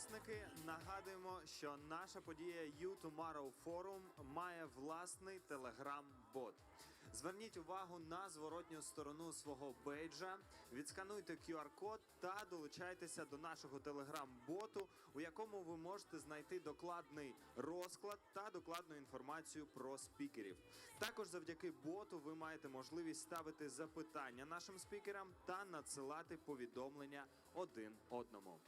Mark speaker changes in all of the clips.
Speaker 1: учасники, нагадуємо, що наша подія U-Tomorrow Forum має власний телеграм-бот. Зверніть увагу на зворотню сторону свого бейджа, відскануйте QR-код та долучайтеся до нашого телеграм-боту, у якому ви можете знайти докладний розклад та докладну інформацію про спікерів. Також завдяки боту ви маєте можливість ставити запитання нашим спікерам та надсилати повідомлення один одному.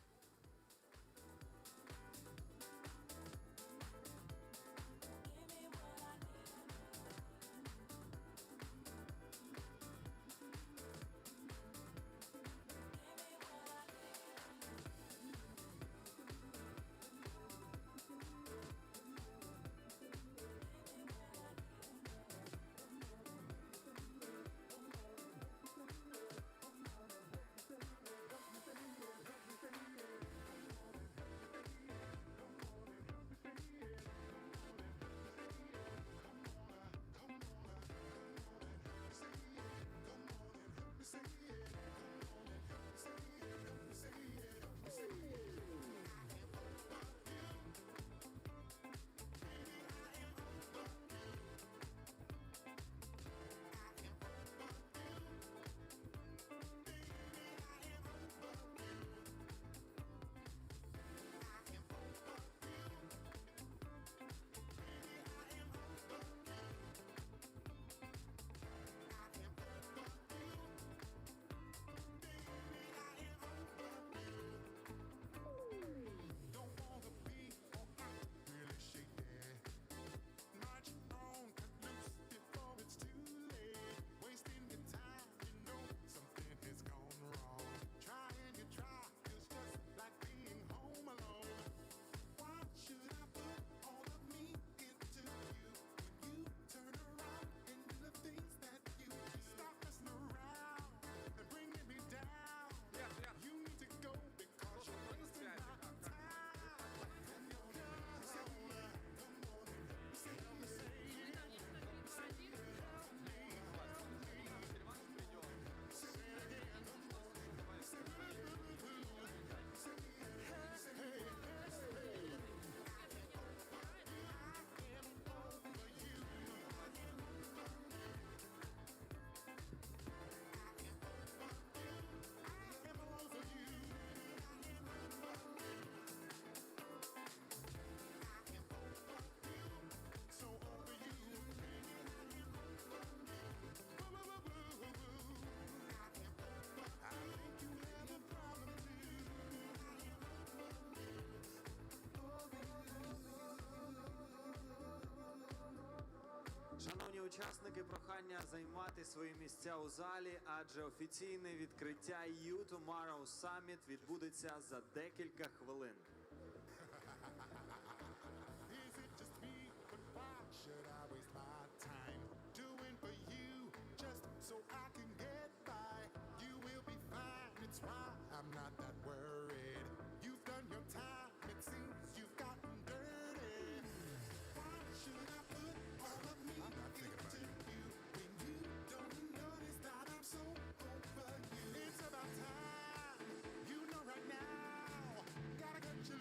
Speaker 1: Шановні учасники, прохання займати свої місця у залі, адже офіційне відкриття U-Tomorrow Summit відбудеться за декілька хвилин.
Speaker 2: It's about time, you know right now, gotta get your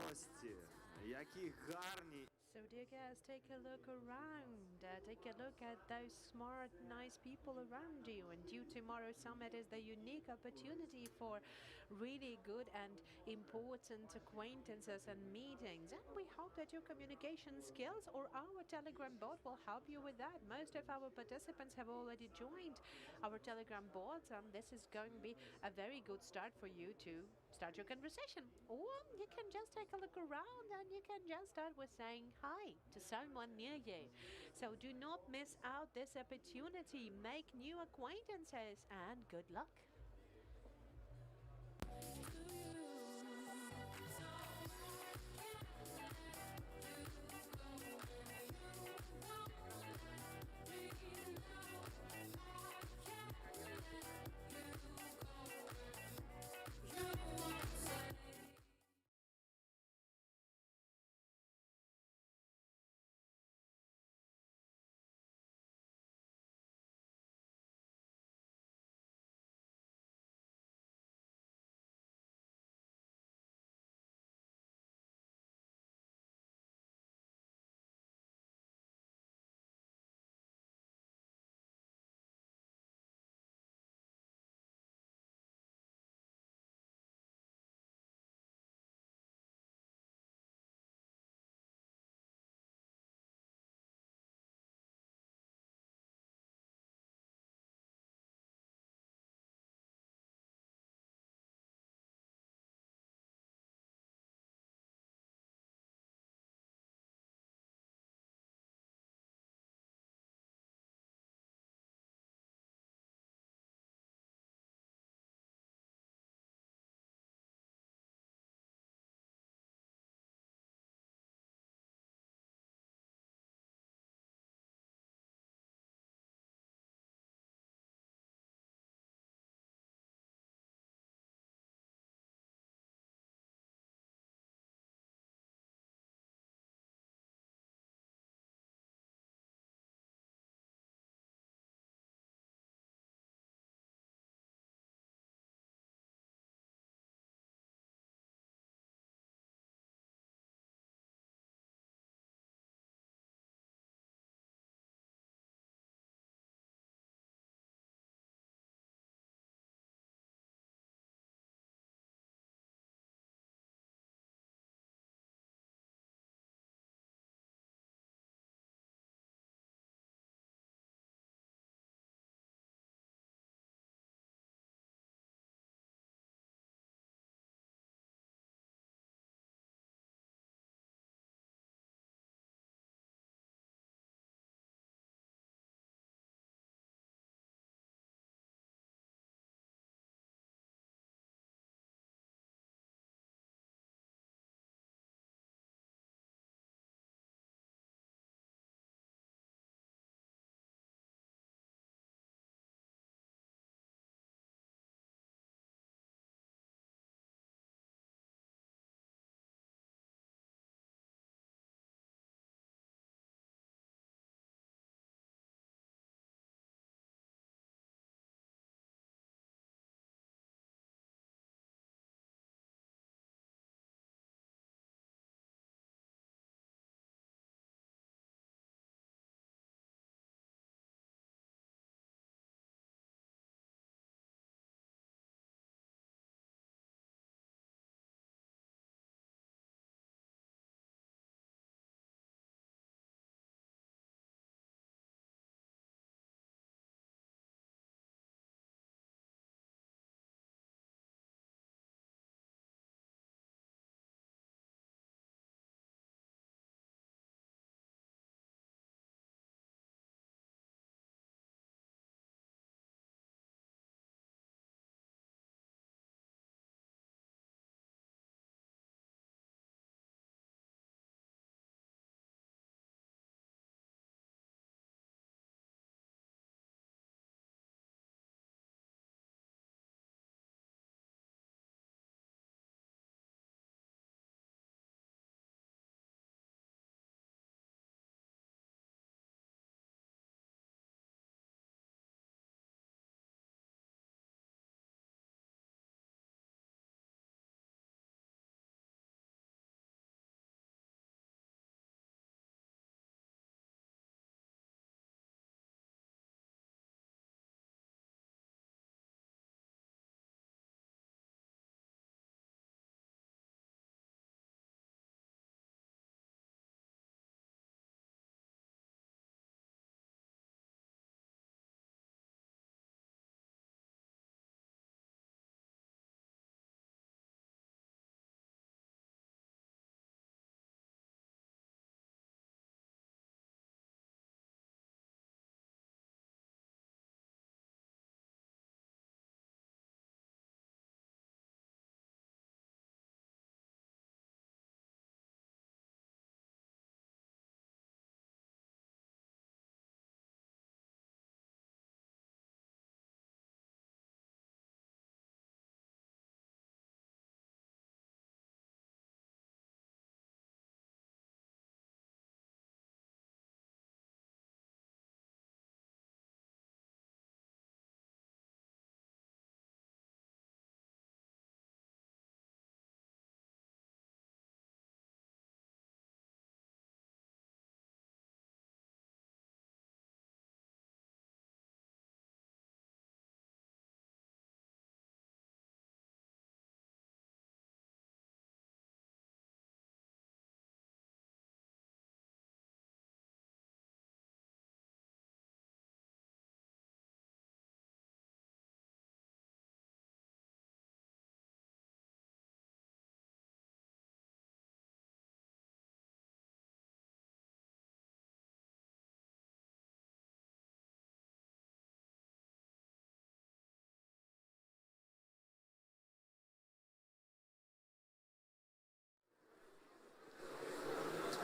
Speaker 1: гості, які гарні.
Speaker 2: So, dear guests, take a look around. Take a look at those smart, nice people around you. And Due Tomorrow Summit is the unique opportunity for really good and important acquaintances and meetings. And we hope that your communication skills or our Telegram bot will help you with that. Most of our participants have already joined our Telegram bot, and this is going to be a very good start for you to start your conversation. Or you can just take a look around and you can just start with saying hi to someone near you. So do not miss out this opportunity. Make new acquaintances and good luck.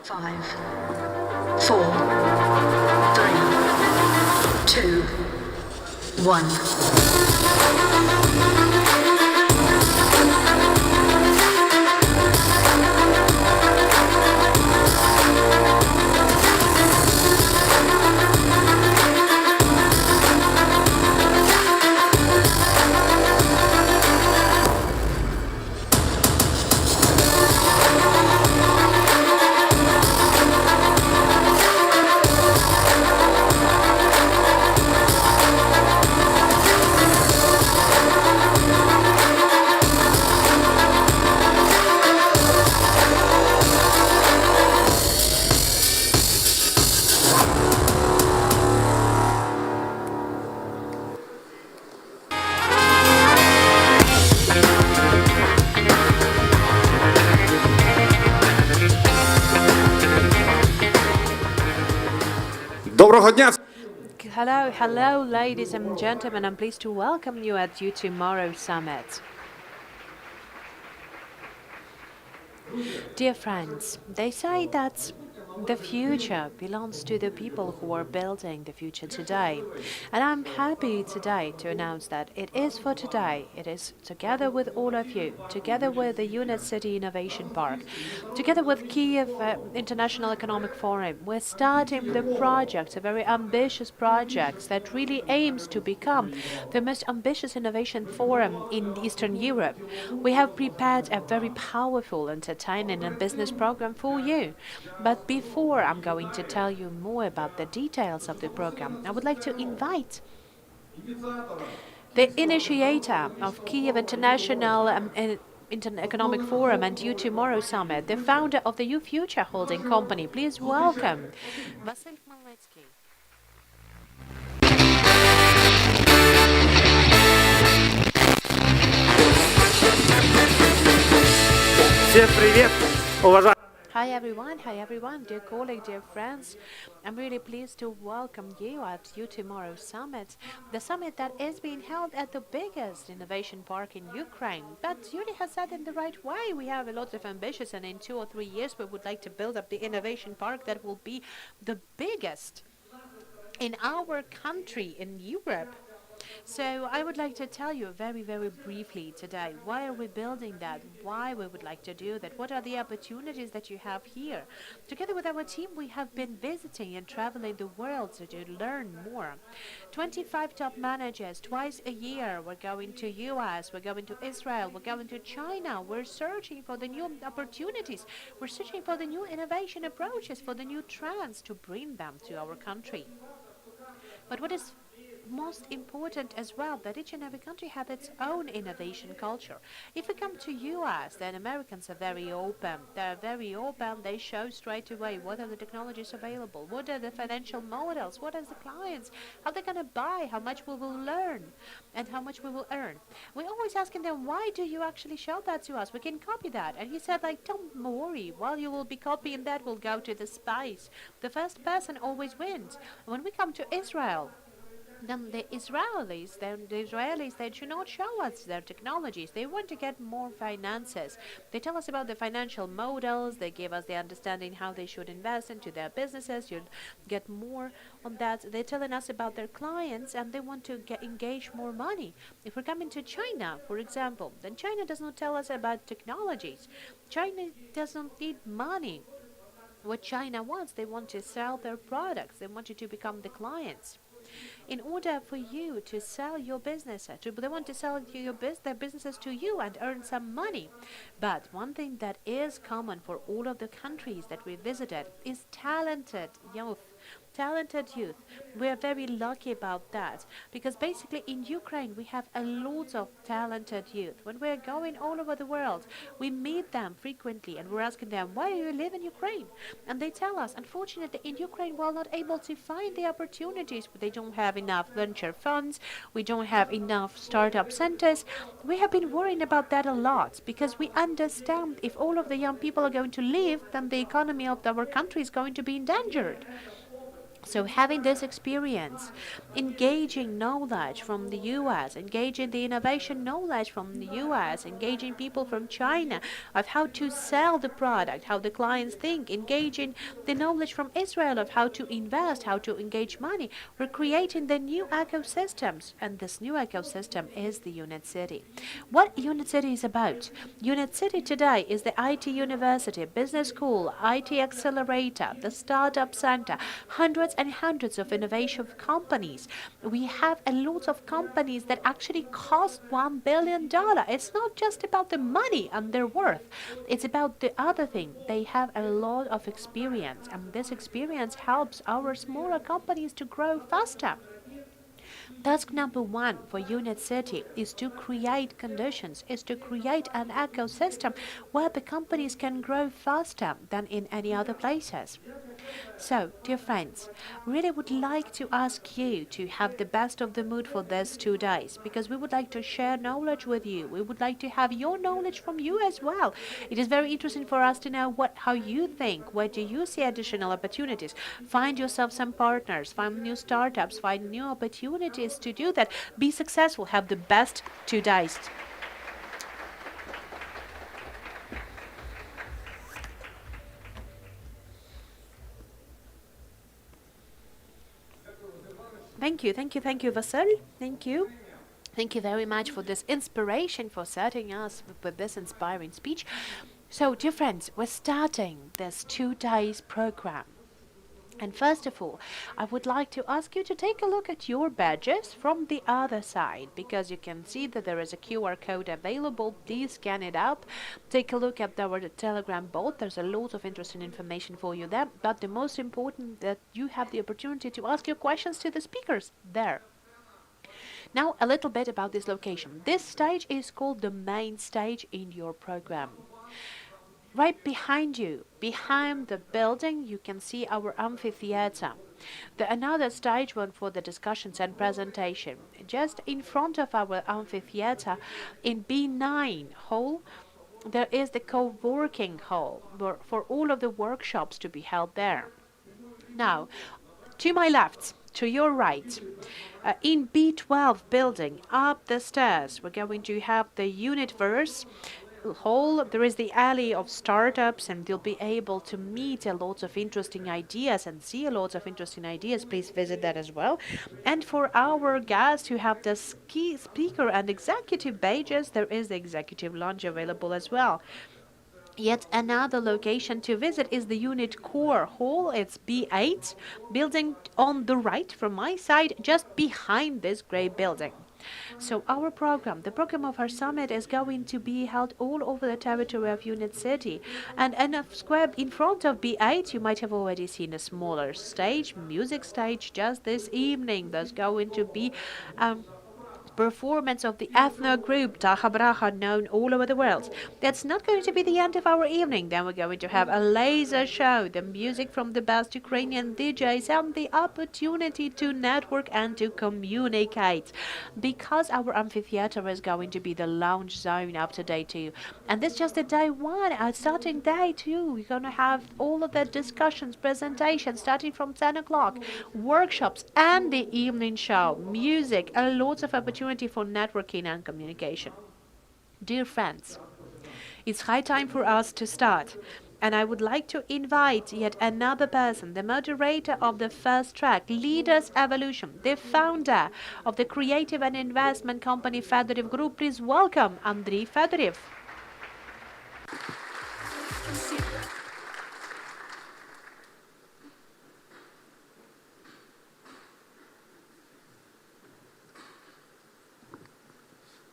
Speaker 3: 5, 4, 3, 2, 1.
Speaker 1: Доброго дня!
Speaker 2: Hello, hello, ladies and gentlemen. I'm pleased to welcome you at You Tomorrow Summit. Dear friends, they say that the future belongs to the people who are building the future today. And I'm happy today to announce that it is for today. It is together with all of you, together with the Unit City Innovation Park, together with Kiev International Economic Forum. We're starting the project, a very ambitious project that really aims to become the most ambitious innovation forum in Eastern Europe. We have prepared a very powerful entertaining and business program for you. But before I'm going to tell you more about the details of the program, I would like to invite the initiator of Kiev International Economic Forum and You Tomorrow Summit, the founder of the You Future holding company. Please welcome Vasil Khmelnytsky.
Speaker 1: Всем привет, уважаемые!
Speaker 2: Hi everyone, dear colleague, dear friends. I'm really pleased to welcome you at You Tomorrow Summit, the summit that is being held at the biggest innovation park in Ukraine. But Yuri has said in the right way, we have a lot of ambitions, and in 2 or 3 years we would like to build up the innovation park that will be the biggest in our country, in Europe. So I would like to tell you very, very briefly today, why are we building that, why we would like to do that, what are the opportunities that you have here. Together with our team, we have been visiting and traveling the world to learn more. 25 top managers, twice a year. We're going to US, we're going to Israel, we're going to China. We're searching for the new opportunities. We're searching for the new innovation approaches, for the new trends to bring them to our country. But what is most important as well, that each and every country has its own innovation culture. If we come to US, then Americans are very open. They're very open. They show straight away what are the technologies available, what are the financial models, what are the clients, how they're going to buy, how much we will learn, and how much we will earn. We're always asking them, why do you actually show that to us? We can copy that. And he said, like, don't worry. While you will be copying that, we'll go to the spice. The first person always wins. When we come to Israel, then the Israelis, they do not show us their technologies. They want to get more finances. They tell us about the financial models. They give us the understanding how they should invest into their businesses. You'll get more on that. They're telling us about their clients, and they want to engage more money. If we're coming to China, for example, then China does not tell us about technologies. China doesn't need money. What China wants, they want to sell their products. They want you to become the clients. In order for you to sell your business, they want to sell their businesses to you and earn some money. But one thing that is common for all of the countries that we visited is talented youth. We are very lucky about that, because basically in Ukraine we have a lot of talented youth. When we're going all over the world, we meet them frequently and we're asking them, why do you live in Ukraine? And they tell us, unfortunately, in Ukraine we're not able to find the opportunities. They don't have enough venture funds. We don't have enough startup centers. We have been worrying about that a lot, because we understand if all of the young people are going to leave, then the economy of our country is going to be endangered. So having this experience, engaging knowledge from the US, engaging the innovation knowledge from the US, engaging people from China of how to sell the product, how the clients think, engaging the knowledge from Israel of how to invest, how to engage money. We're creating the new ecosystems, and this new ecosystem is the Unit City. What Unit City is about? Unit City today is the IT University, Business School, IT Accelerator, the Startup Center, hundreds and hundreds of innovation companies. We have a lot of companies that actually cost $1 billion. It's not just about the money and their worth. It's about the other thing. They have a lot of experience, and this experience helps our smaller companies to grow faster. Task number one for Unit City is to create conditions, is to create an ecosystem where the companies can grow faster than in any other places. So, dear friends, really would like to ask you to have the best of the mood for these 2 days, because we would like to share knowledge with you. We would like to have your knowledge from you as well. It is very interesting for us to know how you think. Where do you see additional opportunities? Find yourself some partners, find new startups, find new opportunities to do that. Be successful. Have the best 2 days. Thank you, Vasil. Thank you. Thank you very much for this inspiration, for starting us with this inspiring speech. So, dear friends, we're starting this 2 days program. And first of all, I would like to ask you to take a look at your badges from the other side, because you can see that there is a QR code available. Please scan it up. Take a look at our Telegram bot. There's a lot of interesting information for you there. But the most important, that you have the opportunity to ask your questions to the speakers there. Now, a little bit about this location. This stage is called the main stage in your program. Right behind you, behind the building, you can see our amphitheater. Another stage one for the discussions and presentation. Just in front of our amphitheater, in B9 hall, there is the co-working hall for all of the workshops to be held there. Now, to my left, to your right, in B12 building, up the stairs, we're going to have the Unitverse hall. There is the alley of startups, and you'll be able to meet a lot of interesting ideas and see a lot of interesting ideas. Please visit that as well. And for our guests who have the key speaker and executive badges, there is the executive lounge available as well. Yet another location to visit is the Unit Core Hall. It's B8, building on the right from my side, just behind this grey building. So our program, the program of our summit, is going to be held all over the territory of Unit City. And in a square in front of B8, you might have already seen a smaller stage, music stage, just this evening. There's going to be performance of the ethno group Taha Braha, known all over the world. That's not going to be the end of our evening. Then we're going to have a laser show, the music from the best Ukrainian DJs, and the opportunity to network and to communicate. Because our amphitheater is going to be the lounge zone after day 2. And this is just the day 1. Starting day 2, we're going to have all of the discussions, presentations, starting from 10 o'clock, workshops, and the evening show, music, a lot of opportunities for networking and communication. Dear friends, it's high time for us to start. And I would like to invite yet another person, the moderator of the first track, Leaders Evolution, the founder of the creative and investment company Fedorev Group. Please welcome Andrei Fedorev.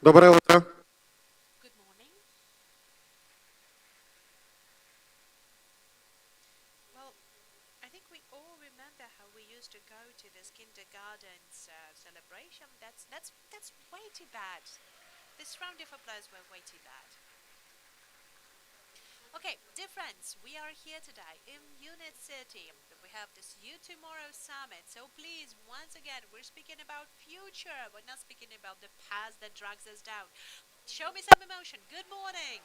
Speaker 4: Доброе утро.
Speaker 2: Good morning. Well, I think we all remember how we used to go to this kindergarten's celebration. That's way too bad. This round of applause were way too bad. Okay, dear friends, we are here today in Unit City. We have this You Tomorrow Summit. So please, once again, we're speaking about future. We're not speaking about the past that drags us down. Show me some emotion. Good morning.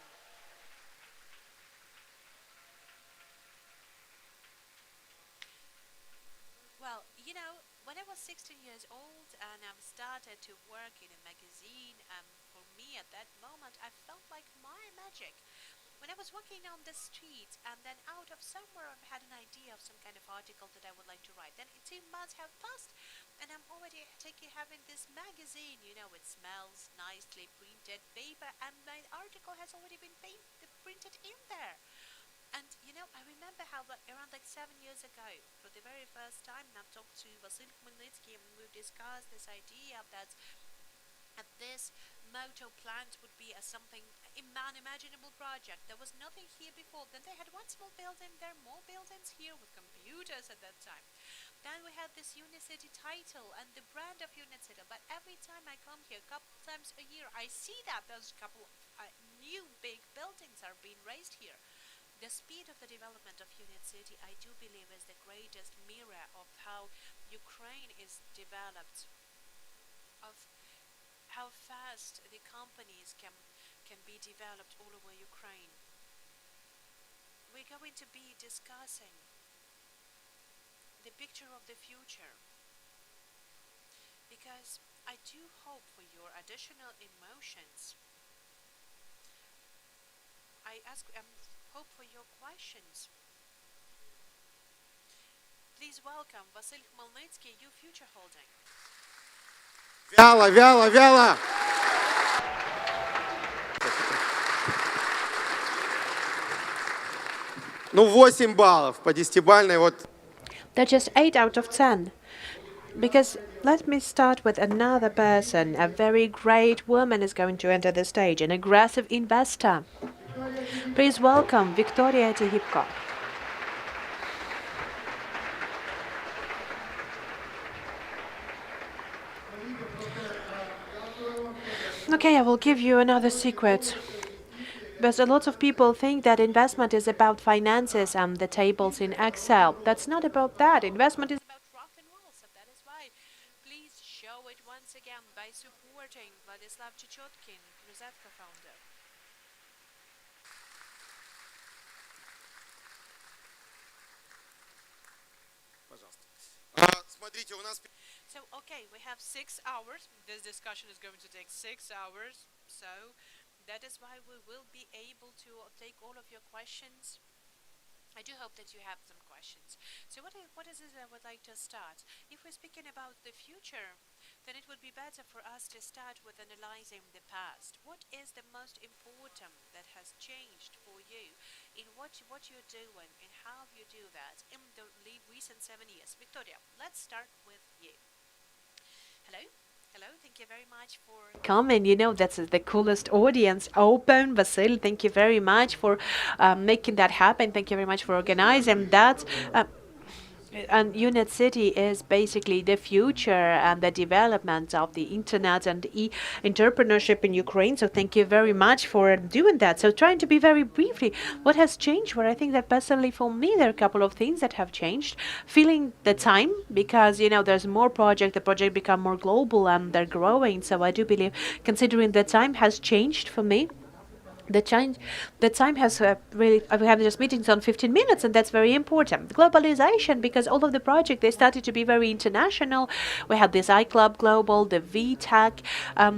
Speaker 2: Well, was 16 years old and I started to work in a magazine, and for me at that moment I felt like my magic. When I was walking on the street and then out of somewhere I had an idea of some kind of article that I would like to write. Then 2 months have passed and I'm already having this magazine, it smells nicely printed paper and my article has already been printed in there. And I remember how around like 7 years ago, for the very first time, and I've talked to Vasil Khmelnytsky and we've discussed this idea that this motor plant would be something unimaginable project. There was nothing here before. Then they had one small building. There are more buildings here with computers at that time. Then we had this Unicity title and the brand of Unicity. But every time I come here, a couple times a year, I see that there's a couple of new big buildings are being raised here. The speed of the development of Unicity, I do believe, is the greatest mirror of how Ukraine is developed, of how fast the companies can be developed all over Ukraine. We're going to be discussing the picture of the future, because I do hope for your additional emotions. I hope for your questions. Please welcome Vasil Khmelnytsky, you Future Holding.
Speaker 4: Вяло, вяло, вяло. Ну, 8 баллов по 10-бальной. Вот.
Speaker 2: They're just 8 out of 10. Because let me start with another person. A very great woman is going to enter the stage, an aggressive investor. Please welcome Victoria Tihipko. Okay, I will give you another secret. Because a lot of people think that investment is about finances and the tables in Excel. That's not about that. Investment is about rock and roll. So that is why please show it once again by supporting Vladislav Chichotkin, Rosetka founder.
Speaker 4: Смотрите, у нас...
Speaker 2: So, okay, we have 6 hours. This discussion is going to take 6 hours. So, that is why we will be able to take all of your questions. I do hope that you have some questions. So what is it I would like to start? If we're speaking about the future, then it would be better for us to start with analyzing the past. What is the most important that has changed for you in what you're doing and how you do that in the recent 7 years? Victoria, let's start with you. Hello? Hello, thank you very much for coming. That's the coolest audience open. Vasil, thank you very much for making that happen. Thank you very much for organizing that. And Unicity is basically the future and the development of the internet and entrepreneurship in Ukraine. So thank you very much for doing that. So trying to be very briefly, what has changed? Well, I think that personally for me, there are a couple of things that have changed. Feeling the time, because, there's more the project become more global and they're growing. So I do believe, considering the time has changed for me, the time has really, we have just meetings on 15 minutes, and that's very important. Globalization, because all of the projects, they started to be very international. We had this iClub Global, the VTech,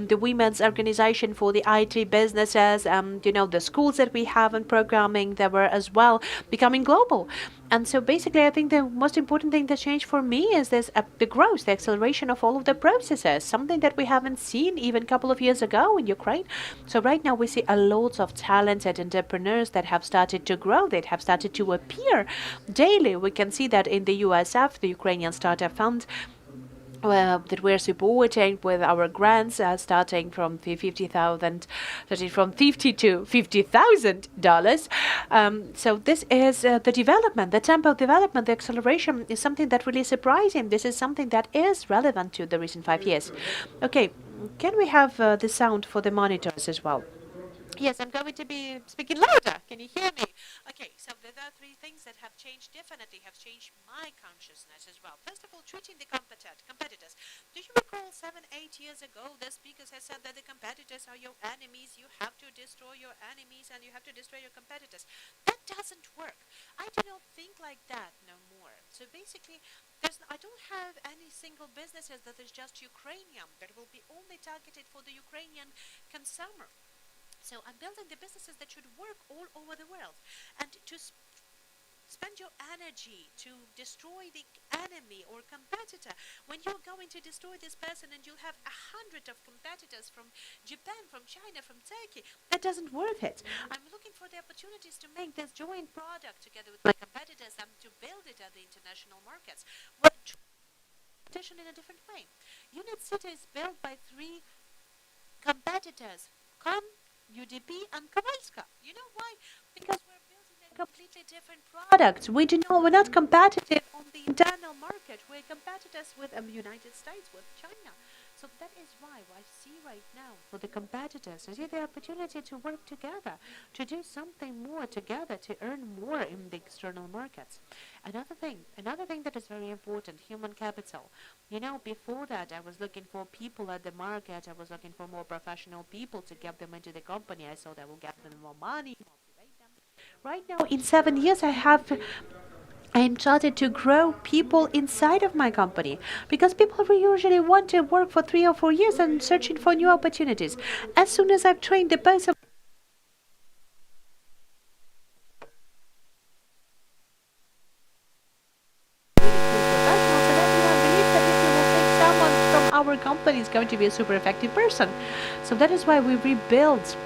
Speaker 2: the Women's Organization for the IT businesses, the schools that we have in programming, they were as well becoming global. And so basically, I think the most important thing that changed for me is this the growth, the acceleration of all of the processes, something that we haven't seen even a couple of years ago in Ukraine. So right now we see a lot of talented entrepreneurs that have started to grow, that have started to appear daily. We can see that in the USF, the Ukrainian Startup Fund, that we're supporting with our grants, starting from $50,000, from $50 to $50,000. So this is the development, the tempo development, the acceleration is something that really surprising. This is something that is relevant to the recent 5 years. Okay, can we have the sound for the monitors as well? Yes, I'm going to be speaking louder. Can you hear me? Okay, so there are 3 things that have changed, definitely have changed my consciousness as well. First of all, treating the competitors. Do you recall 7, 8 years ago, the speakers had said that the competitors are your enemies. You have to destroy your enemies and you have to destroy your competitors. That doesn't work. I do not think like that no more. So basically, I don't have any single businesses that is just Ukrainian, that will be only targeted for the Ukrainian consumer. So I'm building the businesses that should work all over the world. And to spend your energy to destroy the enemy or competitor when you're going to destroy this person and you'll have 100 of competitors from Japan, from China, from Turkey. That doesn't worth it. I'm looking for the opportunities to make this joint product together with my competitors and to build it at the international markets. What competition in a different way. Unit City is built by 3 competitors. UDP and Kowalska. You know why? Because we're building a completely different product. We're not competitive on the internal market. We're competitors with the United States, with China. So that is why I see right now for the competitors, I see the opportunity to work together, to do something more together, to earn more in the external markets. Another thing that is very important, human capital. Before that, I was looking for people at the market. I was looking for more professional people to get them into the company. I thought I will get them more money, motivate them. Right now, in 7 years, I'm started to grow people inside of my company because people usually want to work for 3 or 4 years and searching for new opportunities. As soon as I've trained the person, our company is going to be a super effective person. So that is why we rebuild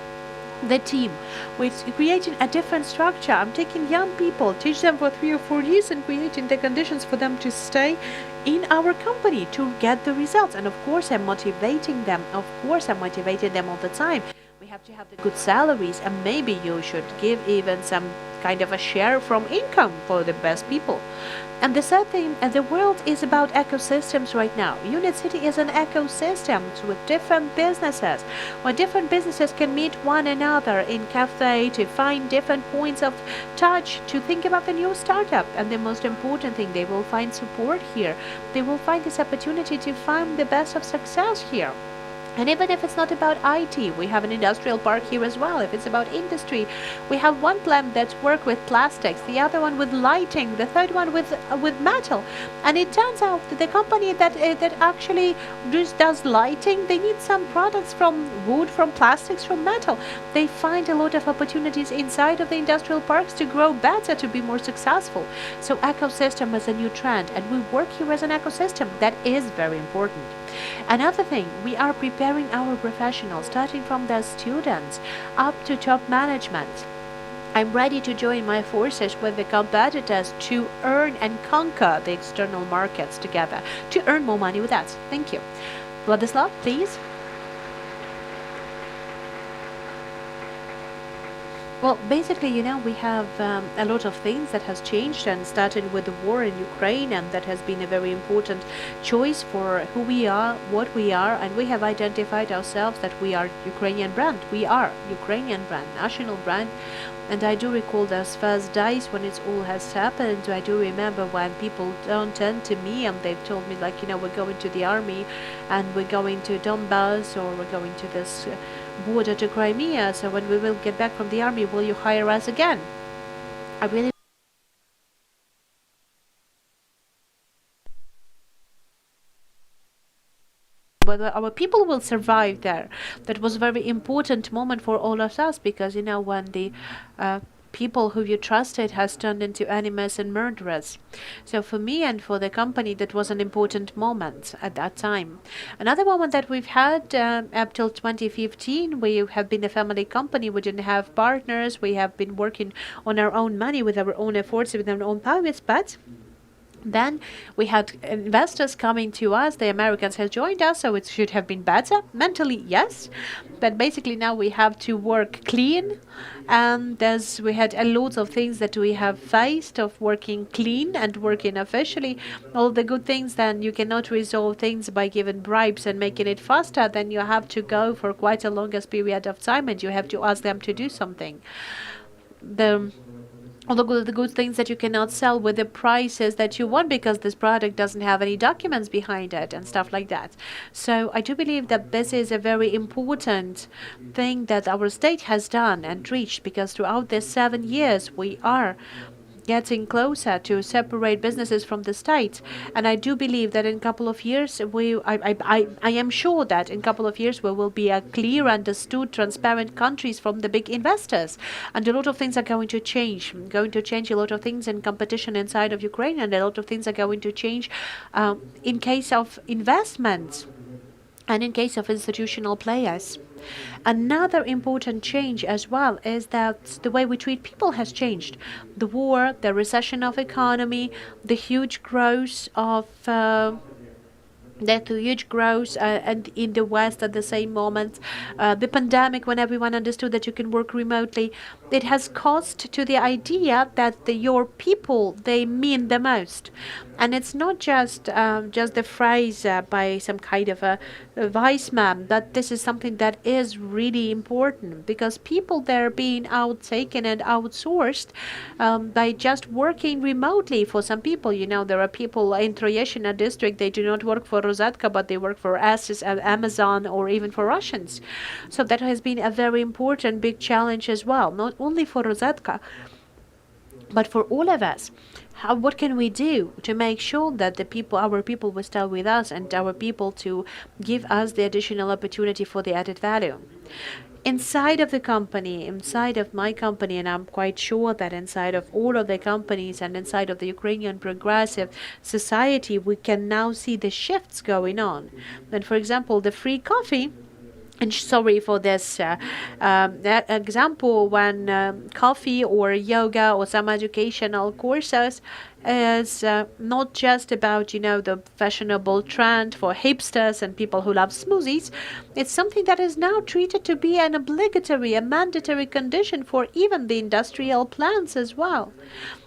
Speaker 2: the team. We're creating a different structure. I'm taking young people, teach them for 3 or 4 years and creating the conditions for them to stay in our company to get the results. And of course, I'm motivating them. Of course, I'm motivating them all the time. We have to have the good salaries, and maybe you should give even some kind of a share from income for the best people. And the third thing, the world is about ecosystems right now. Unit City is an ecosystem with different businesses, where different businesses can meet one another in cafe to find different points of touch, to think about the new startup. And the most important thing, they will find support here. They will find this opportunity to find the best of success here. And even if it's not about IT, we have an industrial park here as well. If it's about industry, we have one plant that works with plastics, the other one with lighting, the third one with metal. And it turns out that the company that actually does lighting, they need some products from wood, from plastics, from metal. They find a lot of opportunities inside of the industrial parks to grow better, to be more successful. So ecosystem is a new trend, and we work here as an ecosystem. That is very important. Another thing, we are preparing our professionals, starting from their students up to top management. I'm ready to join my forces with the competitors to earn and conquer the external markets together, to earn more money with us. Thank you. Vladislav, please. Well, basically, we have a lot of things that has changed and started with the war in Ukraine, and that has been a very important choice for who we are, what we are, and we have identified ourselves that we are Ukrainian brand. We are Ukrainian brand, national brand. And I do recall those first days when it all has happened. I do remember when people turned to me and they've told me, like, we're going to the army and we're going to Donbass, or we're going to this border to Crimea. So when we will get back from the army, will you hire us again? I really whether our people will survive there. That was a very important moment for all of us, because when the people who you trusted has turned into enemies and murderers. So for me and for the company, that was an important moment at that time. Another moment that we've had up till 2015, we have been a family company. We didn't have partners. We have been working on our own money, with our own efforts, with our own powers, but then we had investors coming to us. The Americans have joined us, so it should have been better. Mentally, yes. But basically now we have to work clean. And we had a lot of things that we have faced of working clean and working officially. All the good things, then you cannot resolve things by giving bribes and making it faster. Then you have to go for quite a longest period of time, and you have to ask them to do something. all the good things that you cannot sell with the prices that you want because this product doesn't have any documents behind it and stuff like that. So I do believe that this is a very important thing that our state has done and reached, because throughout these 7 years we are getting closer to separate businesses from the state. And I do believe that in a couple of years, I am sure that in a couple of years we will be a clear, understood, transparent countries from the big investors. And a lot of things are going to change. A lot of things in competition inside of Ukraine, and a lot of things are going to change in case of investments and in case of institutional players. Another important change as well is that the way we treat people has changed. The war, the recession of economy, the huge growth of and in the West at the same moment, the pandemic, when everyone understood that you can work remotely, it has caused to the idea that your people, they mean the most. And it's not just the phrase by some kind of a wise man, that this is something that is really important, because people, they're being outtaken and outsourced by just working remotely. For some people, there are people in Troyeshina district, they do not work for Rosatka, but they work for ASUS and Amazon, or even for Russians. So that has been a very important big challenge as well, not only for Rosatka, but for all of us. What can we do to make sure that our people will stay with us, and our people to give us the additional opportunity for the added value? Inside of the company, inside of my company, and I'm quite sure that inside of all of the companies and inside of the Ukrainian progressive society, we can now see the shifts going on. And for example, the free coffee, and sorry for this example, when coffee or yoga or some educational courses is not just about, the fashionable trend for hipsters and people who love smoothies. It's something that is now treated to be an obligatory, a mandatory condition for even the industrial plants as well.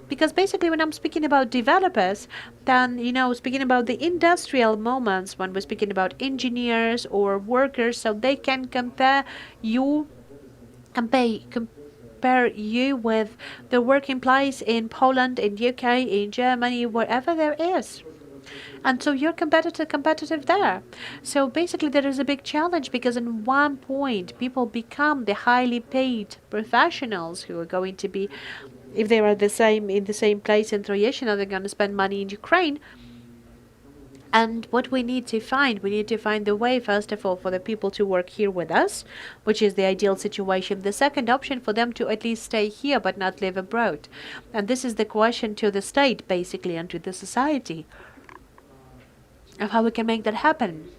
Speaker 2: Because basically, when I'm speaking about developers, then, speaking about the industrial moments, when we're speaking about engineers or workers, so they can compare you with the working place in Poland, in UK, in Germany, wherever there is. And so you're competitive there. So basically, there is a big challenge, because in one point, people become the highly paid professionals who are going to be, if they are in the same place in Troyeshina, they're going to spend money in Ukraine. And what we need to find the way, first of all, for the people to work here with us, which is the ideal situation. The second option, for them to at least stay here but not live abroad. And this is the question to the state, basically, and to the society, of how we can make that happen.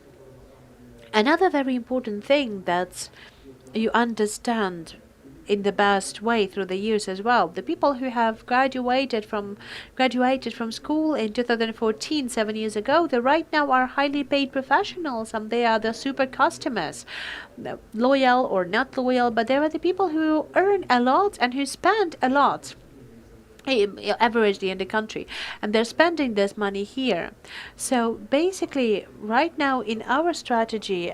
Speaker 2: Another very important thing that you understand in the best way through the years as well. The people who have graduated from school in 2014, 7 years ago, they right now are highly paid professionals, and they are the super customers, loyal or not loyal, but they are the people who earn a lot and who spend a lot averagely in the country, and they're spending this money here. So basically, right now in our strategy,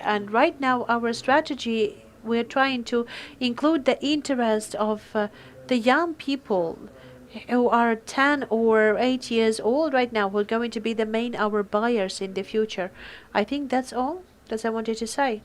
Speaker 2: we're trying to include the interest of the young people who are 10 or 8 years old right now, who are going to be the main our buyers in the future. I think that's all that I wanted to say.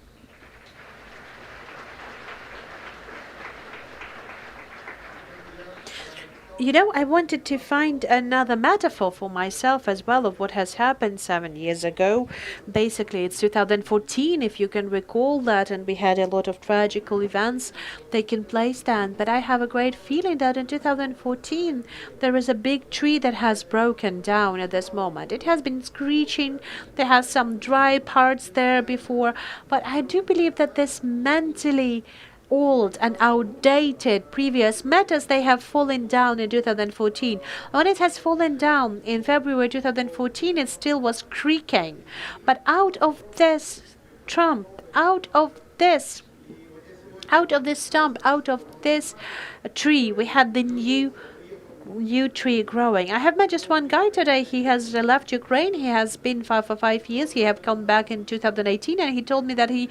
Speaker 2: I wanted to find another metaphor for myself as well of what has happened 7 years ago. Basically, it's 2014, if you can recall that, and we had a lot of tragical events taking place then. But I have a great feeling that in 2014, there is a big tree that has broken down at this moment. It has been screeching. There has some dry parts there before. But I do believe that this mentally old and outdated previous matters, they have fallen down in 2014. When it has fallen down in February 2014, it still was creaking. But out of this stump, out of this tree, we had the new tree growing. I have met just one guy today. He has left Ukraine. He has been for 5 years. He have come back in 2018, and he told me that he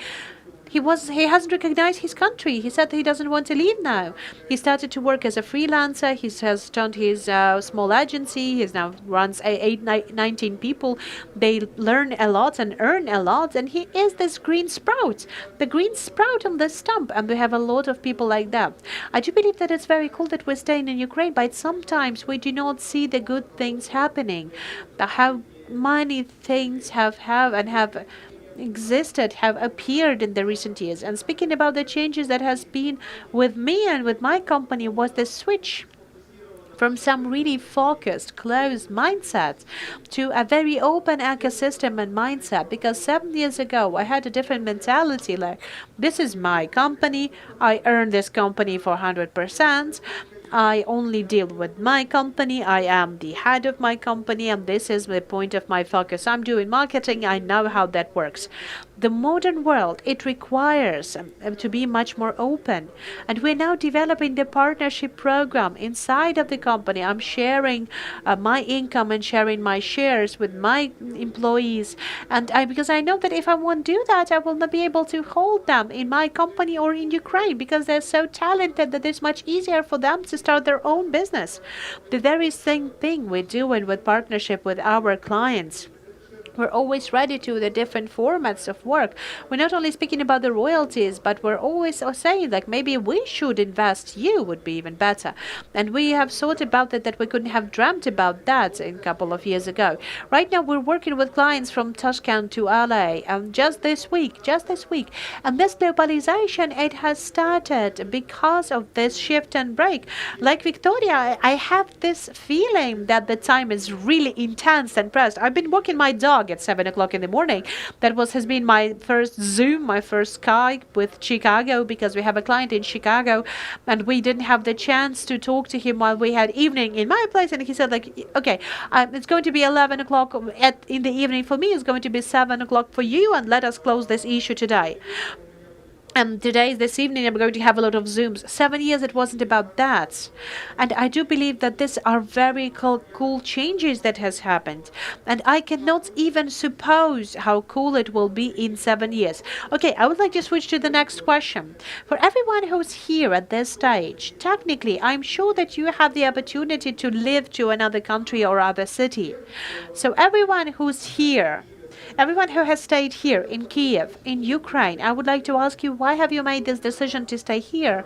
Speaker 2: he hasn't recognized his country. He said he doesn't want to leave now. He started to work as a freelancer. He has turned his small agency. He now runs 19 people. They learn a lot and earn a lot, and he is this green sprout, the green sprout on the stump, and we have a lot of people like that. I do believe that it's very cool that we're staying in Ukraine, but sometimes we do not see the good things happening. How many things have existed, have appeared in the recent years. And speaking about the changes that has been with me and with my company was the switch from some really focused, closed mindsets to a very open ecosystem and mindset. Because 7 years ago, I had a different mentality, like, this is my company, I earn this company for 100%. I only deal with my company. I am the head of my company, and this is the point of my focus. I'm doing marketing. I know how that works. The modern world, it requires to be much more open. And we're now developing the partnership program inside of the company. I'm sharing my income and sharing my shares with my employees. And because I know that if I won't do that, I will not be able to hold them in my company or in Ukraine, because they're so talented that it's much easier for them to start their own business. The very same thing we're doing with partnership with our clients. We're always ready to the different formats of work. We're not only speaking about the royalties, but we're always saying, like, maybe we should invest you would be even better. And we have thought about it, that we couldn't have dreamt about that a couple of years ago. Right now, we're working with clients from Tashkent to LA, and just this week. And this globalization, it has started because of this shift and break. Like Victoria, I have this feeling that the time is really intense and pressed. I've been walking my dog at 7 o'clock in the morning. That has been my first Zoom, my first Skype with Chicago, because we have a client in Chicago, and we didn't have the chance to talk to him while we had evening in my place. And he said, like, okay, it's going to be 11 o'clock in the evening for me. It's going to be 7 o'clock for you, and let us close this issue today. And today, this evening, I'm going to have a lot of Zooms. 7 years, it wasn't about that. And I do believe that these are very cool changes that has happened. And I cannot even suppose how cool it will be in 7 years. Okay, I would like to switch to the next question. For everyone who's here at this stage, technically, I'm sure that you have the opportunity to live to another country or other city. So everyone who's here, everyone who has stayed here in Kiev, in Ukraine, I would like to ask you, why have you made this decision to stay here?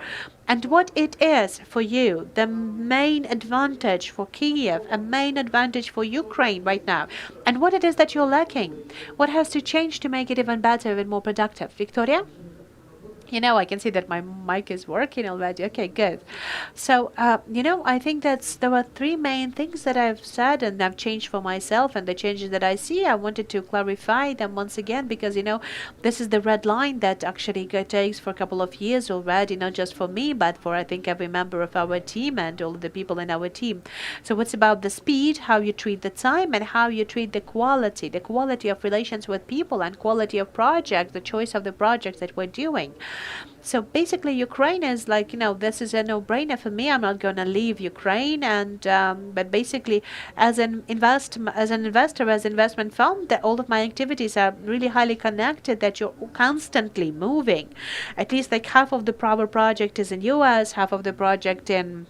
Speaker 2: And what it is for you, the main advantage for Kiev, a main advantage for Ukraine right now, and what it is that you're lacking? What has to change to make it even better, even more productive? Victoria? I can see that my mic is working already. Okay, good. So, I think there were three main things that I've said and I've changed for myself, and the changes that I see, I wanted to clarify them once again, because, this is the red line that actually takes for a couple of years already, not just for me, but for, I think, every member of our team and all of the people in our team. So it's about the speed, how you treat the time, and how you treat the quality of relations with people, and quality of project, the choice of the projects that we're doing. So basically, Ukraine is like, this is a no-brainer for me. I'm not going to leave Ukraine, and but basically, as an investor, as investment firm, that all of my activities are really highly connected. That you're constantly moving. At least like half of the power project is in US, half of the project in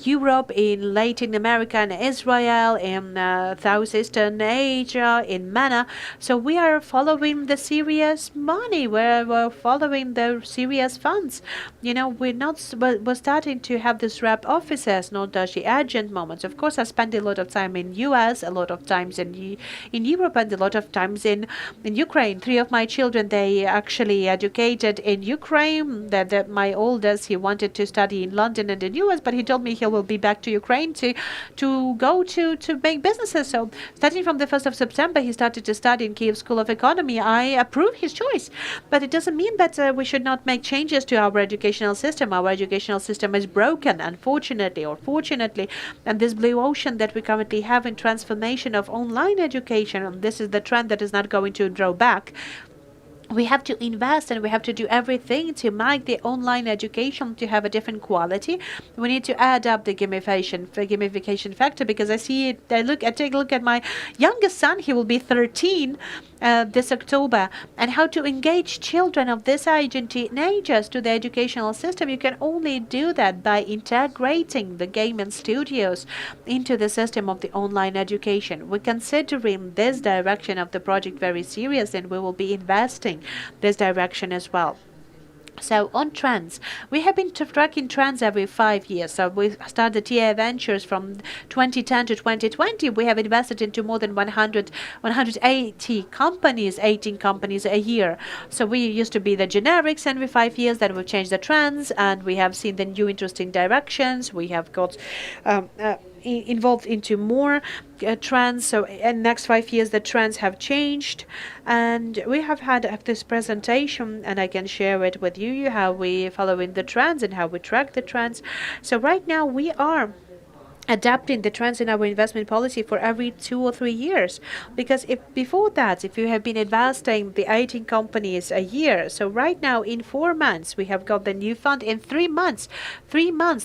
Speaker 2: Europe, in Latin America and Israel, in Southeastern Asia, in MENA. So we are following the serious money. We're following the serious funds. We're starting to have these rep offices, not just the agent moments. Of course, I spend a lot of time in US, a lot of times in Europe, and a lot of times in Ukraine. 3 of my children, they actually educated in Ukraine. That my oldest, he wanted to study in London and in US, but he told me he will be back to Ukraine to go to make businesses. So starting from the 1st of September, he started to study in Kiev School of Economy. I approve his choice, but it doesn't mean that we should not make changes to our educational system. Our educational system is broken, unfortunately or fortunately, and this blue ocean that we currently have in transformation of online education, and this is the trend that is not going to draw back. We have to invest, and we have to do everything to make the online education to have a different quality. We need to add up the gamification factor, because I see it. I take a look at my youngest son. He will be 13, this October, and how to engage children of this age and teenagers to the educational system. You can only do that by integrating the gaming studios into the system of the online education. We're considering this direction of the project very serious, and we will be investing this direction as well. So on trends, we have been tracking trends every 5 years. So we started TA Ventures from 2010 to 2020. We have invested into more than 180 companies, 18 companies a year. So we used to be the generics every 5 years. Then we've changed the trends, and we have seen the new interesting directions. We have got involved into more trends. So in next 5 years, the trends have changed, and we have had this presentation, and I can share it with you how we follow in the trends and how we track the trends. So right now we are adapting the trends in our investment policy for every 2 or 3 years, because if before that, if you have been investing the 18 companies a year, so right now in 4 months we have got the new fund. In 3 months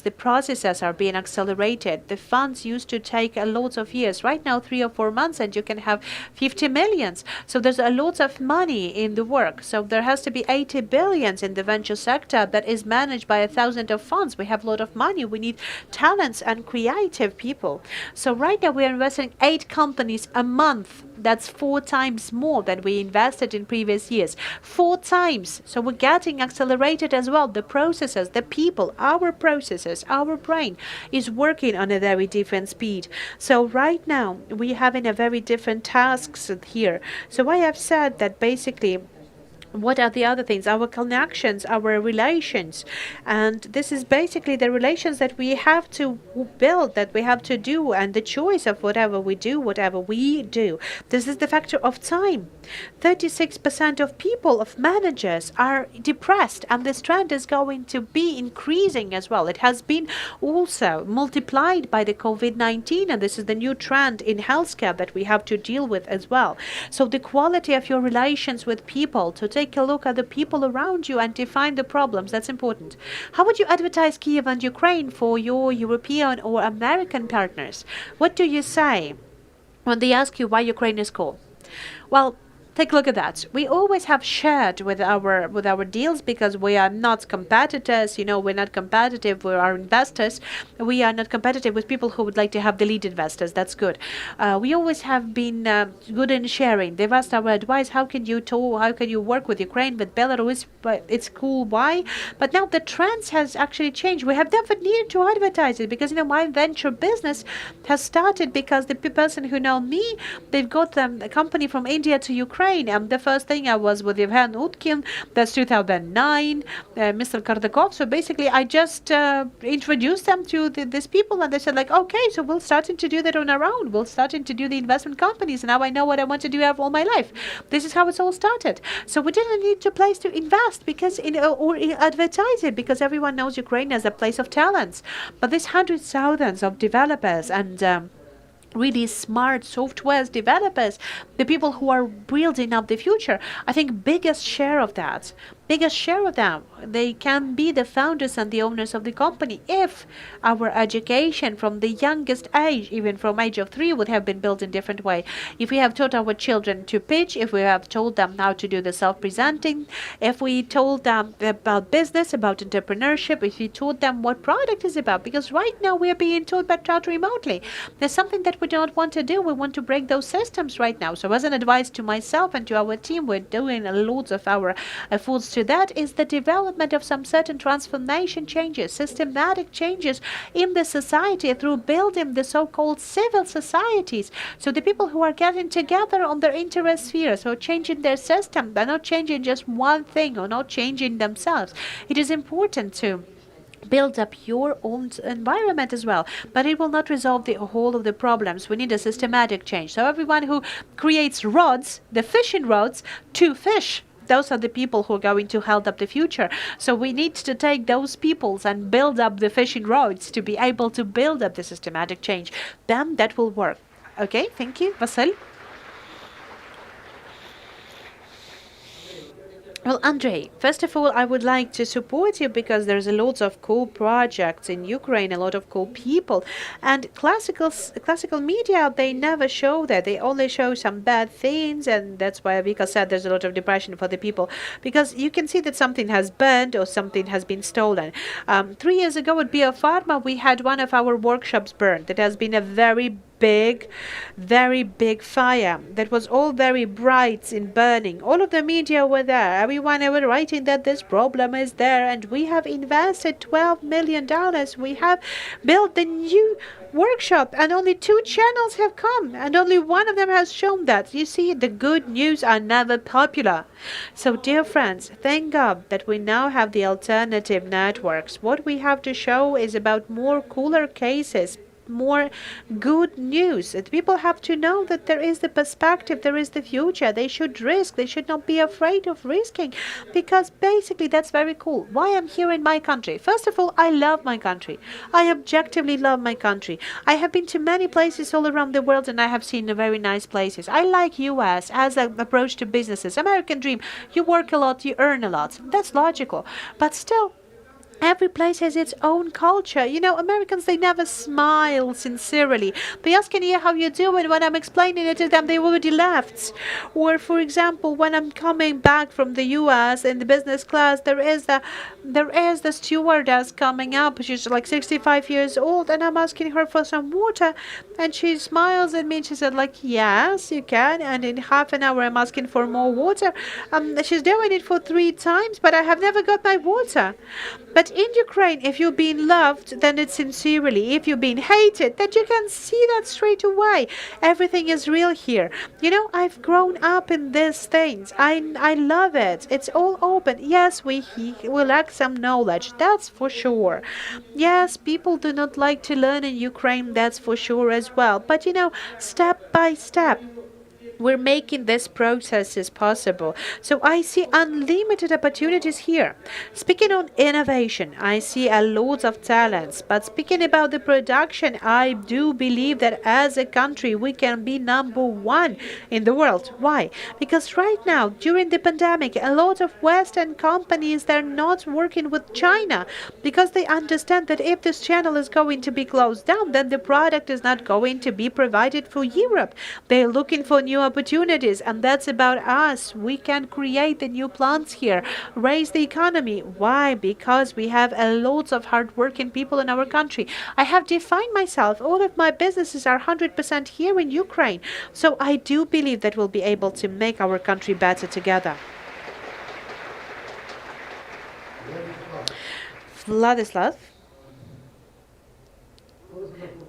Speaker 2: the processes are being accelerated. The funds used to take a lot of years. Right now 3 or 4 months and you can have 50 millions. So there's a lot of money in the work. So there has to be 80 billions in the venture sector that is managed by 1,000 of funds. We have a lot of money. We need talents and creative people. So right now we are investing 8 companies a month. That's 4 times more than we invested in previous years. 4 times. So we're getting accelerated as well. The processes, the people, our processes, our brain is working on a very different speed. So right now we having a very different tasks here. So I have said that basically what are the other things? Our connections, our relations. And this is basically the relations that we have to build, that we have to do, and the choice of whatever we do. This is the factor of time. 36% of people, of managers, are depressed, and this trend is going to be increasing as well. It has been also multiplied by the COVID-19, and this is the new trend in healthcare that we have to deal with as well. So the quality of your relations with people, to take a look at the people around you and define the problems, that's important. How would you advertise Kiev and Ukraine for your European or American partners? What do you say when they ask you why Ukraine is cool? Well, take a look at that. We always have shared with our deals, because we are not competitors. We're not competitive with our investors. We are not competitive with people who would like to have the lead investors. That's good. We always have been good in sharing. They've asked our advice. How can you work with Ukraine, with Belarus? But it's cool. Why? But now the trends has actually changed. We have never needed to advertise it, because my venture business has started because the person who know me, they've got a company from India to Ukraine. And the first thing I was with Yevhen Utkin, that's 2009, Mr. Kardakov. So basically, I just introduced them to these people, and they said okay, so we'll starting to do that on our own. We'll starting to do the investment companies. And now I know what I want to do all my life. This is how it's all started. So we didn't need a place to invest or advertise it, because everyone knows Ukraine as a place of talents. But there's hundreds of thousands of developers and really smart software developers, the people who are building up the future. I think biggest share of them, they can be the founders and the owners of the company if our education from the youngest age, even from age of 3, would have been built in different way. If we have taught our children to pitch, if we have told them how to do the self-presenting, if we told them about business, about entrepreneurship, if we taught them what product is about, because right now we are being taught remotely. There's something that we do not want to do. We want to break those systems right now. So as an advice to myself and to our team, we're doing loads of our efforts to that, is the development of some certain transformation changes, systematic changes in the society through building the so-called civil societies. So the people who are getting together on their interest sphere, so changing their system, they're not changing just one thing or not changing themselves. It is important to build up your own environment as well, but it will not resolve the whole of the problems. We need a systematic change. So everyone who creates rods, the fishing rods, to fish, those are the people who are going to help up the future. So we need to take those peoples and build up the fishing rods to be able to build up the systematic change. Then that will work. Okay, thank you. Vasil? Well, Andrei, first of all, I would like to support you because there's a lot of cool projects in Ukraine, a lot of cool people, and classical media, they never show that. They only show some bad things, and that's why Vika said there's a lot of depression for the people because you can see that something has burned or something has been stolen. 3 years ago at Bio Pharma, we had one of our workshops burned. That has been a very big fire that was all very bright in burning. All of the media were there. Everyone were writing that this problem is there, and we have invested $12 million. We have built the new workshop, and only 2 channels have come, and only one of them has shown that. You see, the good news are never popular. So, dear friends, thank God that we now have the alternative networks. What we have to show is about more cooler cases, more good news. That people have to know that there is the perspective, there is the future. They should risk. They should not be afraid of risking, because basically that's very cool. Why I'm here in my country? First of all, I love my country. I objectively love my country. I have been to many places all around the world, and I have seen very nice places. I like US as an approach to businesses. American dream. You work a lot, you earn a lot. That's logical. But still, every place has its own culture. You know, Americans, they never smile sincerely. They ask me how you do, and when I'm explaining it to them, they already left. Or, for example, when I'm coming back from the US in the business class, there is the stewardess coming up. She's like 65 years old, and I'm asking her for some water, and she smiles at me, and she said, like, yes, you can. And in half an hour, I'm asking for more water. She's doing it for 3 times, but I have never got my water. But in Ukraine, if you're being loved, then it's sincerely. If you're being hated, then you can see that straight away. Everything is real here. You know, I've grown up in these things. I love it. It's all open. Yes, we lack some knowledge. That's for sure. Yes, people do not like to learn in Ukraine. That's for sure as well. But you know, step by step, we're making this processes possible. So I see unlimited opportunities here. Speaking on innovation, I see a lot of talents. But speaking about the production, I do believe that as a country we can be #1 in the world. Why? Because right now, during the pandemic, a lot of Western companies, they're not working with China because they understand that if this channel is going to be closed down, then the product is not going to be provided for Europe. They're looking for new opportunities, and that's about us. We can create the new plants here, raise the economy. Why? Because we have a lot of hardworking people in our country. I have defined myself. All of my businesses are 100% here in Ukraine. So I do believe that we'll be able to make our country better together. Vladislav?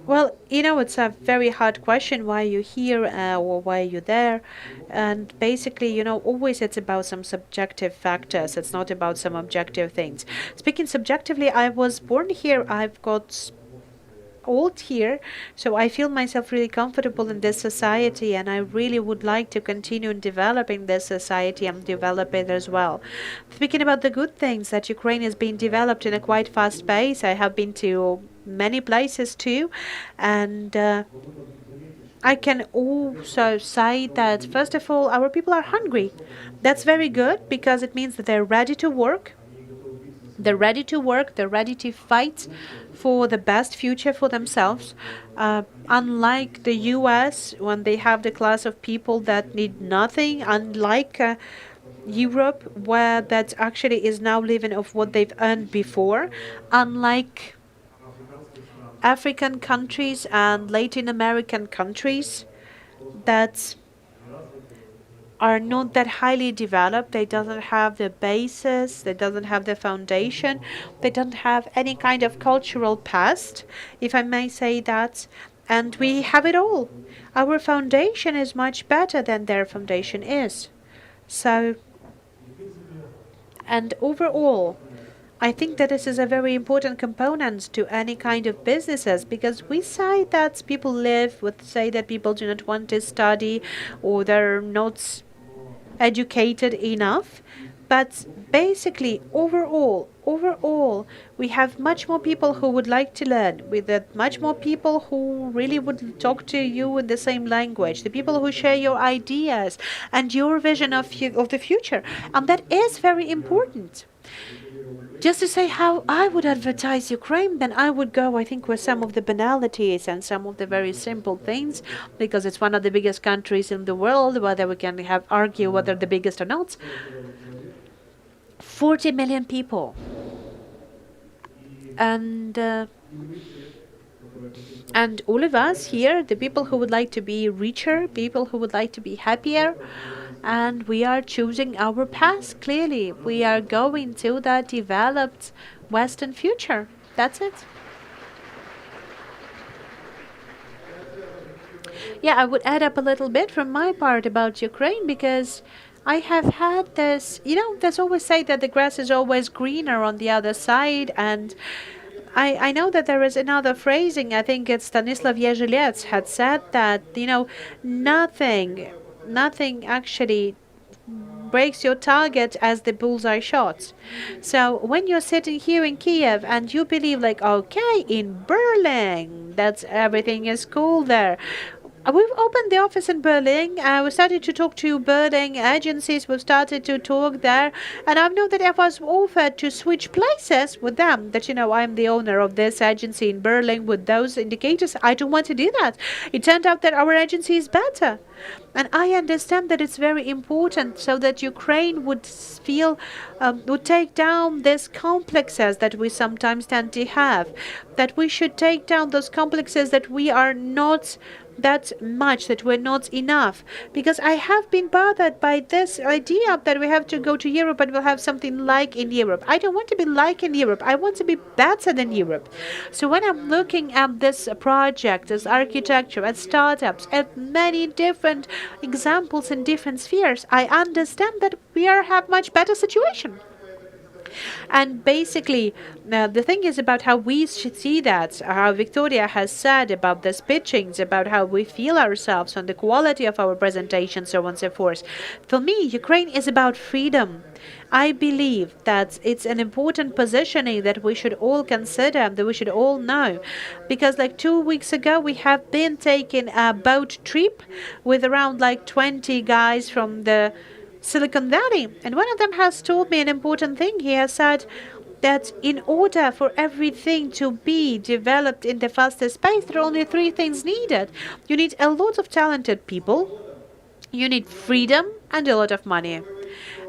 Speaker 2: Well, you know, it's a very hard question. Why are you here, or why are you there? And basically, you know, always it's about some subjective factors. It's not about some objective things. Speaking subjectively, I was born here. I've got old here, so I feel myself really comfortable in this society, and I really would like to continue developing this society and develop it as well. Speaking about the good things, that Ukraine is being developed in a quite fast pace. I have been to many places too, and I can also say that, first of all, our people are hungry. That's very good, because it means that they're ready to work. They're ready to work, they're ready to fight for the best future for themselves. Unlike the US, when they have the class of people that need nothing, unlike Europe, where that actually is now living off what they've earned before, unlike African countries and Latin American countries that are not that highly developed. They doesn't have the basis, they doesn't have the foundation, they don't have any kind of cultural past, if I may say that, and we have it all. Our foundation is much better than their foundation is. So, and overall, I think that this is a very important component to any kind of businesses, because we say that people say that people do not want to study, or they're not educated enough. But basically, overall, we have much more people who would like to learn. With that, much more people who really would talk to you in the same language. The people who share your ideas and your vision of the future, and that is very important. Just to say how I would advertise Ukraine, then I would go, I think, with some of the banalities and some of the very simple things, because it's one of the biggest countries in the world, whether we can have argue whether the biggest or not. 40 million people. And all of us here, the people who would like to be richer, people who would like to be happier, and we are choosing our path clearly. We are going to that developed Western future. That's it. Yeah, I would add up a little bit from my part about Ukraine, because I have had this, there's always say that the grass is always greener on the other side, and I know that there is another phrasing. I think it's Stanislav Jezilets had said that, nothing actually breaks your target as the bullseye shot. So when you're sitting here in Kiev and you believe like, okay, in Berlin, that's everything is cool there. We've opened the office in Berlin. We started to talk to Berlin agencies. We've started to talk there. And I know that I was offered to switch places with them. That, I'm the owner of this agency in Berlin with those indicators. I don't want to do that. It turned out that our agency is better. And I understand that it's very important so that Ukraine would would take down these complexes that we sometimes tend to have. That we should take down those complexes that we are not that much, that we're not enough. Because I have been bothered by this idea that we have to go to Europe and we'll have something like in Europe. I don't want to be like in Europe. I want to be better than Europe. So when I'm looking at this project, this architecture, at startups, at many different examples in different spheres, I understand that we have much better situation. And basically, the thing is about how we should see that, how Victoria has said about this pitchings, about how we feel ourselves and the quality of our presentation, so on and so forth. For me, Ukraine is about freedom. I believe that it's an important positioning that we should all consider, that we should all know. Because like 2 weeks ago, we have been taking a boat trip with around like 20 guys from the Silicon Valley. And one of them has told me an important thing. He has said that in order for everything to be developed in the fastest pace, there are only 3 things needed. You need a lot of talented people, you need freedom, and a lot of money.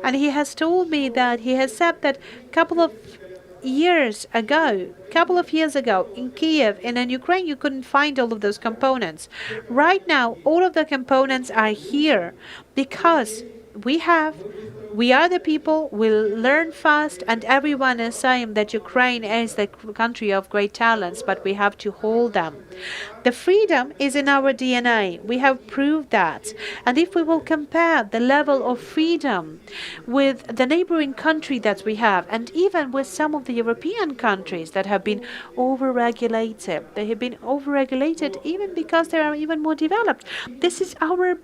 Speaker 2: And he has told me that he has said that a couple of years ago in Kiev and in Ukraine, you couldn't find all of those components. Right now, all of the components are here because we are the people, we'll learn fast, and everyone is saying that Ukraine is the country of great talents, but we have to hold them. The freedom is in our DNA. We have proved that. And if we will compare the level of freedom with the neighboring country that we have, and even with some of the European countries that have been overregulated, they have been overregulated even because they are even more developed. This is our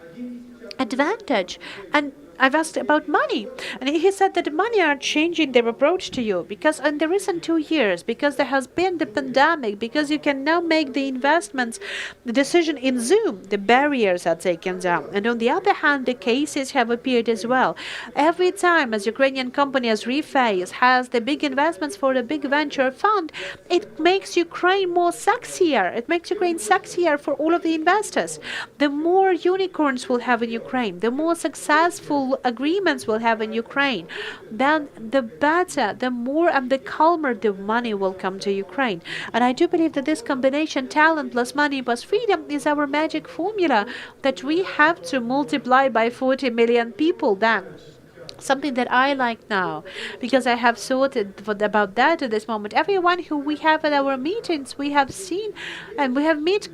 Speaker 2: advantage. And I've asked about money, and he said that the money are changing their approach to you because in the recent 2 years, because there has been the pandemic, because you can now make the investments, the decision in Zoom, the barriers are taken down. And on the other hand, the cases have appeared as well. Every time as Ukrainian company as Reface has the big investments for the big venture fund, it makes Ukraine more sexier. It makes Ukraine sexier for all of the investors. The more unicorns we'll have in Ukraine, the more successful agreements we'll have in Ukraine, then the better, the more and the calmer the money will come to Ukraine. And I do believe that this combination, talent plus money plus freedom, is our magic formula that we have to multiply by 40 million people then. Something that I like now, because I have thought about that at this moment. Everyone who we have at our meetings, we have seen and we have met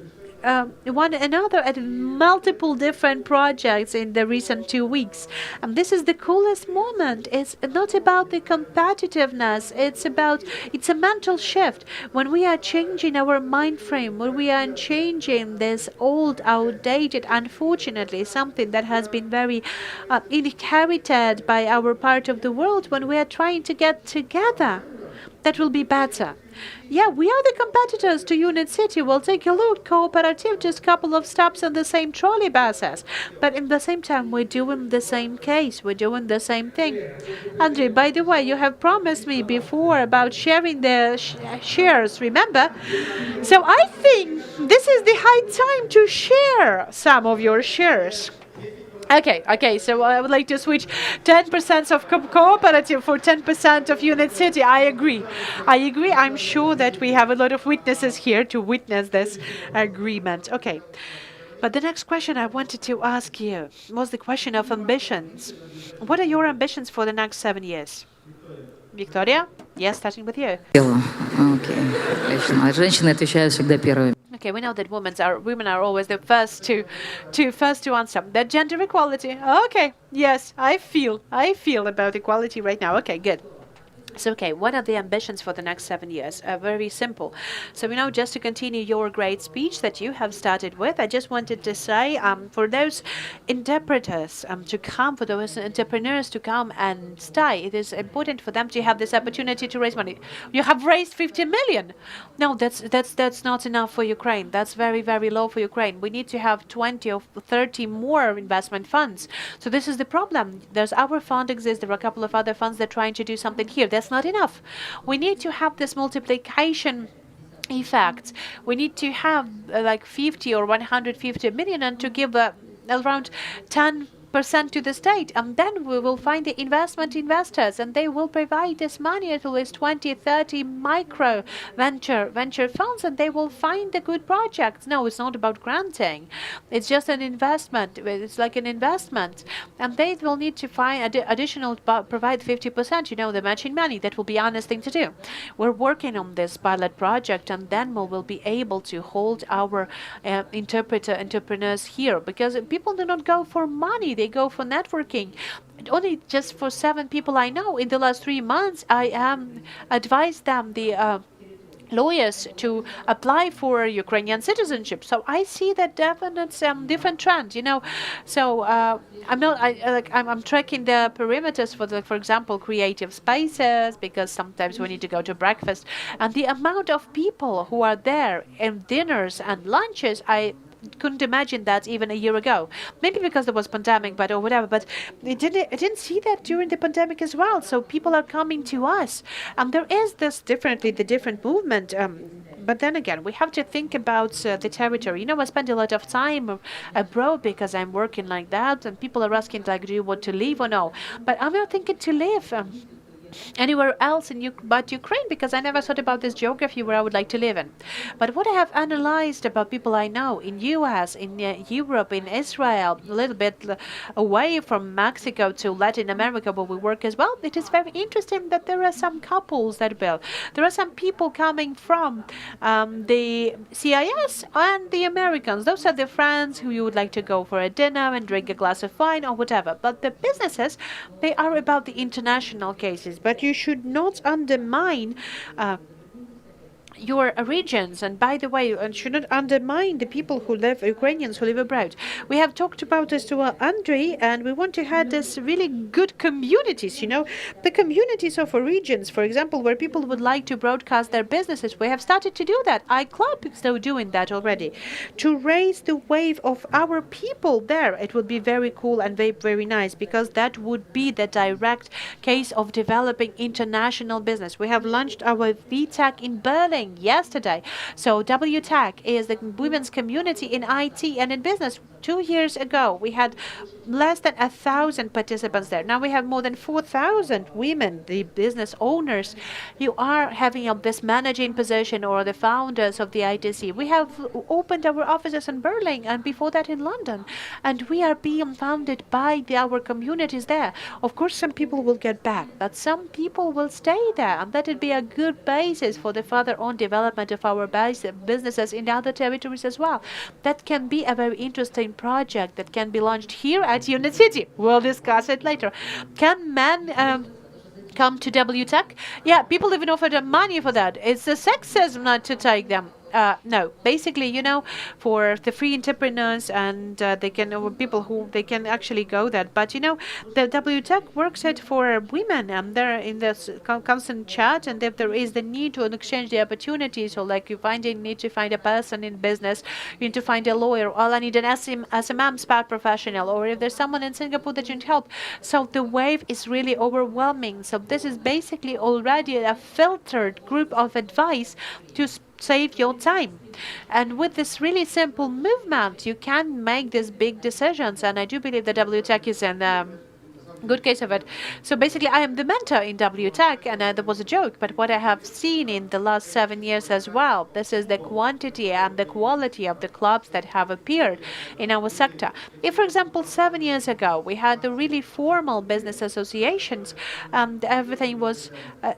Speaker 2: one another at multiple different projects in the recent 2 weeks. And this is the coolest moment. It's not about the competitiveness. It's a mental shift. When we are changing our mind frame, when we are changing this old, outdated, unfortunately, something that has been very inherited by our part of the world, when we are trying to get together, that will be better. Yeah, we are the competitors to Unit City. Well, take a look. Cooperative, just a couple of stops on the same trolley buses. But in the same time, we're doing the same case. We're doing the same thing. Andrei, by the way, you have promised me before about sharing the shares, remember? So I think this is the high time to share some of your shares. Okay, so I would like to switch 10% of cooperative for 10% of Unit City. I agree. I'm sure that we have a lot of witnesses here to witness this agreement. Okay. But the next question I wanted to ask you was the question of ambitions. What are your ambitions for the next 7 years? Victoria? Yes, starting with you.
Speaker 5: Окей, отлично. Женщины отвечают всегда первыми.
Speaker 2: Okay, we know that women are always the first to answer. That gender equality. Okay, yes, I feel about equality right now. Okay, good. So, okay, what are the ambitions for the next 7 years? Very simple. So, just to continue your great speech that you have started with, I just wanted to say, for those interpreters to come, for those entrepreneurs to come and stay, it is important for them to have this opportunity to raise money. You have raised 50 million. No, that's not enough for Ukraine. That's very, very low for Ukraine. We need to have 20 or 30 more investment funds. So this is the problem. There's our fund exists. There are a couple of other funds that are trying to do something here. That's not enough. We need to have this multiplication effect. We need to have like 50 or 150 million and to give around 10% to the state, and then we will find the investors, and they will provide this money at least 20, 30 micro venture funds, and they will find the good projects. No, it's not about granting. It's just an investment. It's like an investment, and they will need to find additional provide 50%. The matching money. That will be honest thing to do. We're working on this pilot project, and then we will be able to hold our entrepreneurs here, because people do not go for money. They go for networking. Only just for 7 people I know in the last 3 months, I advised them, the lawyers, to apply for Ukrainian citizenship. So I see that definite different trend. So I'm tracking the perimeters for example, creative spaces, because sometimes we need to go to breakfast, and the amount of people who are there in dinners and lunches, I couldn't imagine that even a year ago. Maybe because there was pandemic, or whatever. But I didn't see that during the pandemic as well. So people are coming to us, and there is this the different movement. But then again, we have to think about the territory. I spend a lot of time abroad because I'm working like that, and people are asking, like, do you want to leave or no? But I'm not thinking to leave anywhere else but Ukraine, because I never thought about this geography where I would like to live in. But what I have analyzed about people I know in US, in Europe, in Israel, a little bit away from Mexico to Latin America where we work as well, it is very interesting that there are some couples that build. There are some people coming from the CIS and the Americans. Those are the friends who you would like to go for a dinner and drink a glass of wine or whatever. But the businesses, they are about the international cases. But you should not undermine your regions, and by the way, and should not undermine the people who live, Ukrainians who live abroad. We have talked about this to Andrei, and we want to have this really good communities, the communities of regions, for example, where people would like to broadcast their businesses. We have started to do that. iClub is still doing that already. To raise the wave of our people there, it would be very cool and very, very nice, because that would be the direct case of developing international business. We have launched our VTech in Berlin yesterday. So WTech is the women's community in IT and in business. 2 years ago, we had less than 1,000 participants there. Now we have more than 4,000 women, the business owners, who are having this managing position, or the founders of the ITC. We have opened our offices in Berlin and before that in London, and we are being founded by our communities there. Of course, some people will get back, but some people will stay there, and that would be a good basis for the further on development of our businesses in other territories as well. That can be a very interesting project that can be launched here at Unit City. We'll discuss it later. Can men come to WTech? Yeah, people even offer them money for that. It's a sexism not to take them. No, basically, for the free entrepreneurs and they can people who they can actually go that. But the WTech works it for women, and they're in this constant chat. And if there is the need to exchange the opportunities, or like you need to find a person in business, you need to find a lawyer. Or I need an SMM SPAT professional, or if there's someone in Singapore that you need help. So the wave is really overwhelming. So this is basically already a filtered group of advice to save your time. And with this really simple movement, you can make these big decisions. And I do believe that WTech is an good case of it. So basically, I am the mentor in WTech, and that was a joke. But what I have seen in the last 7 years as well, this is the quantity and the quality of the clubs that have appeared in our sector. If, for example, 7 years ago, we had the really formal business associations, and everything was,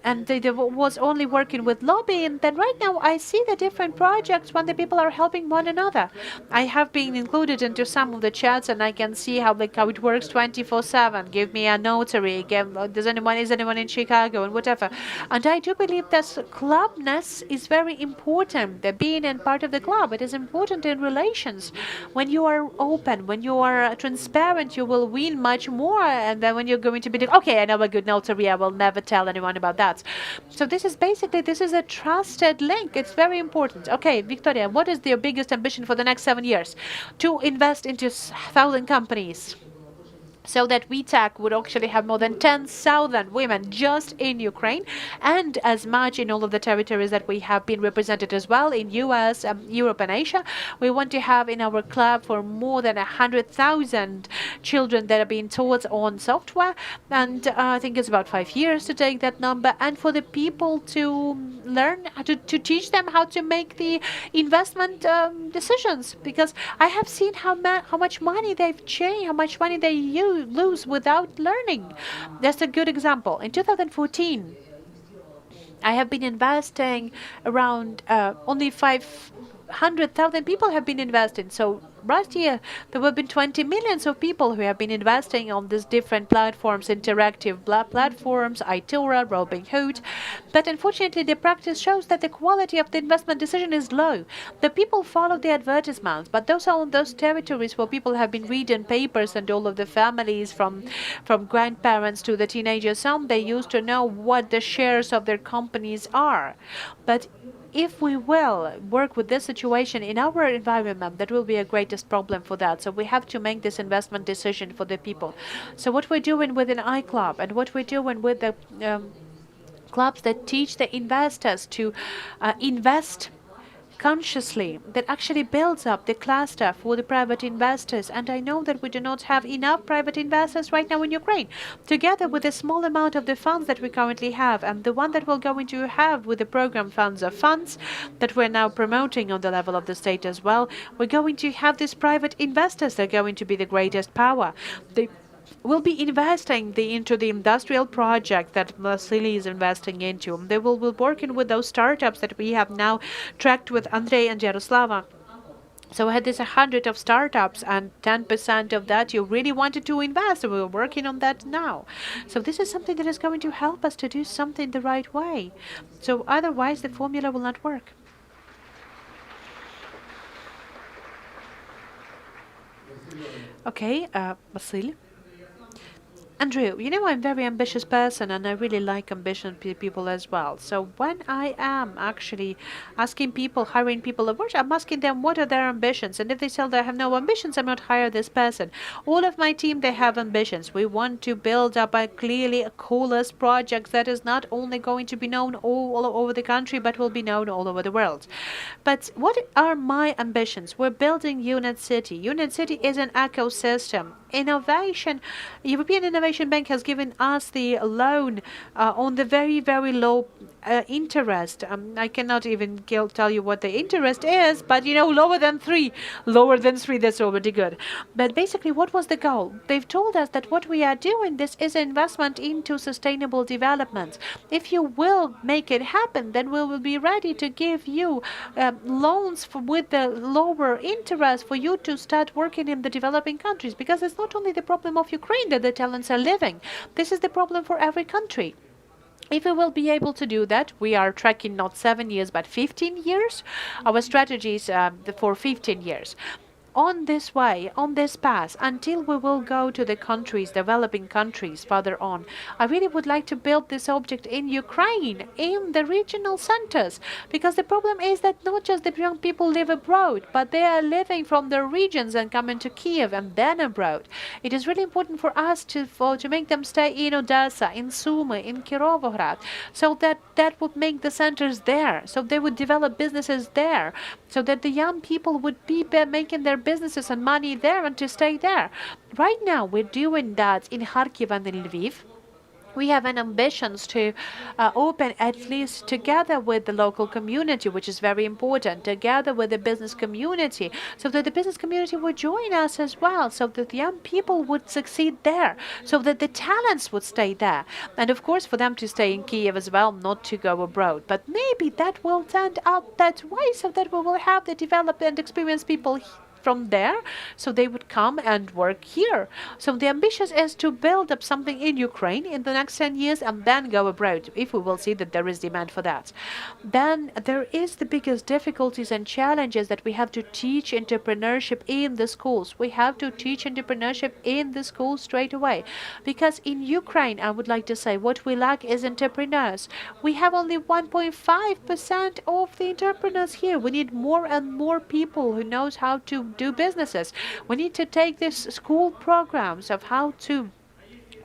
Speaker 2: and they was only working with lobbying, then right now I see the different projects when the people are helping one another. I have been included into some of the chats, and I can see how it works 24/7. Give me a notary. Is anyone in Chicago and whatever. And I do believe that clubness is very important. The being and part of the club, it is important in relations. When you are open, when you are transparent, you will win much more. And then when you're going to be okay, I know a good notary, I will never tell anyone about that. So this is a trusted link. It's very important. Okay, Victoria, what is your biggest ambition for the next 7 years? To invest into 1,000 companies, so that WTech would actually have more than 10,000 women just in Ukraine, and as much in all of the territories that we have been represented as well in US, Europe and Asia. We want to have in our club for more than 100,000 children that are being taught on software, and I think it's about 5 years to take that number, and for the people to learn to teach them how to make the investment decisions, because I have seen how much money they've changed, how much money they lose without learning. That's a good example. In 2014, I have been investing around only 500,000 people have been investing. So last year, there have been 20 millions of people who have been investing on these different platforms, interactive platforms, iTora, Robinhood. But unfortunately, the practice shows that the quality of the investment decision is low. The people follow the advertisements, but those are on those territories where people have been reading papers, and all of the families from grandparents to the teenagers, some they used to know what the shares of their companies are. But if we will work with this situation in our environment, that will be a greatest problem for that. So we have to make this investment decision for the people. So what we're doing with an iClub, and what we're doing with the clubs that teach the investors to invest consciously, that actually builds up the cluster for the private investors. And I know that we do not have enough private investors right now in Ukraine. Together with the small amount of the funds that we currently have, and the one that we're going to have with the program funds that we're now promoting on the level of the state as well, we're going to have these private investors that are going to be the greatest power. Will be investing into the industrial project that Vasily is investing into. They will be working with those startups that we have now tracked with Andrei and Yaroslava. So we had this 100 of startups, and 10% of that you really wanted to invest. We're working on that now. So this is something that is going to help us to do something the right way. So otherwise the formula will not work. Okay, Vasily. Andrew, I'm a very ambitious person, and I really like ambitious people as well. So when I am actually asking people, hiring people at work, I'm asking them what are their ambitions. And if they say they have no ambitions, I'm not hire this person. All of my team, they have ambitions. We want to build up a coolest project that is not only going to be known all over the country, but will be known all over the world. But what are my ambitions? We're building Unit City. Unit City is an ecosystem. European Innovation Bank has given us the loan on the very, very low interest. I cannot even tell you what the interest is, but lower than 3. Lower than 3, that's already good. But basically, what was the goal? They've told us that what we are doing, this is investment into sustainable development. If you will make it happen, then we will be ready to give you loans with the lower interest for you to start working in the developing countries, because it's not only the problem of Ukraine that the talents are living. This is the problem for every country. If we will be able to do that, we are tracking not 7 years but 15 years. Our strategy is for 15 years. On this way, on this path, until we will go to the countries, developing countries further on, I really would like to build this object in Ukraine, in the regional centers, because the problem is that not just the young people live abroad, but they are living from their regions and coming to Kiev and then abroad. It is really important for us to make them stay in Odessa, in Sumy, in Kirovograd, so that would make the centers there, so they would develop businesses there, so that the young people would be making their businesses and money there and to stay there. Right now, we're doing that in Kharkiv and in Lviv. We have an ambitions to open at least together with the local community, which is very important, together with the business community, so that the business community would join us as well, so that the young people would succeed there, so that the talents would stay there. And of course, for them to stay in Kiev as well, not to go abroad. But maybe that will turn out that way, so that we will have the developed and experienced people from there, so they would come and work here. So the ambition is to build up something in Ukraine in the next 10 years and then go abroad, if we will see that there is demand for that. Then there is the biggest difficulties and challenges that we have to teach entrepreneurship in the schools. We have to teach entrepreneurship in the schools straight away, because in Ukraine, I would like to say, what we lack is entrepreneurs. We have only 1.5% of the entrepreneurs here. We need more and more people who knows how to do businesses. We need to take these school programs of how to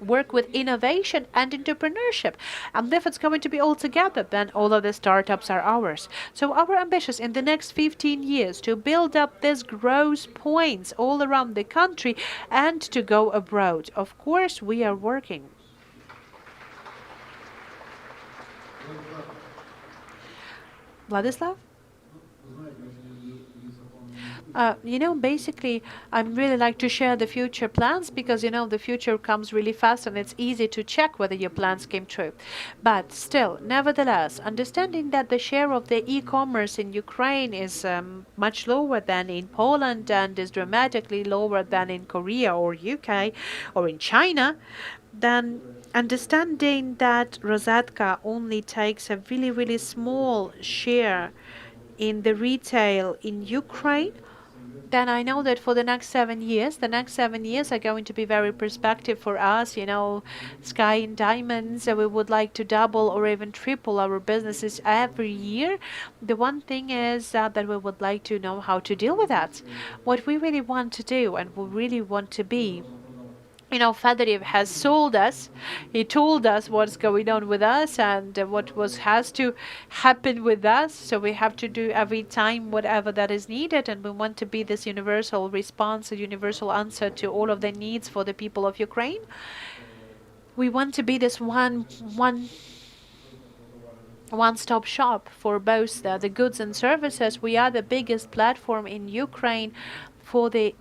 Speaker 2: work with innovation and entrepreneurship. And if it's going to be all together, then all of the startups are ours. So our ambition in the next 15 years to build up these growth points all around the country and to go abroad. Of course, we are working. Vladislav? Basically, I really like to share the future plans, because, the future comes really fast and it's easy to check whether your plans came true. But still, nevertheless, understanding that the share of the e-commerce in Ukraine is much lower than in Poland and is dramatically lower than in Korea or UK or in China, then understanding that Rosatka only takes a really, really small share in the retail in Ukraine, then I know that for the next 7 years are going to be very perspective for us, sky and diamonds. We would like to double or even triple our businesses every year. The one thing is that we would like to know how to deal with that. What we really want to do and we really want to be, Fedorov has sold us. He told us what's going on with us and has to happen with us. So we have to do every time whatever that is needed, and we want to be this universal response, a universal answer to all of the needs for the people of Ukraine. We want to be this one-stop shop for both the goods and services. We are the biggest platform in Ukraine for the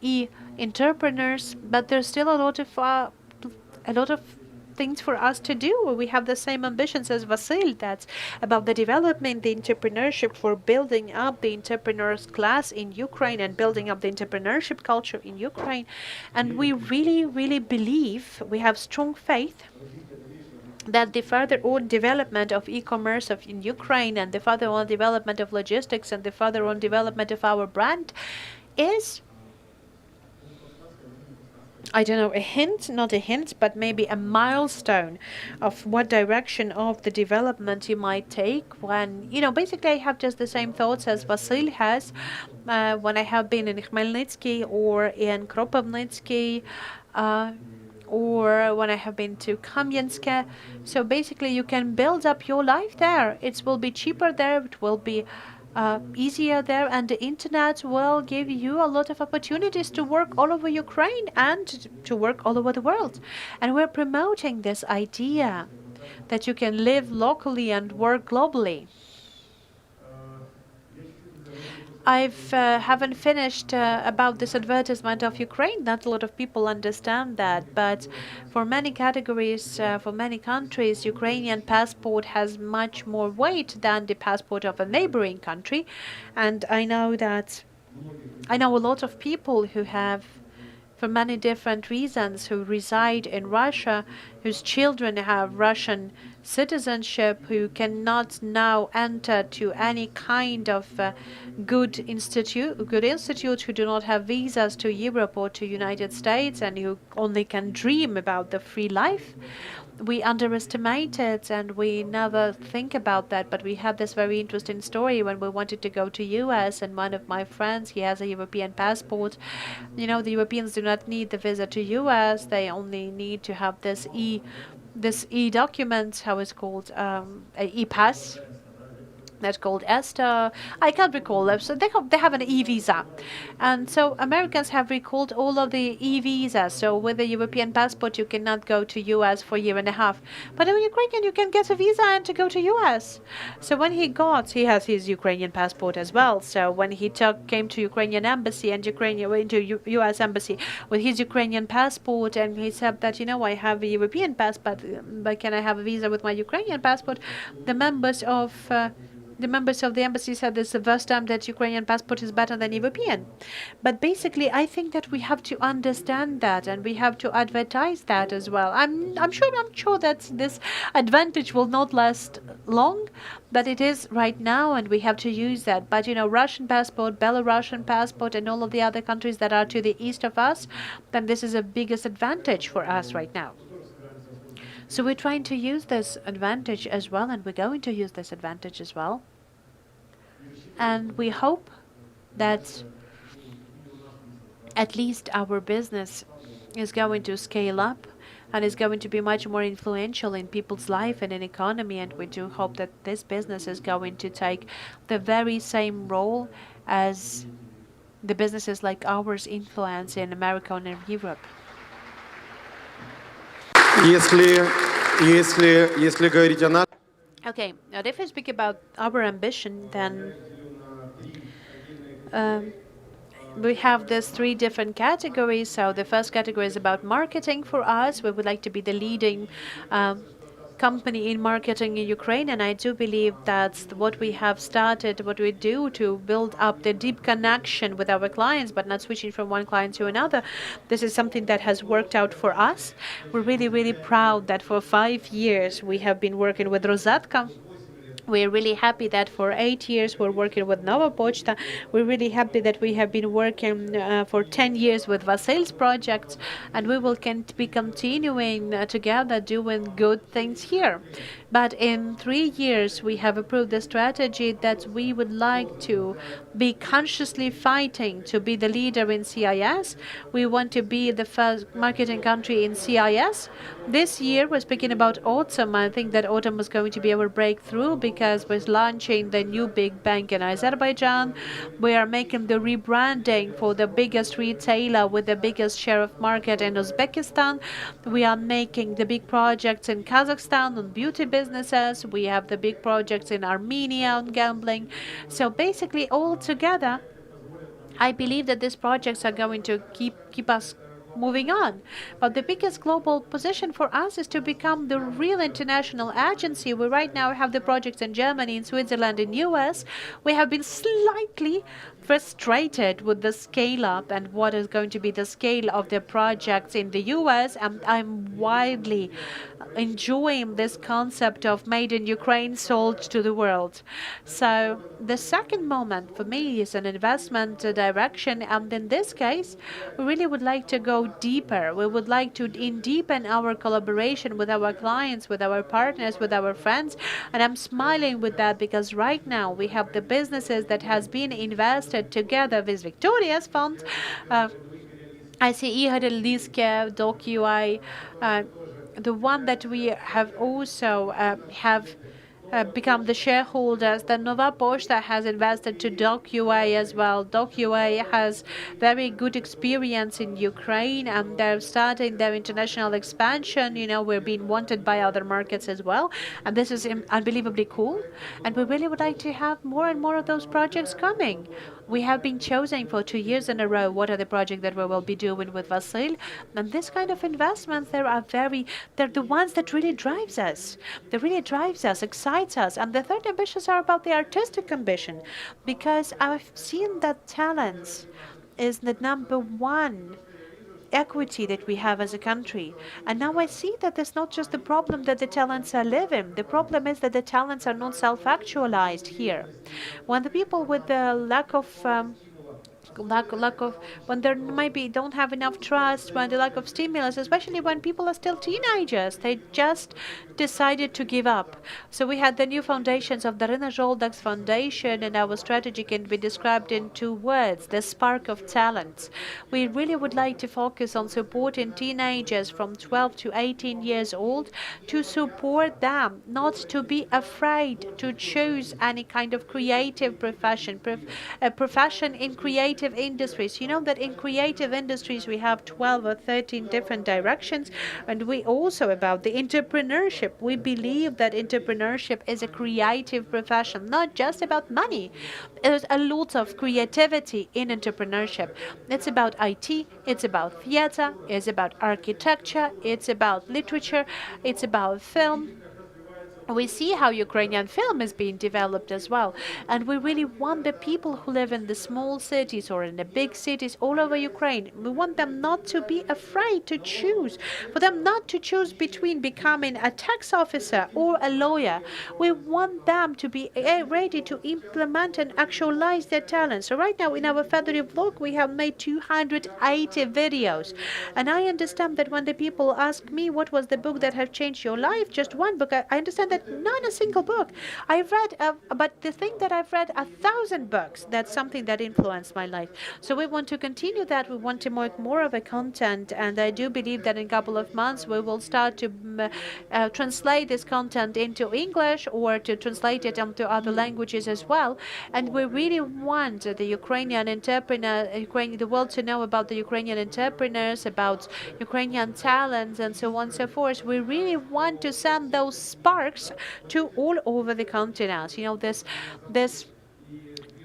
Speaker 2: entrepreneurs, but there's still a lot of things for us to do. We have the same ambitions as Vasil. That's about the development, the entrepreneurship, for building up the entrepreneurs class in Ukraine and building up the entrepreneurship culture in Ukraine. And we really, really believe, we have strong faith that the further on development of e-commerce in Ukraine and the further on development of logistics and the further on development of our brand is, I don't know, not a hint, but maybe a milestone of what direction of the development you might take when, basically I have just the same thoughts as Vasil has when I have been in Khmelnytsky or in Kropivnitsky or when I have been to Kamyansk. So basically you can build up your life there. It will be cheaper there. It will be easier there, and the internet will give you a lot of opportunities to work all over Ukraine and to work all over the world. And we're promoting this idea that you can live locally and work globally. I've haven't finished about this advertisement of Ukraine. Not a lot of people understand that, but for many categories, for many countries, Ukrainian passport has much more weight than the passport of a neighboring country. And I know a lot of people who have, for many different reasons, who reside in Russia, whose children have Russian citizenship, who cannot now enter to any kind of good institute, who do not have visas to Europe or to United States, and who only can dream about the free life. We underestimate it and we never think about that. But we had this very interesting story when we wanted to go to US, and one of my friends, he has a European passport. You know, the Europeans do not need the visa to US. They only need to have this e document, how it's called, a e-pass. That's called ESTA. I can't recall them. So they have an e-visa. And so Americans have recalled all of the e-visas. So with a European passport, you cannot go to US for a year and a half. But in Ukrainian, you can get a visa and to go to US. So when he has his Ukrainian passport as well. So when he came to Ukrainian embassy and US embassy with his Ukrainian passport, and he said that, you know, I have a European passport, but can I have a visa with my Ukrainian passport? The members of the embassy said this is the first time that Ukrainian passport is better than European. But basically, I think that we have to understand that, and we have to advertise that as well. I'm sure that this advantage will not last long, but it is right now, and we have to use that. But you know, Russian passport, Belarusian passport, and all of the other countries that are to the east of us, then this is a biggest advantage for us right now. So we're trying to use this advantage as well, and we're going to use this advantage as well. And we hope that at least our business is going to scale up and is going to be much more influential in people's life and in economy. And we do hope that this business is going to take the very same role as the businesses like ours influence in America and in Europe.
Speaker 4: Если говорить о нас,
Speaker 2: Okay, now if I speak about our ambition, then we have these three different categories. So the first category is about marketing for us. We would like to be the leading company in marketing in Ukraine, and I do believe that's what we have started, what we do to build up the deep connection with our clients, but not switching from one client to another. This is something that has worked out for us. We're really, really proud that for 5 years we have been working with Rosatka. We're really happy that for 8 years we're working with Nova Pochta. We're really happy that we have been working for 10 years with Vasil's projects, and we will be continuing together doing good things here. But in 3 years we have approved the strategy that we would like to be consciously fighting to be the leader in CIS. We want to be the first marketing country in CIS. This year we're speaking about autumn. I think that autumn is going to be our breakthrough because we're launching the new big bank in Azerbaijan. We are making the rebranding for the biggest retailer with the biggest share of market in Uzbekistan. We are making the big projects in Kazakhstan on beauty businesses. We have the big projects in Armenia on gambling. So basically all together, I believe that these projects are going to keep us moving on. But the biggest global position for us is to become the real international agency. We right now have the projects in Germany, in Switzerland, in US. We have been slightly frustrated with the scale up and what is going to be the scale of the projects in the US, and I'm widely enjoying this concept of made in Ukraine sold to the world. So the second moment for me is an investment direction, and in this case we really would like to go deeper. We would like to deepen our collaboration with our clients, with our partners, with our friends, and I'm smiling with that because right now we have the businesses that has been invested together with Victoria's fund. I see Ihar Liske, DocUI, the one that we have also have become the shareholders. Then Nova Poshta has invested to DocUA as well. DocUA has very good experience in Ukraine, and they're starting their international expansion. You know, we're being wanted by other markets as well, and this is unbelievably cool. And we really would like to have more and more of those projects coming. We have been choosing for 2 years in a row what are the projects that we will be doing with Vasil, and this kind of investments they're the ones that really drives us. That really drives us, excites us. And the third ambitions are about the artistic ambition, because I've seen that talents is the number one equity that we have as a country. And now I see that it's not just the problem that the talents are living. The problem is that the talents are not self-actualized here. When the people with the lack of when there maybe don't have enough trust, when the lack of stimulus, especially when people are still teenagers, they just decided to give up. So we had the new foundations of the Rena Zholdak's foundation, and our strategy can be described in 2 words: the spark of talents. We really would like to focus on supporting teenagers from 12 to 18 years old, to support them not to be afraid to choose any kind of creative profession, a profession in creative industries. You know that in creative industries we have 12 or 13 different directions, and we also about the entrepreneurship. We believe that entrepreneurship is a creative profession, not just about money. There's a lot of creativity in entrepreneurship. It's about IT, it's about theater, it's about architecture, it's about literature, it's about film. We see how Ukrainian film is being developed as well. And we really want the people who live in the small cities or in the big cities all over Ukraine, we want them not to be afraid to choose, for them not to choose between becoming a tax officer or a lawyer. We want them to be ready to implement and actualize their talents. So right now in our February vlog, we have made 280 videos. And I understand that when the people ask me what was the book that have changed your life, just one book, I understand that not a single book. I've read, but the thing that I've read 1,000 books. That's something that influenced my life. So we want to continue that. We want to make more of a content, and I do believe that in a couple of months we will start to translate this content into English, or to translate it into other languages as well. And we really want the Ukrainian the world to know about the Ukrainian entrepreneurs, about Ukrainian talents, and so on and so forth. We really want to send those sparks to all over the continent. You know, this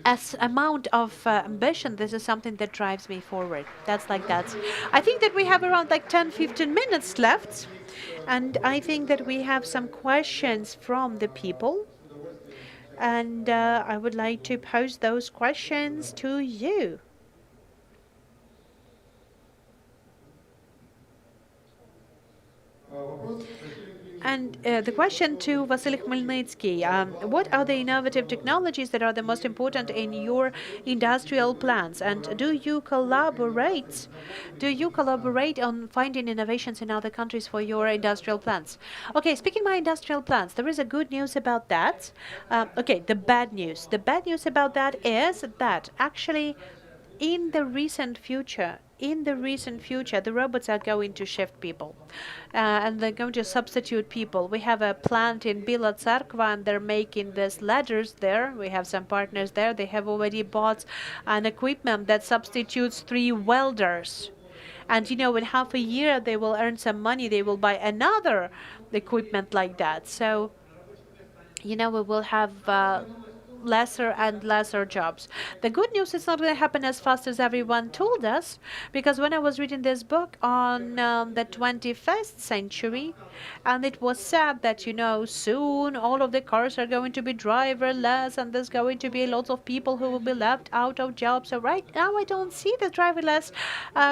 Speaker 2: as amount of ambition, this is something that drives me forward. That's like that. I think that we have around like 10-15 minutes left, and I think that we have some questions from the people, and I would like to pose those questions to you. And the question to Vasily Khmelnytsky, what are the innovative technologies that are the most important in your industrial plants? And do you collaborate? Do you collaborate on finding innovations in other countries for your industrial plants? Okay, speaking of my industrial plants, there is a good news about that. Okay, the bad news. The bad news about that is that actually in the recent future, the robots are going to shift people, and they're going to substitute people. We have a plant in Bila Tsarkva, and they're making these ladders there. We have some partners there. They have already bought an equipment that substitutes 3 welders. And, you know, in half a year, they will earn some money. They will buy another equipment like that. So, you know, we will have lesser and lesser jobs. The good news is not going to happen as fast as everyone told us, because when I was reading this book on the 21st century, and it was said that, you know, soon all of the cars are going to be driverless, and there's going to be lots of people who will be left out of jobs. So right now I don't see the driverless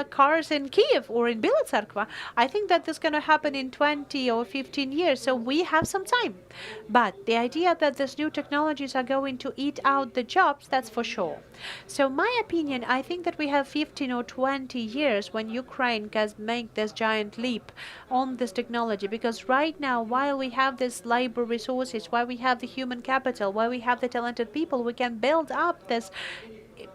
Speaker 2: cars in Kiev or in Bila Tsarkva. I think that this is going to happen in 20 or 15 years, so we have some time. But the idea that these new technologies are going to eat out the jobs, that's for sure. So my opinion, I think that we have 15 or 20 years when Ukraine can make this giant leap on this technology, because right now, while we have this labor resources, while we have the human capital, while we have the talented people, we can build up this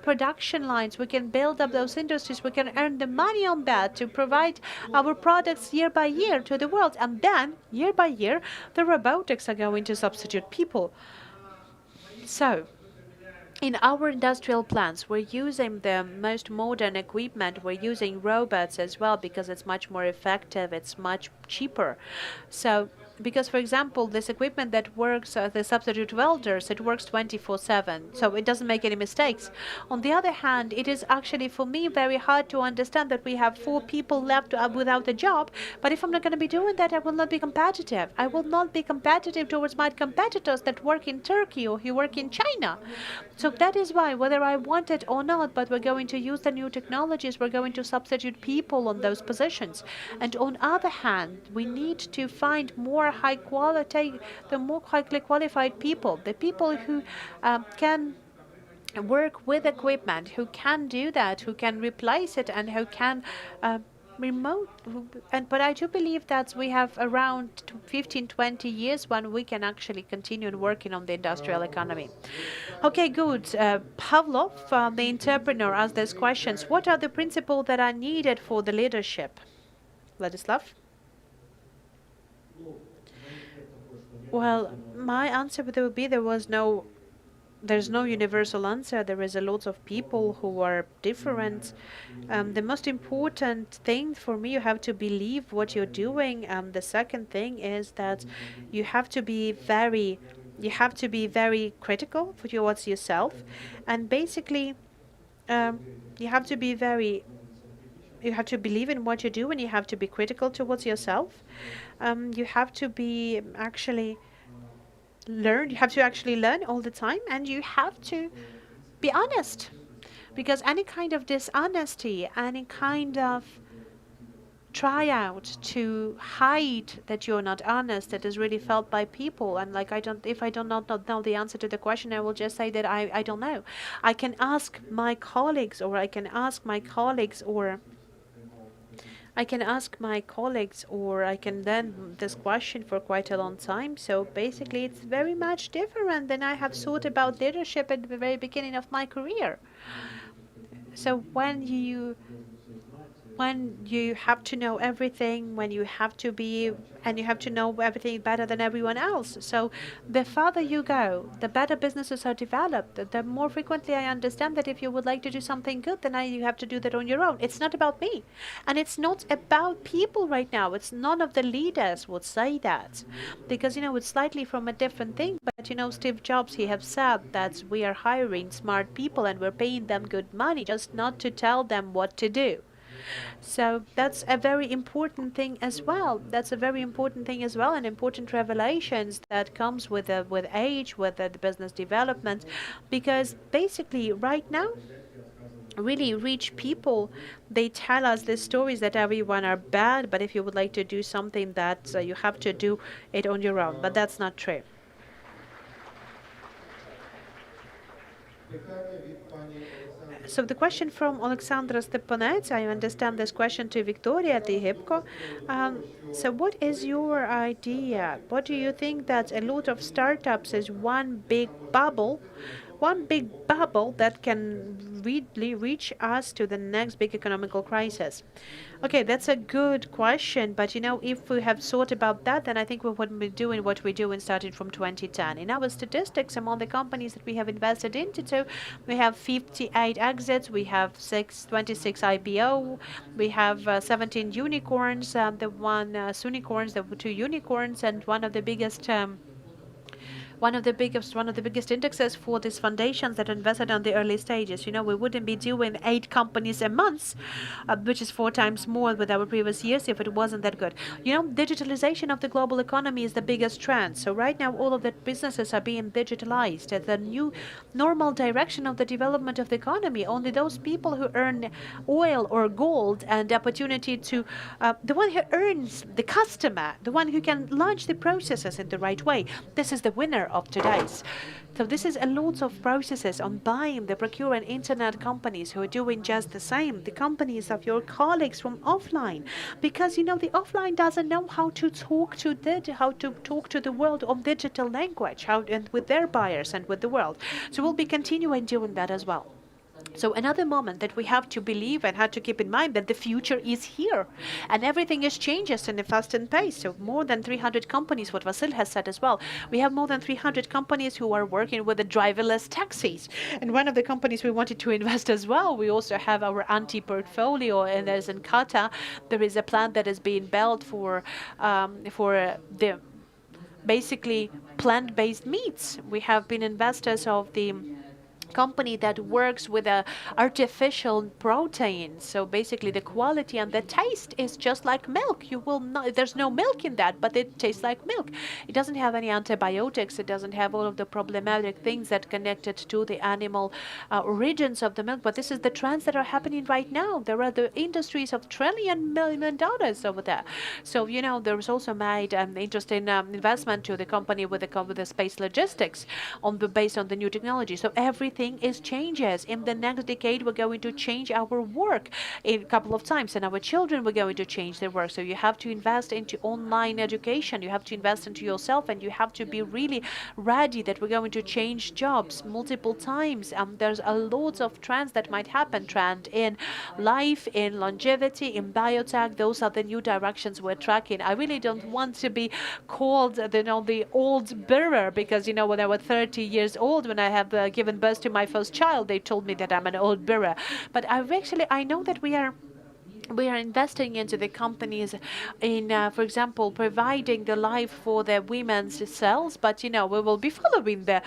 Speaker 2: production lines, we can build up those industries, we can earn the money on that to provide our products year by year to the world. And then, year by year, the robotics are going to substitute people. So, in our industrial plants, we're using the most modern equipment. We're using robots as well because it's much more effective, it's much cheaper. So, because, for example, this equipment that works, the substitute welders, it works 24/7, so it doesn't make any mistakes. On the other hand, it is actually, for me, very hard to understand that we have 4 people left without a job, but if I'm not going to be doing that, I will not be competitive. I will not be competitive towards my competitors that work in Turkey or who work in China. So that is why, whether I want it or not, but we're going to use the new technologies, we're going to substitute people on those positions. And on other hand, we need to find more high quality, the more highly qualified people, the people who can work with equipment, who can do that, who can replace it, and who can remote. But I do believe that we have around 15, 20 years when we can actually continue working on the industrial economy. Okay, good. Pavlov, the entrepreneur, asked these questions. What are the principles that are needed for the leadership? Vladislav? Well, my answer would be there's no universal answer. There is a lot of people who are different. The most important thing for me, you have to believe what you're doing. The second thing is that you have to be very critical towards yourself, and basically, you have to believe in what you do, and you have to be critical towards yourself. You have to actually learn all the time, and you have to be honest, because any kind of dishonesty, any kind of tryout to hide that you're not honest, that is really felt by people. And like, if I do not know the answer to the question, I will just say that I don't know. I can ask my colleagues, or I can then this question for quite a long time. So basically, it's very much different than I have thought about leadership at the very beginning of my career. So when you have to know everything, you have to know everything better than everyone else. So the farther you go, the better businesses are developed. The more frequently I understand that if you would like to do something good, then you have to do that on your own. It's not about me. And it's not about people right now. It's none of the leaders would say that. Because, it's slightly from a different thing. But, Steve Jobs, he have said that we are hiring smart people and we're paying them good money, just not to tell them what to do. So that's a very important thing as well. An important revelations that comes with age, with the business development, because basically right now, really rich people, they tell us the stories that everyone are bad, but if you would like to do something, that you have to do it on your own. But that's not true. So the question from Alexandra Stepanets, I understand this question to Victoria Tihipko. So what is your idea? What do you think that a lot of startups is one big bubble that can really reach us to the next big economical crisis? Okay, that's a good question, but if we have thought about that, then I think we wouldn't be doing what we do and started from 2010. In our statistics, among the companies that we have invested into, we have 58 exits, we have 26 IPO, we have 17 unicorns, the 2 unicorns, and one of the biggest indexes for these foundations that invested on the early stages. We wouldn't be doing 8 companies a month, which is 4 times more with our previous years if it wasn't that good. Digitalization of the global economy is the biggest trend. So right now, all of the businesses are being digitalized. It's the new normal direction of the development of the economy. Only those people who earn oil or gold and opportunity to, the one who earns the customer, the one who can launch the processes in the right way, this is the winner of today's. So this is a lot of processes on buying, the procuring internet companies who are doing just the same, the companies of your colleagues from offline, because the offline doesn't know how to talk to the world of digital language, and with their buyers and with the world. So we'll be continuing doing that as well. So another moment that we have to believe and have to keep in mind that the future is here and everything is changes in a faster pace. So more than 300 companies, what Vasil has said as well. We have more than 300 companies who are working with the driverless taxis. And one of the companies we wanted to invest as well, we also have our anti-portfolio, and there's in Qatar, there is a plant that is being built for the basically plant-based meats. We have been investors of the company that works with a artificial protein. So basically the quality and the taste is just like milk. You will not, there's no milk in that, but it tastes like milk. It doesn't have any antibiotics. It doesn't have all of the problematic things that connected to the animal origins of the milk. But this is the trends that are happening right now. There are the industries of $1 trillion over there. So, you know, there was also made an interesting investment to the company with the space logistics based on the new technology. So everything is changes. In the next decade, we're going to change our work in a couple of times, and our children were going to change their work. So you have to invest into online education. You have to invest into yourself, and you have to be really ready that we're going to change jobs multiple times. There's a lot of trends that might happen. Trend in life, in longevity, in biotech. Those are the new directions we're tracking. I really don't want to be called, the old bearer, because, when I was 30 years old, when I have given birth to my first child, they told me that I'm an old bearer. But I know that we are investing into the companies in, for example, providing the life for the women's cells, but we will be following the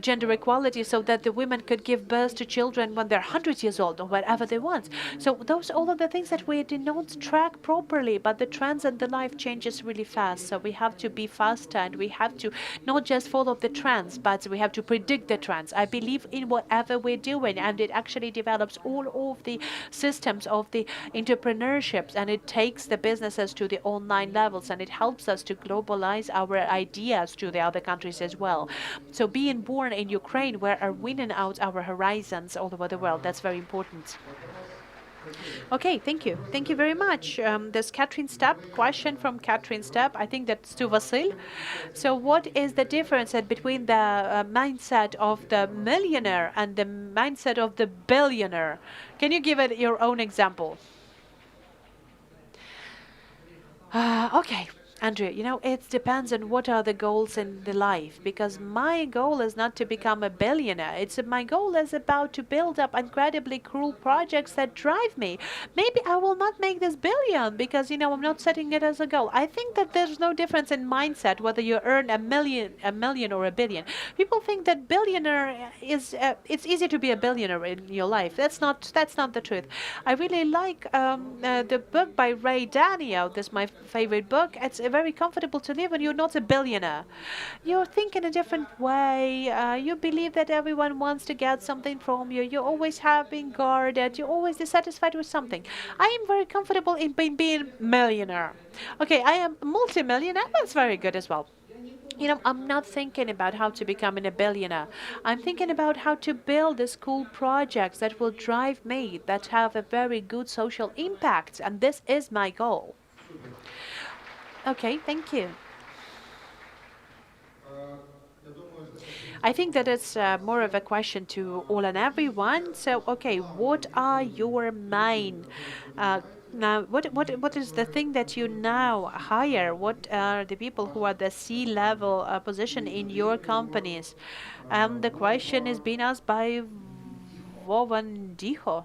Speaker 2: gender equality so that the women could give birth to children when they're 100 years old or whatever they want. So those all of the things that we did not track properly, but the trends and the life changes really fast. So we have to be faster, and we have to not just follow the trends, but we have to predict the trends. I believe in whatever we're doing, and it actually develops all of the systems of the entrepreneurships, and it takes the businesses to the online levels, and it helps us to globalize our ideas to the other countries as well. So being born in Ukraine, we are winning out our horizons all over the world. That's very important. Okay, thank you. Thank you very much. There's Catherine Stepp, question from Catherine Stepp. I think that's to Vasil. So what is the difference between the mindset of the millionaire and the mindset of the billionaire? Can you give it your own example? Okay, Andrea, it depends on what are the goals in the life, because my goal is not to become a billionaire. My goal is about to build up incredibly cool projects that drive me. Maybe I will not make this billion because, I'm not setting it as a goal. I think that there's no difference in mindset whether you earn a million or a billion. People think that billionaire is, it's easy to be a billionaire in your life. That's not the truth. I really like the book by Ray Dalio. This is my favorite book. It's very comfortable to live when you're not a billionaire. You think in a different way. You believe that everyone wants to get something from you. You're always having guarded. You're always dissatisfied with something. I am very comfortable in being millionaire. Okay, I am multimillionaire. That's very good as well. I'm not thinking about how to become a billionaire. I'm thinking about how to build these cool projects that will drive me, that have a very good social impact. And this is my goal. Okay, thank you. I think that it's more of a question to all and everyone. So, okay, what are your main now, what is the thing that you now hire? What are the people who are the C-level position in your companies? The question is being asked by Vovan Dijo.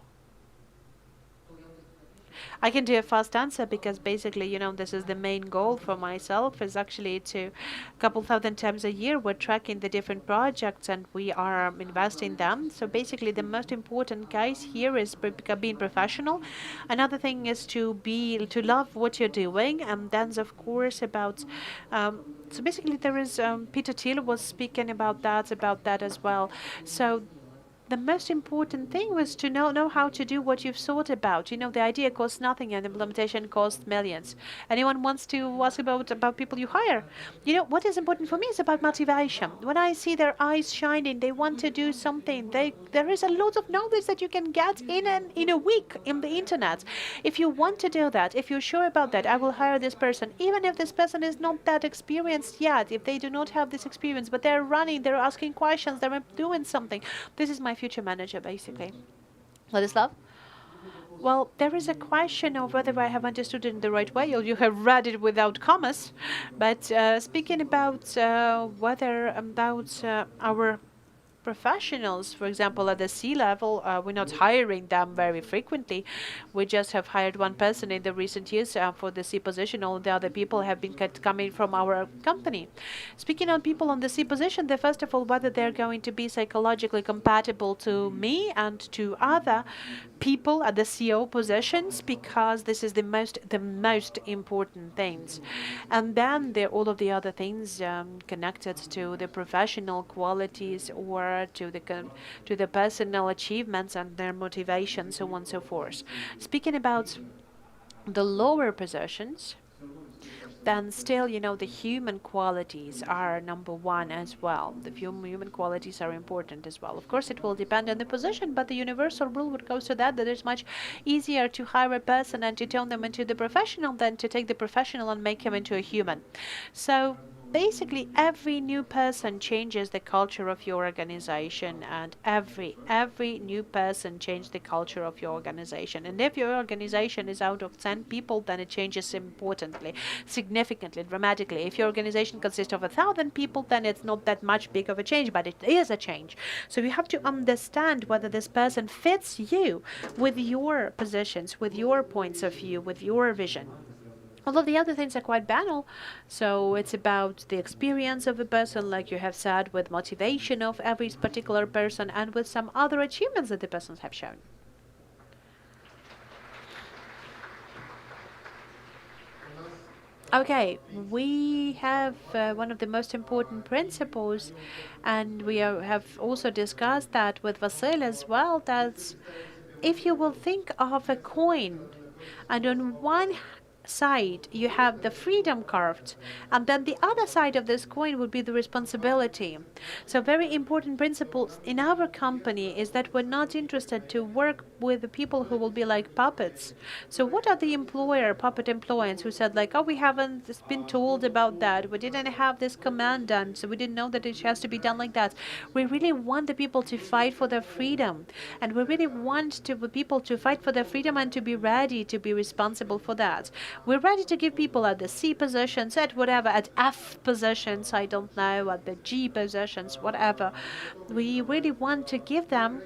Speaker 2: I can do a fast answer because basically, this is the main goal for myself, is actually to a couple thousand times a year we're tracking the different projects and we are investing them. So basically the most important, guys, here is being professional. Another thing is to love what you're doing, and then of course about so basically there is Peter Thiel was speaking about that as well. So the most important thing was to know how to do what you've thought about. The idea costs nothing and implementation costs millions. Anyone wants to ask about people you hire? What is important for me is about motivation. When I see their eyes shining, they want to do something. There is a lot of knowledge that you can get in a week in the internet. If you want to do that, if you're sure about that, I will hire this person. Even if this person is not that experienced yet, if they do not have this experience, but they're running, they're asking questions, they're doing something. This is my future manager, basically. Vladislav? Well, there is a question of whether I have understood it in the right way or you have read it without commas. But speaking about whether about our professionals, for example, at the C level, we're not hiring them very frequently. We just have hired one person in the recent years for the C position. All the other people have been coming from our company. Speaking on people on the C position, they first of all whether they're going to be psychologically compatible to me and to other people at the CO positions, because this is the most important things. And then there are all of the other things connected to the professional qualities or to the personal achievements and their motivation, so on and so forth. Speaking about the lower positions, then still, the human qualities are number one as well. The human qualities are important as well. Of course, it will depend on the position, but the universal rule would go to that it's much easier to hire a person and to turn them into the professional than to take the professional and make him into a human. So basically every new person changes the culture of your organization, and every new person changes the culture of your organization. And if your organization is out of 10 people, then it changes importantly, significantly, dramatically. If your organization consists of 1,000 people, then it's not that much big of a change, but it is a change. So you have to understand whether this person fits you with your positions, with your points of view, with your vision. Although the other things are quite banal, so it's about the experience of a person, like you have said, with motivation of every particular person, and with some other achievements that the persons have shown. Okay, we have one of the most important principles, and we have also discussed that with Vasil as well, that if you will think of a coin, and on one side you have the freedom carved, and then the other side of this coin would be the responsibility. So very important principles in our company is that we're not interested to work with the people who will be like puppets. So what are the puppet employees who said like, oh, we haven't been told about that, we didn't have this command done, so we didn't know that it has to be done like that. We really want the people to fight for their freedom, and we really want the people to fight for their freedom and to be ready to be responsible for that. We're ready to give people at the C positions, at whatever, at F positions, I don't know, at the G positions, whatever. We really want to give them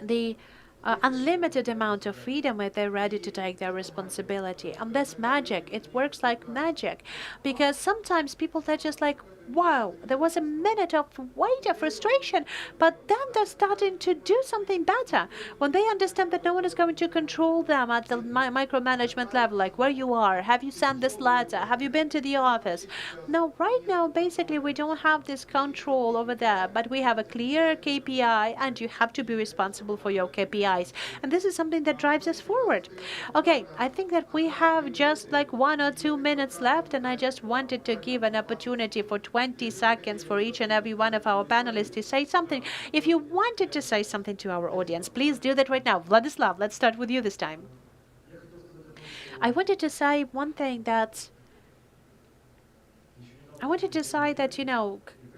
Speaker 2: the unlimited amount of freedom if they're ready to take their responsibility. And that's magic. It works like magic. Because sometimes people, they're just like, wow, there was a minute of wait, of frustration, but then they're starting to do something better. When they understand that no one is going to control them at the micromanagement level, like where you are, have you sent this letter, have you been to the office? No, right now, basically, we don't have this control over there, but we have a clear KPI, and you have to be responsible for your KPIs. And this is something that drives us forward. Okay, I think that we have just like 1 or 2 minutes left, and I just wanted to give an opportunity for 20 seconds for each and every one of our panelists to say something. If you wanted to say something to our audience, please do that right now. Vladislav, let's start with you this time. I wanted to say one thing that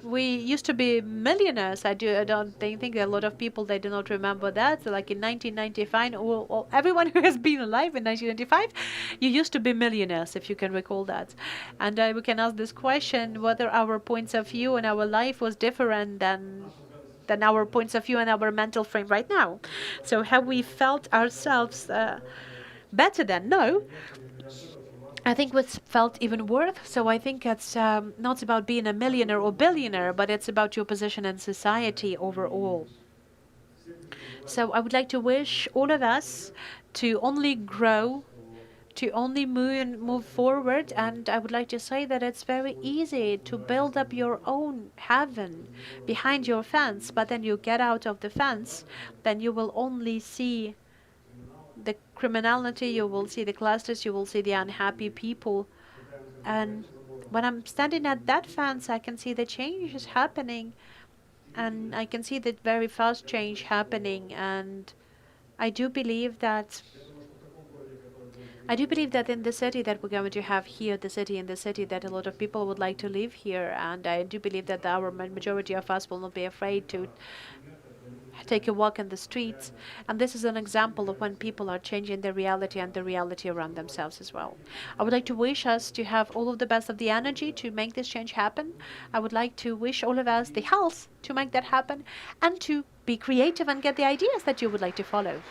Speaker 2: we used to be millionaires. I don't think a lot of people, they do not remember that. So like in 1995, everyone who has been alive in 1995, you used to be millionaires, if you can recall that. And we can ask this question, whether our points of view and our life was different than our points of view and our mental frame right now. So have we felt ourselves better then? No. I think what's felt even worse. So I think it's not about being a millionaire or billionaire, but it's about your position in society overall. So I would like to wish all of us to only grow, to only move forward. And I would like to say that it's very easy to build up your own heaven behind your fence, but then you get out of the fence, then you will only see the criminality, you will see the clusters, you will see the unhappy people. And when I'm standing at that fence, I can see the change is happening, and I can see that very fast change happening. And I do believe that in the city that we're going to have here, the city that a lot of people would like to live here, and I do believe that our majority of us will not be afraid to take a walk in the streets. And this is an example of when people are changing their reality and the reality around themselves as well. I would like to wish us to have all of the best of the energy to make this change happen. I would like to wish all of us the health to make that happen and to be creative and get the ideas that you would like to follow.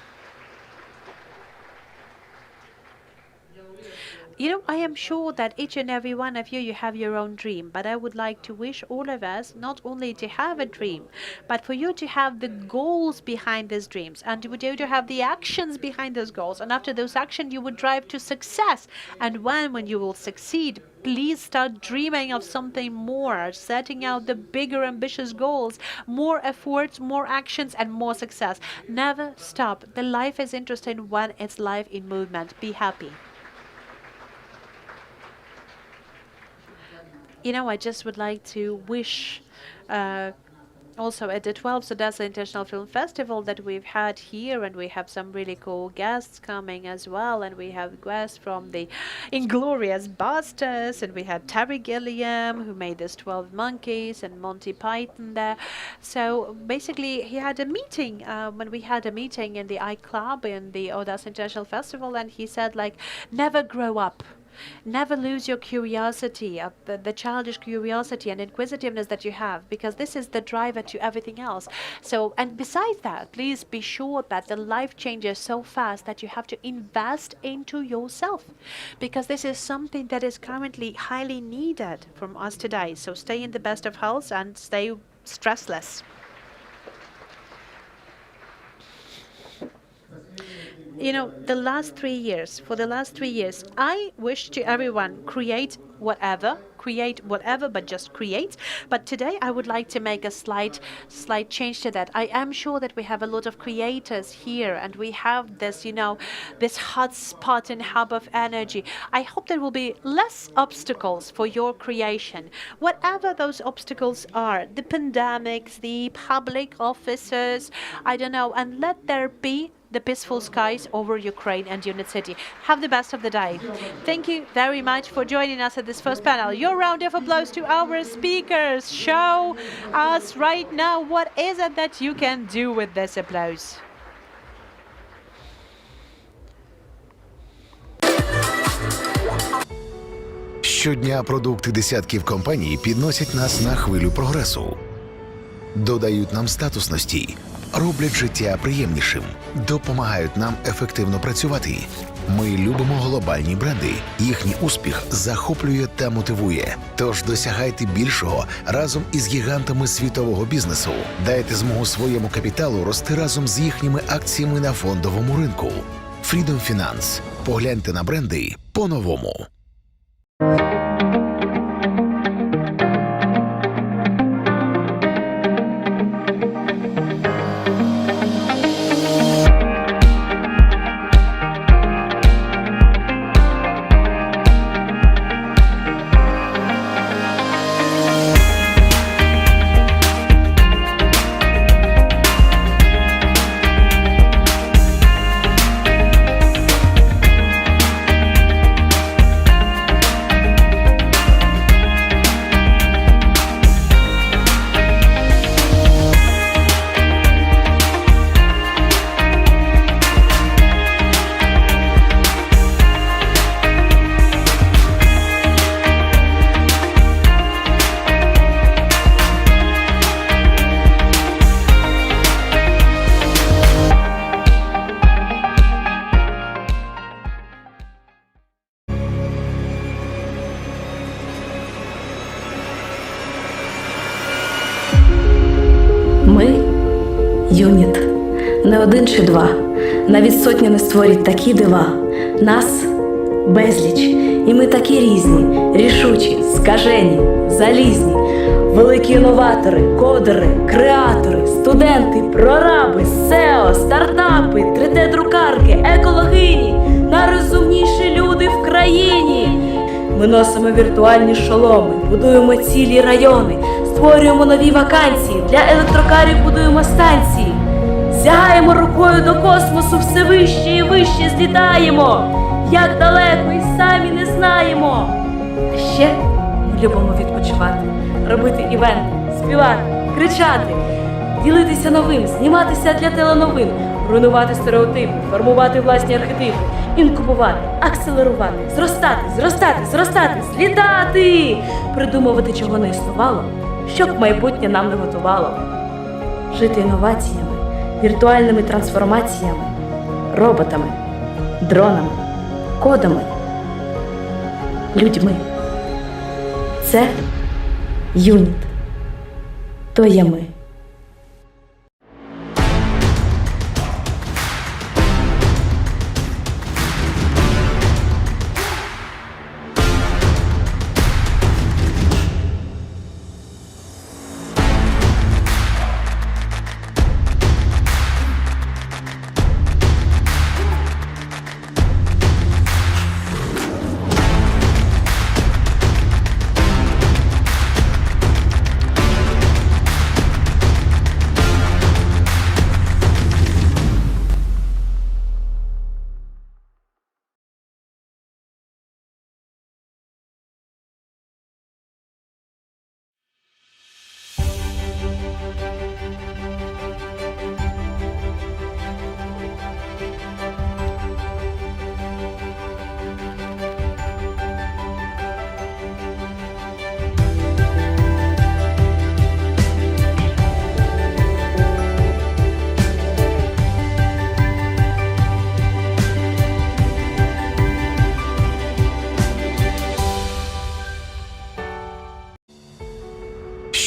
Speaker 2: You know, I am sure that each and every one of you, you have your own dream, but I would like to wish all of us not only to have a dream, but for you to have the goals behind these dreams, and would you to have the actions behind those goals, and after those actions you would drive to success. And when you will succeed, please start dreaming of something more, setting out the bigger ambitious goals, more efforts, more actions, and more success. Never stop. The life is interesting when it's life in movement. Be happy. You know, I just would like to wish also at the 12th Odessa International Film Festival that we've had here, and we have some really cool guests coming as well, and we have guests from the Inglorious Bastards, and we had Terry Gilliam, who made this 12 Monkeys, and Monty Python there. So basically he had a meeting, when we had a meeting in the iClub in the Odessa International Festival, and he said, like, never grow up. Never lose your curiosity, the childish curiosity and inquisitiveness that you have, because this is the driver to everything else. So, and besides that, please be sure that the life changes so fast that you have to invest into yourself, because this is something that is currently highly needed from us today. So stay in the best of health and stay stressless. You know, for the last 3 years, I wish to everyone create whatever, but just create. But today I would like to make a slight change to that. I am sure that we have a lot of creators here, and we have this, you know, this hot spot and hub of energy. I hope there will be less obstacles for your creation. Whatever those obstacles are, the pandemics, the public officers, I don't know, and let there be the peaceful skies over Ukraine and Unit City. Have the best of the day. Thank you very much for joining us at this first panel. Your round of applause to our speakers. Show us right now what is it that you can do with this applause.
Speaker 6: Щодня продукти десятків компаній підносять нас на хвилю прогресу. Додають нам статусності, роблять життя приємнішим, допомагають нам ефективно працювати. Ми любимо глобальні бренди. Їхній успіх захоплює та мотивує. Тож досягайте більшого разом із гігантами світового бізнесу. Дайте змогу своєму капіталу рости разом з їхніми акціями на фондовому ринку. Freedom Finance. Погляньте на бренди по-новому.
Speaker 3: Ми – юніт. Не один чи два. Навіть сотні не створять такі дива. Нас – безліч. І ми такі різні, рішучі, скажені, залізні. Великі інноватори, кодери, креатори, студенти, прораби, SEO, стартапи, 3D-друкарки, екологині. Найрозумніші люди в країні. Ми носимо віртуальні шоломи, будуємо цілі райони, створюємо нові вакансії, для електрокарів будуємо станції. Сягаємо рукою до космосу, все вище і вище злітаємо. Як далеко і самі не знаємо. А ще ми любимо відпочивати, робити івенти, співати, кричати. ділитися новим, зніматися для теленовин, руйнувати стереотипи, формувати власні архетипи, інкубувати, акселерувати, зростати, злітати, придумувати, чого не існувало, щоб майбутнє нам не готувало. Жити інноваціями, віртуальними трансформаціями, роботами, дронами, кодами, людьми. Це юніт. То є ми.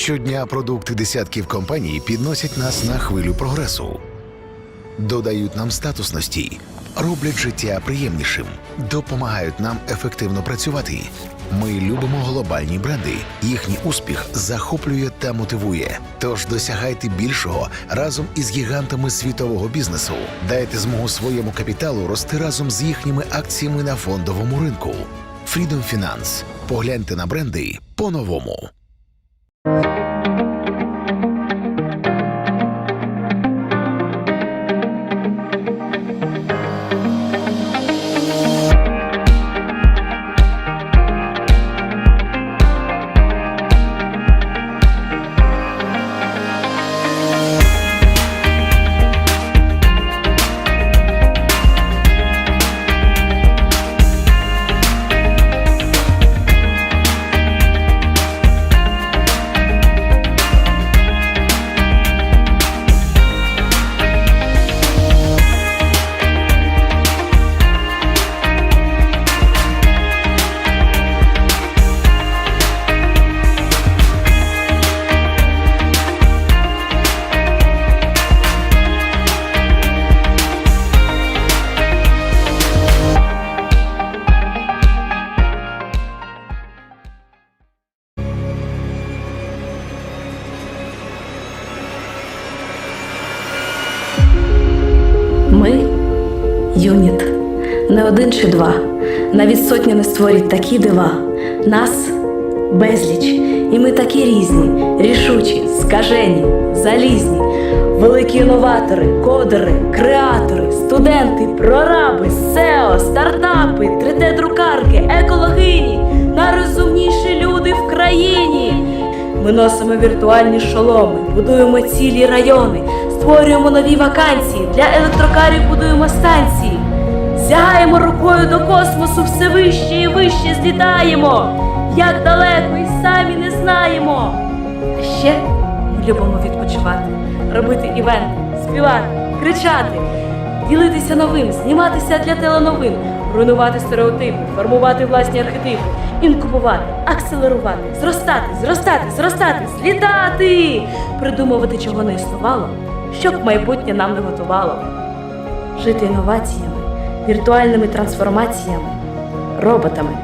Speaker 6: Щодня продукти десятків компаній підносять нас на хвилю прогресу, додають нам статусності, роблять життя приємнішим, допомагають нам ефективно працювати. Ми любимо глобальні бренди. Їхній успіх захоплює та мотивує. Тож досягайте більшого разом із гігантами світового бізнесу. Дайте змогу своєму капіталу рости разом з їхніми акціями на фондовому ринку. Freedom Finance. Погляньте на бренди по-новому.
Speaker 3: Ми – юніт. Не один чи два. Навіть сотні не створять такі дива. Нас – безліч. І ми такі різні, рішучі, скажені, залізні. Великі інноватори, кодери, креатори, студенти, прораби, SEO, стартапи, 3D-друкарки, екологині. Найрозумніші люди в країні. Ми носимо віртуальні шоломи, будуємо цілі райони, створюємо нові вакансії, для електрокарів будуємо станції. Сягаємо рукою до космосу, все вище і вище злітаємо. Як далеко і самі не знаємо. А ще ми любимо відпочивати, робити івенти, співати, кричати, ділитися новим, зніматися для теленовин, руйнувати стереотипи, формувати власні архетипи, інкубувати, акселерувати, зростати, злітати, придумувати, чого не існувало, щоб майбутнє нам не готувало. Жити інноваціями, віртуальними трансформаціями, роботами,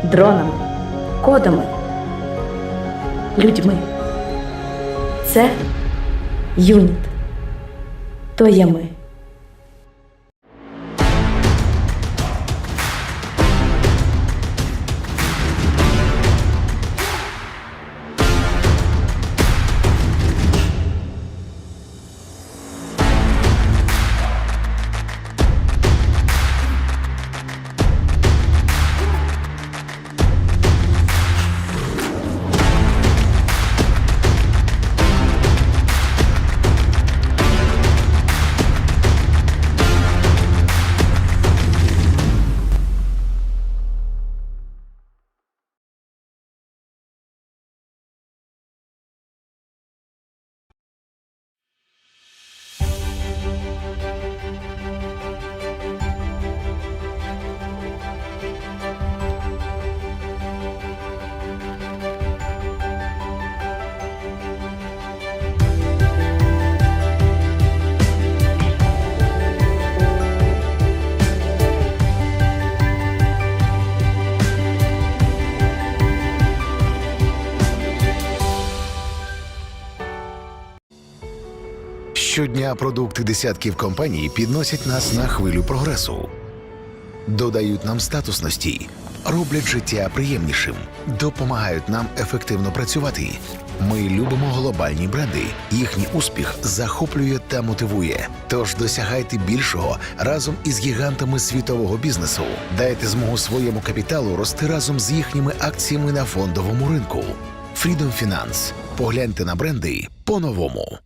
Speaker 3: дронами, кодами, людьми. Це юніт. То є ми.
Speaker 6: Щодня продукти десятків компаній підносять нас на хвилю прогресу, додають нам статусності, роблять життя приємнішим, допомагають нам ефективно працювати. Ми любимо глобальні бренди. Їхній успіх захоплює та мотивує. Тож досягайте більшого разом із гігантами світового бізнесу. Дайте змогу своєму капіталу рости разом з їхніми акціями на фондовому ринку. Freedom Finance. Погляньте на бренди по-новому.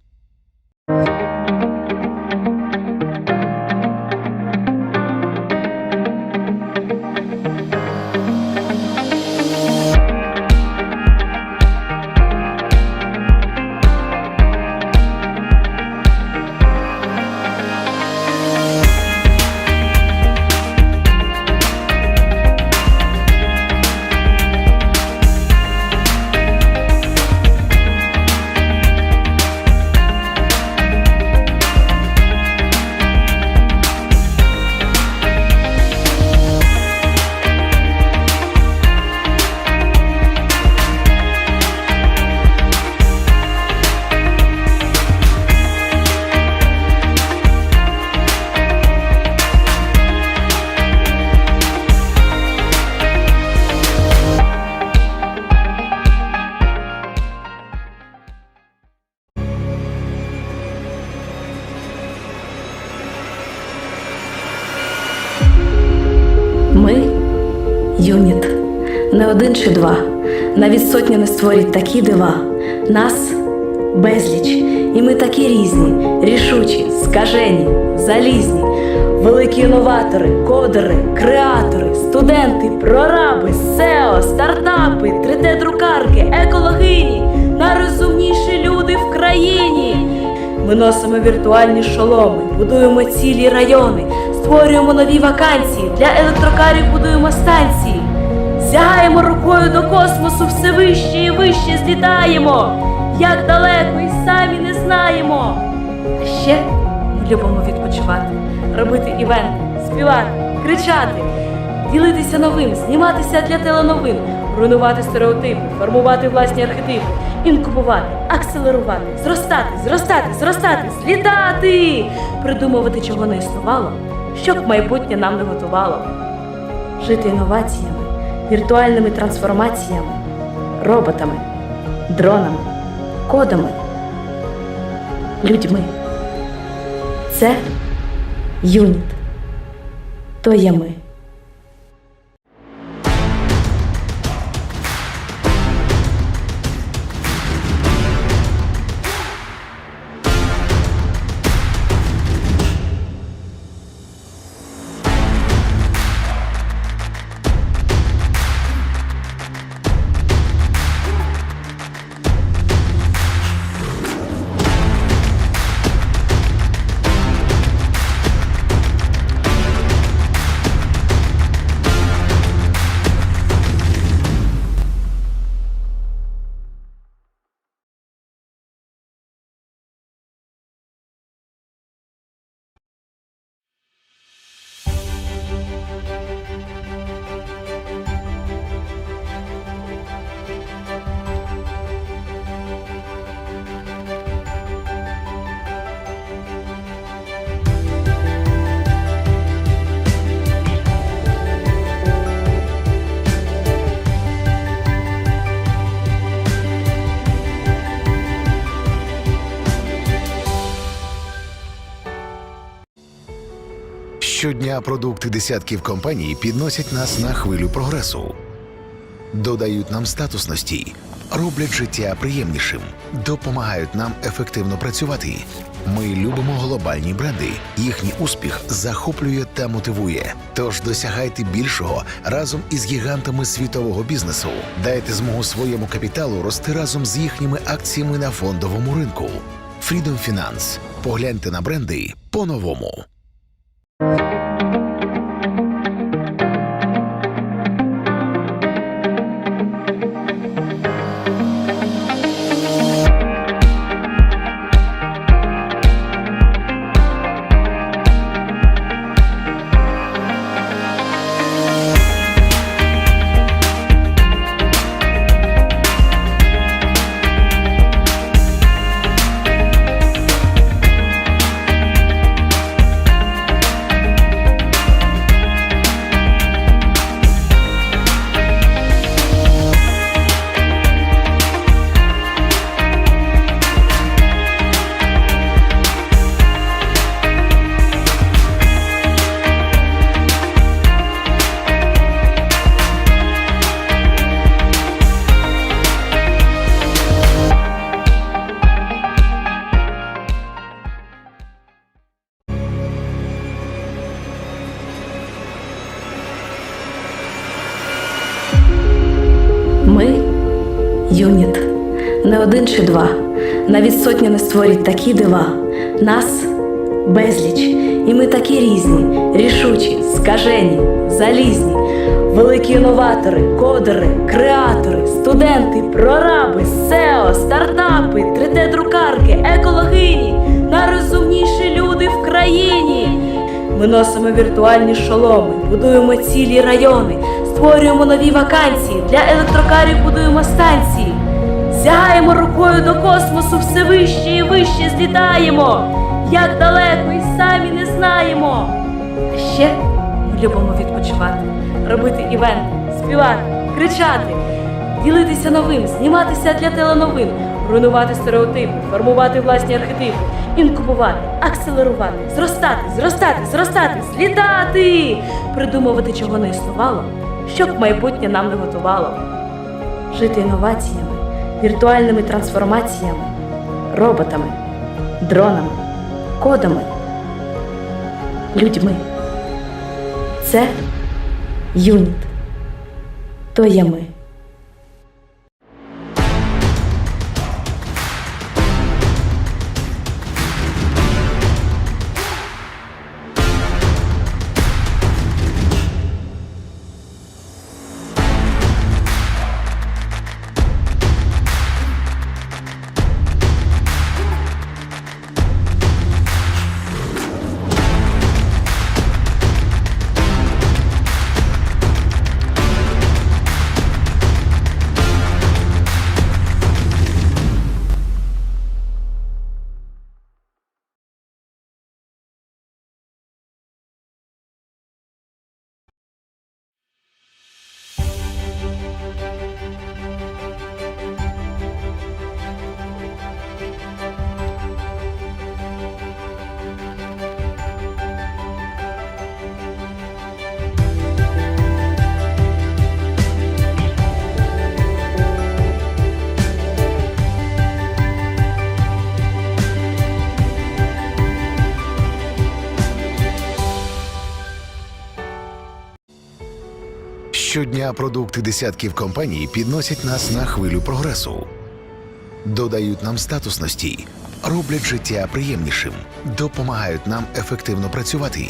Speaker 3: Ми юніт. Не один чи два. Навіть сотня не створять такі дива. Нас безліч. І ми такі різні, рішучі, скажені, залізні. Великі інноватори, кодери, креатори, студенти, прораби, SEO, стартапи, 3D-друкарки, екологині. Найрозумніші люди в країні. Ми носимо віртуальні шоломи, будуємо цілі райони, створюємо нові вакансії, для електрокарів будуємо станції. Сягаємо рукою до космосу, все вище і вище злітаємо. Як далеко і самі не знаємо. А ще ми любимо відпочивати, робити івенти, співати, кричати, ділитися новим, зніматися для теленовин, руйнувати стереотипи, формувати власні архетипи, інкубувати, акселерувати, зростати, злітати, придумувати, чого не існувало, щоб майбутнє нам не готувало. Жити інноваціями, віртуальними трансформаціями, роботами, дронами, кодами, людьми. Це юніт. То є ми.
Speaker 6: Щодня продукти десятків компаній підносять нас на хвилю прогресу, додають нам статусності, роблять життя приємнішим, допомагають нам ефективно працювати. Ми любимо глобальні бренди. Їхній успіх захоплює та мотивує. Тож досягайте більшого разом із гігантами світового бізнесу. Дайте змогу своєму капіталу рости разом з їхніми акціями на фондовому ринку. Freedom Finance. Погляньте на бренди по-новому.
Speaker 3: не один чи два. Навіть сотня не створить такі дива. Нас безліч, і ми такі різні, рішучі, скажені, залізні. Великі інноватори, кодери, креатори, студенти, прораби, SEO, стартапи, 3D-друкарки, екологині, найрозумніші люди в країні. Ми носимо віртуальні шоломи, будуємо цілі райони, створюємо нові вакансії, для електрокарів будуємо станції. Сягаємо рукою до космосу, все вище і вище злітаємо. Як далеко і самі не знаємо. А ще ми любимо відпочивати, робити івенти, співати, кричати, ділитися новим, зніматися для теленовин, руйнувати стереотипи, формувати власні архетипи, інкубувати, акселерувати, зростати, злітати, придумувати, чого не існувало, щоб майбутнє нам не готувало. Жити інноваціями, віртуальними трансформаціями, роботами, дронами, кодами, людьми. Це юніт. То є ми.
Speaker 6: Щодня продукти десятків компаній підносять нас на хвилю прогресу, додають нам статусності, роблять життя приємнішим, допомагають нам ефективно працювати.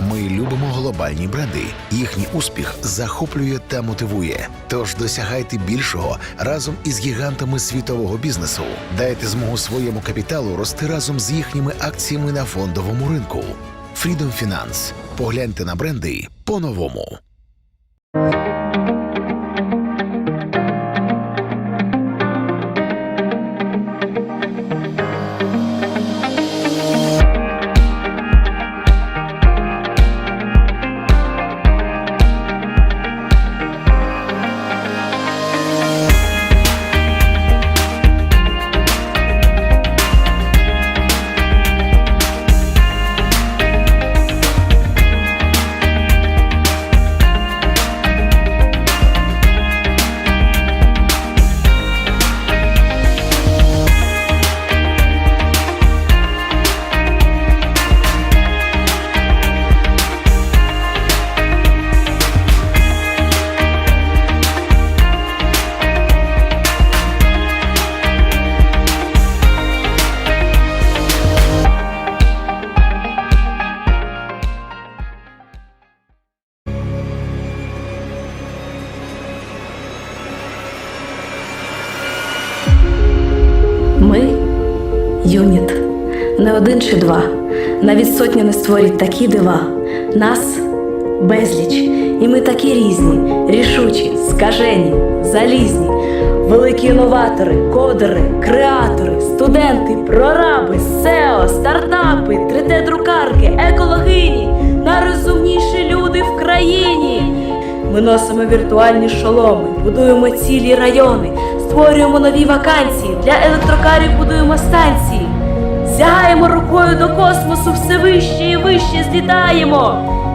Speaker 6: Ми любимо глобальні бренди. Їхній успіх захоплює та мотивує. Тож досягайте більшого разом із гігантами світового бізнесу. Дайте змогу своєму капіталу рости разом з їхніми акціями на фондовому ринку. Freedom Finance. Погляньте на бренди по-новому.
Speaker 3: Ми юніт. Не один чи два. Навіть сотня не створить такі дива. Нас безліч, і ми такі різні, рішучі, скажені, залізні. Великі інноватори, кодери, креатори, студенти, прораби, SEO, стартапи, 3D-друкарки, екологині, найрозумніші люди в країні. Ми носимо віртуальні шоломи, будуємо цілі райони, створюємо нові вакансії, для електрокарів будуємо станції. Сягаємо рукою до космосу, все вище і вище злітаємо.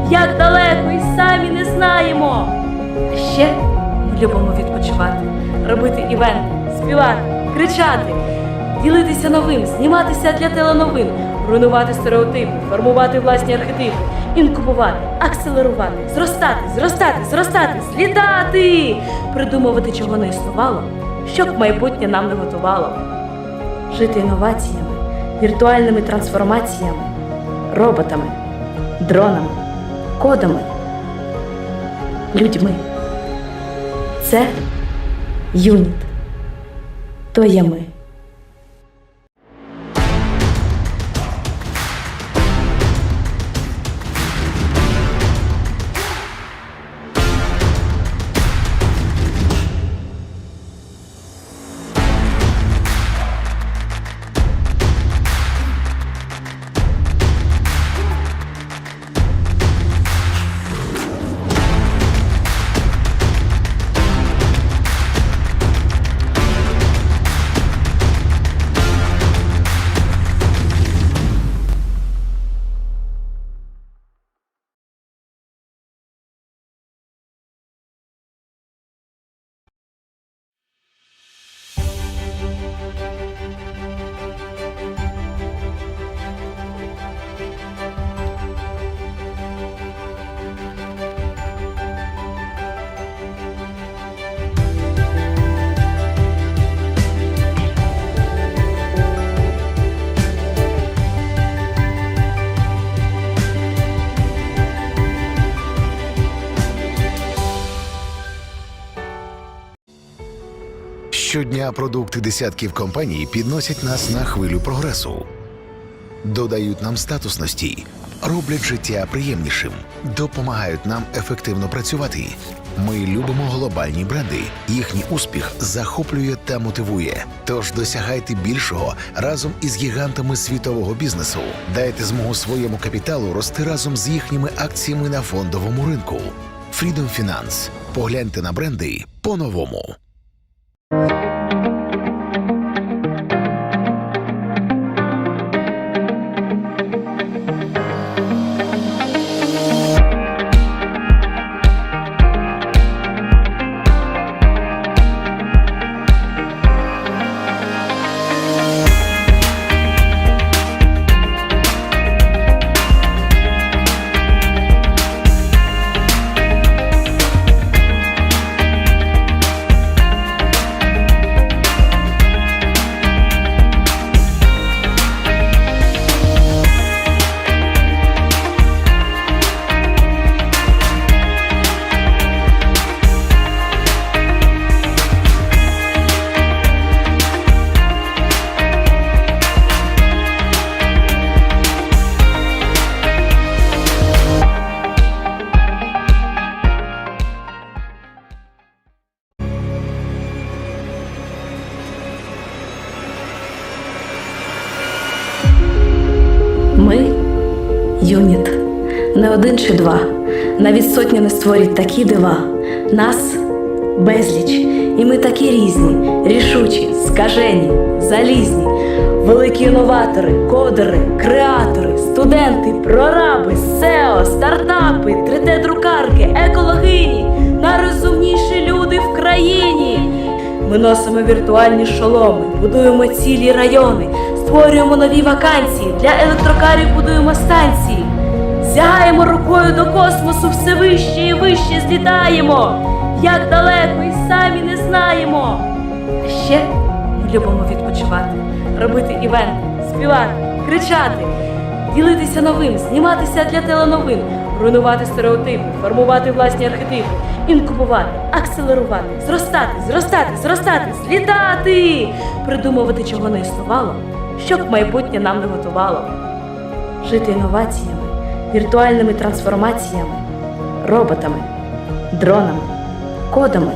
Speaker 3: Як далеко і самі не знаємо. А ще ми любимо відпочивати, робити івенти, співати, кричати, ділитися новим, зніматися для теленовин, руйнувати стереотипи, формувати власні архетипи, інкубувати, акселерувати, зростати, злітати, придумувати, чого не існувало, щоб майбутнє нам не готувало. Жити інноваціями, віртуальними трансформаціями, роботами, дронами, кодами, людьми. Це юніт. То є ми.
Speaker 6: Щодня продукти десятків компаній підносять нас на хвилю прогресу, додають нам статусності, роблять життя приємнішим, допомагають нам ефективно працювати. Ми любимо глобальні бренди. Їхній успіх захоплює та мотивує. Тож досягайте більшого разом із гігантами світового бізнесу. Дайте змогу своєму капіталу рости разом з їхніми акціями на фондовому ринку. Freedom Finance. Погляньте на бренди по-новому.
Speaker 3: Ми – юніт. Не один чи два. Навіть сотні не створять такі дива. Нас – безліч. І ми такі різні, рішучі, скажені, залізні. Великі інноватори, кодери, креатори, студенти, прораби, SEO, стартапи, 3D-друкарки, екологині. Найрозумніші люди в країні. Ми носимо віртуальні шоломи, будуємо цілі райони, створюємо нові вакансії, для електрокарів будуємо станції. Сягаємо рукою до космосу, все вище і вище злітаємо. Як далеко і самі не знаємо. А ще ми любимо відпочивати, робити івенти, співати, кричати, ділитися новим, зніматися для теленовин, руйнувати стереотипи, формувати власні архетипи, інкубувати, акселерувати, зростати, злітати, придумувати, чого не існувало, щоб майбутнє нам не готувало. Жити інноваціями, віртуальними трансформаціями, роботами, дронами, кодами,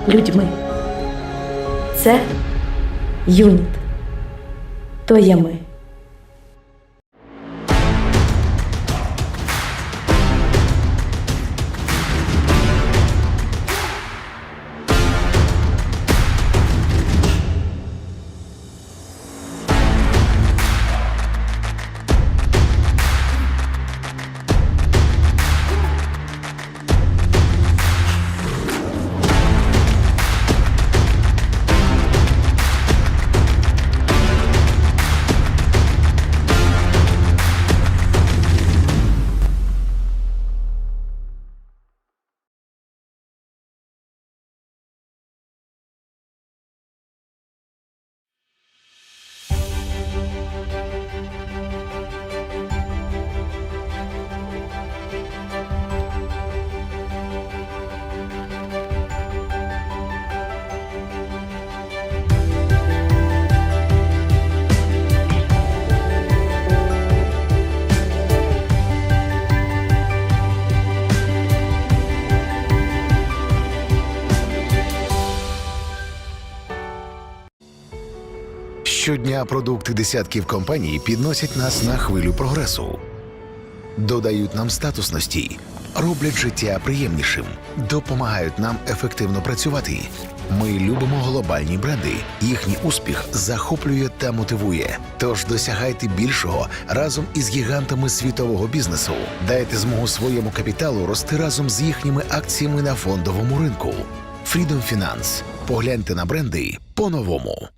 Speaker 3: людьми. Це юніт. То є ми.
Speaker 6: Щодня продукти десятків компаній підносять нас на хвилю прогресу, додають нам статусності, роблять життя приємнішим, допомагають нам ефективно працювати. Ми любимо глобальні бренди. Їхній успіх захоплює та мотивує. Тож досягайте більшого разом із гігантами світового бізнесу. Дайте змогу своєму капіталу рости разом з їхніми акціями на фондовому ринку. Freedom Finance. Погляньте на бренди по-новому.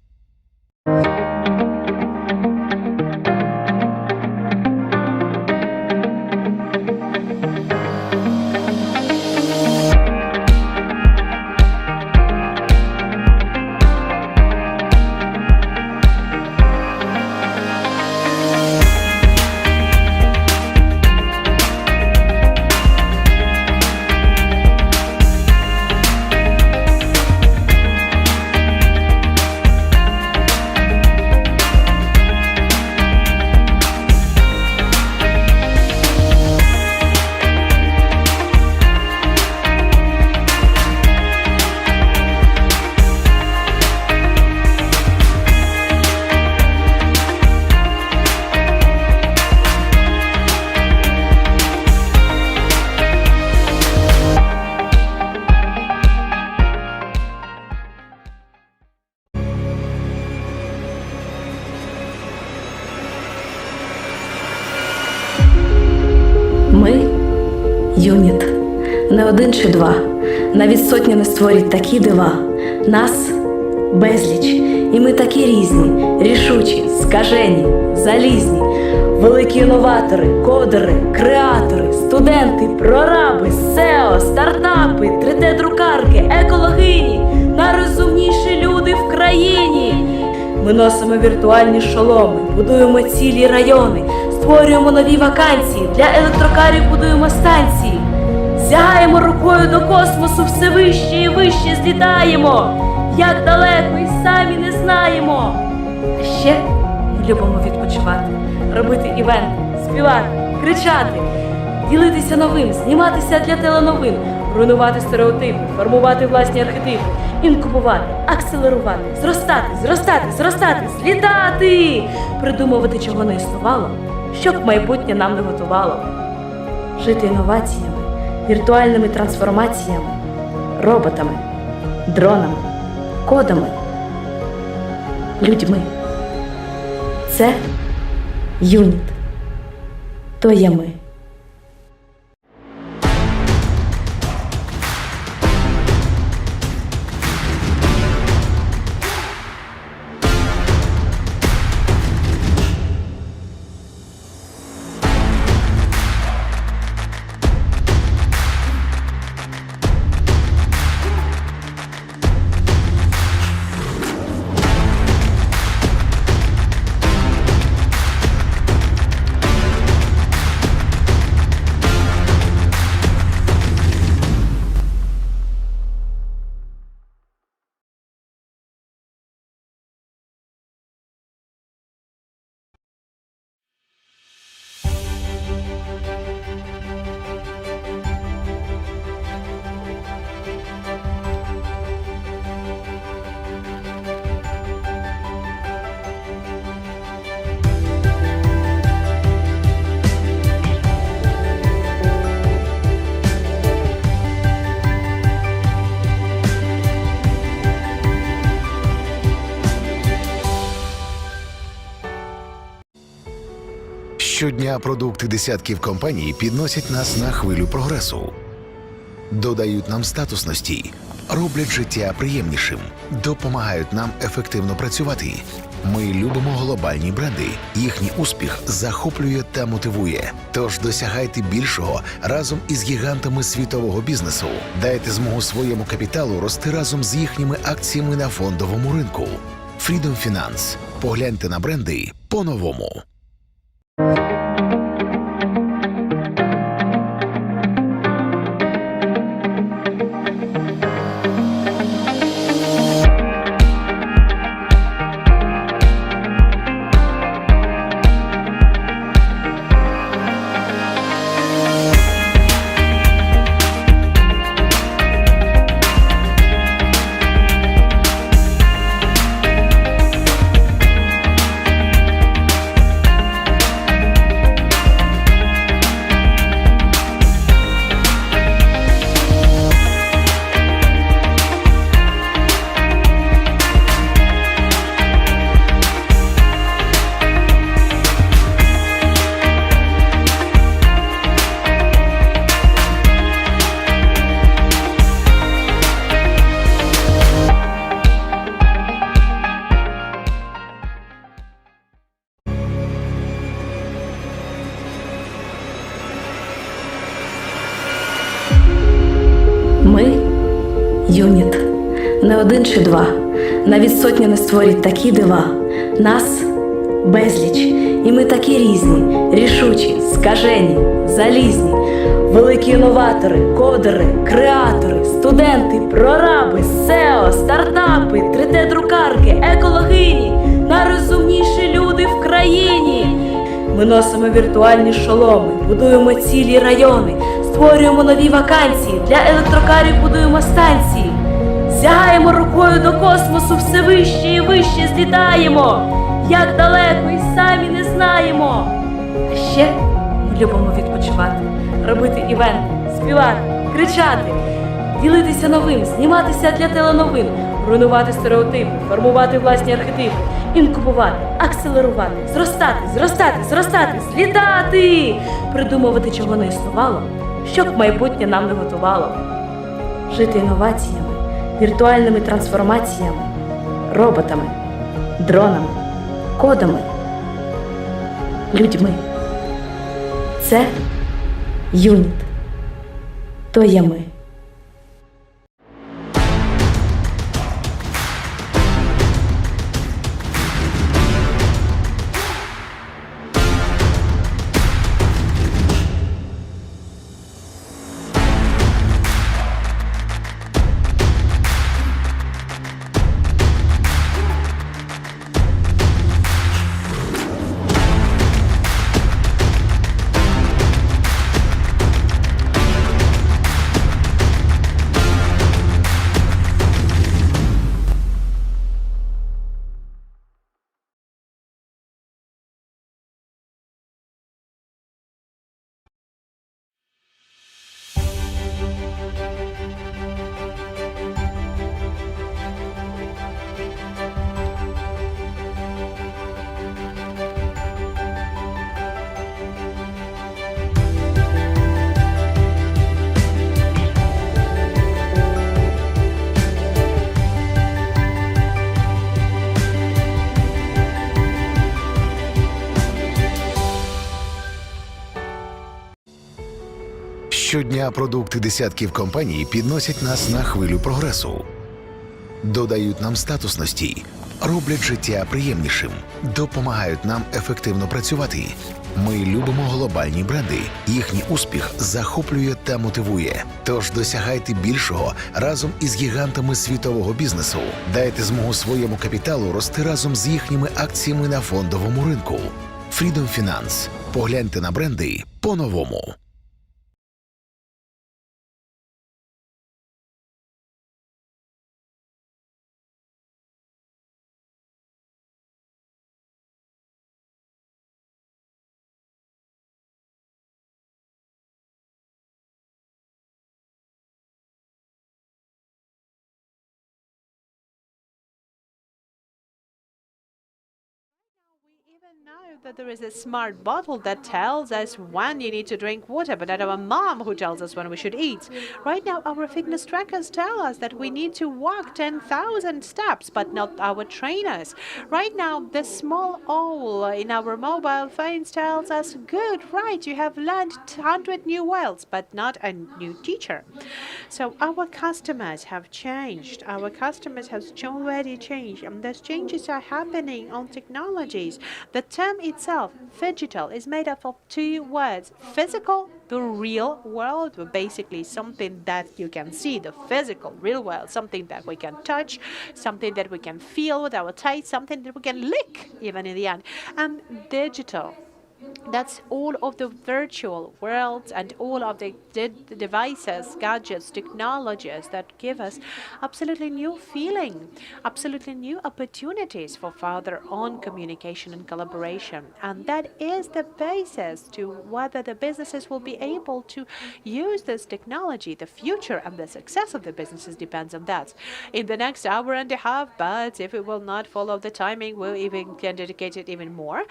Speaker 3: Ми юніт. Не один чи два. Навіть сотні не створять такі дива. Нас безліч. І ми такі різні, рішучі, скажені, залізні. Великі інноватори, кодери, креатори, студенти, прораби, SEO, стартапи, 3D-друкарки, екологині, найрозумніші люди в країні. Ми носимо віртуальні шоломи, будуємо цілі райони, створюємо нові вакансії, для електрокарів будуємо станції. Сягаємо рукою до космосу, все вище і вище злітаємо. Як далеко і самі не знаємо. А ще ми любимо відпочивати, робити івенти, співати, кричати, ділитися новим, зніматися для теленовин, руйнувати стереотипи, формувати власні архетипи, інкубувати, акселерувати, зростати, злітати, придумувати, чого не існувало, щоб майбутнє нам не готувало. Жити інноваціями, віртуальними трансформаціями, роботами, дронами, кодами, людьми. Це юніт. То є ми.
Speaker 6: Щодня продукти десятків компаній підносять нас на хвилю прогресу, додають нам статусності, роблять життя приємнішим, допомагають нам ефективно працювати. Ми любимо глобальні бренди. Їхній успіх захоплює та мотивує. Тож досягайте більшого разом із гігантами світового бізнесу. Дайте змогу своєму капіталу рости разом з їхніми акціями на фондовому ринку. Freedom Finance. Погляньте на бренди по-новому.
Speaker 3: юніт. Не один чи два, навіть сотня не створять такі дива. Нас безліч, і ми такі різні, рішучі, скажені, залізні. Великі інноватори, кодери, креатори, студенти, прораби, SEO, стартапи, 3D-друкарки, екологині, найрозумніші люди в країні. Ми носимо віртуальні шоломи, будуємо цілі райони, створюємо нові вакансії, для електрокарів будуємо станції. Сягаємо рукою до космосу, все вище і вище злітаємо. Як далеко і самі не знаємо. А ще ми любимо відпочивати, робити івенти, співати, кричати, ділитися новим, зніматися для теленовин, руйнувати стереотипи, формувати власні архетипи, інкубувати, акселерувати, зростати, злітати, придумувати, чого не існувало, щоб майбутнє нам не готувало. Жити інноваціями, віртуальними трансформаціями, роботами, дронами, кодами, людьми. Це юніт. То є ми.
Speaker 6: Щодня продукти десятків компаній підносять нас на хвилю прогресу, додають нам статусності, роблять життя приємнішим, допомагають нам ефективно працювати. Ми любимо глобальні бренди. Їхній успіх захоплює та мотивує. Тож досягайте більшого разом із гігантами світового бізнесу. Дайте змогу своєму капіталу рости разом з їхніми акціями на фондовому ринку. Freedom Finance. Погляньте на бренди по-новому.
Speaker 2: We even know that there is a smart bottle that tells us when you need to drink water, but not our mom who tells us when we should eat. Right now, our fitness trackers tell us that we need to walk 10,000 steps, but not our trainers. Right now, the small owl in our mobile phones tells us, good, right, you have learned 100 new words, but not a new teacher. So our customers have changed. Our customers have already changed, and those changes are happening on technologies. The term itself, digital, is made up of two words: physical, the real world, basically something that you can see, the physical, real world, something that we can touch, something that we can feel with our taste, something that we can lick even in the end, and digital. That's all of the virtual worlds and all of the devices, gadgets, technologies that give us absolutely new feeling, absolutely new opportunities for further on communication and collaboration. And that is the basis to whether the businesses will be able to use this technology. The future and the success of the businesses depends on that. In the next hour and a half, but if it will not follow the timing, we'll even can dedicate it even more.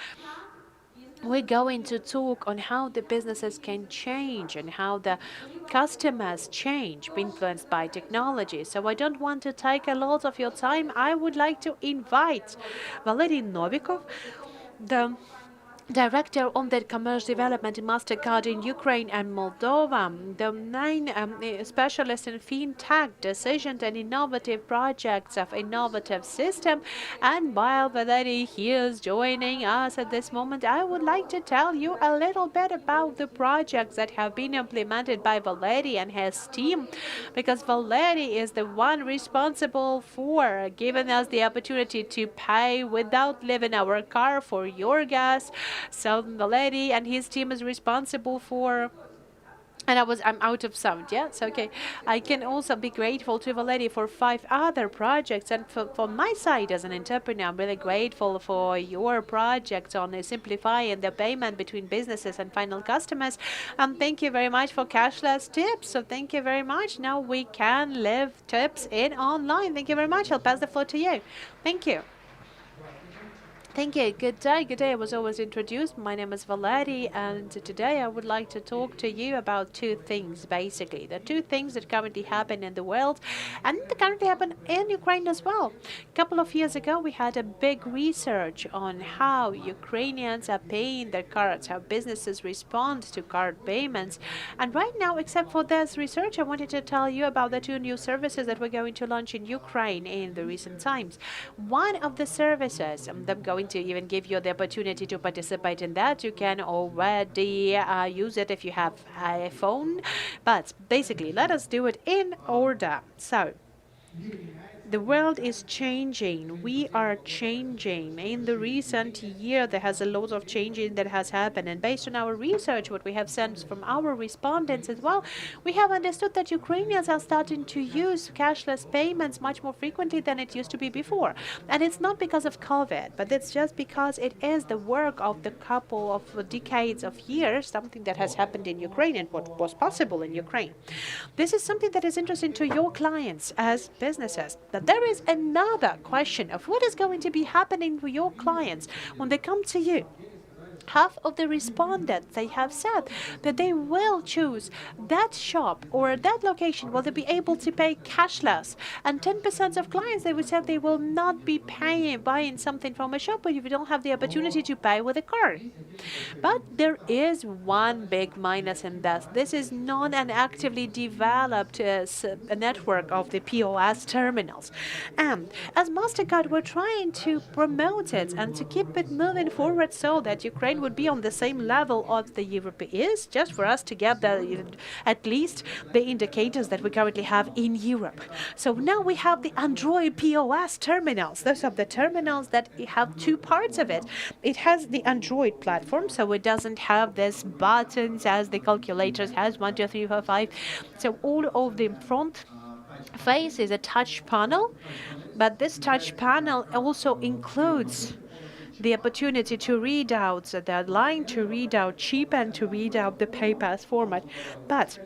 Speaker 2: We're going to talk on how the businesses can change and how the customers change, influenced by technology. So I don't want to take a lot of your time. I would like to invite Valery Novikov, the Director on the commercial development in MasterCard in Ukraine and Moldova, the main specialist in fintech decisions and innovative projects of innovative system. And while Valery here is joining us at this moment, I would like to tell you a little bit about the projects that have been implemented by Valery and his team, because Valery is the one responsible for giving us the opportunity to pay without leaving our car for your gas. So Valery and his team is responsible for. And I'm out of sound, yeah? So, okay. I can also be grateful to Valery for 5 other projects. And for my side as an entrepreneur, I'm really grateful for your project on simplifying the payment between businesses and final customers. And thank you very much for cashless tips. So thank you very much. Now we can leave tips in online. Thank you very much. I'll pass the floor to you. Thank you. Thank you. Good day. Good day. I was always introduced. My name is Valery, and today I would like to talk to you about 2 things, basically. The 2 things that currently happen in the world and that currently happen in Ukraine as well. A couple of years ago, we had a big research on how Ukrainians are paying their cards, how businesses respond to card payments. And right now, except for this research, I wanted to tell you about the 2 new services that we're going to launch in Ukraine in the recent times. One of the services, I'm going to even give you the opportunity to participate in that. You can already use it if you have a phone. But basically, let us do it in order. So, the world is changing. We are changing. In the recent year, there has a lot of changing that has happened. And based on our research, what we have sent from our respondents as well, we have understood that Ukrainians are starting to use cashless payments much more frequently than it used to be before. And it's not because of COVID, but it's just because it is the work of the couple of decades of years, something that has happened in Ukraine and what was possible in Ukraine. This is something that is interesting to your clients as businesses. But there is another question of what is going to be happening with your clients when they come to you. Half of the respondents, they have said that they will choose that shop or that location where they'll be able to pay cashless. And 10% of clients, they would say they will not be buying something from a shop if you don't have the opportunity to pay with a card. But there is one big minus in this. This is not an actively developed a network of the POS terminals. And as MasterCard, we're trying to promote it and to keep it moving forward so that Ukraine would be on the same level of the Europe is, just for us to get at least the indicators that we currently have in Europe. So now we have the Android POS terminals. Those are the terminals that have 2 parts of it. It has the Android platform, so it doesn't have these buttons as the calculators has 1, 2, 3, 4, 5. So all of the front face is a touch panel, but this touch panel also includes the opportunity to read out the line, to read out chip, and to read out the PayPass format. But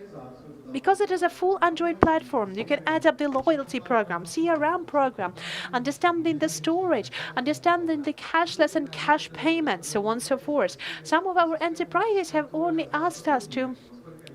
Speaker 2: because it is a full Android platform, you can add up the loyalty program, CRM program, understanding the storage, understanding the cashless and cash payments, so on and so forth. Some of our enterprises have only asked us to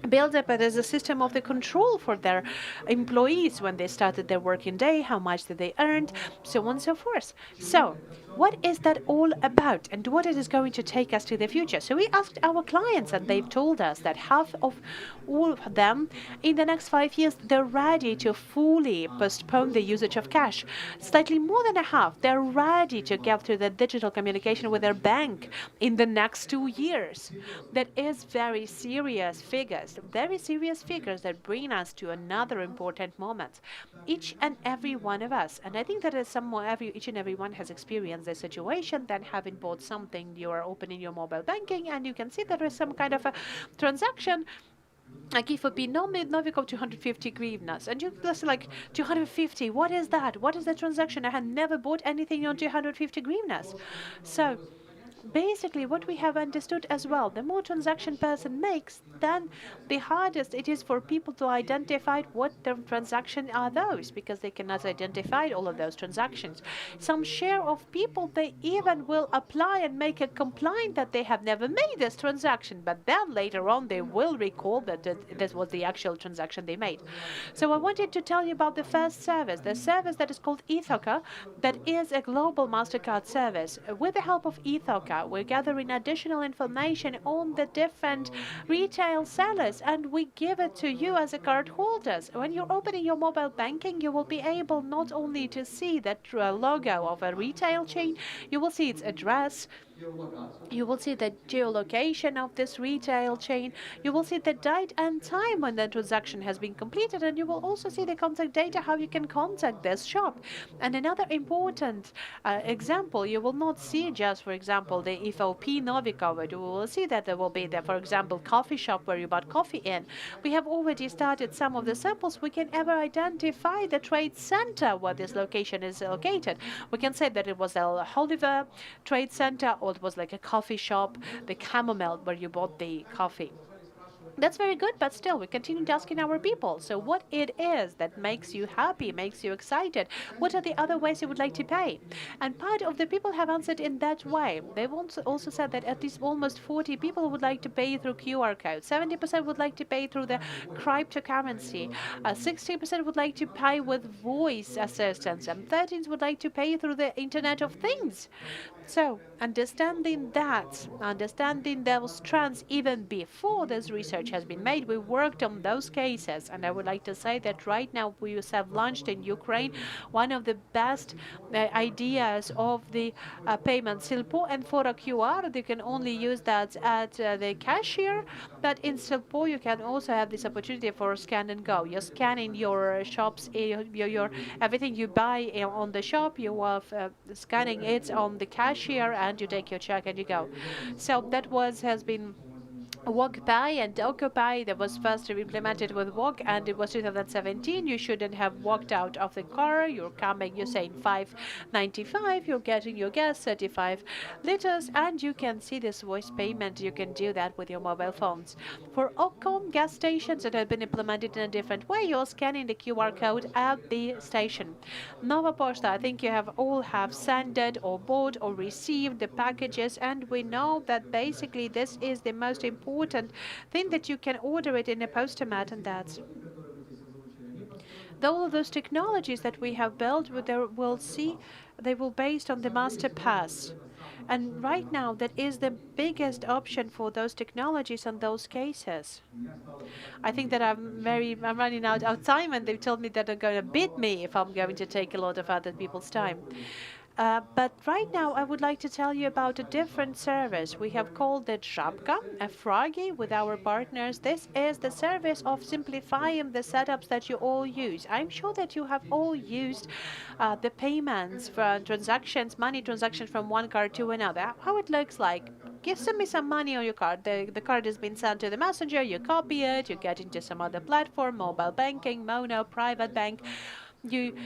Speaker 2: build up it as a system of the control for their employees when they started their working day, how much did they earn, so on and so forth. So what is that all about and what it is going to take us to the future? So we asked our clients and they've told us that half of all of them in the next 5 years, they're ready to fully postpone the usage of cash. Slightly more than a half, they're ready to get to the digital communication with their bank in the next 2 years. That is very serious figures that bring us to another important moment. Each and every one of us, and I think that is each and every one has experienced this situation, then having bought something, you are opening your mobile banking and you can see there is some kind of a transaction. Like if it be Novikov 250 grivnas, and you just like 250, what is that? What is the transaction? I had never bought anything on 250 grivnas. So basically what we have understood as well, the more transaction person makes, then the hardest it is for people to identify what the transaction are those, because they cannot identify all of those transactions. Some share of people, they even will apply and make a complaint that they have never made this transaction, but then later on they will recall that this was the actual transaction they made. So I wanted to tell you about the first service, the service that is called Ithaca, that is a global MasterCard service. With the help of Ithaca, data. We're gathering additional information on the different retail sellers, and we give it to you as a card holders. When you're opening your mobile banking, you will be able not only to see the logo of a retail chain, you will see its address, you will see the geolocation of this retail chain. You will see the date and time when the transaction has been completed, and you will also see the contact data, how you can contact this shop. And another important example, you will not see just, for example, the FOP Novikova. You will see that there will be the, for example, coffee shop where you bought coffee in. We have already started some of the samples. We can ever identify the trade center where this location is located. We can say that it was a Oliver Trade Center, or it was like a coffee shop, the Chamomile where you bought the coffee. That's very good, but still, we continue asking our people. So, what it is that makes you happy, makes you excited? What are the other ways you would like to pay? And part of the people have answered in that way. They've also said that at least almost 40 people would like to pay through QR code. 70% would like to pay through the cryptocurrency. 60% would like to pay with voice assistance, and 13% would like to pay through the Internet of Things. So, understanding that, understanding those trends even before this research has been made, we worked on those cases. And I would like to say that right now we have launched in Ukraine one of the best ideas of the payment, Silpo and Fora QR. You can only use that at the cashier, but in Silpo you can also have this opportunity for scan and go. You're scanning your shops, your everything you buy on the shop, you are scanning it on the cashier, and you take your check and you go. So that has been Walk-by and Occupy that was first implemented with Walk, and it was 2017. You shouldn't have walked out of the car. You're coming, you're saying 5.95. You're getting your gas 35 liters, and you can see this voice payment. You can do that with your mobile phones. For Occom gas stations, it has been implemented in a different way. You're scanning the QR code at the station. Nova Posta, I think you have all sent it or bought or received the packages, and we know that basically this is the most important thing, that you can order it in a postomat, and that's all of those technologies that we have built. They will based on the master pass, and right now that is the biggest option for those technologies and those cases. I think that I'm running out of time, and they've told me that they're going to beat me if I'm going to take a lot of other people's time. But right now, I would like to tell you about a different service. We have called it Żabka, a Froggy, with our partners. This is the service of simplifying the setups that you all use. I'm sure that you have all used the payments for transactions, money transactions from one card to another. How it looks like. Send me some money on your card. The card has been sent to the messenger. You copy it. You get into some other platform, mobile banking, Mono, private bank. You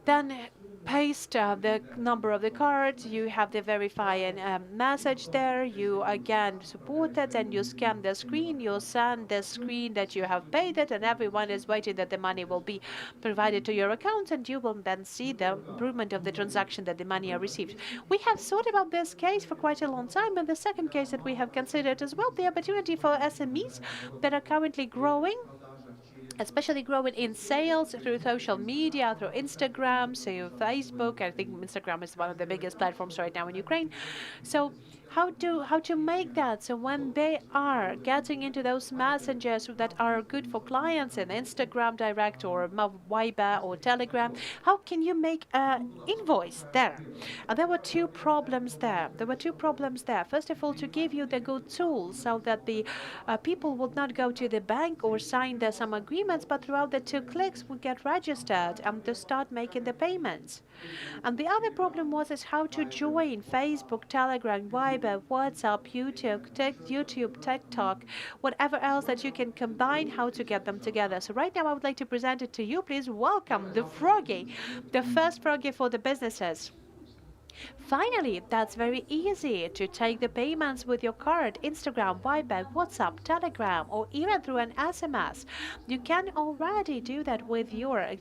Speaker 2: then paste the number of the card, you have the verifying message there, you again support it, and you scan the screen, you send the screen that you have paid it, and everyone is waiting that the money will be provided to your account, and you will then see the improvement of the transaction that the money are received. We have thought about this case for quite a long time, and the second case that we have considered as well, the opportunity for SMEs that are currently growing, especially growing in sales through social media, through Instagram, so Facebook. I think Instagram is one of the biggest platforms right now in Ukraine. So how to make that? So when they are getting into those messengers that are good for clients in Instagram Direct or Viber or Telegram, how can you make an invoice there? And there were two problems there. First of all, to give you the good tools so that the people would not go to the bank or sign some agreements, but throughout the 2 clicks would get registered and to start making the payments. And the other problem is how to join Facebook, Telegram, Viber, WhatsApp, YouTube, TikTok, whatever else that you can combine, how to get them together. So right now I would like to present it to you. Please welcome the Froggy, the first Froggy for the businesses. Finally, that's very easy to take the payments with your card, Instagram, Viber, WhatsApp, Telegram, or even through an SMS. You can already do that with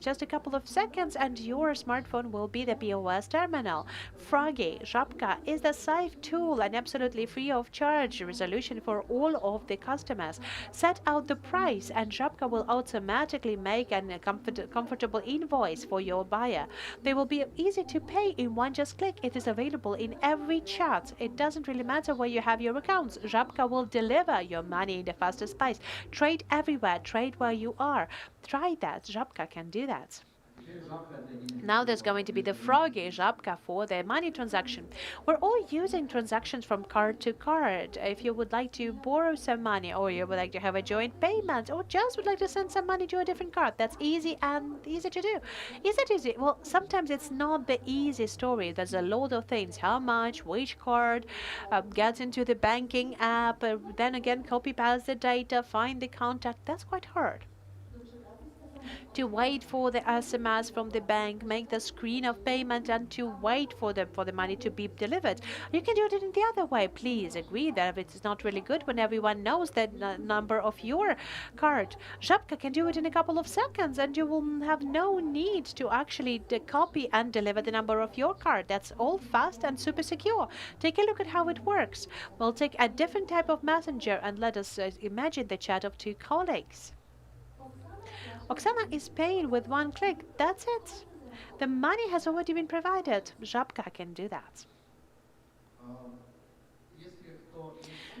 Speaker 2: just a couple of seconds, and your smartphone will be the POS terminal. Froggy, Żabka is the safe tool and absolutely free of charge resolution for all of the customers. Set out the price, and Żabka will automatically make a comfortable invoice for your buyer. They will be easy to pay in one just click. it is available in every chat. It doesn't really matter where you have your accounts. Żabka will deliver your money in the fastest pace. Trade everywhere. Trade where you are. Try that. Żabka can do that. Now there's going to be the froggy Żabka for the money transaction. We're all using transactions from card to card. If you would like to borrow some money, or you would like to have a joint payment, or just would like to send some money to a different card, that's easy and easy to do. Is it easy? Well, sometimes it's not the easy story. There's a lot of things. How much, which card, get into the banking app, then again copy paste the data, find the contact. That's quite hard to wait for the SMS from the bank, make the screen of payment, and to wait for the money to be delivered. You can do it in the other way. Please agree that it's not really good when everyone knows the number of your card. Żabka can do it in a couple of seconds, and you will have no need to actually copy and deliver the number of your card. That's all fast and super secure. Take a look at how it works. We'll take a different type of messenger and let us imagine the chat of two colleagues. Oksana is paying with one click. That's it. The money has already been provided. Żabka can do that.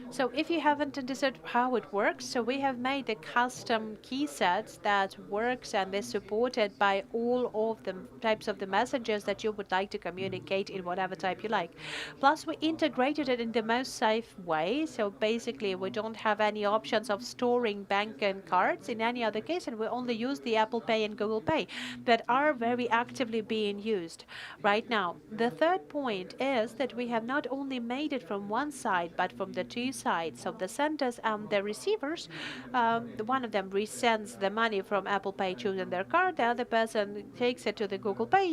Speaker 2: So if you haven't understood how it works, so we have made a custom key set that works and is supported by all of the types of the messages that you would like to communicate in whatever type you like. Plus, we integrated it in the most safe way. So basically, we don't have any options of storing bank and cards in any other case, and we only use the Apple Pay and Google Pay that are very actively being used right now. The third point is that we have not only made it from one side, but from the two sides. So the senders and the receivers, one of them resends the money from Apple Pay choosing their card, the other person takes it to the Google Pay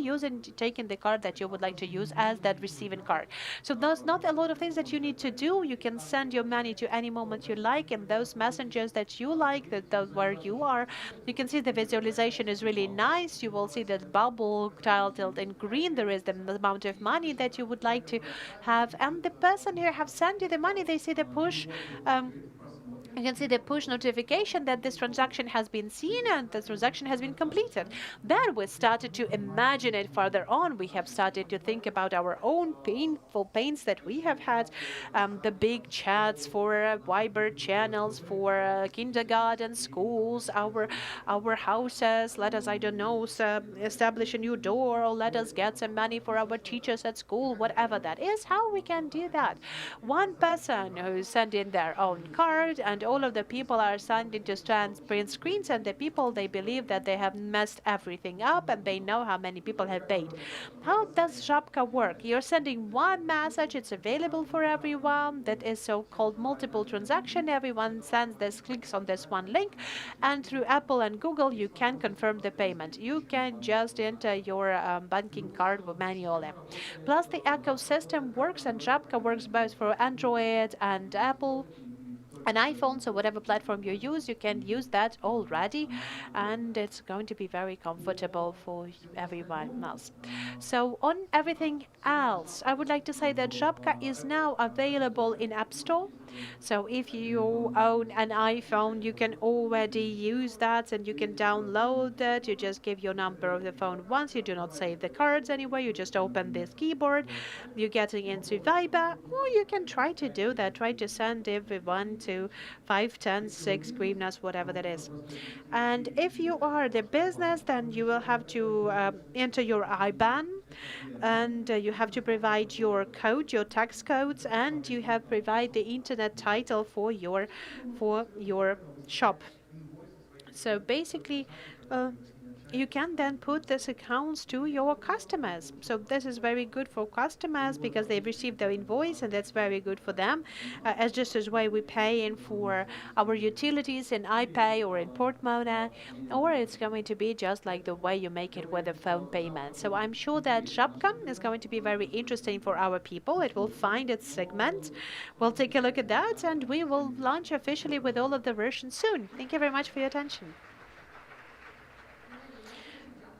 Speaker 2: taking the card that you would like to use as that receiving card. So there's not a lot of things that you need to do. You can send your money to any moment you like, and those messengers that you like, that where you are. You can see the visualization is really nice. You will see that bubble tilted in green. There is the amount of money that you would like to have, and the person who have sent you the money, they see the push. You can see the push notification that this transaction has been seen and this transaction has been completed. Then we started to imagine it further on. We have started to think about our own painful pains that we have had, the big chats for Viber channels, for kindergarten, schools, our houses. Let us, I don't know, establish a new door, or let us get some money for our teachers at school, whatever that is, how we can do that. One person who sent in their own card, and all of the people are sending to print screens, and the people, they believe that they have messed everything up and they know how many people have paid. How does Żabka work? You're sending one message, it's available for everyone, that is so-called multiple transaction. Everyone sends this, clicks on this one link, and through Apple and Google you can confirm the payment. You can just enter your banking card manually. Plus the ecosystem works, and Żabka works both for Android and Apple an iPhone, so whatever platform you use, you can use that already, and it's going to be very comfortable for everyone else. So on everything else, I would like to say that Żabka is now available in App Store. So if you own an iPhone, you can already use that and you can download that. You just give your number of the phone once. You do not save the cards anywhere. You just open this keyboard. You're getting into Viber, or you can try to do that. Try to send everyone to 5, 10, 6 hryvnias, whatever that is. And if you are the business, then you will have to enter your IBAN, and you have to provide your code, your tax codes, and you have provide the internet title for your shop. So basically, you can then put these accounts to your customers. So this is very good for customers because they receive their invoice, and that's very good for them. As just as way we pay in for our utilities in iPay or in Portmoney, or it's going to be just like the way you make it with a phone payment. So I'm sure that Żabka is going to be very interesting for our people. It will find its segment. We'll take a look at that, and we will launch officially with all of the versions soon. Thank you very much for your attention.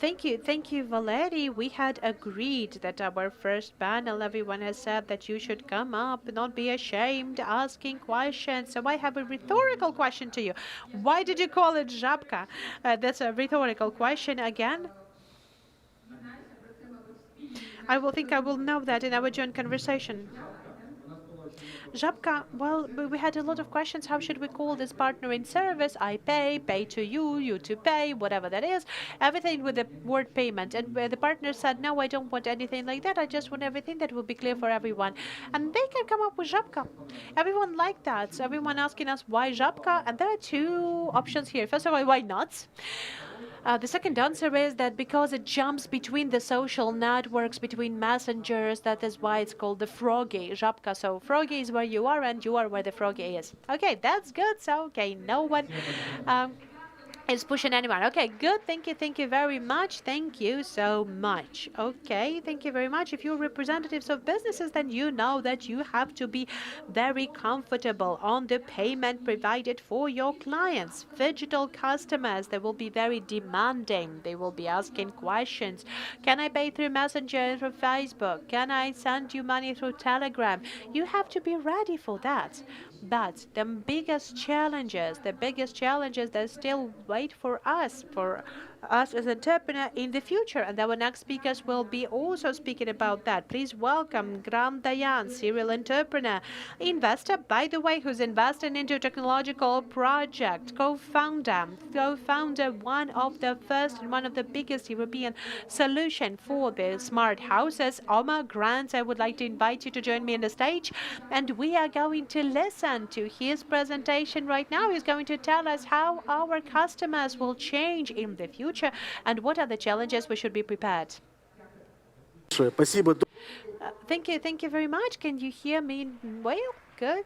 Speaker 2: Thank you, Valery. We had agreed that our first panel, everyone has said that you should come up, not be ashamed, asking questions. So I have a rhetorical question to you. Why did you call it Żabka? That's a rhetorical question again. I will think I will know that in our joint conversation. Żabka, well, we had a lot of questions. How should we call this partner in service? I pay to you, you to pay, whatever that is. Everything with the word payment. And the partner said, no, I don't want anything like that. I just want everything that will be clear for everyone. And they can come up with Żabka. Everyone liked that. So everyone asking us, why Żabka? And there are two options here. First of all, why not? The second answer is that because it jumps between the social networks, between messengers, that is why it's called the froggy, Żabka. So froggy is where you are and you are where the froggy is. Okay, that's good. So, okay, no one is pushing anyone. Okay, good. Thank you very much. Thank you so much. Okay, thank you very much. If you're representatives of businesses, then you know that you have to be very comfortable on the payment provided for your clients. Digital customers, they will be very demanding. They will be asking questions. Can I pay through Messenger and through Facebook? Can I send you money through Telegram? You have to be ready for that. But the biggest challenges that still wait for us as entrepreneur in the future. And our next speakers will be also speaking about that. Please welcome Gram Dayan, serial entrepreneur, investor, by the way, who's investing into technological project, co-founder, one of the first and one of the biggest European solution for the smart houses. Omar Grant, I would like to invite you to join me on the stage, and we are going to listen to his presentation right now. He's going to tell us how our customers will change in the future and what are the challenges we should be prepared. Thank you very much. Can you hear me well? Good.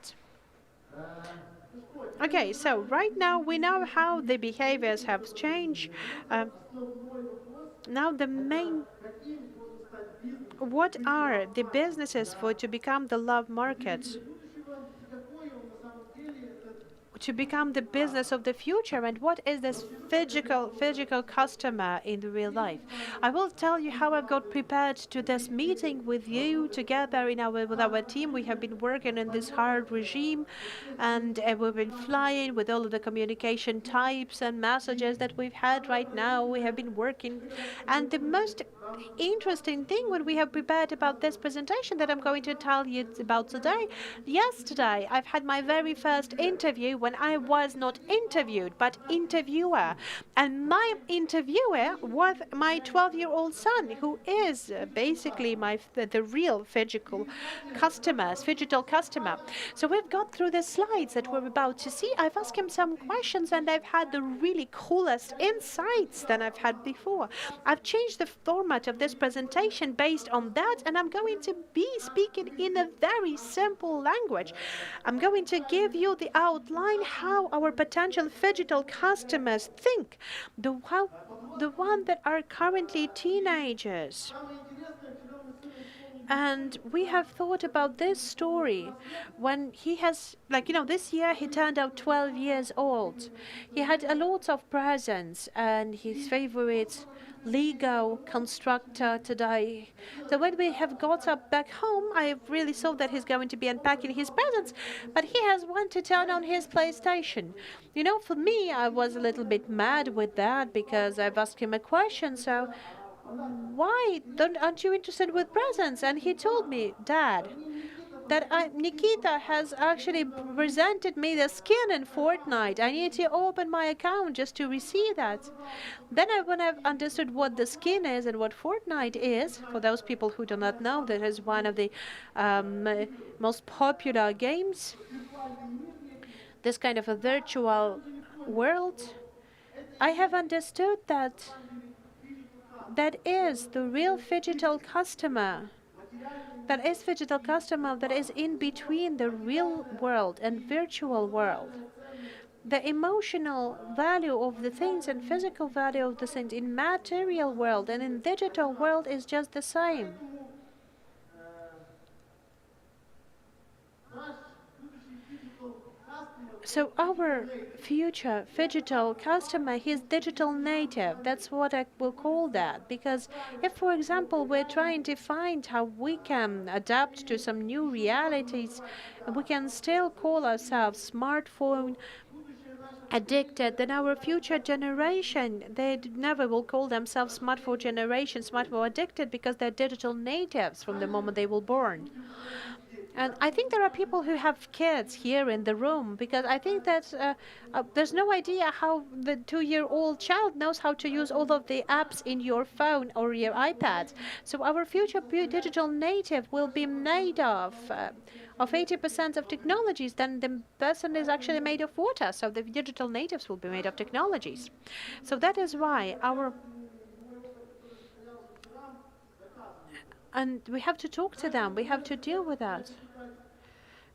Speaker 2: Okay, so right now we know how the behaviors have changed. Now what are the businesses for to become the love market? To become the business of the future, and what is this physical customer in the real life? I will tell you how I got prepared to this meeting with you together with our team. We have been working in this hard regime, and we've been flying with all of the communication types and messages that we've had right now. We have been working, and the most interesting thing when we have prepared about this presentation that I'm going to tell you about today. Yesterday, I've had my very first interview when I was not interviewed, but interviewer. And my interviewer was my 12-year-old son, who is basically the real physical customer. So we've got through the slides that we're about to see. I've asked him some questions, and I've had the really coolest insights than I've had before. I've changed the format of this presentation based on that, and I'm going to be speaking in a very simple language. I'm going to give you the outline how our potential digital customers think, the one that are currently teenagers. And we have thought about this story when he has, this year he turned out 12 years old. He had a lot of presents and his favorite Lego constructor today. So when we have got up back home, I really saw that he's going to be unpacking his presents, but he has one to turn on his PlayStation. For me, I was a little bit mad with that because I've asked him a question, so why aren't you interested with presents? And he told me, Dad, that Nikita has actually presented me the skin in Fortnite. I need to open my account just to receive that. Then when I've understood what the skin is and what Fortnite is, for those people who do not know, that is one of the most popular games, this kind of a virtual world, I have understood that is the real digital customer. That is in between the real world and virtual world. The emotional value of the things and physical value of the things in material world and in digital world is just the same. So our future digital customer, he's digital native. That's what I will call that. Because if, for example, we're trying to find how we can adapt to some new realities, we can still call ourselves smartphone addicted, then our future generation, they never will call themselves smartphone generation, smartphone addicted, because they're digital natives from the moment they were born. And I think there are people who have kids here in the room, because I think that there's no idea how the 2-year-old child knows how to use all of the apps in your phone or your iPad. So our future digital native will be made of 80% of technologies. Then the person is actually made of water. So the digital natives will be made of technologies. So that is why and we have to talk to them. We have to deal with that.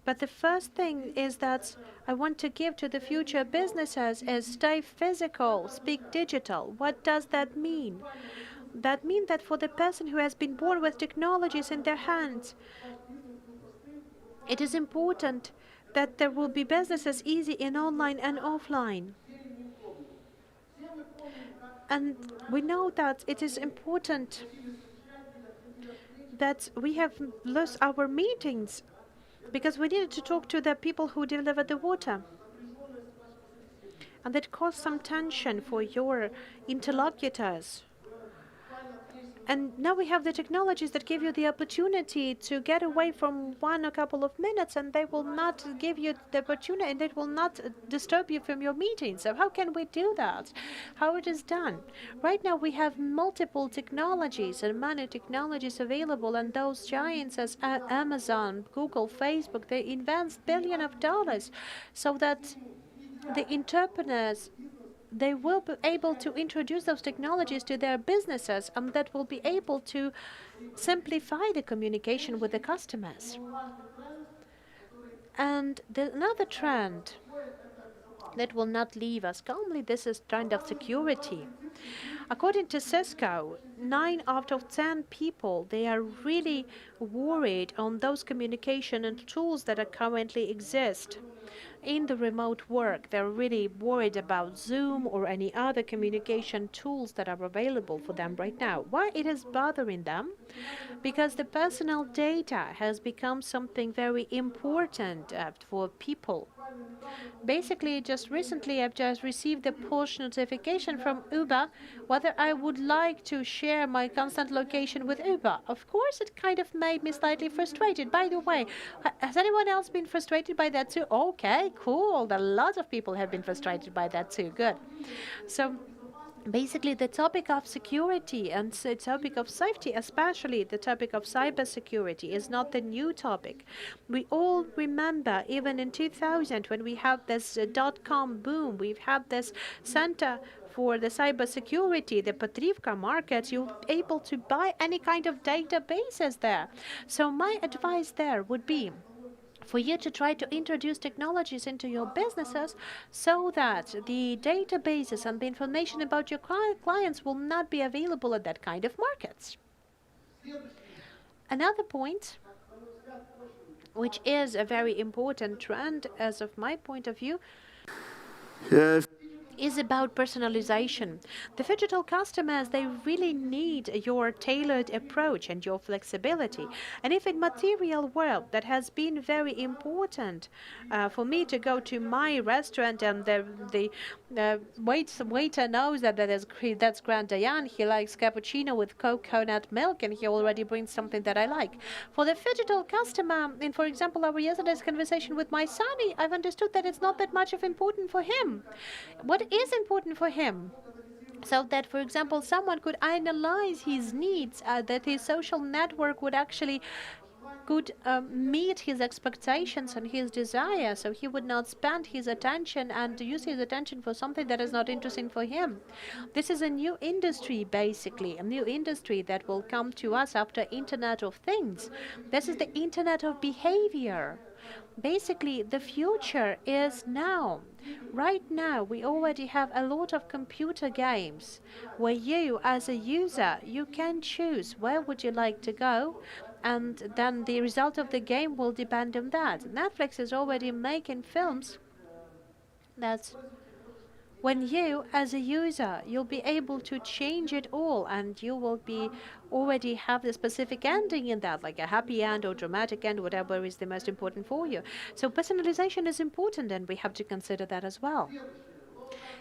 Speaker 2: But the first thing is that I want to give to the future businesses is stay physical, speak digital. What does that mean? That means that for the person who has been born with technologies in their hands, it is important that there will be businesses easy in online and offline. And we know that it is important that we have lost our meetings because we needed to talk to the people who deliver the water. And that caused some tension for your interlocutors. And now we have the technologies that give you the opportunity to get away from one a couple of minutes, and they will not give you the opportunity, and it will not disturb you from your meeting. So how can we do that? How it is done? Right now we have multiple technologies and many technologies available, and those giants as Amazon, Google, Facebook, they invest billions of dollars so that the entrepreneurs, they will be able to introduce those technologies to their businesses, and that will be able to simplify the communication with the customers. And another trend that will not leave us calmly, this is trend of security. According to Cisco, 9 out of 10 people, they are really worried on those communication and tools that are currently exist in the remote work. They're really worried about Zoom or any other communication tools that are available for them right now. Why it is bothering them? Because the personal data has become something very important for people. Basically, just recently I've just received a push notification from Uber whether I would like to share my constant location with Uber. Of course, it kind of made me slightly frustrated. By the way, has anyone else been frustrated by that too? Okay, cool. A lot of people have been frustrated by that too. Good. So basically, the topic of security and the topic of safety, especially the topic of cybersecurity, is not the new topic. We all remember, even in 2000, when we had this dot-com boom, we've had this center for the cybersecurity, the Petrivka market. You're able to buy any kind of databases there. So my advice there would be for you to try to introduce technologies into your businesses so that the databases and the information about your clients will not be available at that kind of markets. Another point, which is a very important trend as of my point of view, is about personalization. The digital customers, they really need your tailored approach and your flexibility. And if in material world that has been very important for me to go to my restaurant and the waiter knows that that's Grand Diane, he likes cappuccino with coconut milk, and he already brings something that I like. For the digital customer, in for example our yesterday's conversation with my son, I've understood that it's not that much of important for him. What is important for him? So that, for example, someone could analyze his needs, that his social network would actually could meet his expectations and his desires, so he would not spend his attention and use his attention for something that is not interesting for him. This is a new industry, basically, a new industry that will come to us after Internet of Things. This is the Internet of Behavior. Basically, the future is now. Right now, we already have a lot of computer games where you, as a user, you can choose where would you like to go, and then the result of the game will depend on that. Netflix is already making films that when you, as a user, you'll be able to change it all, and you will be already have the specific ending in that, like a happy end or dramatic end, whatever is the most important for you. So personalization is important, and we have to consider that as well.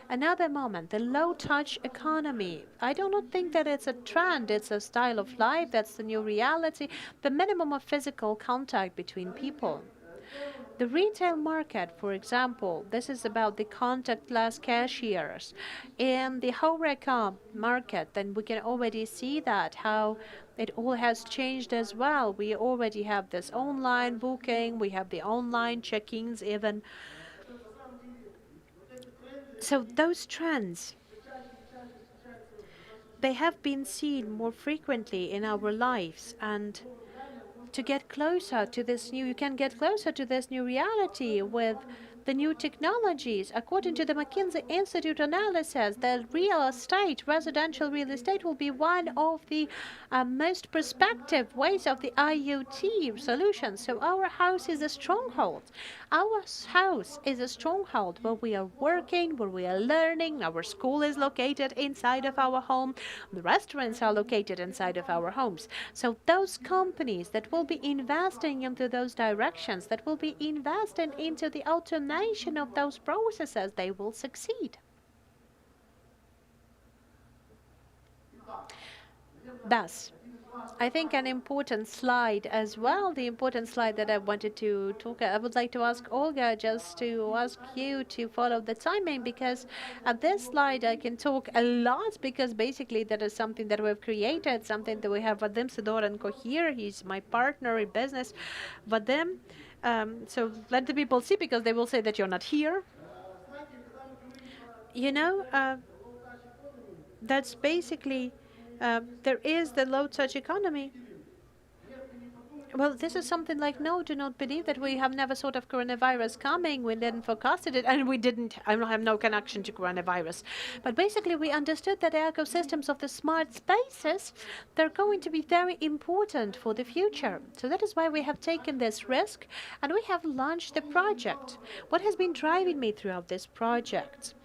Speaker 2: Another moment, the low-touch economy. I do not think that it's a trend, it's a style of life, that's the new reality, the minimum of physical contact between people. The retail market, for example, this is about the contactless cashiers. In the HoReCa market, then we can already see that how it all has changed as well. We already have this online booking, we have the online check-ins even. So those trends, they have been seen more frequently in our lives, and to get closer to this new, you can get closer to this new reality with the new technologies. According to the McKinsey Institute analysis, the real estate, residential real estate, will be one of the most prospective ways of the IoT solutions. So our house is a stronghold. Our house is a stronghold where we are working, where we are learning. Our school is located inside of our home. The restaurants are located inside of our homes. So those companies that will be investing into those directions, that will be investing into the automation of those processes, they will succeed. Thus, I think an important slide as well, the important slide that I wanted to talk, I would like to ask Olga just to ask you to follow the timing, because at this slide I can talk a lot, because basically that is something that we've created, something that we have Vadim Sidorenko here. He's my partner in business. Vadim, so let the people see, because they will say that you're not here. You know, that's basically, there is the low-touch economy. Well, this is something like, no, do not believe that we have never thought of coronavirus coming. We didn't forecasted it, and we didn't. I have no connection to coronavirus. But basically, we understood that the ecosystems of the smart spaces, they're going to be very important for the future. So that is why we have taken this risk, and we have launched the project. What has been driving me throughout this project?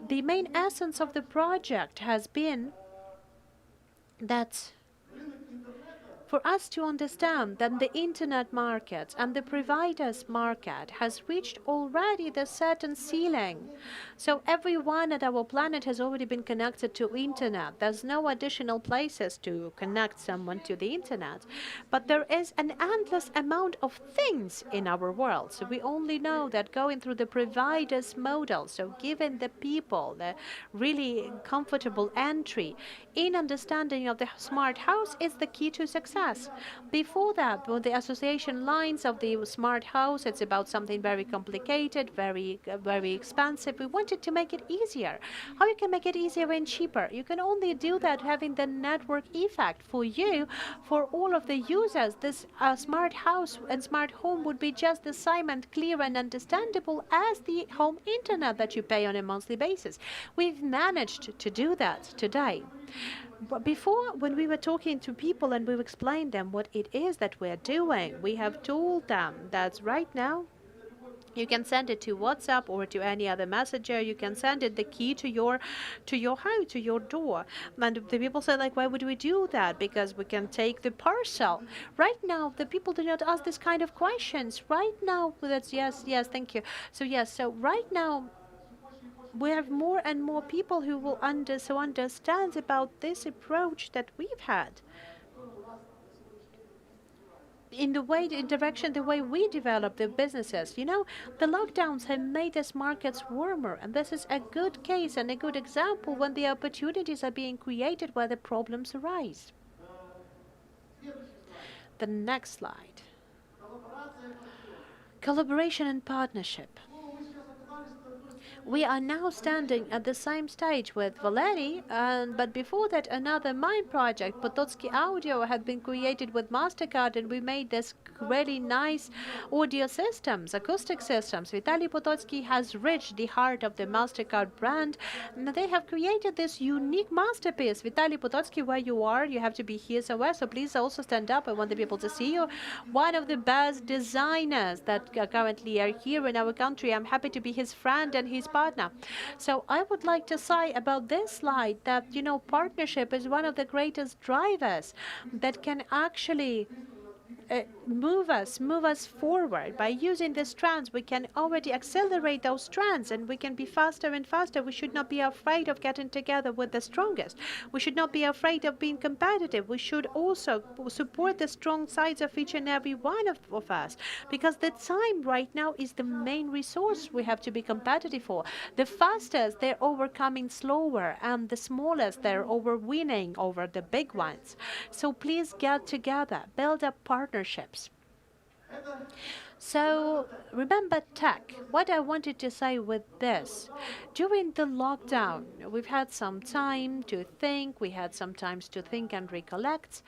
Speaker 2: The main essence of the project has been that for us to understand that the internet market and the providers market has reached already the certain ceiling. So everyone at our planet has already been connected to internet. There's no additional places to connect someone to the internet. But there is an endless amount of things in our world. So we only know that going through the providers model, so giving the people the really comfortable entry in understanding of the smart house, is the key to success. Before that, with the association lines of the smart house, it's about something very complicated, very expensive. We wanted to make it easier. How you can make it easier and cheaper? You can only do that having the network effect. For you, for all of the users, this smart house and smart home would be just the same and clear and understandable as the home internet that you pay on a monthly basis. We've managed to do that today. But before, when we were talking to people and we explained them what it is that we're doing, we have told them that right now you can send it to WhatsApp or to any other messenger. You can send it the key to your house, to your door. And the people say, like, why would we do that? Because we can take the parcel. Right now, the people do not ask this kind of questions. Right now, that's yes, thank you. So yes, so right now, we have more and more people who will understand about this approach that we've had. In the direction, the way we develop the businesses. You know, the lockdowns have made these markets warmer, and this is a good case and a good example when the opportunities are being created where the problems arise. The next slide. Collaboration and partnership. We are now standing at the same stage with Valery, but before that, another mine project, Pototsky Audio, had been created with MasterCard, and we made this really nice audio systems, acoustic systems. Vitaly Pototsky has reached the heart of the MasterCard brand, and they have created this unique masterpiece. Vitaly Pototsky, where you are, you have to be here somewhere, so please also stand up. I want the people to see you. One of the best designers that currently are here in our country. I'm happy to be his friend and his partner. So I would like to say about this slide that, you know, partnership is one of the greatest drivers that can actually move us forward. By using these strands, we can already accelerate those strands, and we can be faster and faster. We should not be afraid of getting together with the strongest. We should not be afraid of being competitive. We should also support the strong sides of each and every one of us, because the time right now is the main resource we have to be competitive for. The fastest, they're overcoming slower, and the smallest, they're overwinning over the big ones. So please get together, build up partnerships. So remember tech. What I wanted to say with this, during the lockdown, we've had some time to think, we had some time to think and recollect.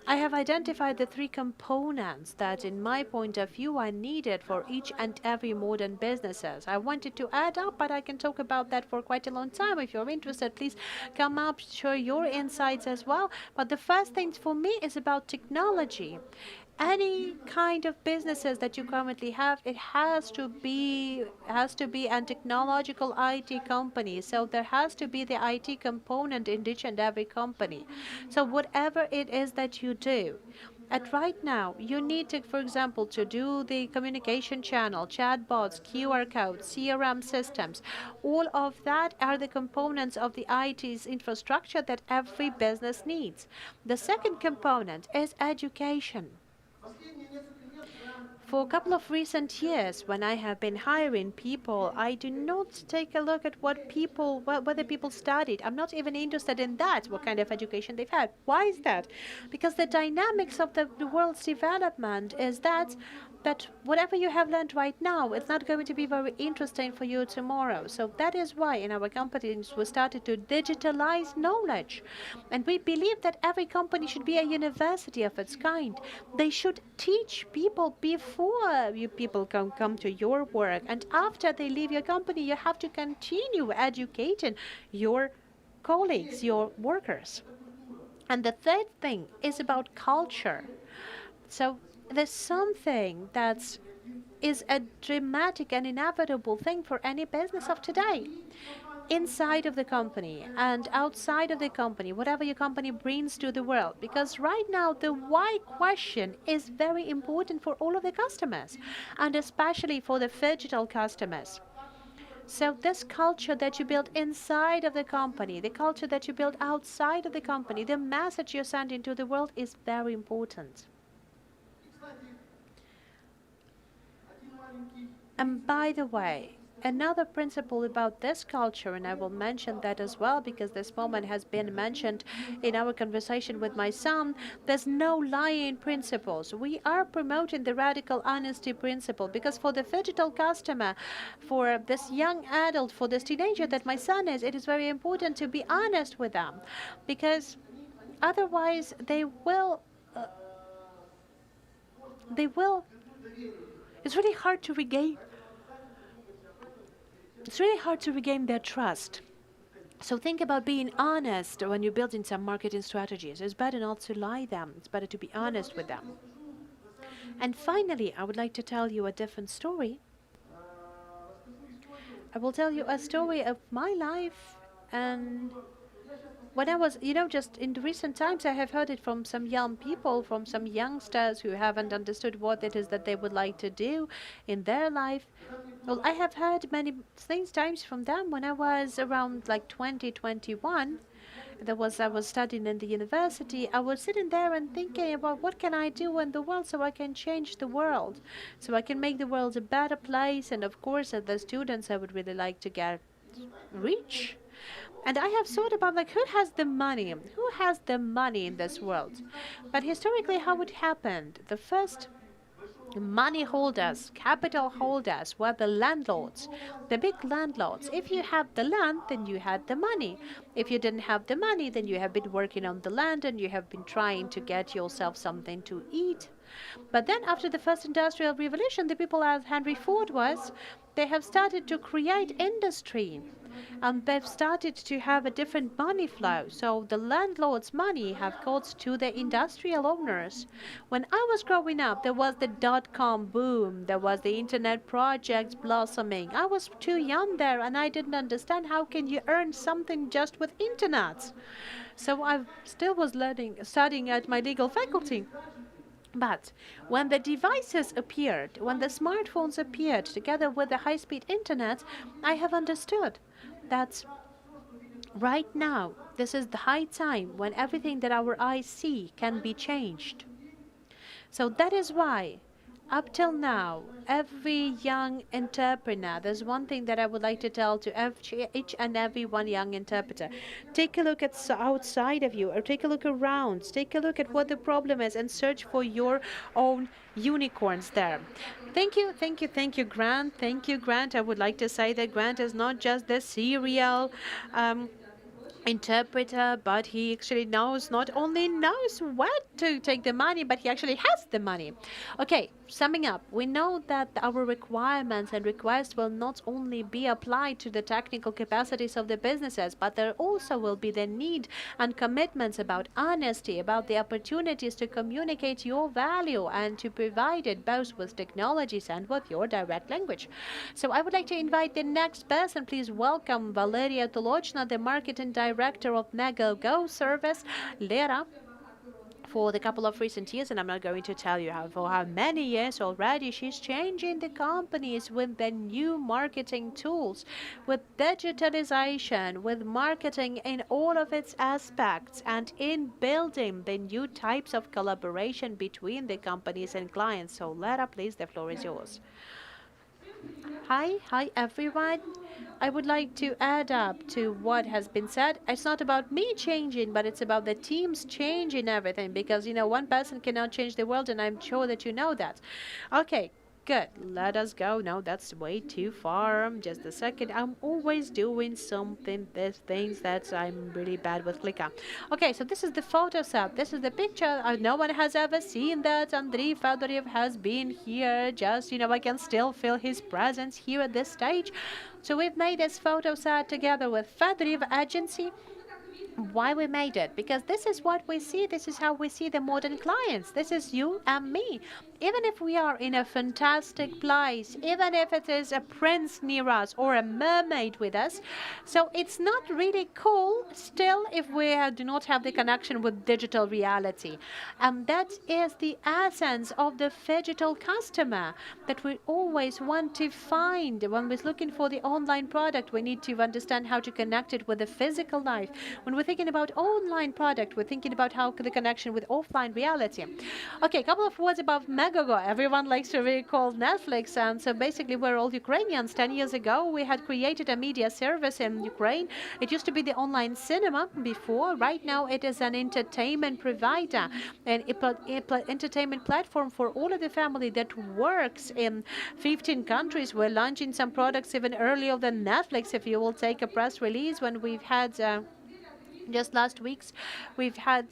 Speaker 2: I have identified the three components that, in my point of view, are needed for each and every modern businesses. I wanted to add up, but I can talk about that for quite a long time. If you're interested, please come up, share your insights as well. But the first thing for me is about technology. Any kind of businesses that you currently have, it has to be a technological IT company. So there has to be the IT component in each and every company. So whatever it is that you do, at right now, you need to, for example, to do the communication channel, chatbots, QR codes, CRM systems. All of that are the components of the IT's infrastructure that every business needs. The second component is education. For a couple of recent years, when I have been hiring people, I do not take a look at whether people studied. I'm not even interested in that, what kind of education they've had. Why is that? Because the dynamics of the world's development is that whatever you have learned right now, it's not going to be very interesting for you tomorrow. So that is why in our companies we started to digitalize knowledge. And we believe that every company should be a university of its kind. They should teach people before you people can come to your work. And after they leave your company, you have to continue educating your colleagues, your workers. And the third thing is about culture. So there's something that is a dramatic and inevitable thing for any business of today. Inside of the company and outside of the company, whatever your company brings to the world. Because right now, the why question is very important for all of the customers, and especially for the digital customers. So this culture that you build inside of the company, the culture that you build outside of the company, the message you're sending to the world is very important. And by the way, another principle about this culture, and I will mention that as well because this moment has been mentioned in our conversation with my son, there's no lying principles. We are promoting the radical honesty principle because for the digital customer, for this young adult, for this teenager that my son is, it is very important to be honest with them, because otherwise they will it's really hard to regain their trust. So think about being honest when you're building some marketing strategies. It's better not to lie them. It's better to be honest with them. And finally, I would like to tell you a different story. I will tell you a story of my life, and when I was, just in the recent times, I have heard it from some young people, from some youngsters who haven't understood what it is that they would like to do in their life. Well, I have heard many times from them when I was around like 2021. I was studying in the university. I was sitting there and thinking about what can I do in the world so I can change the world, so I can make the world a better place. And of course, as the students, I would really like to get rich. And I have thought about who has the money? Who has the money in this world? But historically, how it happened? The first money holders, capital holders were the landlords, the big landlords. If you have the land, then you had the money. If you didn't have the money, then you have been working on the land and you have been trying to get yourself something to eat. But then after the first industrial revolution, the people, as Henry Ford was, they have started to create industry. And they've started to have a different money flow. So the landlord's money have got to the industrial owners. When I was growing up, there was the dot-com boom. There was the internet projects blossoming. I was too young there, and I didn't understand how can you earn something just with with internet. So I still was studying at my legal faculty. But when the devices appeared, when the smartphones appeared together with the high-speed internet, I have understood that right now, this is the high time when everything that our eyes see can be changed. So that is why, up till now, every young entrepreneur, there's one thing that I would like to tell to each and every one young interpreter. Take a look at outside of you, or take a look around, take a look at what the problem is, and search for your own unicorns there. Thank you, thank you, thank you, Grant. Thank you, Grant. I would like to say that Grant is not just the serial interpreter, but he actually not only knows where to take the money, but he actually has the money. Okay, summing up, we know that our requirements and requests will not only be applied to the technical capacities of the businesses, but there also will be the need and commitments about honesty, about the opportunities to communicate your value and to provide it both with technologies and with your direct language. So I would like to invite the next person. Please welcome Valeria Tolochna, the marketing director of MegaGo service. Lera, for the couple of recent years, and I'm not going to tell you for how many years already, she's changing the companies with the new marketing tools, with digitalization, with marketing in all of its aspects, and in building the new types of collaboration between the companies and clients. So Lara, please, the floor is yours. Hi everyone. I would like to add up to what has been said. It's not about me changing, but it's about the teams changing everything, because one person cannot change the world, and I'm sure that you know that. Okay, good. Let us go. No, that's way too far. Just a second. I'm always doing something, these things that I'm really bad with clicker. Okay, so this is the photo set. This is the picture. No one has ever seen that. Andrei Fedorov has been here. Just, I can still feel his presence here at this stage. So we've made this photo set together with Fedorov Agency. Why we made it? Because this is what we see. This is how we see the modern clients. This is you and me. Even if we are in a fantastic place, even if it is a prince near us or a mermaid with us, so it's not really cool still if we do not have the connection with digital reality. And that is the essence of the phygital customer that we always want to find. When we're looking for the online product, we need to understand how to connect it with the physical life. When we're thinking about online product, we're thinking about how the connection with offline reality. Okay, a couple of words about MegaGo. Everyone likes to recall Netflix, and so basically we're all Ukrainians. 10 years ago, we had created a media service in Ukraine. It used to be the online cinema before. Right now, it is an entertainment provider, an entertainment platform for all of the family that works in 15 countries. We're launching some products even earlier than Netflix. If you will take a press release, when we've had just last weeks, we've had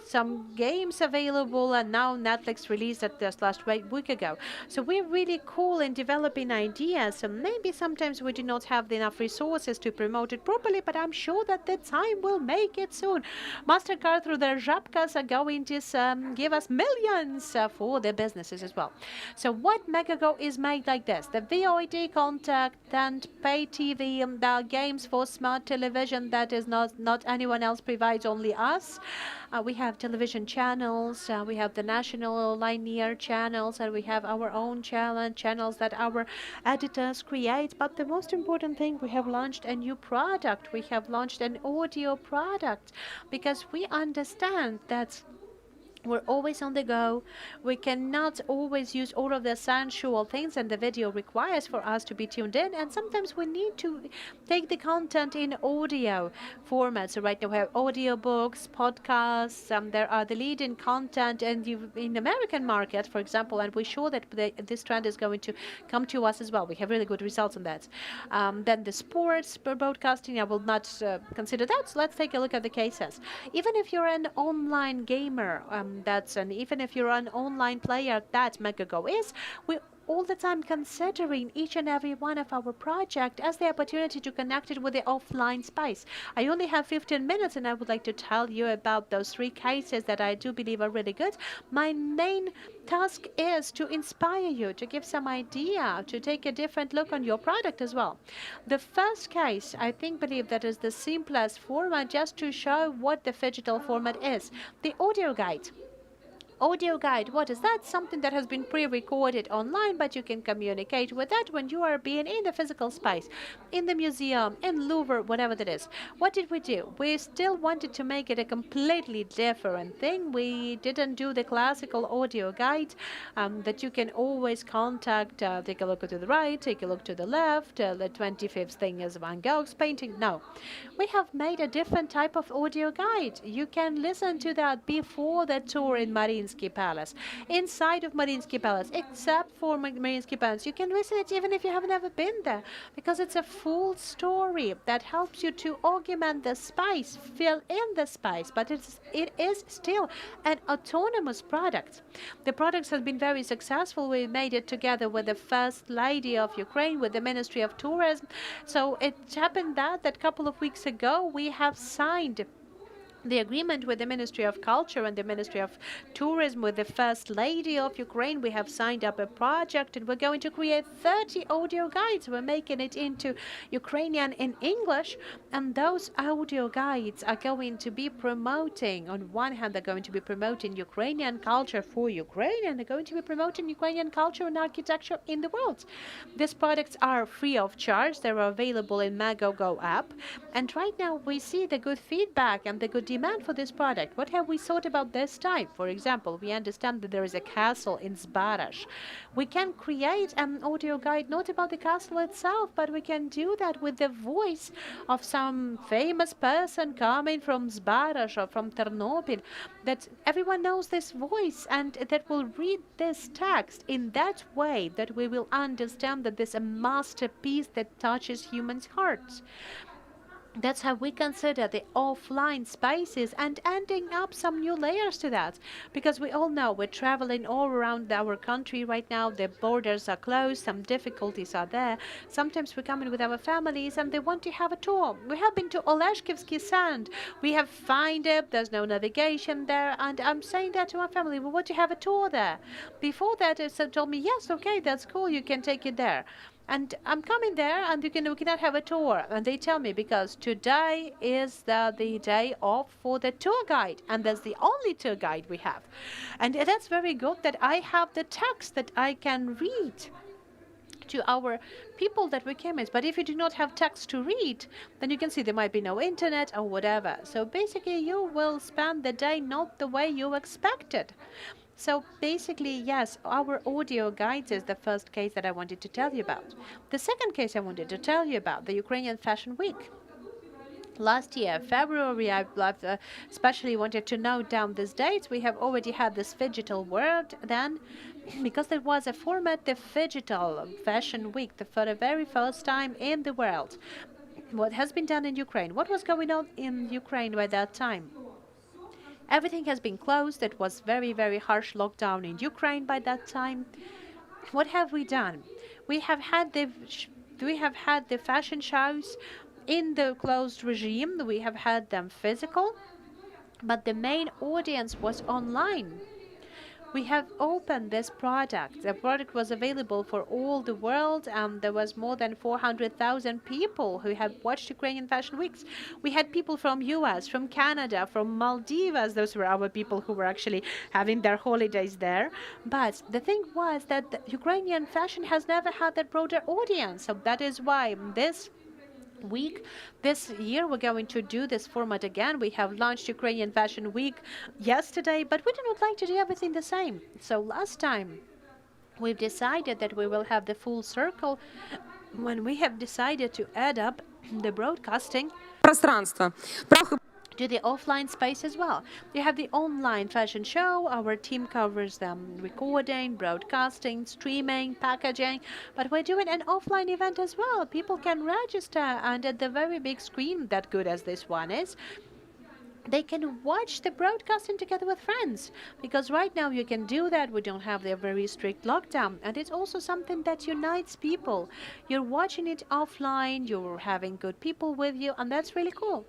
Speaker 2: some games available, and now Netflix released it just last week ago. So we're really cool in developing ideas, and maybe sometimes we do not have enough resources to promote it properly, but I'm sure that the time will make it soon. MasterCard through their Żabkas are going to give us millions for their businesses as well. So what MegaGo is made like this: the VOD contact and pay TV, the games for smart television that is not anyone else provides, only us. We have television channels, we have the national linear channels, and we have our own channels that our editors create. But the most important thing, we have launched a new product. We have launched an audio product, because we understand that we're always on the go. We cannot always use all of the sensual things and the video requires for us to be tuned in, and sometimes we need to take the content in audio format. So right now we have audiobooks, podcasts, there are the leading content in the American market, for example, and we're sure that this trend is going to come to us as well. We have really good results on that. Then the sports broadcasting, I will not consider that. So let's take a look at the cases. Even if you're an online gamer, even if you're an online player, that MegaGo is, we all the time considering each and every one of our project as the opportunity to connect it with the offline space. I only have 15 minutes and I would like to tell you about those 3 cases that I do believe are really good. My main task is to inspire you, to give some idea, to take a different look on your product as well. The first case, I believe that is the simplest format, just to show what the digital format is. The audio guide. Audio guide, what is that? Something that has been pre-recorded online, but you can communicate with that when you are being in the physical space, in the museum, in Louvre, whatever that is. What did we do? We still wanted to make it a completely different thing. We didn't do the classical audio guide that you can always contact, take a look to the right, take a look to the left, the 25th thing is Van Gogh's painting. No, we have made a different type of audio guide. You can listen to that before the tour in Mariinsky Palace, inside of Mariinsky Palace, except for Mariinsky Palace. You can listen it even if you have never been there, because it's a full story that helps you to augment the space, fill in the space, but it is still an autonomous product. The product has been very successful. We made it together with the First Lady of Ukraine, with the Ministry of Tourism. So it happened that a couple of weeks ago we have signed the agreement with the Ministry of Culture and the Ministry of Tourism, with the First Lady of Ukraine. We have signed up a project and we're going to create 30 audio guides. We're making it into Ukrainian in English, and those audio guides are going to be promoting, on one hand, they're going to be promoting Ukrainian culture for Ukraine, and they're going to be promoting Ukrainian culture and architecture in the world. These products are free of charge. They're available in Magogo app, and right now we see the good feedback and the good demand for this product. What have we thought about this time? For example, we understand that there is a castle in Zbarash. We can create an audio guide not about the castle itself, but we can do that with the voice of some famous person coming from Zbarash or from Ternopil, that everyone knows this voice and that will read this text in that way that we will understand that this is a masterpiece that touches humans' hearts. That's how we consider the offline spaces, and adding up some new layers to that, because we all know we're traveling all around our country right now. The borders are closed, some difficulties are there. Sometimes we come in with our families and they want to have a tour. We have been to Oleshkivsky Sand. We have found it, there's no navigation there, and I'm saying that to my family, we want to have a tour there. Before that, they told me, yes, okay, that's cool, you can take it there. And I'm coming there, and we cannot have a tour. And they tell me, because today is the day off for the tour guide, and that's the only tour guide we have. And that's very good that I have the text that I can read to our people that we came with. But if you do not have text to read, then you can see there might be no internet or whatever. So basically, you will spend the day not the way you expected. So basically, yes, our audio guides is the first case that I wanted to tell you about. The second case I wanted to tell you about, the Ukrainian Fashion Week. Last year, February, I especially wanted to note down these dates. We have already had this digital world then, because there was a format, the digital Fashion Week, for the very first time in the world. What has been done in Ukraine? What was going on in Ukraine by that time? Everything has been closed. It was very, very harsh lockdown in Ukraine by that time. What have we done? We have had the fashion shows in the closed regime. We have had them physical, but the main audience was online. We have opened this product. The product was available for all the world, and there was more than 400,000 people who have watched Ukrainian Fashion Weeks. We had people from US, from Canada, from Maldives. Those were our people who were actually having their holidays there. But the thing was that the Ukrainian fashion has never had that broader audience. So that is why this year we're going to do this format again. We have launched Ukrainian Fashion Week yesterday, but we do not like to do everything the same. So last time we've decided that we will have the full circle when we have decided to add up the broadcasting to the offline space as well. You have the online fashion show. Our team covers them recording, broadcasting, streaming, packaging, but we're doing an offline event as well. People can register, and at the very big screen, that good as this one is, they can watch the broadcasting together with friends, because right now you can do that. We don't have the very strict lockdown, and it's also something that unites people. You're watching it offline, you're having good people with you, and that's really cool.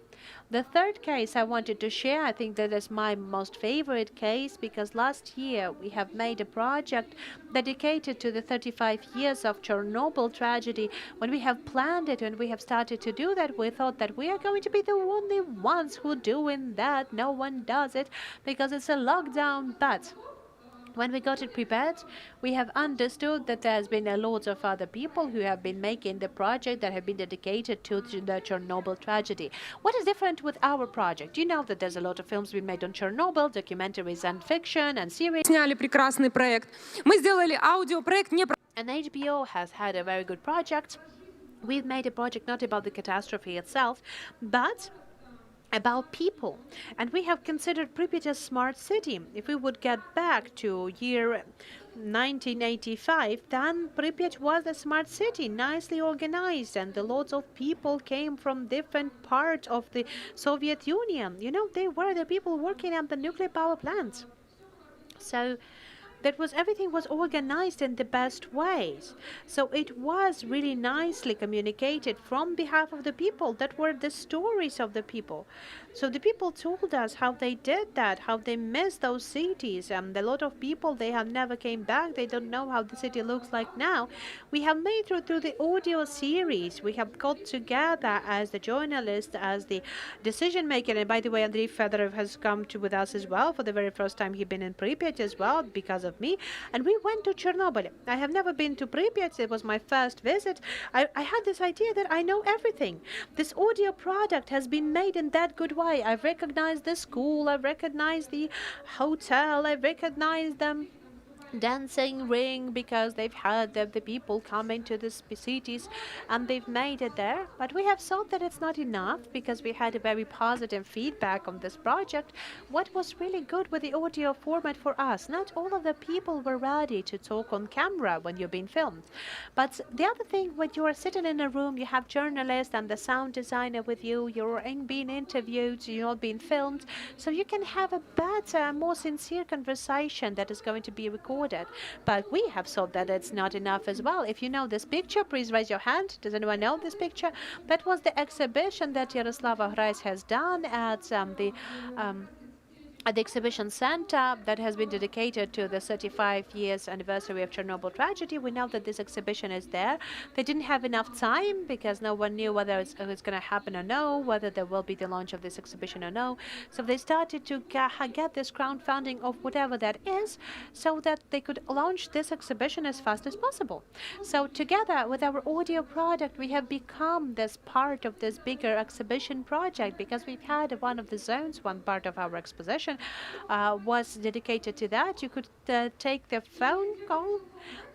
Speaker 2: The third case I wanted to share, I think that is my most favorite case, because last year we have made a project dedicated to the 35 years of Chernobyl tragedy. When we have planned it and we have started to do that, we thought that we are going to be the only ones who doing that. No one does it because it's a lockdown. But when we got it prepared, we have understood that there's been a lot of other people who have been making the project that have been dedicated to the Chernobyl tragedy. What is different with our project? You know that there's a lot of films been made on Chernobyl, documentaries and fiction and series.
Speaker 7: Сняли прекрасный проект. Мы сделали аудиопроект не про...
Speaker 2: And HBO has had a very good project. We've made a project not about the catastrophe itself, but about people. And we have considered Pripyat a smart city. If we would get back to year 1985, then Pripyat was a smart city, nicely organized, and lots of people came from different parts of the Soviet Union. You know, they were the people working at the nuclear power plants. So everything was organized in the best ways. So it was really nicely communicated from behalf of the people. That were the stories of the people. So the people told us how they did that, how they missed those cities. And a lot of people, they have never came back. They don't know how the city looks like now. We have made through the audio series. We have got together as the journalist, as the decision maker. And by the way, Andrei Fedorov has come with us as well for the very first time. He's been in Pripyat as well because of me. And we went to Chernobyl. I have never been to Pripyat. It was my first visit. I had this idea that I know everything. This audio product has been made in that good way. I've recognized the school, I've recognized the hotel, I've recognized them dancing ring, because they've had the people coming to the cities and they've made it there. But we have thought that it's not enough, because we had a very positive feedback on this project. What was really good with the audio format for us, not all of the people were ready to talk on camera when you're being filmed. But the other thing, when you are sitting in a room, you have journalists and the sound designer with you, you're being interviewed, you're not being filmed, so you can have a better, more sincere conversation that is going to be recorded. But we have thought that it's not enough as well. If you know this picture, please raise your hand. Does anyone know this picture? That was the exhibition that Yaroslava Hrais has done at the exhibition center that has been dedicated to the 35 years anniversary of Chernobyl tragedy. We know that this exhibition is there. They didn't have enough time because no one knew whether it's going to happen or no, whether there will be the launch of this exhibition or no. So they started to get this crowdfunding of whatever that is, so that they could launch this exhibition as fast as possible. So together with our audio product, we have become this part of this bigger exhibition project, because we've had one of the zones, one part of our exposition was dedicated to that. You could take the phone call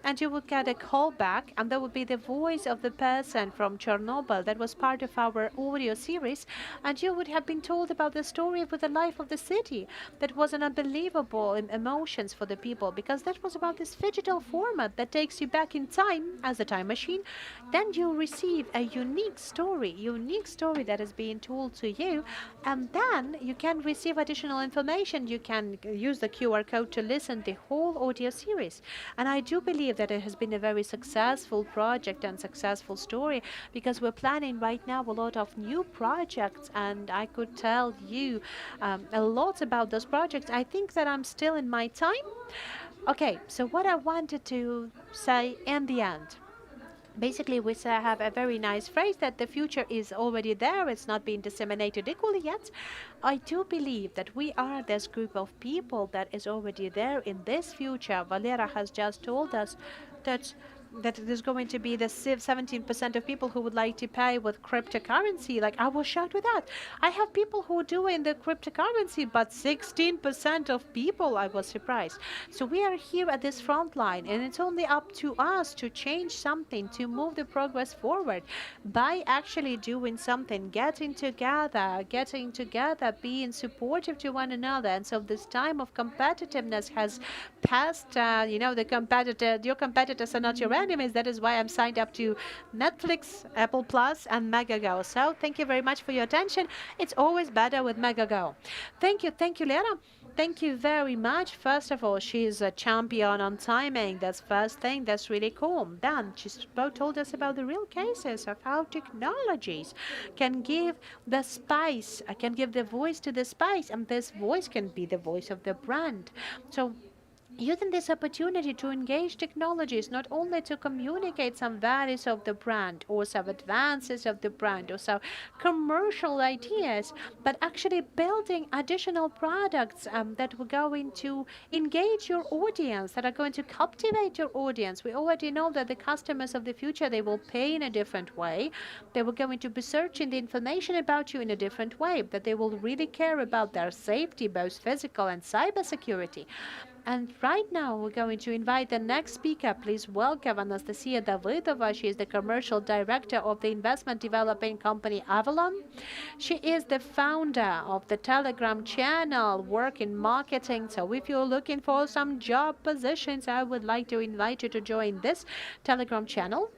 Speaker 2: and you would get a call back, and that would be the voice of the person from Chernobyl that was part of our audio series, and you would have been told about the story of the life of the city. That was an unbelievable emotions for the people, because that was about this digital format that takes you back in time as a time machine. Then you receive a unique story that is being told to you, and then you can receive additional information. You can use the QR code to listen the whole audio series. And I do believe that it has been a very successful project and successful story, because we're planning right now a lot of new projects, and I could tell you a lot about those projects. I think that I'm still in my time. Okay, so what I wanted to say in the end. Basically, we have a very nice phrase that the future is already there. It's not being disseminated equally yet. I do believe that we are this group of people that is already there in this future. Valera has just told us that there's going to be the 17% of people who would like to pay with cryptocurrency. Like, I was shocked with that. I have people who do in the cryptocurrency, but 16% of people, I was surprised. So we are here at this front line, and it's only up to us to change something, to move the progress forward by actually doing something, getting together, being supportive to one another. And so this time of competitiveness has passed. Your competitors are not your anyways, that is why I'm signed up to Netflix, Apple Plus, and Megago. So thank you very much for your attention. It's always better with Megago. Thank you, Lena. Thank you very much. First of all, she is a champion on timing. That's first thing. That's really cool. Then she told us about the real cases of how technologies can give the spice, can give the voice to the spice, and this voice can be the voice of the brand. So using this opportunity to engage technologies not only to communicate some values of the brand or some advances of the brand or some commercial ideas, but actually building additional products that were going to engage your audience, that are going to captivate your audience. We already know that the customers of the future, they will pay in a different way. They were going to be searching the information about you in a different way, that they will really care about their safety, both physical and cyber security. And right now, we're going to invite the next speaker. Please welcome Anastasia Davidova. She is the commercial director of the investment developing company Avalon. She is the founder of the Telegram channel, Work in Marketing. So if you're looking for some job positions, I would like to invite you to join this Telegram channel.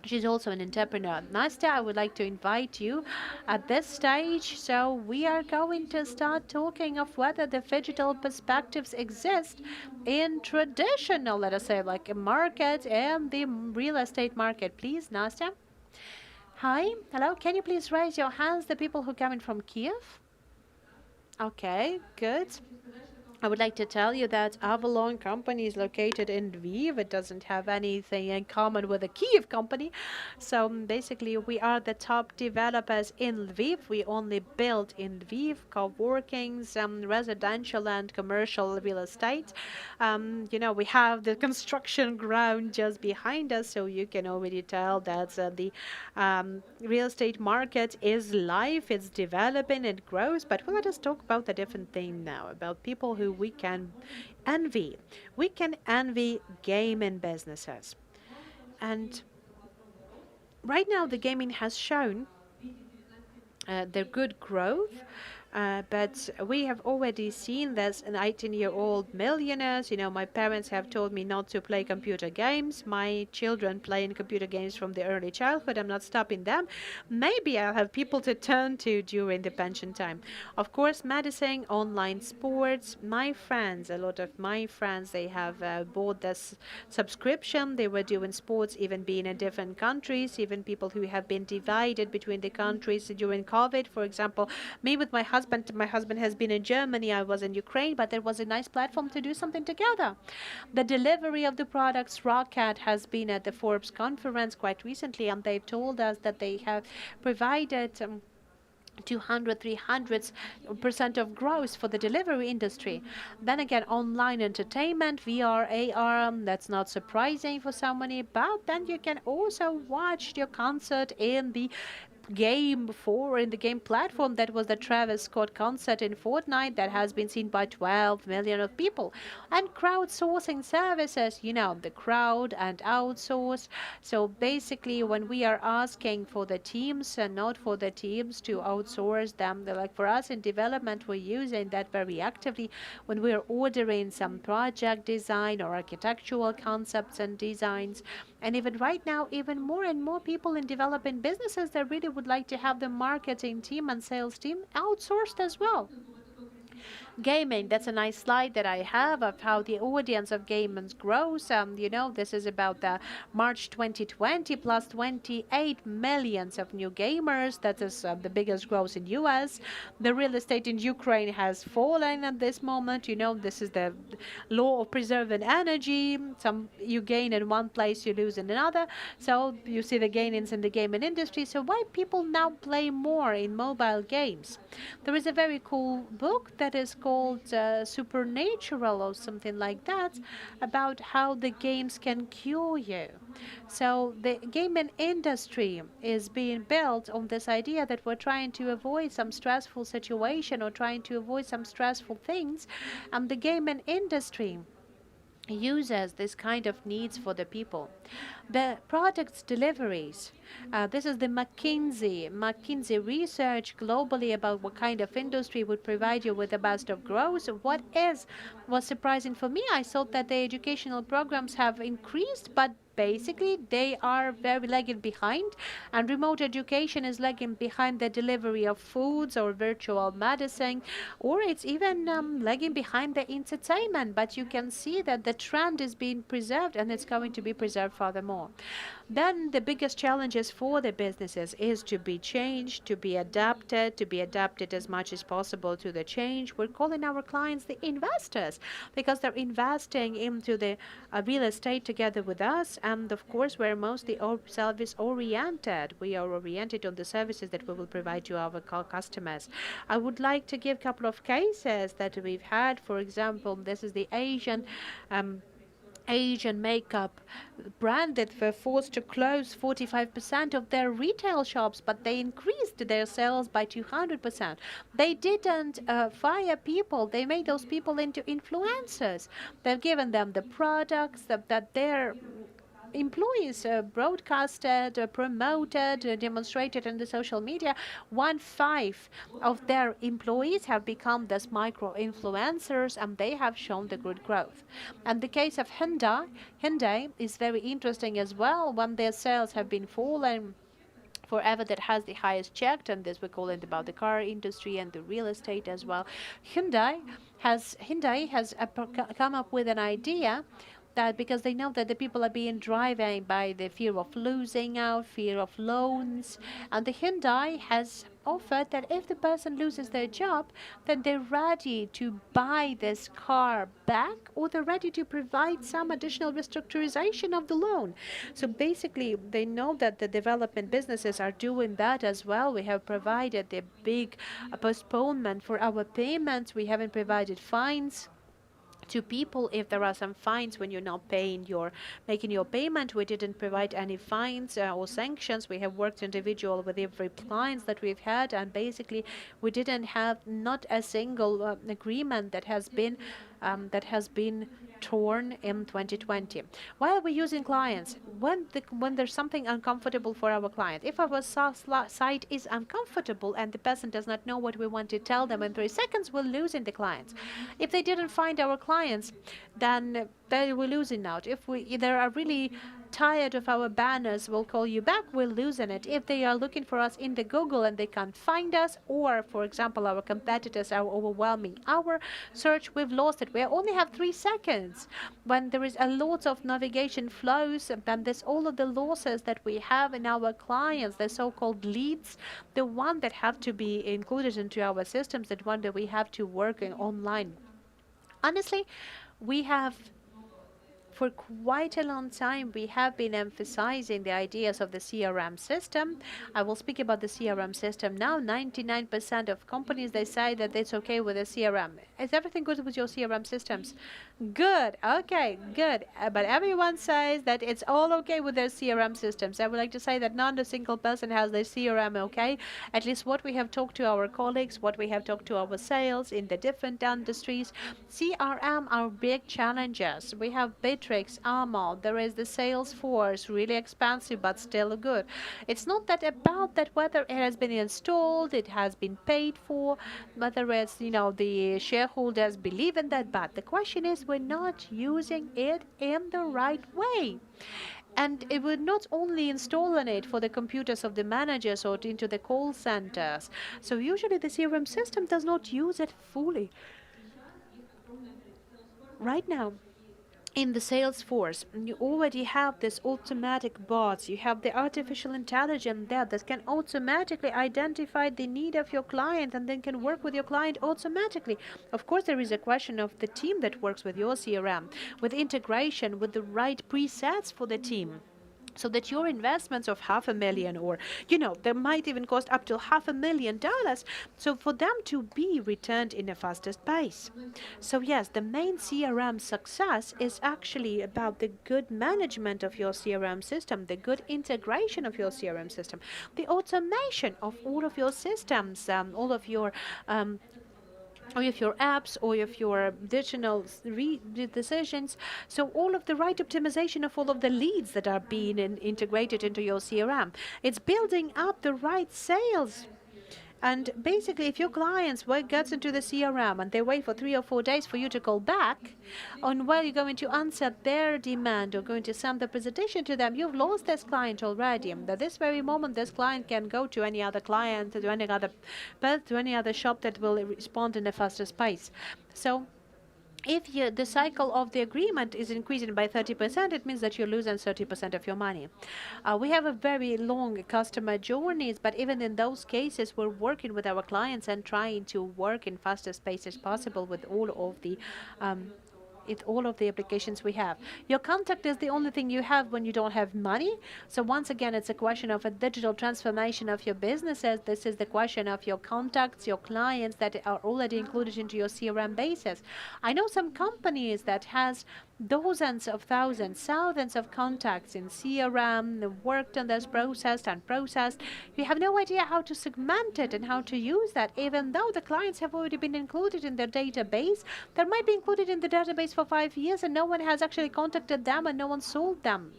Speaker 2: She's also an entrepreneur. Nastya, I would like to invite you at this stage. So we are going to start talking of whether the digital perspectives exist in traditional, let us say, like a market and the real estate market. Please, Nastya. Hi, hello. Can you please raise your hands, the people who come in from Kiev? Okay, good. I would like to tell you that Avalon company is located in Lviv. It doesn't have anything in common with the Kiev company. So basically, we are the top developers in Lviv. We only build in Lviv, co-workings, residential and commercial real estate. We have the construction ground just behind us, so you can already tell that the real estate market is live, it's developing, it grows. But let us talk about a different thing now, about people who we can envy. We can envy gaming businesses. And right now, the gaming has shown their good growth. But we have already seen this in 18-year-old millionaires. My parents have told me not to play computer games. My children play in computer games from the early childhood. I'm not stopping them. Maybe I'll have people to turn to during the pension time. Of course, medicine, online sports. My friends, a lot of my friends, they have bought this subscription. They were doing sports, even being in different countries, even people who have been divided between the countries during COVID. For example, me with my husband has been in Germany, I was in Ukraine, but there was a nice platform to do something together. The delivery of the products, Rocket has been at the Forbes conference quite recently, and they've told us that they have provided 200-300% of growth for the delivery industry. Then again, online entertainment, VR, AR, that's not surprising for so many, but then you can also watch your concert in the game before in the game platform. That was the Travis Scott concert in Fortnite that has been seen by 12 million of people. And crowdsourcing services, the crowd and outsource. So basically, when we are asking for the teams and not for the teams to outsource them, like for us in development, we're using that very actively when we're ordering some project design or architectural concepts and designs. And even right now, even more and more people in developing businesses, they really would like to have the marketing team and sales team outsourced as well. Gaming, that's a nice slide that I have of how the audience of gamers grows. This is about the March 2020 plus 28 millions of new gamers. That is the biggest growth in US. The real estate in Ukraine has fallen at this moment. This is the law of preserving energy. Some you gain in one place, you lose in another. So you see the gains in the gaming industry. So why people now play more in mobile games? There is a very cool book that is called Supernatural or something like that, about how the games can cure you. So the gaming industry is being built on this idea that we're trying to avoid some stressful situation or trying to avoid some stressful things, and the gaming industry uses this kind of needs for the people. The products deliveries. This is the McKinsey research globally about what kind of industry would provide you with the best of growth. Was surprising for me, I thought that the educational programs have increased, but basically they are very lagging behind, and remote education is lagging behind the delivery of foods or virtual medicine, or it's even lagging behind the entertainment. But you can see that the trend is being preserved, and it's going to be preserved furthermore. Then the biggest challenges for the businesses is to be changed, to be adapted as much as possible to the change. We're calling our clients the investors because they're investing into the real estate together with us. And of course, we're mostly service oriented. We are oriented on the services that we will provide to our customers. I would like to give a couple of cases that we've had. For example, this is the Asian makeup brand that were forced to close 45% of their retail shops, but they increased their sales by 200%. They didn't fire people. They made those people into influencers. They've given them the products that their employees broadcasted, promoted, demonstrated in the social media. 1/5 of their employees have become these micro influencers, and they have shown the good growth. And the case of Hyundai is very interesting as well. When their sales have been falling forever, that has the highest checked, and this we call it about the car industry and the real estate as well. Hyundai has come up with an idea that because they know that the people are being driven by the fear of losing out, fear of loans, and the Hyundai has offered that if the person loses their job, then they're ready to buy this car back, or they're ready to provide some additional restructurization of the loan. So basically, they know that the development businesses are doing that as well. We have provided the big postponement for our payments. We haven't provided fines to people if there are some fines when you're not making your payment. We didn't provide any fines or sanctions. We have worked individual with every client that we've had, and basically we didn't have not a single agreement that has been torn in 2020. Why are we using clients? When there's something uncomfortable for our client, if our site is uncomfortable and the person does not know what we want to tell them in 3 seconds, we're losing the clients. If they didn't find our clients, then we're losing out. If they are really tired of our banners, we'll call you back, we're losing it. If they are looking for us in the Google and they can't find us, or for example our competitors are overwhelming our search, we've lost it. We only have 3 seconds. When there is a lot of navigation flows, then there's all of the losses that we have in our clients, the so-called leads, the one that have to be included into our systems, that one that we have to work in online. Honestly, we have for quite a long time, we have been emphasizing the ideas of the CRM system. I will speak about the CRM system now. 99% of companies, they say that it's okay with the CRM. Is everything good with your CRM systems? Good. Okay, good. But everyone says that it's all okay with their CRM systems. I would like to say that not a single person has their CRM okay. At least what we have talked to our colleagues, what we have talked to our sales in the different industries, CRM are big challenges. We have Bitrix, Armo, there is the Salesforce, really expensive but still good. It's not that about that whether it has been installed, it has been paid for, whether it's, the shareholders believe in that, but the question is we're not using it in the right way. And it would not only installing it for the computers of the managers or into the call centers. So usually the CRM system does not use it fully. Right now, in the Salesforce, you already have this automatic bots. You have the artificial intelligence there that can automatically identify the need of your client and then can work with your client automatically. Of course, there is a question of the team that works with your CRM, with integration, with the right presets for the team, so that your investments of $500,000 or, they might even cost up to $500,000, so for them to be returned in a fastest pace. So yes, the main CRM success is actually about the good management of your CRM system, the good integration of your CRM system, the automation of all of your systems, all of your apps, or of your digital decisions. So all of the right optimization of all of the leads that are being integrated into your CRM. It's building up the right sales And basically, if your clients gets into the CRM and they wait for 3 or 4 days for you to call back, on while you're going to answer their demand or going to send the presentation to them, you've lost this client already. And at this very moment, this client can go to any other client, to any other shop that will respond in a faster pace. So if the cycle of the agreement is increasing by 30%, it means that you're losing 30% of your money. We have a very long customer journeys, but even in those cases, we're working with our clients and trying to work in fastest pace as possible with um, all of the applications we have. Your contact is the only thing you have when you don't have money. So once again, it's a question of a digital transformation of your businesses. This is the question of your contacts, your clients that are already included into your CRM basis. I know some companies that has dozens of thousands of contacts in CRM, worked on this, processed and processed. You have no idea how to segment it and how to use that, even though the clients have already been included in their database. They might be included in the database for 5 years and no one has actually contacted them and no one sold them.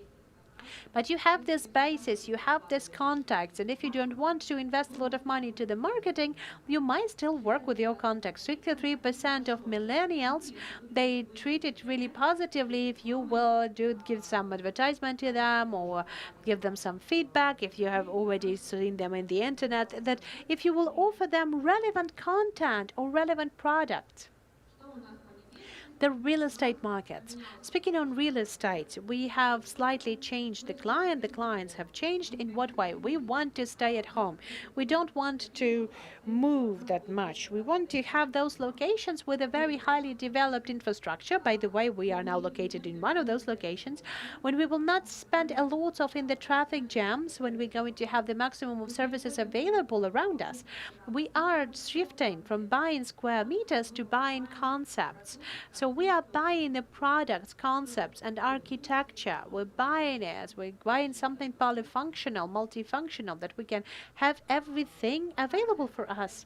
Speaker 2: But you have this basis, you have this contacts, and if you don't want to invest a lot of money to the marketing, you might still work with your contacts. 63% of millennials, they treat it really positively if you will give some advertisement to them or give them some feedback, if you have already seen them in the internet, that if you will offer them relevant content or relevant products. The real estate markets. Speaking on real estate, we have slightly changed the client. The clients have changed. In what way? We want to stay at home. We don't want to move that much. We want to have those locations with a very highly developed infrastructure. By the way, we are now located in one of those locations when we will not spend a lot of in the traffic jams, when we're going to have the maximum of services available around us. We are shifting from buying square meters to buying concepts. So we are buying the products, concepts, and architecture. We're buying it. We're buying something polyfunctional, multifunctional, that we can have everything available for us.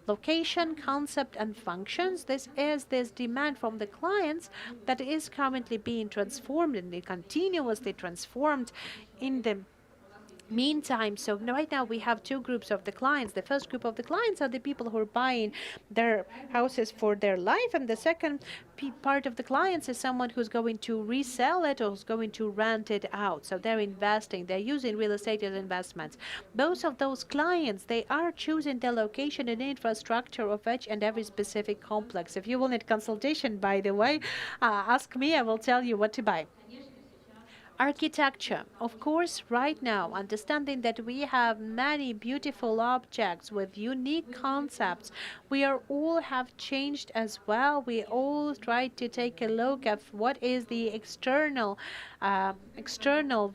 Speaker 2: Location, concept, and functions. This is this demand from the clients that is currently being transformed and continuously transformed in the meantime. So right now we have two groups of the clients. The first group of the clients are the people who are buying their houses for their life, and the second part of the clients is someone who's going to resell it or who's going to rent it out. So they're investing, they're using real estate as investments. Both of those clients, they are choosing the location and infrastructure of each and every specific complex. If you will need consultation, by the way, ask me, I will tell you what to buy. Architecture. Of course, right now, understanding that we have many beautiful objects with unique concepts, we are all have changed as well. We all try to take a look at what is the external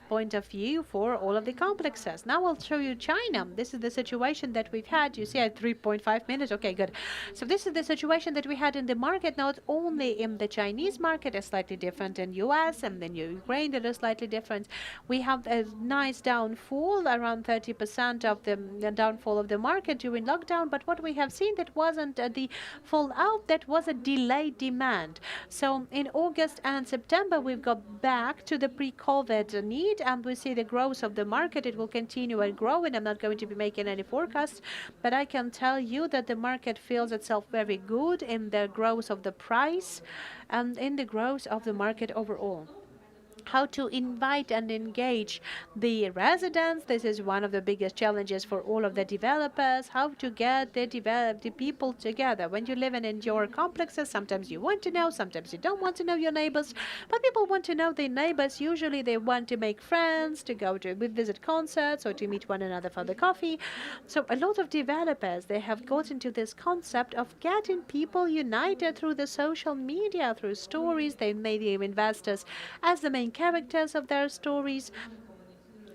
Speaker 2: point of view for all of the complexes. Now I'll show you China. This is the situation that we've had. You see at 3.5 minutes. Okay, good. So this is the situation that we had in the market, not only in the Chinese market, is slightly different in US and then Ukraine, that is slightly different. We have a nice downfall, around 30% of the downfall of the market during lockdown. But what we have seen, that wasn't the fallout, that was a delayed demand. So in August and September, we've got back to the pre-COVID need, and we see the growth of the market. It will continue and grow, and I'm not going to be making any forecasts, but I can tell you that the market feels itself very good in the growth of the price and in the growth of the market overall. How to invite and engage the residents. This is one of the biggest challenges for all of the developers. How to get the people together. When you live in your complexes, sometimes you want to know, sometimes you don't want to know your neighbors, but people want to know their neighbors. Usually they want to make friends, to go to visit concerts or to meet one another for the coffee. So a lot of developers, they have got into this concept of getting people united through the social media, through stories. They made the investors as the main characters of their stories,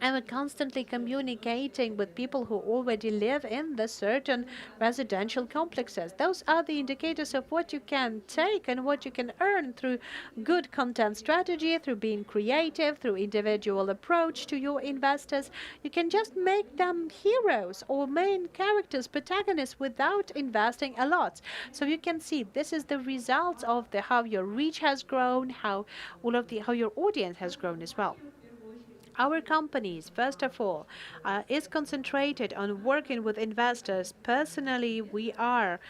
Speaker 2: and we're constantly communicating with people who already live in the certain residential complexes. Those are the indicators of what you can take and what you can earn through good content strategy, through being creative, through individual approach to your investors. You can just make them heroes or main characters, protagonists, without investing a lot. So you can see this is the results of how your reach has grown, how your audience has grown as well. Our companies, first of all, is concentrated on working with investors. Personally, we are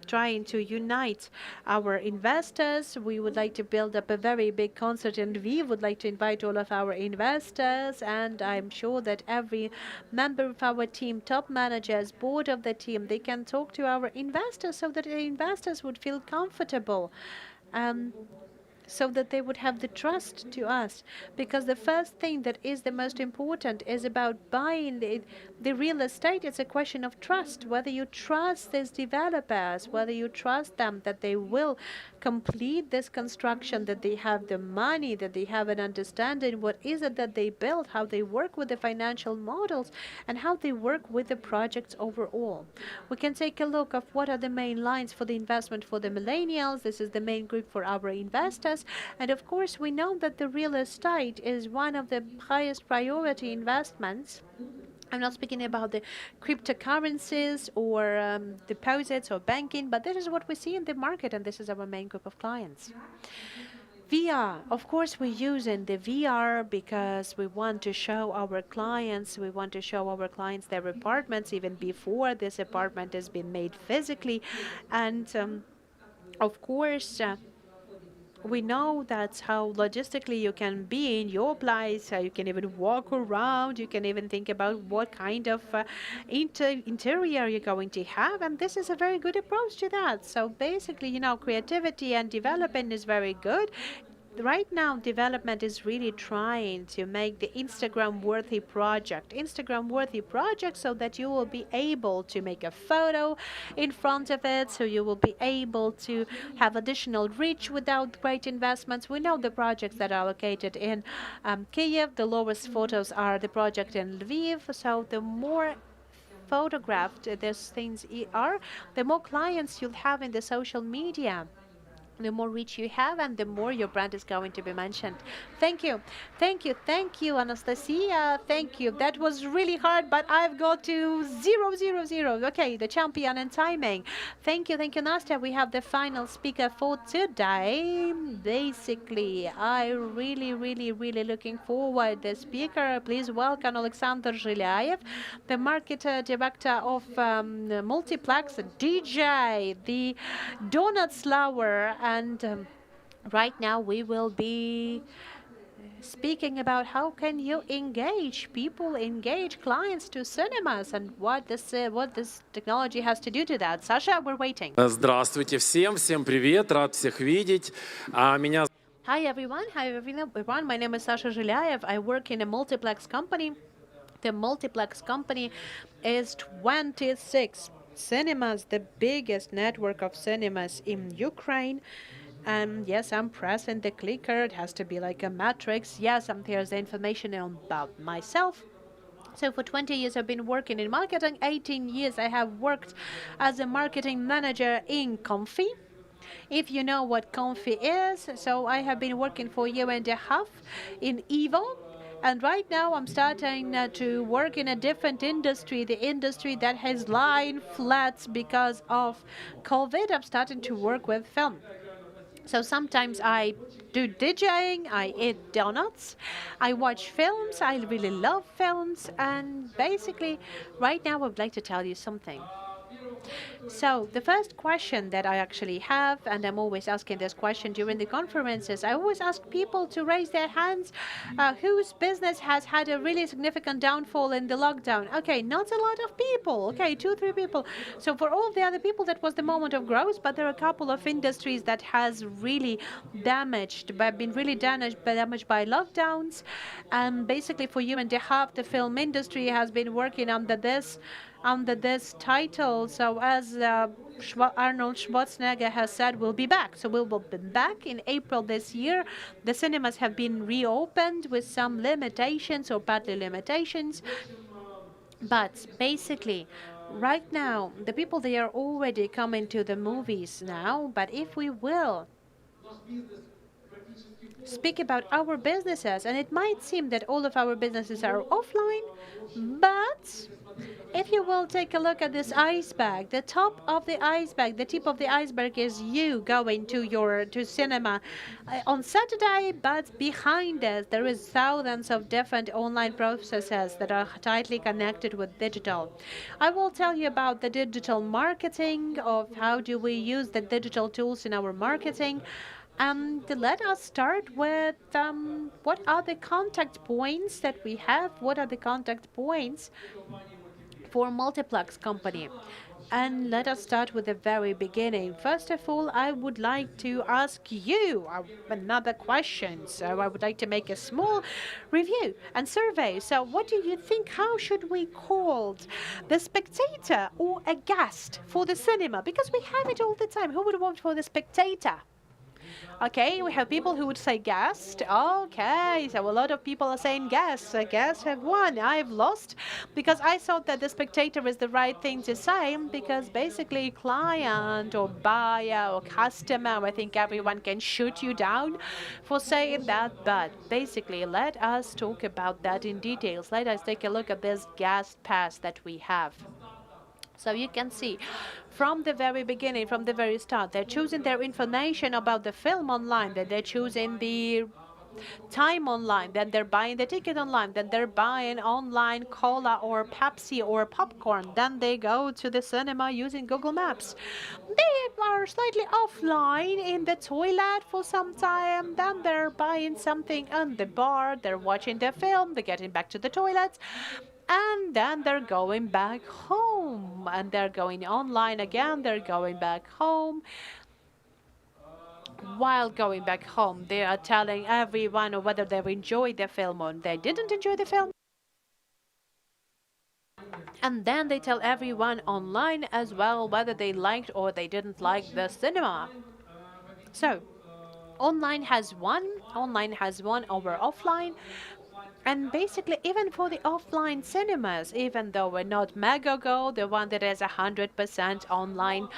Speaker 2: trying to unite our investors. We would like to build up a very big concert, and we would like to invite all of our investors. And I'm sure that every member of our team, top managers, board of the team, they can talk to our investors so that the investors would feel comfortable. So that they would have the trust to us. Because the first thing that is the most important is about buying the real estate. It's a question of trust, whether you trust these developers, whether you trust them that they will complete this construction, that they have the money, that they have an understanding what is it that they build, how they work with the financial models, and how they work with the projects overall. We can take a look of what are the main lines for the investment for the millennials. This is the main group for our investors. And of course, we know that the real estate is one of the highest priority investments. I'm not speaking about the cryptocurrencies or deposits or banking, but this is what we see in the market, and this is our main group of clients. VR, of course, we're using the VR because we want to show our clients, their apartments even before this apartment has been made physically. And of course, we know that's how logistically you can be in your place. You can even walk around. You can even think about what kind of interior you're going to have. And this is a very good approach to that. So basically, creativity and development is very good. Right now, development is really trying to make the Instagram-worthy project so that you will be able to make a photo in front of it, so you will be able to have additional reach without great investments. We know the projects that are located in Kiev. The lowest photos are the project in Lviv. So the more photographed these things are, the more clients you'll have in the social media, the more reach you have, and the more your brand is going to be mentioned. Thank you. Thank you. Thank you, Anastasia. Thank you. That was really hard, but I've got to 000. Okay, the champion in timing. Thank you. Thank you, Nastya. We have the final speaker for today. Basically, I really looking forward. The speaker, please welcome Alexander Zhilyaev, the market director of Multiplex, DJ, the Donuts Lover. And right now we will be speaking about how can you engage people, engage clients to cinemas, and what this technology has to do to that. Sasha, we're waiting.
Speaker 4: Здравствуйте всем привет, рад всех видеть. Меня
Speaker 2: Hi everyone. My name is Sasha Zhilyaev. I work in a multiplex company. The multiplex company is 26 cinemas, the biggest network of cinemas in Ukraine. And yes, I'm pressing the clicker. It has to be like a matrix. Yes, there's the information about myself. So for 20 years, I've been working in marketing. 18 years, I have worked as a marketing manager in Comfy. If you know what Comfy is, so I have been working for a year and a half in Evo. And right now I'm starting to work in a different industry, the industry that has lying flat because of COVID. I'm starting to work with film. So sometimes I do DJing, I eat donuts, I watch films, I really love films, and basically right now I would like to tell you something. So the first question that I actually have, and I'm always asking this question during the conferences, I always ask people to raise their hands whose business has had a really significant downfall in the lockdown. Okay, not a lot of people. Okay, 2-3 people. So for all the other people, that was the moment of growth, but there are a couple of industries that has really been really damaged by lockdowns. And basically for year and a half, the film industry has been working under this title. So as Arnold Schwarzenegger has said, we'll be back. So we'll be back in April this year. The cinemas have been reopened with some limitations or partly limitations. But basically, right now, the people, they are already coming to the movies now. But if we will speak about our businesses, and it might seem that all of our businesses are offline, but if you will take a look at this iceberg, the top of the iceberg, the tip of the iceberg is you going to cinema on Saturday, but behind us there is thousands of different online processes that are tightly connected with digital. I will tell you about the digital marketing, of how do we use the digital tools in our marketing. And let us start with what are the contact points that we have? What are the contact points for multiplex company? And let us start with the very beginning. First of all, I would like to ask you another question. So I would like to make a small review and survey. So what do you think? How should we call the spectator or a guest for the cinema? Because we have it all the time. Who would want for the spectator? Okay, we have people who would say guest. Okay, so a lot of people are saying guest. Guests have won. I've lost because I thought that the spectator is the right thing to say, because basically client or buyer or customer, I think everyone can shoot you down for saying that. But basically, let us talk about that in details. Let us take a look at this guest pass that we have. So you can see from the very beginning, from the very start, they're choosing their information about the film online, then they're choosing the time online, then they're buying the ticket online, then they're buying online cola or Pepsi or popcorn, then they go to the cinema using Google Maps. They are slightly offline in the toilet for some time, then they're buying something on the bar, they're watching the film, they're getting back to the toilet, and then they're going back home, and they're going online again, they're going back home. While going back home, they are telling everyone whether they've enjoyed the film or they didn't enjoy the film. And then they tell everyone online as well whether they liked or they didn't like the cinema. So online has won over offline. And basically, even for the offline cinemas, even though we're not Megago, the one that is 100% online,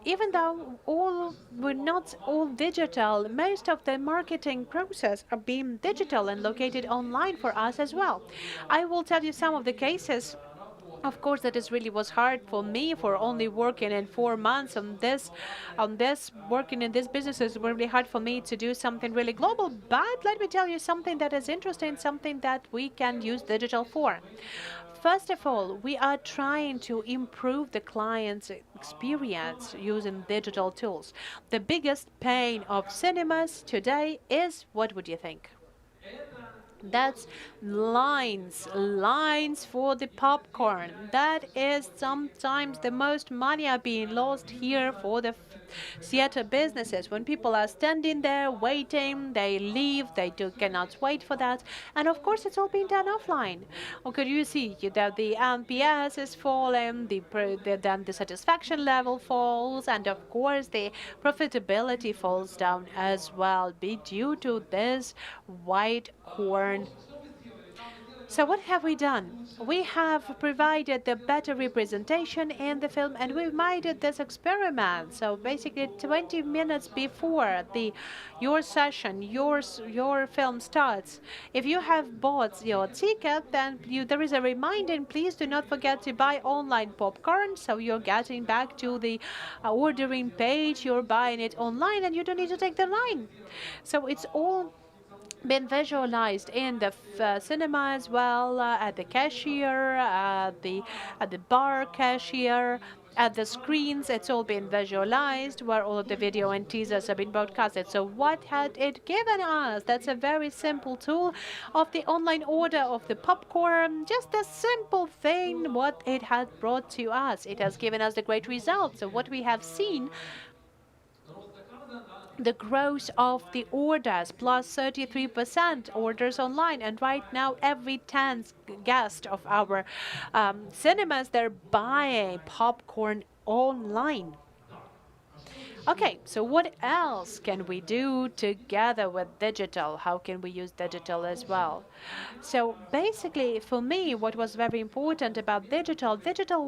Speaker 2: even though we're not all digital, most of the marketing process are being digital and located online for us as well. I will tell you some of the cases. Of course, that is really was hard for me, for only working in 4 months on this working in this business is really hard for me to do something really global. But let me tell you something that is interesting, something that we can use digital for. First of all, we are trying to improve the client's experience using digital tools. The biggest pain of cinemas today is, what would you think? That's lines for the popcorn. That is sometimes the most money are being lost here for the theater businesses. When people are standing there waiting, they leave, cannot wait for that. And of course, it's all being done offline. Or could you see that the NPS is falling, then the satisfaction level falls, and of course, the profitability falls down as well, due to this white corn. So what have we done? We have provided the better representation in the film, and we made this experiment. So basically 20 minutes before your session, your film starts, if you have bought your ticket, then there is a reminder, and please do not forget to buy online popcorn. So you're getting back to the ordering page, you're buying it online, and you don't need to take the line. So it's all been visualized in the cinema as well, at the cashier, at the bar cashier, at the screens. It's all been visualized where all of the video and teasers have been broadcasted. So what had it given us? That's a very simple tool of the online order of the popcorn. Just a simple thing, what it had brought to us. It has given us the great results. So what we have seen, the growth of the orders, plus 33% orders online. And right now, every 10th guest of our cinemas, they're buying popcorn online. Okay, so what else can we do together with digital? How can we use digital as well? So basically, for me, what was very important about digital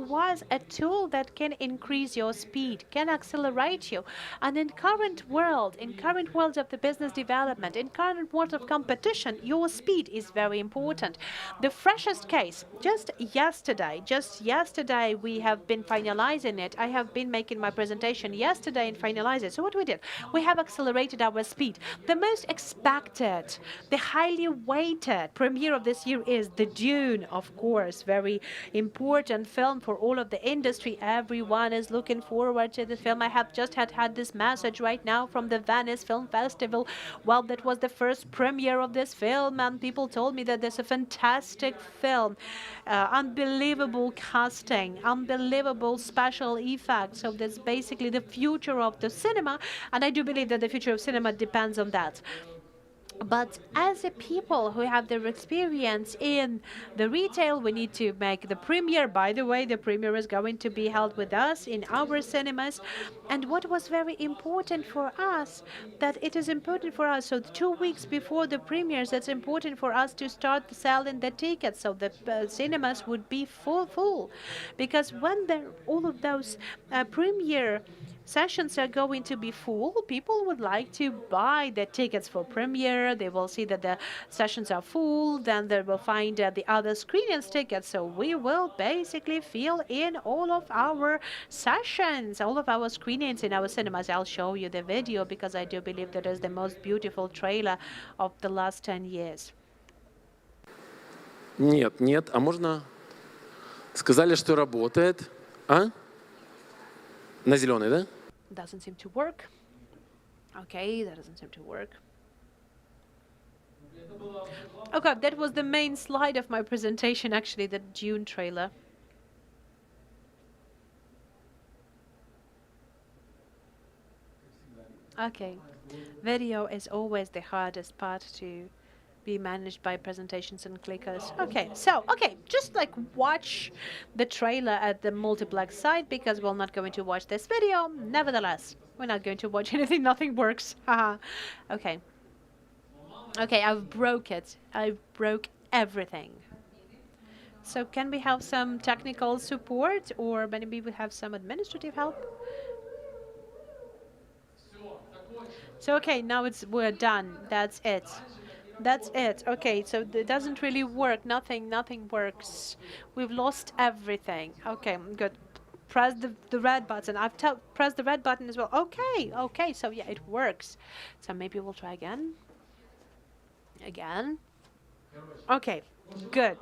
Speaker 2: was a tool that can increase your speed, can accelerate you. And in current world of the business development, in current world of competition, your speed is very important. The freshest case, just yesterday, we have been finalizing it. I have been making my presentation yesterday and finalize it. So what we did, we have accelerated our speed. The most expected, the highly weighted premiere of this year is The Dune, of course, very important film for all of the industry. Everyone is looking forward to the film. I have just had this message right now from the Venice Film Festival. Well, that was the first premiere of this film, and people told me that there's a fantastic film, unbelievable casting, unbelievable special effects. So that's basically the future of the cinema, and I do believe that the future of cinema depends on that. But as a people who have their experience in the retail, we need to make the premiere. By the way, the premiere is going to be held with us in our cinemas. And what was very important for us, that it is important for us, so 2 weeks before the premieres, it's important for us to start selling the tickets so the cinemas would be full. Because when all of those premiere sessions are going to be full, people would like to buy the tickets for premiere. They will see that the sessions are full, then they will find the other screenings tickets. So we will basically fill in all of our sessions, all of our screenings in our cinemas. I'll show you the video because I do believe that is the most beautiful trailer of the last 10 years.
Speaker 4: Нет, а можно? Сказали, что работает. А? На зеленый, да?
Speaker 2: Doesn't seem to work. Okay, that doesn't seem to work. Okay, that was the main slide of my presentation, actually, the Dune trailer. Okay, video is always the hardest part to be managed by presentations and clickers. Okay, so, just like watch the trailer at the multiplex site because we're not going to watch this video. Nevertheless, we're not going to watch anything, nothing works. Haha. Okay. Okay, I've broke it. I broke everything. So can we have some technical support or maybe we have some administrative help? So okay, now we're done. That's it. That's it. Okay, so it doesn't really work. Nothing works. We've lost everything. Okay, good. Press the red button. I've pressed the red button as well. Okay, so yeah, it works. So maybe we'll try again. Okay, good.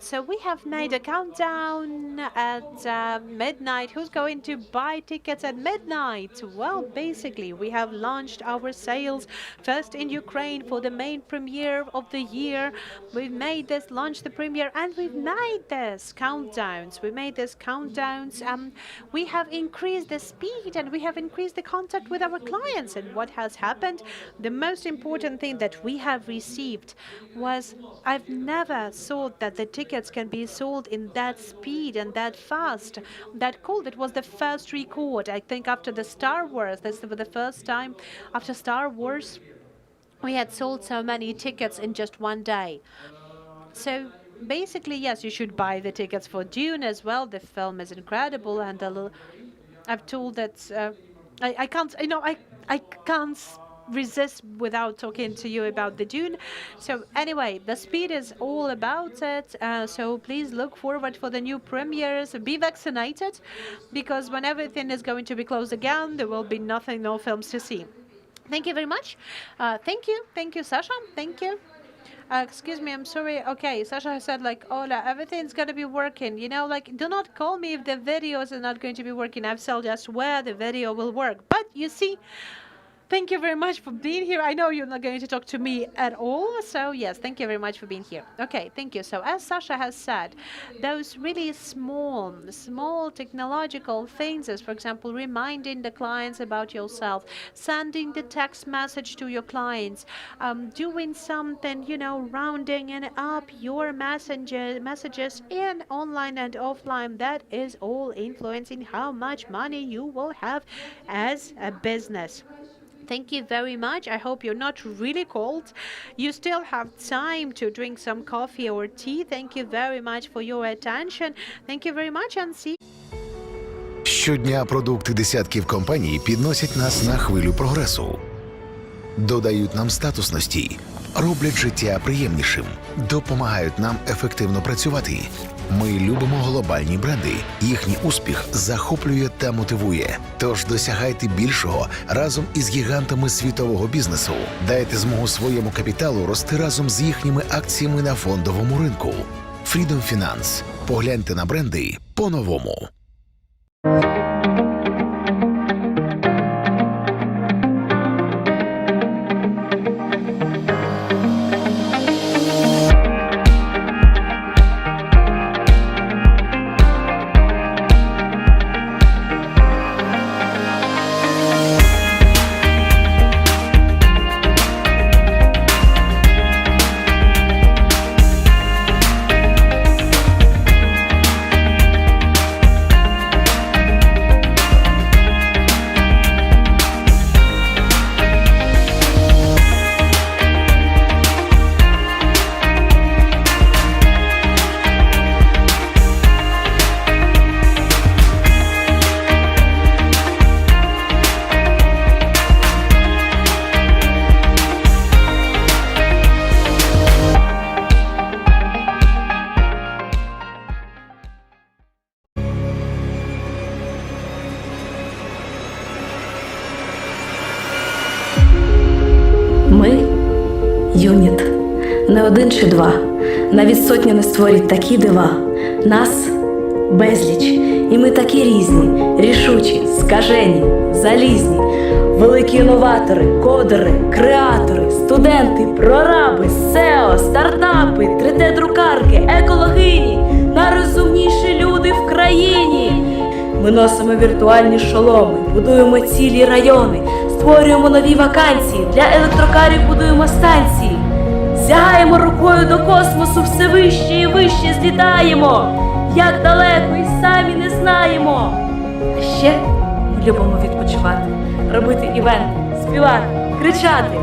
Speaker 2: So we have made a countdown at midnight. Who's going to buy tickets at midnight? Well, basically, we have launched our sales first in Ukraine for the main premiere of the year. We've made this, launched the premiere, and we've made this countdowns. We have increased the speed and we have increased the contact with our clients. And what has happened? The most important thing that we have received was, I've never thought that the tickets can be sold in that speed and that fast, that cool. That was the first record, I think, after the Star Wars. That's the first time after Star Wars we had sold so many tickets in just one day. So basically, yes, you should buy the tickets for Dune as well. The film is incredible, and I've told that I can't, I can't resist without talking to you about the Dune. So anyway, the speed is all about it. So please look forward for the new premieres. Be vaccinated, because when everything is going to be closed again, there will be no films to see. Thank you very much. Thank you, Sasha. Thank you. Excuse me, I'm sorry. Okay, Sasha said, like, Ola, everything's going to be working. Do not call me if the videos are not going to be working. I've said just where the video will work. But you see, Thank you very much for being here. I know you're not going to talk to me at all, so yes, thank you very much for being here. Okay, thank you. So as Sasha has said, those really small technological things, as for example, reminding the clients about yourself, sending the text message to your clients, doing something, rounding and up your messages in online and offline, that is all influencing how much money you will have as a business. Thank you very much. I hope you're not really cold. You still have time to drink some coffee or tea. Thank you very much for your attention. Thank you very much and see.
Speaker 6: Щодня продукти десятків компаній підносять нас на хвилю прогресу. Додають нам статусності, роблять життя приємнішим, допомагають нам ефективно працювати. Ми любимо глобальні бренди. Їхній успіх захоплює та мотивує. Тож досягайте більшого разом із гігантами світового бізнесу. Дайте змогу своєму капіталу рости разом з їхніми акціями на фондовому ринку. Freedom Finance. Погляньте на бренди по-новому.
Speaker 3: Ми – юніт. Не один чи два. Навіть сотня не створять такі дива. Нас – безліч. І ми такі різні, рішучі, скажені, залізні. Великі інноватори, кодери, креатори, студенти, прораби, SEO, стартапи, 3D-друкарки, екологині. Найрозумніші люди в країні. Ми носимо віртуальні шоломи, будуємо цілі райони, створюємо нові вакансії, для електрокарів будуємо станції. Сягаємо рукою до космосу, все вище і вище злітаємо. Як далеко і самі не знаємо. А ще ми любимо відпочивати, робити івенти, співати, кричати,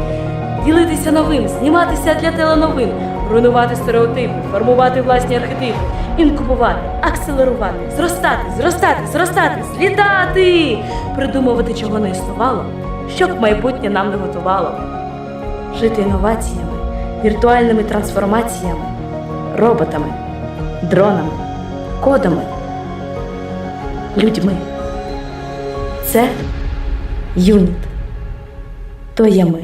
Speaker 3: ділитися новим, зніматися для теленовин, руйнувати стереотипи, формувати власні архетипи, інкубувати, акселерувати, зростати, злітати, придумувати, чого не існувало, щоб майбутнє нам не готувало. Жити інноваціями, віртуальними трансформаціями, роботами, дронами, кодами, людьми. Це юніт. То є ми.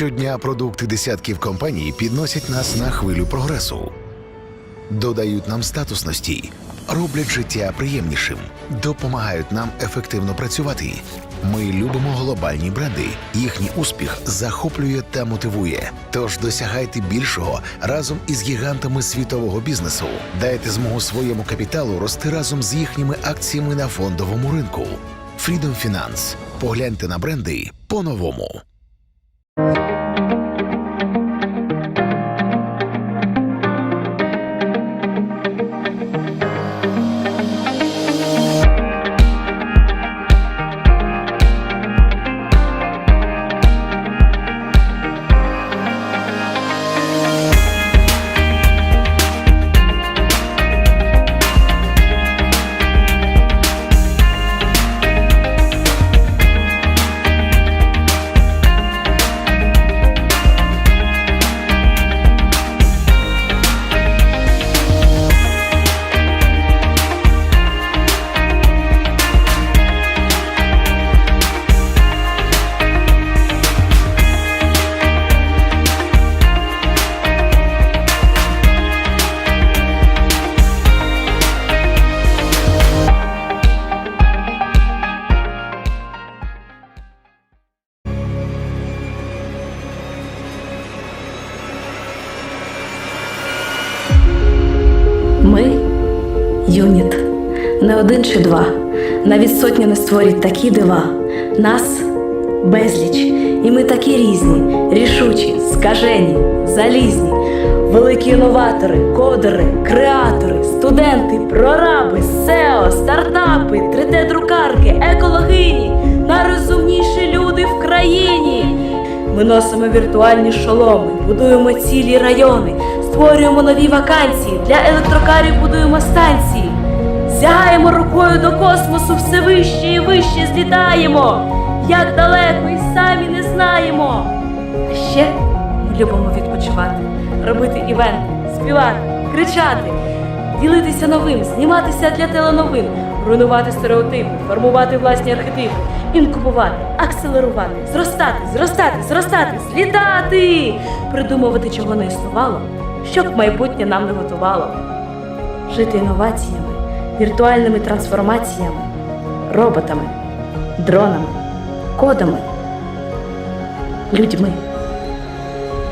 Speaker 6: Щодня продукти десятків компаній підносять нас на хвилю прогресу. Додають нам статусності, роблять життя приємнішим, допомагають нам ефективно працювати. Ми любимо глобальні бренди. Їхній успіх захоплює та мотивує. Тож досягайте більшого разом із гігантами світового бізнесу. Дайте змогу своєму капіталу рости разом з їхніми акціями на фондовому ринку. Freedom Finance. Погляньте на бренди по-новому.
Speaker 3: Ми юніт. Не один чи два. Навіть сотня не створять такі дива. Нас безліч. І ми такі різні, рішучі, скажені, залізні. Великі інноватори, кодери, креатори, студенти, прораби, SEO, стартапи, 3D-друкарки, екологині. Найрозумніші люди в країні. Ми носимо віртуальні шоломи, будуємо цілі райони, створюємо нові вакансії, для електрокарів будуємо станції. Сягаємо рукою до космосу, все вище і вище злітаємо. Як далеко і самі не знаємо. А ще ми любимо відпочивати, робити івенти, співати, кричати, ділитися новим, зніматися для теленовин, руйнувати стереотипи, формувати власні архетипи, інкубувати, акселерувати, зростати, злітати, придумувати, чого не існувало, щоб майбутнє нам не готувало. Жити інноваціями, віртуальними трансформаціями, роботами, дронами, кодами, людьми.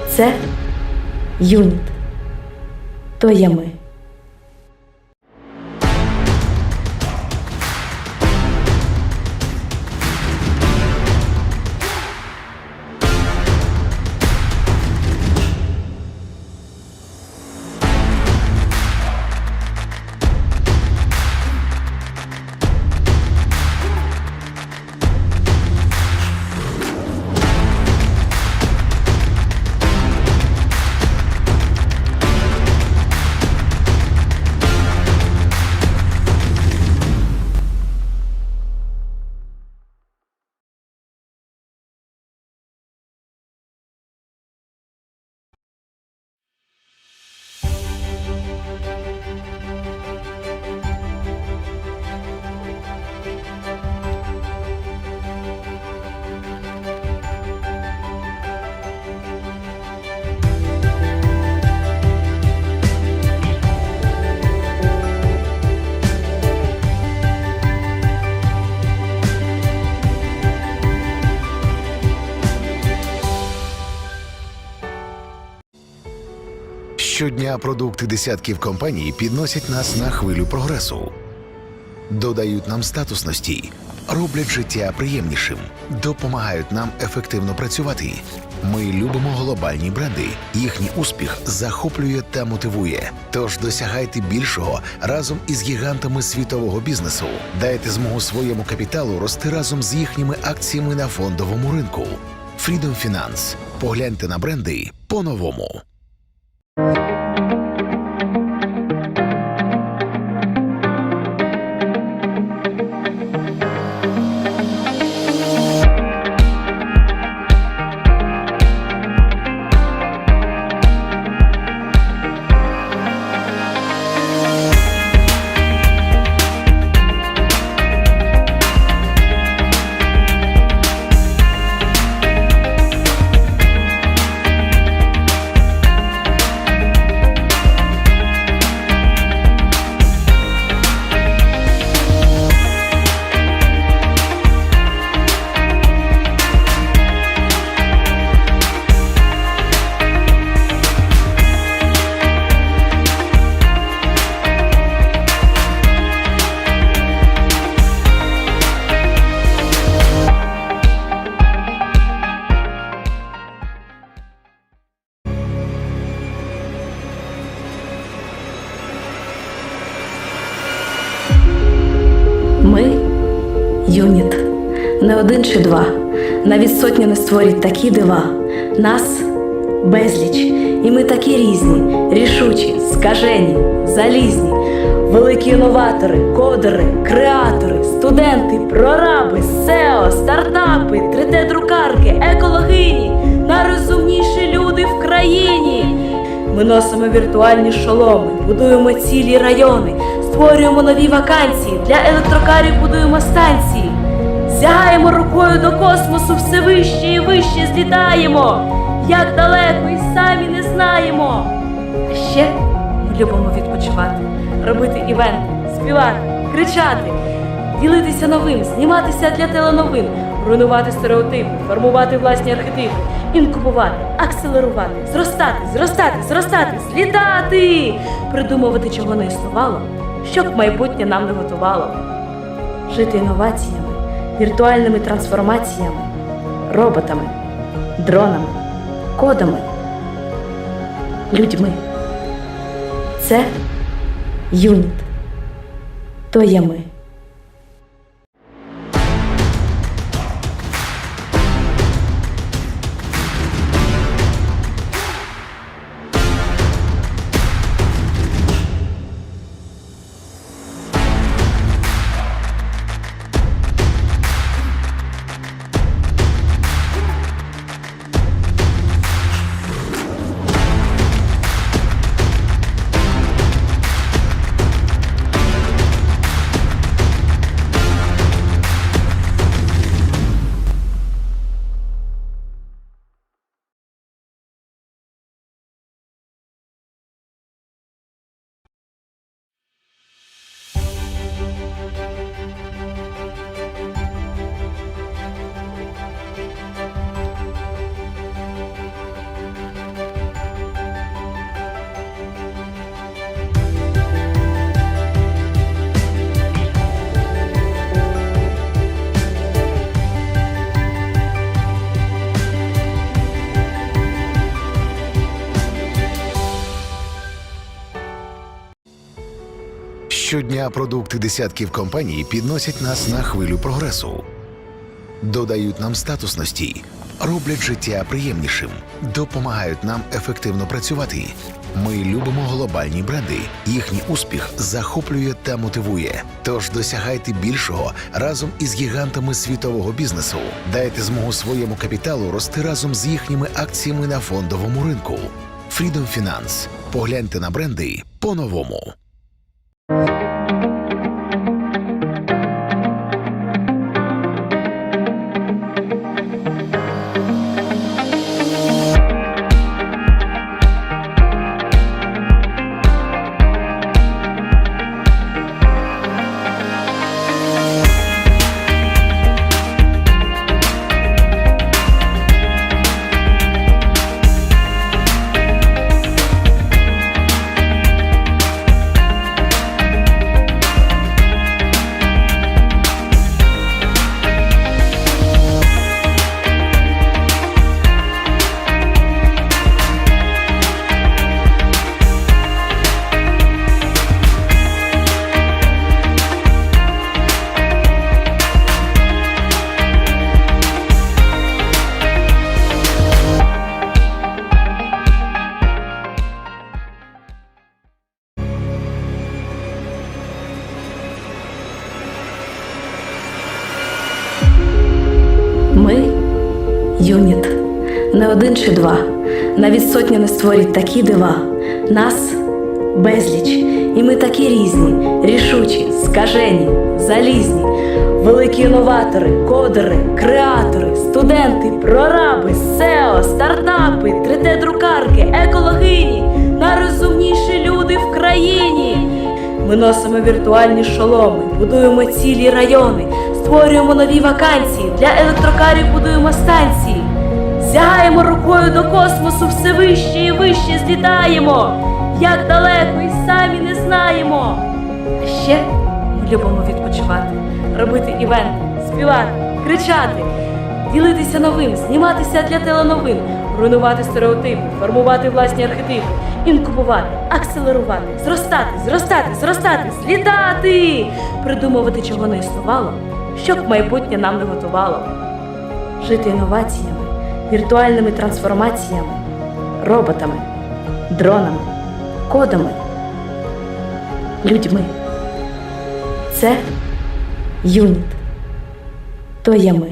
Speaker 3: Це юніт. То є ми.
Speaker 6: Щодня продукти десятків компаній підносять нас на хвилю прогресу. Додають нам статусності, роблять життя приємнішим, допомагають нам ефективно працювати. Ми любимо глобальні бренди. Їхній успіх захоплює та мотивує. Тож досягайте більшого разом із гігантами світового бізнесу. Дайте змогу своєму капіталу рости разом з їхніми акціями на фондовому ринку. Freedom Finance. Погляньте на бренди по-новому.
Speaker 3: юніт. Не один чи два, навіть сотня не створять такі дива. Нас безліч, і ми такі різні, рішучі, скажені, залізні. Великі інноватори, кодери, креатори, студенти, прораби, SEO, стартапи, 3D-друкарки, екологині, найрозумніші люди в країні. Ми носимо віртуальні шоломи, будуємо цілі райони, створюємо нові вакансії, для електрокарів будуємо станції. Сягаємо рукою до космосу, все вище і вище злітаємо. Як далеко і самі не знаємо. А ще ми любимо відпочивати, робити івенти, співати, кричати, ділитися новим, зніматися для теленовин, руйнувати стереотипи, формувати власні архетипи, інкубувати, акселерувати, зростати, злітати, придумувати, чого не існувало, щоб майбутнє нам не готувало. Жити інноваціями, віртуальними трансформаціями, роботами, дронами, кодами, людьми. Це юніт. То є ми.
Speaker 6: Щодня продукти десятків компаній підносять нас на хвилю прогресу, додають нам статусності, роблять життя приємнішим, допомагають нам ефективно працювати. Ми любимо глобальні бренди. Їхній успіх захоплює та мотивує. Тож досягайте більшого разом із гігантами світового бізнесу. Дайте змогу своєму капіталу рости разом з їхніми акціями на фондовому ринку. Freedom Finance. Погляньте на бренди по-новому.
Speaker 3: Ми юніт. Не один чи два, навіть сотня не створять такі дива. Нас безліч, і ми такі різні, рішучі, скажені, залізні. Великі інноватори, кодери, креатори, студенти, прораби, SEO, стартапи, 3D-друкарки, екологині, найрозумніші люди в країні. Ми носимо віртуальні шоломи, будуємо цілі райони, створюємо нові вакансії, для електрокарів будуємо станції. Сягаємо рукою до космосу, все вище і вище злітаємо. Як далеко і самі не знаємо. А ще ми любимо відпочивати, робити івенти, співати, кричати, ділитися новим, зніматися для теленовин, руйнувати стереотипи, формувати власні архетипи, інкубувати, акселерувати, зростати, злітати, придумувати, чого не існувало, щоб майбутнє нам не готувало. Жити інноваціями, віртуальними трансформаціями, роботами, дронами, кодами, людьми. Це юніт. То є ми.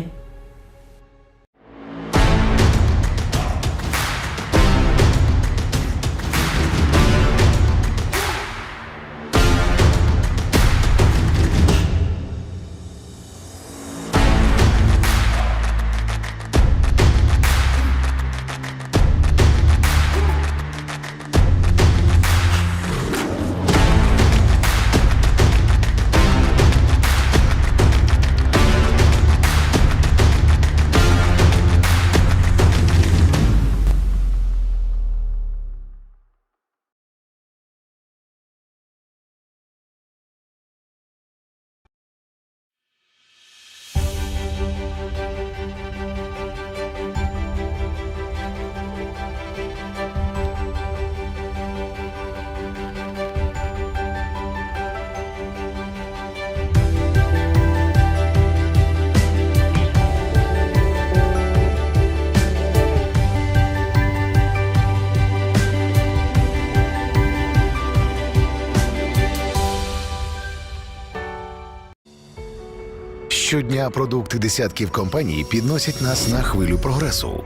Speaker 6: Щодня продукти десятків компаній підносять нас на хвилю прогресу,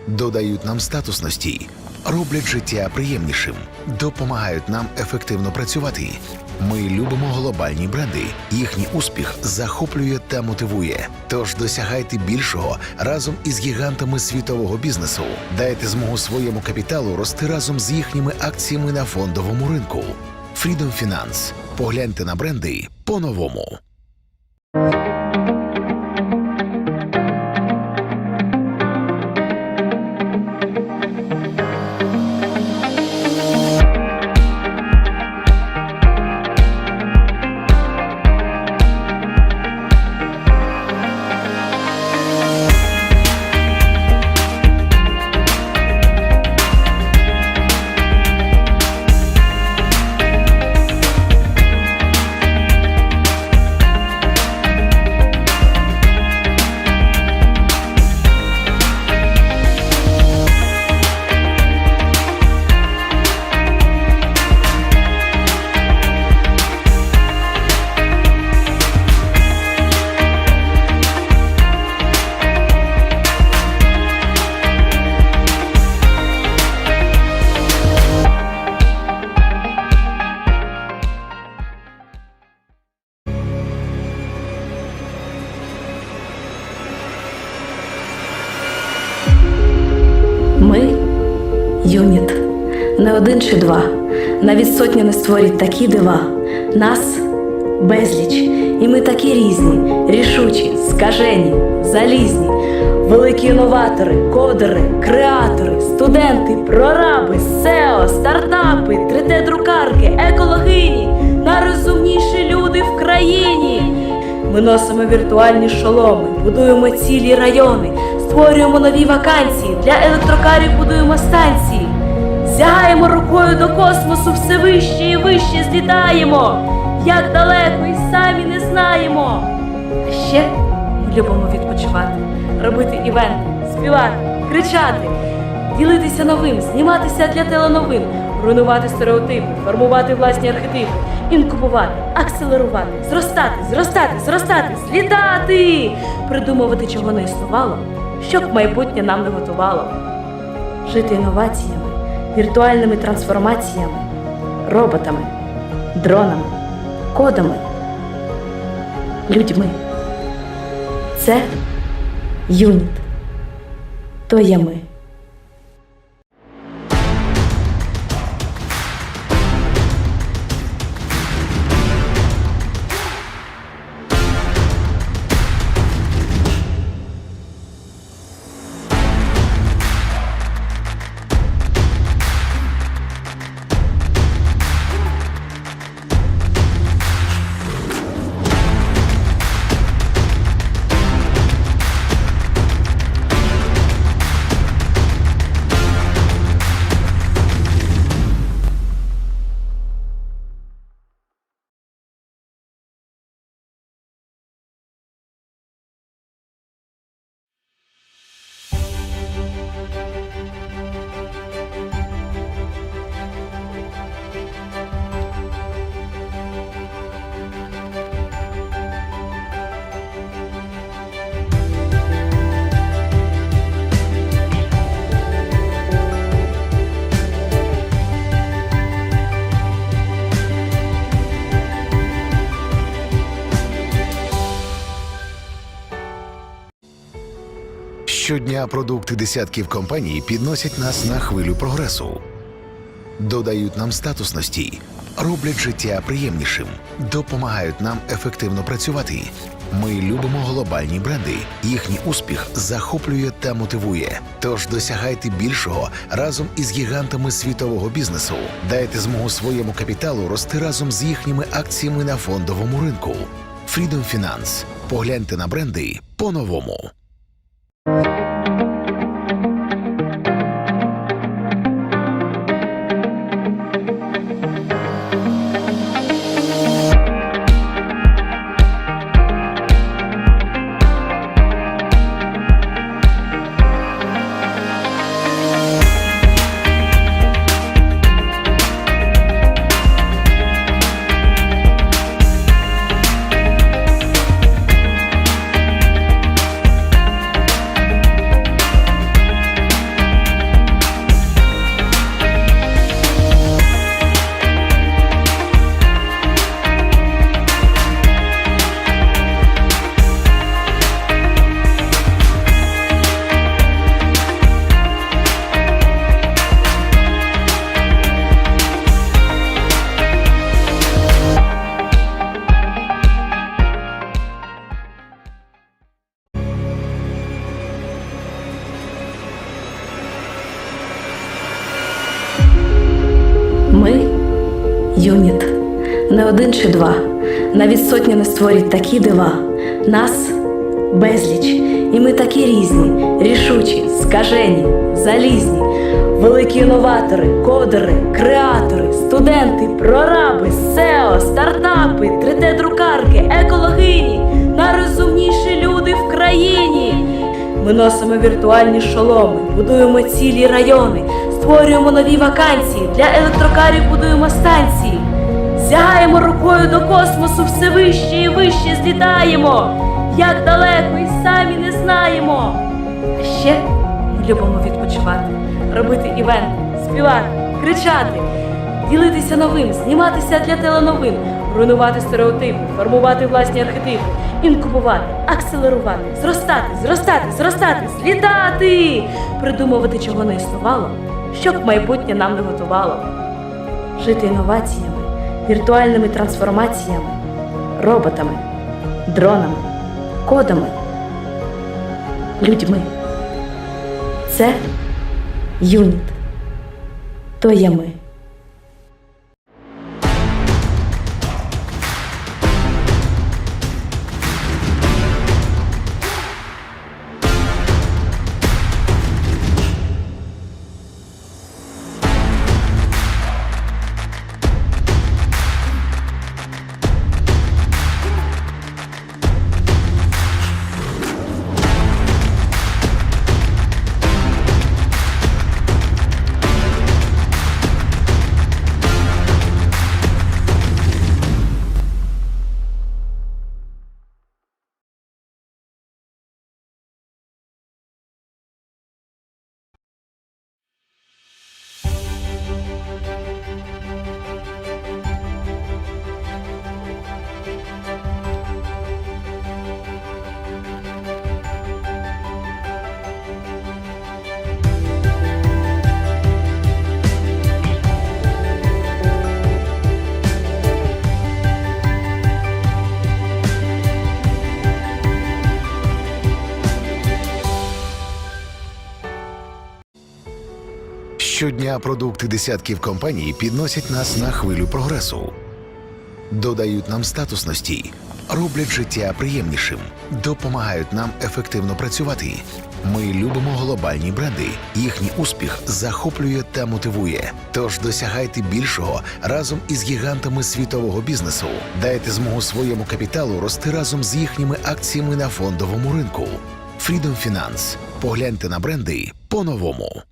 Speaker 6: додають нам статусності, роблять життя приємнішим, допомагають нам ефективно працювати. Ми любимо глобальні бренди. Їхній успіх захоплює та мотивує. Тож досягайте більшого разом із гігантами світового бізнесу. Дайте змогу своєму капіталу рости разом з їхніми акціями на фондовому ринку. Freedom Finance. Погляньте на бренди по-новому.
Speaker 3: Ми – юніт. Не один чи два. Навіть сотня не створять такі дива. Нас – безліч. І ми такі різні, рішучі, скажені, залізні. Великі інноватори, кодери, креатори, студенти, прораби, SEO, стартапи, 3D-друкарки, екологині. Найрозумніші люди в країні. Ми носимо віртуальні шоломи, будуємо цілі райони, створюємо нові вакансії, для електрокарів будуємо станції. Сягаємо рукою до космосу, все вище і вище злітаємо. Як далеко і самі не знаємо. А ще ми любимо відпочивати, робити івенти, співати, кричати, ділитися новим, зніматися для теленовин, руйнувати стереотипи, формувати власні архетипи, інкубувати, акселерувати, зростати, злітати, придумувати, чого не існувало, щоб майбутнє нам не готувало. Жити інноваціями, віртуальними трансформаціями, роботами, дронами, кодами, людьми. Це юніт. То є ми.
Speaker 6: Щодня продукти десятків компаній підносять нас на хвилю прогресу, додають нам статусності, роблять життя приємнішим, допомагають нам ефективно працювати. Ми любимо глобальні бренди. Їхній успіх захоплює та мотивує. Тож досягайте більшого разом із гігантами світового бізнесу. Дайте змогу своєму капіталу рости разом з їхніми акціями на фондовому ринку. Freedom Finance. Погляньте на бренди по-новому.
Speaker 3: Ми юніт. Не один чи два. Навіть сотні не створять такі дива. Нас безліч. І ми такі різні, рішучі, скажені, залізні. Великі інноватори, кодери, креатори, студенти, прораби, SEO, стартапи, 3D-друкарки, екологині. Найрозумніші люди в країні. Ми носимо віртуальні шоломи, будуємо цілі райони, створюємо нові вакансії, для електрокарів будуємо станції. Сягаємо рукою до космосу, все вище і вище злітаємо. Як далеко і самі не знаємо. А ще ми любимо відпочивати, робити івенти, співати, кричати, ділитися новим, зніматися для теленовин, руйнувати стереотипи, формувати власні архетипи, інкубувати, акселерувати, зростати, злітати, придумувати, чого не існувало, щоб майбутнє нам не готувало. Жити інноваціями, віртуальними трансформаціями, роботами, дронами, кодами, людьми. Це юніт. То є ми.
Speaker 6: Щодня продукти десятків компаній підносять нас на хвилю прогресу, додають нам статусності, роблять життя приємнішим, допомагають нам ефективно працювати. Ми любимо глобальні бренди. Їхній успіх захоплює та мотивує. Тож досягайте більшого разом із гігантами світового бізнесу. Дайте змогу своєму капіталу рости разом з їхніми акціями на фондовому ринку. Freedom Finance. Погляньте на бренди по-новому.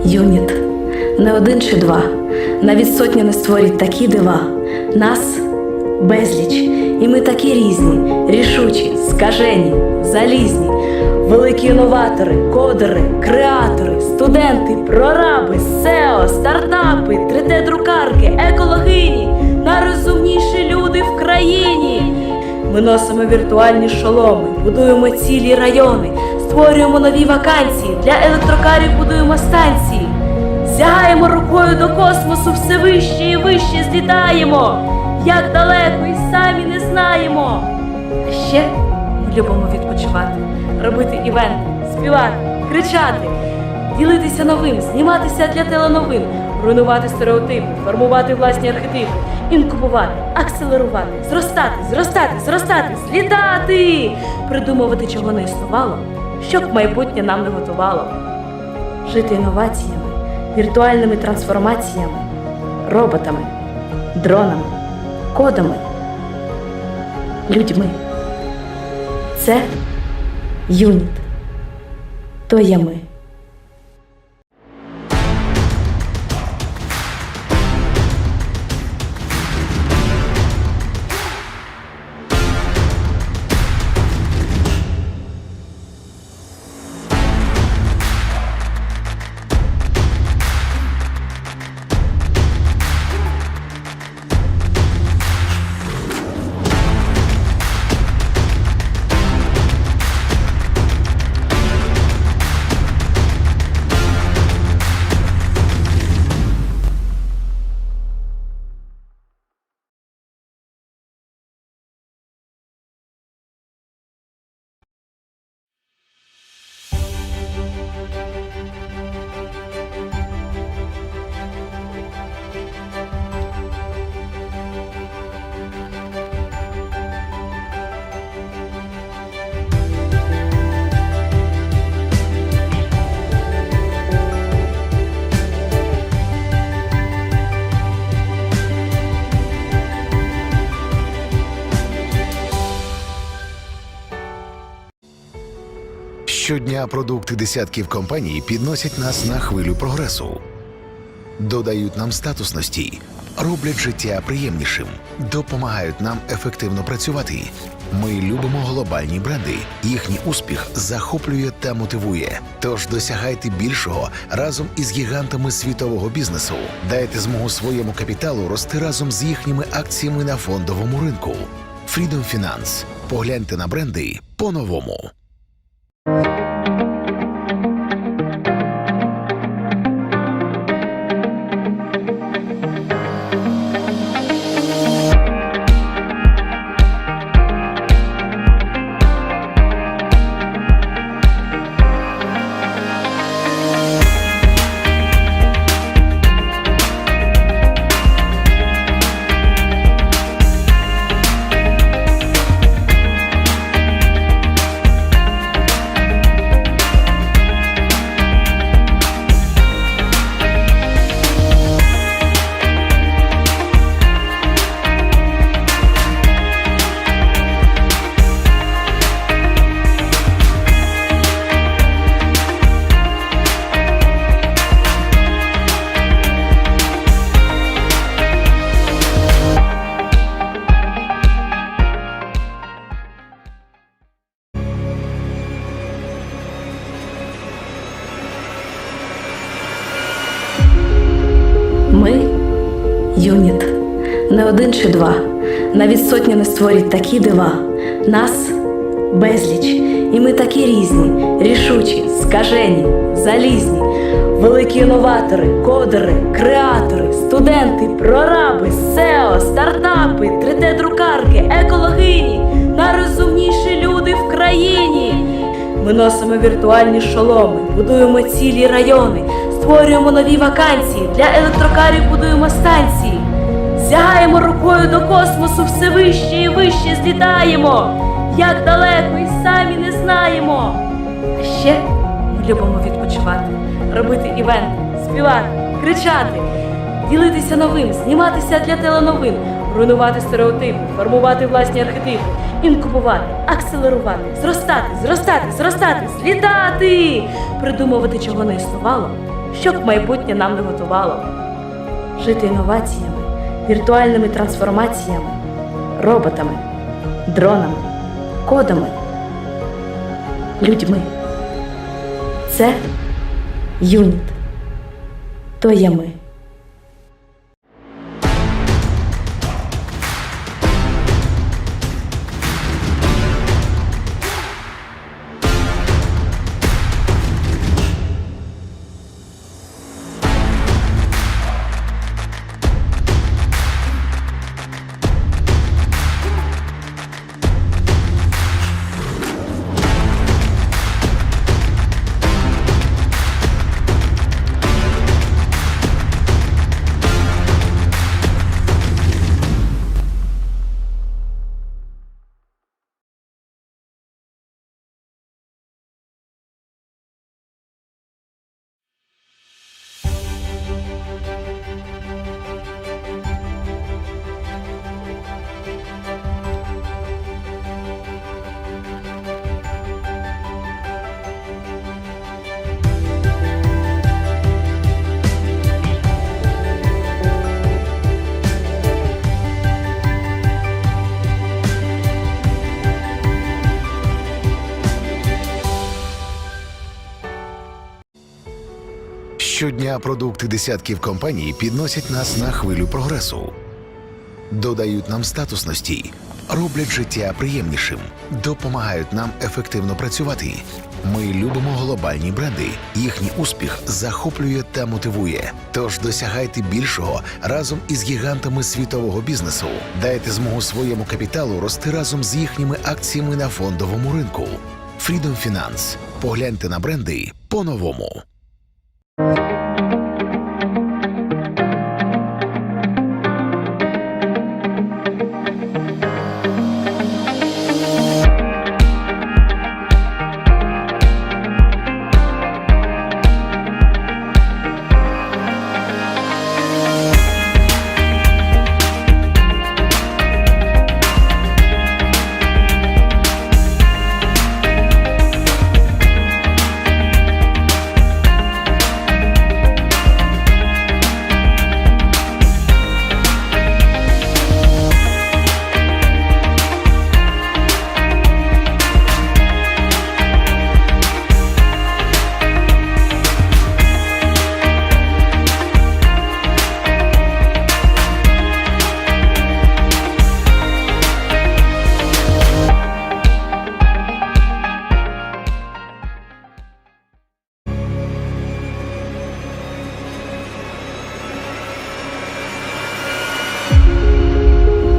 Speaker 3: юніт. Не один чи два, навіть сотні не створять такі дива. Нас безліч, і ми такі різні, рішучі, скажені, залізні. Великі інноватори, кодери, креатори, студенти, прораби, SEO, стартапи, 3D-друкарки, екологині, найрозумніші люди в країні. Ми носимо віртуальні шоломи, будуємо цілі райони, створюємо нові вакансії, для електрокарів будуємо станції. Сягаємо рукою до космосу, все вище і вище злітаємо. Як далеко і самі не знаємо. А ще ми любимо відпочивати, робити івенти, співати, кричати, ділитися новим, зніматися для теленовин, руйнувати стереотипи, формувати власні архетипи, інкубувати, акселерувати, зростати, злітати, придумувати, чого не існувало, щоб майбутнє нам не готувало. Жити інноваціями, віртуальними трансформаціями, роботами, дронами, кодами, людьми. Це юніт. То є ми.
Speaker 6: Щодня продукти десятків компаній підносять нас на хвилю прогресу, додають нам статусності, роблять життя приємнішим, допомагають нам ефективно працювати. Ми любимо глобальні бренди. Їхній успіх захоплює та мотивує. Тож досягайте більшого разом із гігантами світового бізнесу. Дайте змогу своєму капіталу рости разом з їхніми акціями на фондовому ринку. Freedom Finance. Погляньте на бренди по-новому.
Speaker 3: Ми юніт. Не один чи два, навіть сотні не створять такі дива. Нас безліч, і ми такі різні, рішучі, скажені, залізні. Великі інноватори, кодери, креатори, студенти, прораби, SEO, стартапи, 3D-друкарки, екологині, найрозумніші люди в країні. Ми носимо віртуальні шоломи, будуємо цілі райони, створюємо нові вакансії, для електрокарів будуємо станції. Сягаємо рукою до космосу, все вище і вище злітаємо. Як далеко і самі не знаємо. А ще ми любимо відпочивати, робити івенти, співати, кричати, ділитися новим, зніматися для теленовин, руйнувати стереотипи, формувати власні архетипи, інкубувати, акселерувати, зростати, злітати, придумувати, чого не існувало, щоб майбутнє нам не готувало. Жити інноваціями, віртуальними трансформаціями, роботами, дронами, кодами, людьми. Це юніт. То є ми.
Speaker 6: Щодня продукти десятків компаній підносять нас на хвилю прогресу, додають нам статусності, роблять життя приємнішим, допомагають нам ефективно працювати. Ми любимо глобальні бренди. Їхній успіх захоплює та мотивує. Тож досягайте більшого разом із гігантами світового бізнесу. Дайте змогу своєму капіталу рости разом з їхніми акціями на фондовому ринку. Freedom Finance. Погляньте на бренди по-новому.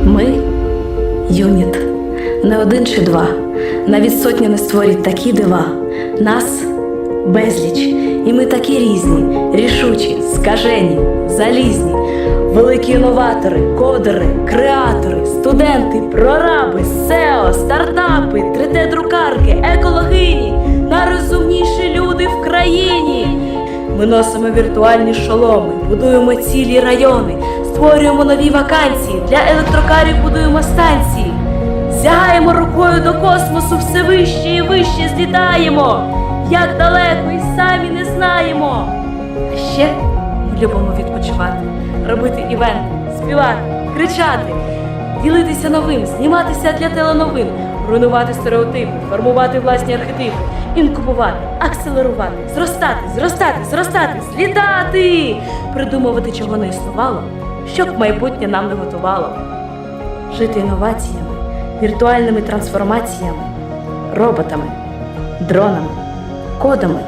Speaker 3: Ми – юніт. Не один чи два. Навіть сотня не створять такі дива. Нас – безліч. І ми такі різні, рішучі, скажені, залізні. Великі інноватори, кодери, креатори, студенти, прораби, SEO, стартапи, 3D-друкарки, екологині. Найрозумніші люди в країні. Ми носимо віртуальні шоломи, будуємо цілі райони, створюємо нові вакансії, для електрокарів будуємо станції. Сягаємо рукою до космосу, все вище і вище злітаємо. Як далеко і самі не знаємо. А ще ми любимо відпочивати, робити івенти, співати, кричати, ділитися новим, зніматися для теленовин, руйнувати стереотипи, формувати власні архетипи, інкубувати, акселерувати, зростати, злітати, придумувати, чого не існувало, щоб майбутнє нам не готувало. Жити інноваціями, віртуальними трансформаціями, роботами, дронами, кодами,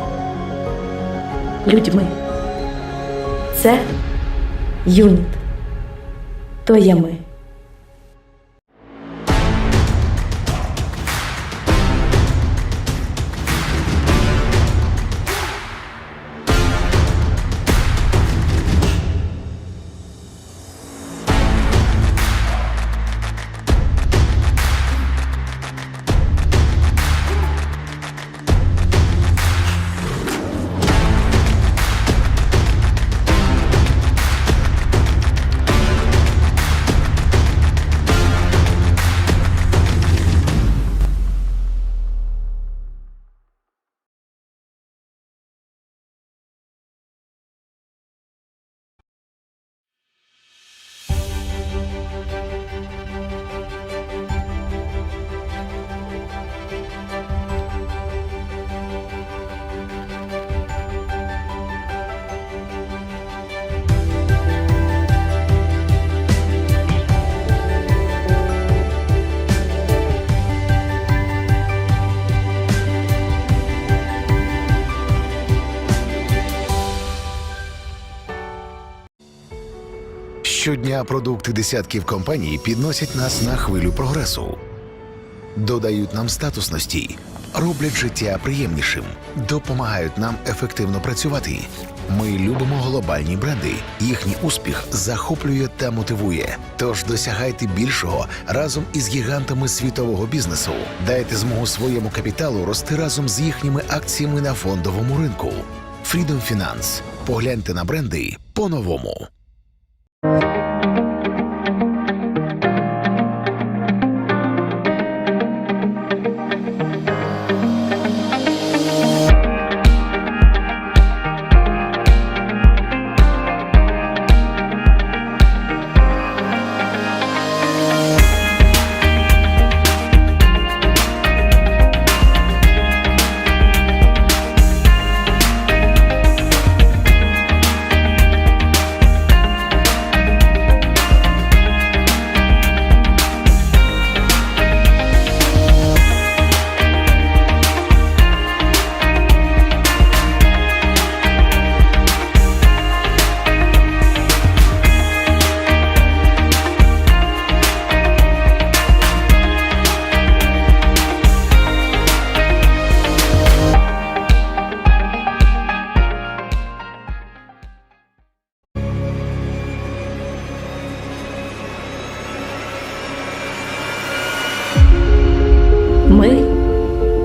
Speaker 3: людьми. Це юніт. То є ми.
Speaker 6: Щодня продукти десятків компаній підносять нас на хвилю прогресу, додають нам статусності, роблять життя приємнішим, допомагають нам ефективно працювати. Ми любимо глобальні бренди. Їхній успіх захоплює та мотивує. Тож досягайте більшого разом із гігантами світового бізнесу. Дайте змогу своєму капіталу рости разом з їхніми акціями на фондовому ринку. Freedom Finance. Погляньте на бренди по-новому.
Speaker 3: Ми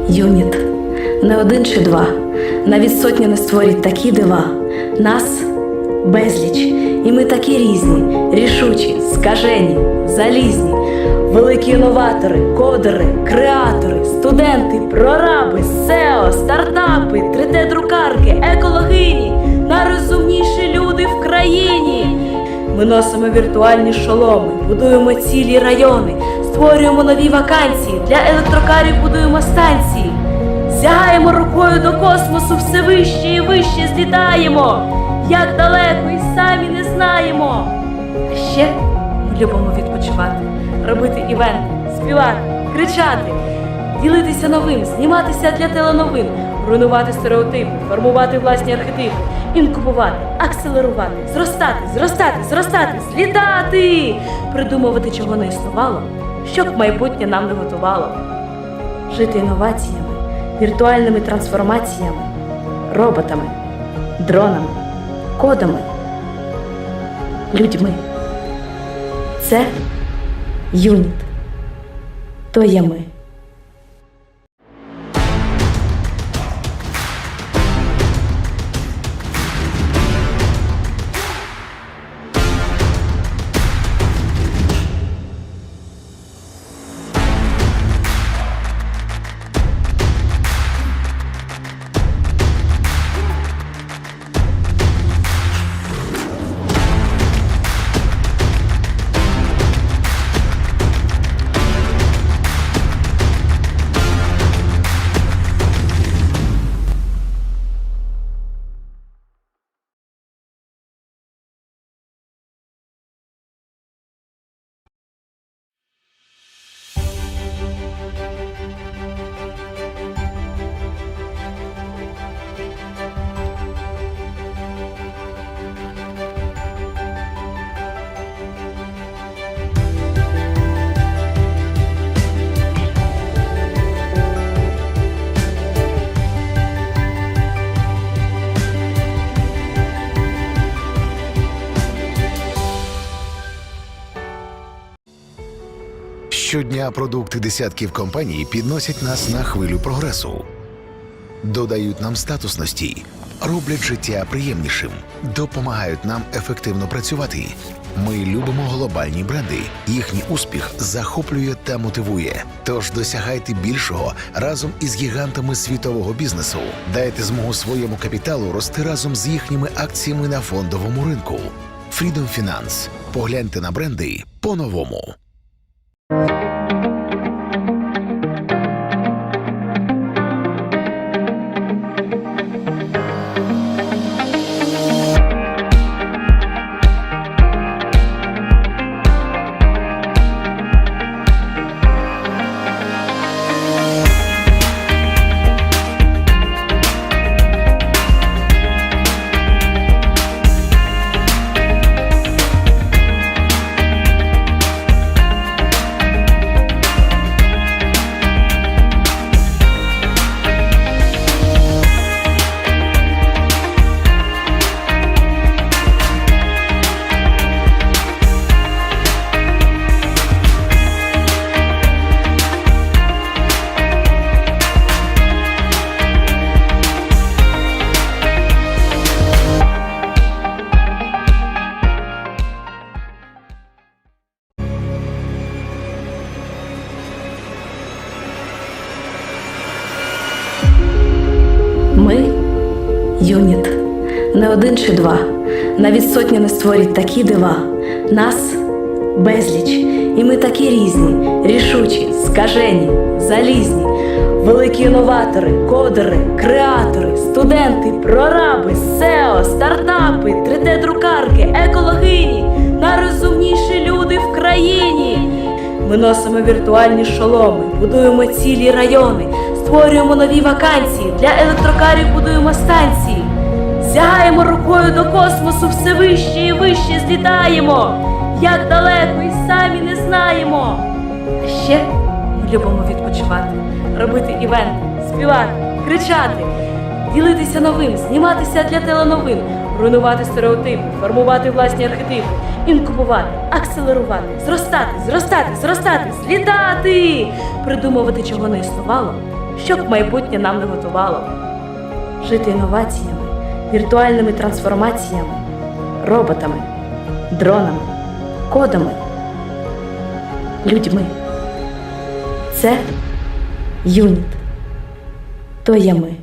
Speaker 3: юніт. Не один чи два. Навіть сотня не створять такі дива. Нас безліч. І ми такі різні, рішучі, скажені, залізні. Великі інноватори, кодери, креатори, студенти, прораби, SEO, стартапи, 3D-друкарки, екологині. Найрозумніші люди в країні. Ми носимо віртуальні шоломи, будуємо цілі райони, створюємо нові вакансії, для електрокарів будуємо станції. Сягаємо рукою до космосу, все вище і вище злітаємо. Як далеко і самі не знаємо. А ще ми любимо відпочивати, робити івенти, співати, кричати, ділитися новим, зніматися для теленовин, руйнувати стереотипи, формувати власні архетипи, інкубувати, акселерувати, зростати, злітати, придумувати, чого не існувало, щоб майбутнє нам не готувало. Жити інноваціями, віртуальними трансформаціями, роботами, дронами, кодами, людьми. Це юніт. То є ми.
Speaker 6: Щодня продукти десятків компаній підносять нас на хвилю прогресу, додають нам статусності, роблять життя приємнішим, допомагають нам ефективно працювати. Ми любимо глобальні бренди. Їхній успіх захоплює та мотивує. Тож досягайте більшого разом із гігантами світового бізнесу. Дайте змогу своєму капіталу рости разом з їхніми акціями на фондовому ринку. Freedom Finance. Погляньте на бренди по-новому.
Speaker 3: Юніт. Не один чи два. Навіть сотня не створять такі дива. Нас безліч. І ми такі різні, рішучі, скажені, залізні. Великі інноватори, кодери, креатори, студенти, прораби, SEO, стартапи, 3D-друкарки, екологині, найрозумніші люди в країні. Ми носимо віртуальні шоломи, будуємо цілі райони, створюємо нові вакансії, для електрокарів будуємо станції. Сягаємо рукою до космосу, все вище і вище злітаємо. Як далеко і самі не знаємо. А ще ми любимо відпочивати, робити івенти, співати, кричати, ділитися новим, зніматися для теленовин, руйнувати стереотипи, формувати власні архетипи, інкубувати, акселерувати, зростати, злітати, придумувати, чого не існувало, щоб майбутнє нам не готувало. Жити інноваціями, віртуальними трансформаціями, роботами, дронами, кодами, людьми. Це юніт. То є ми.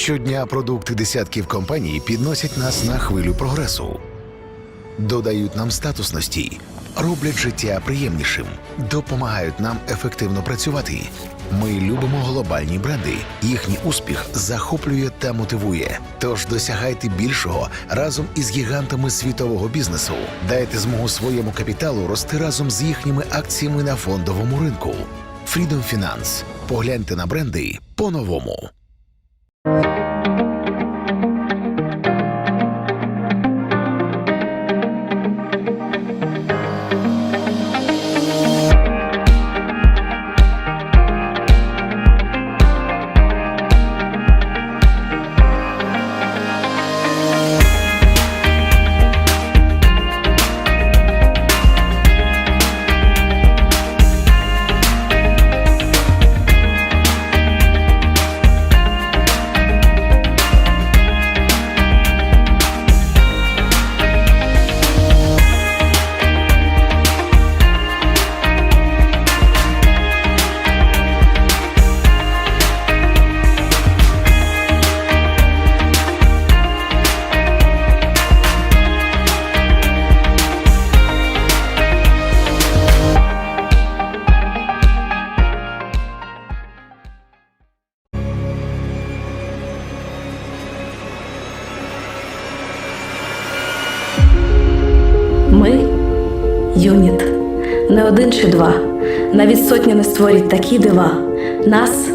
Speaker 6: Щодня продукти десятків компаній підносять нас на хвилю прогресу, додають нам статусності, роблять життя приємнішим, допомагають нам ефективно працювати. Ми любимо глобальні бренди. Їхній успіх захоплює та мотивує. Тож досягайте більшого разом із гігантами світового бізнесу. Дайте змогу своєму капіталу рости разом з їхніми акціями на фондовому ринку. Freedom Finance. Погляньте на бренди по-новому.
Speaker 3: Ми юніт. Не один чи два. Навіть сотня не створять такі дива. Нас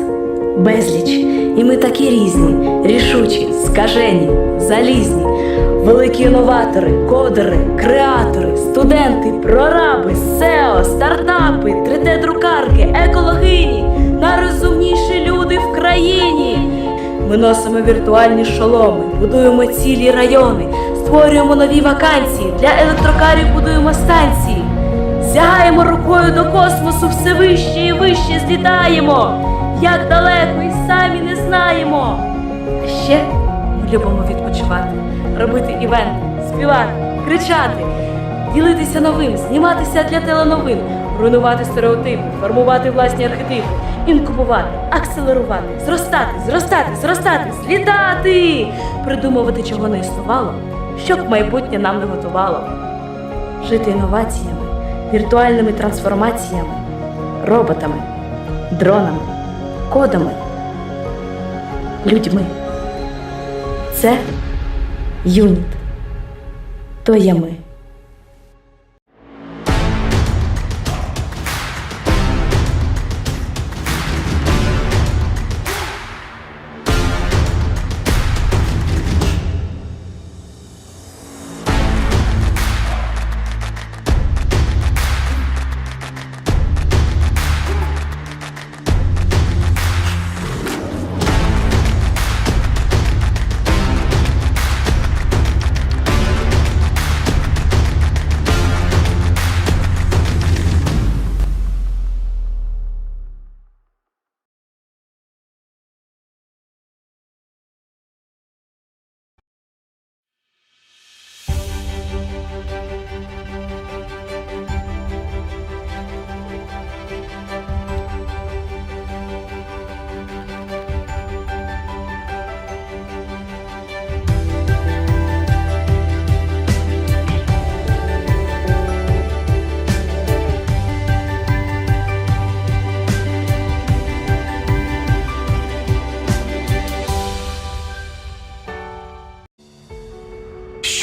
Speaker 3: безліч. І ми такі різні, рішучі, скажені, залізні. Великі інноватори, кодери, креатори, студенти, прораби, SEO, стартапи, 3D-друкарки, екологині, найрозумніші люди в країні. Ми носимо віртуальні шоломи, будуємо цілі райони, створюємо нові вакансії, для електрокарів будуємо станції. Сягаємо рукою до космосу, все вище і вище злітаємо. Як далеко і самі не знаємо. А ще ми любимо відпочивати, робити івенти, співати, кричати, ділитися новим, зніматися для теленовин, руйнувати стереотипи, формувати власні архетипи, інкубувати, акселерувати, зростати, злітати, придумувати, чого не існувало, щоб майбутнє нам не готувало. Жити інноваціями, віртуальними трансформаціями, роботами, дронами, кодами, людьми. Це юніт. То є ми.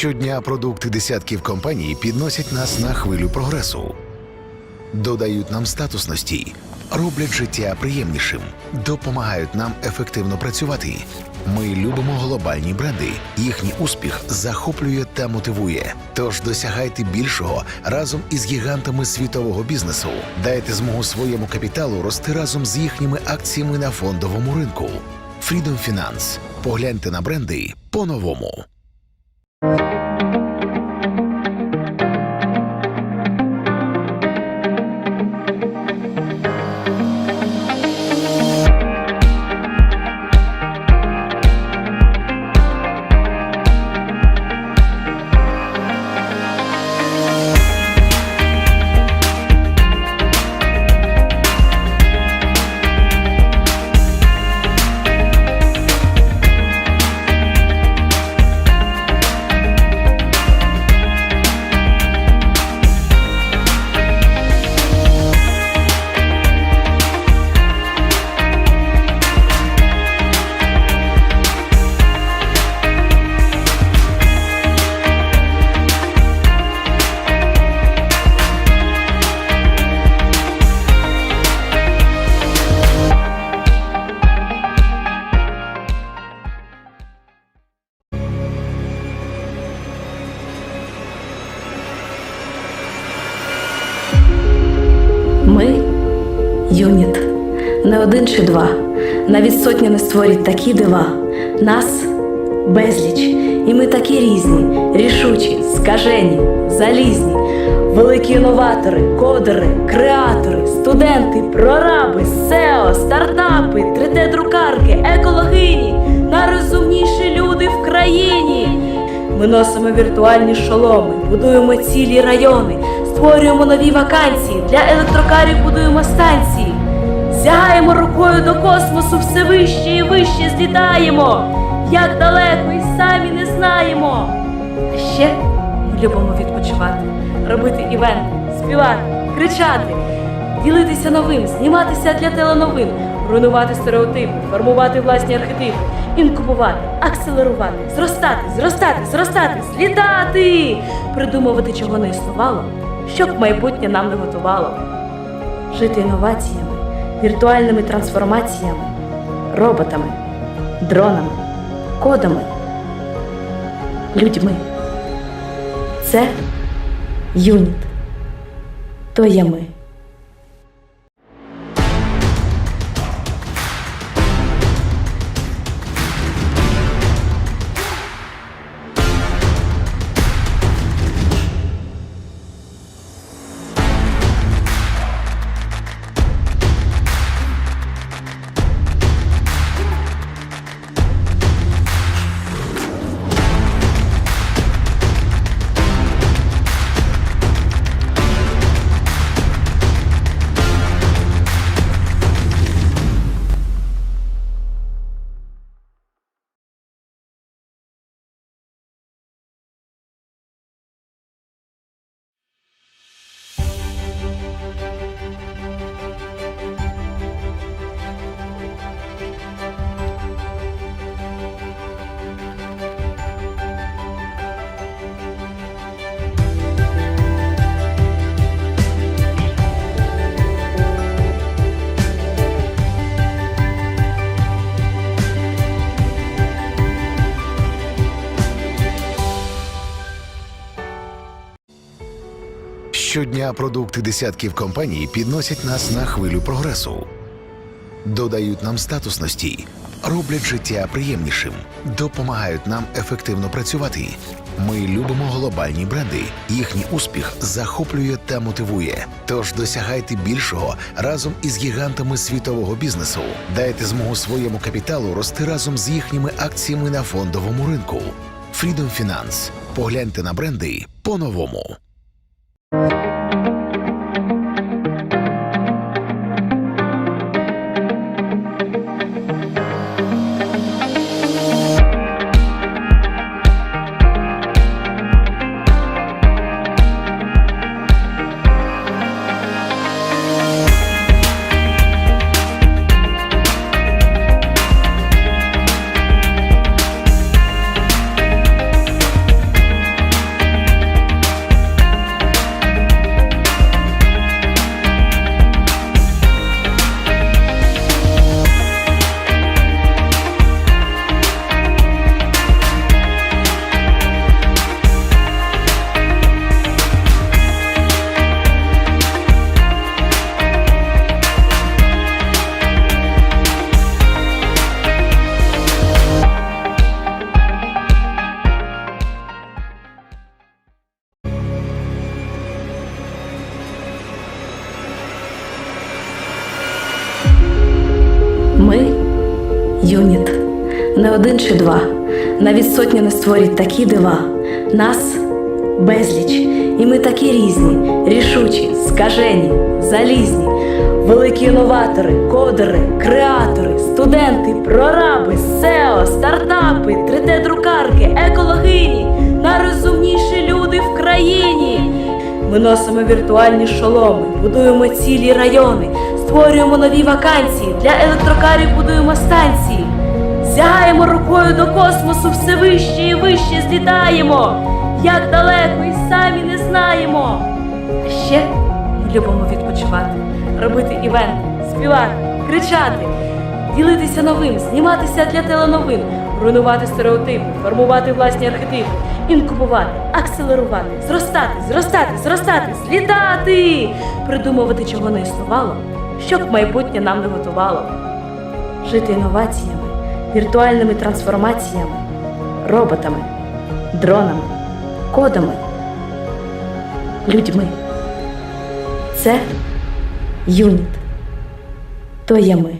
Speaker 6: Щодня продукти десятків компаній підносять нас на хвилю прогресу, додають нам статусності, роблять життя приємнішим, допомагають нам ефективно працювати. Ми любимо глобальні бренди. Їхній успіх захоплює та мотивує. Тож досягайте більшого разом із гігантами світового бізнесу. Дайте змогу своєму капіталу рости разом з їхніми акціями на фондовому ринку. Freedom Finance. Погляньте на бренди по-новому.
Speaker 3: Ми юніт. Не один чи два. Навіть сотні не створять такі дива. Нас безліч. І ми такі різні, рішучі, скажені, залізні. Великі інноватори, кодери, креатори, студенти, прораби, SEO, стартапи, 3D-друкарки, екологині, найрозумніші люди в країні. Ми носимо віртуальні шоломи, будуємо цілі райони, створюємо нові вакансії, для електрокарів будуємо станції. Сягаємо рукою до космосу, все вище і вище злітаємо. Як далеко і самі не знаємо. А ще ми любимо відпочивати, робити івенти, співати, кричати, ділитися новим, зніматися для теленовин, руйнувати стереотипи, формувати власні архетипи, інкубувати, акселерувати, зростати, злітати, придумувати, чого не існувало, щоб майбутнє нам не готувало. Жити інноваціями, віртуальними трансформаціями, роботами, дронами, кодами, людьми. Це юніт. То є ми.
Speaker 6: Щодня продукти десятків компаній підносять нас на хвилю прогресу, додають нам статусності, роблять життя приємнішим, допомагають нам ефективно працювати. Ми любимо глобальні бренди. Їхній успіх захоплює та мотивує. Тож досягайте більшого разом із гігантами світового бізнесу. Дайте змогу своєму капіталу рости разом з їхніми акціями на фондовому ринку. Freedom Finance. Погляньте на бренди по-новому.
Speaker 3: Ми юніт. Не один чи два. Навіть сотні не створять такі дива. Нас безліч. І ми такі різні, рішучі, скажені, залізні. Великі інноватори, кодери, креатори, студенти, прораби, SEO, стартапи, 3D-друкарки, екологині, найрозумніші люди в країні. Ми носимо віртуальні шоломи, будуємо цілі райони, створюємо нові вакансії, для електрокарів будуємо станції. Сягаємо рукою до космосу, все вище і вище злітаємо. Як далеко і самі не знаємо. А ще ми любимо відпочивати, робити івенти, співати, кричати, ділитися новим, зніматися для теленовин, руйнувати стереотипи, формувати власні архетипи, інкубувати, акселерувати, зростати, злітати, придумувати, чого не існувало, щоб майбутнє нам не готувало. Жити інноваціями, віртуальними трансформаціями, роботами, дронами, кодами, людьми. Це юніт. То є ми.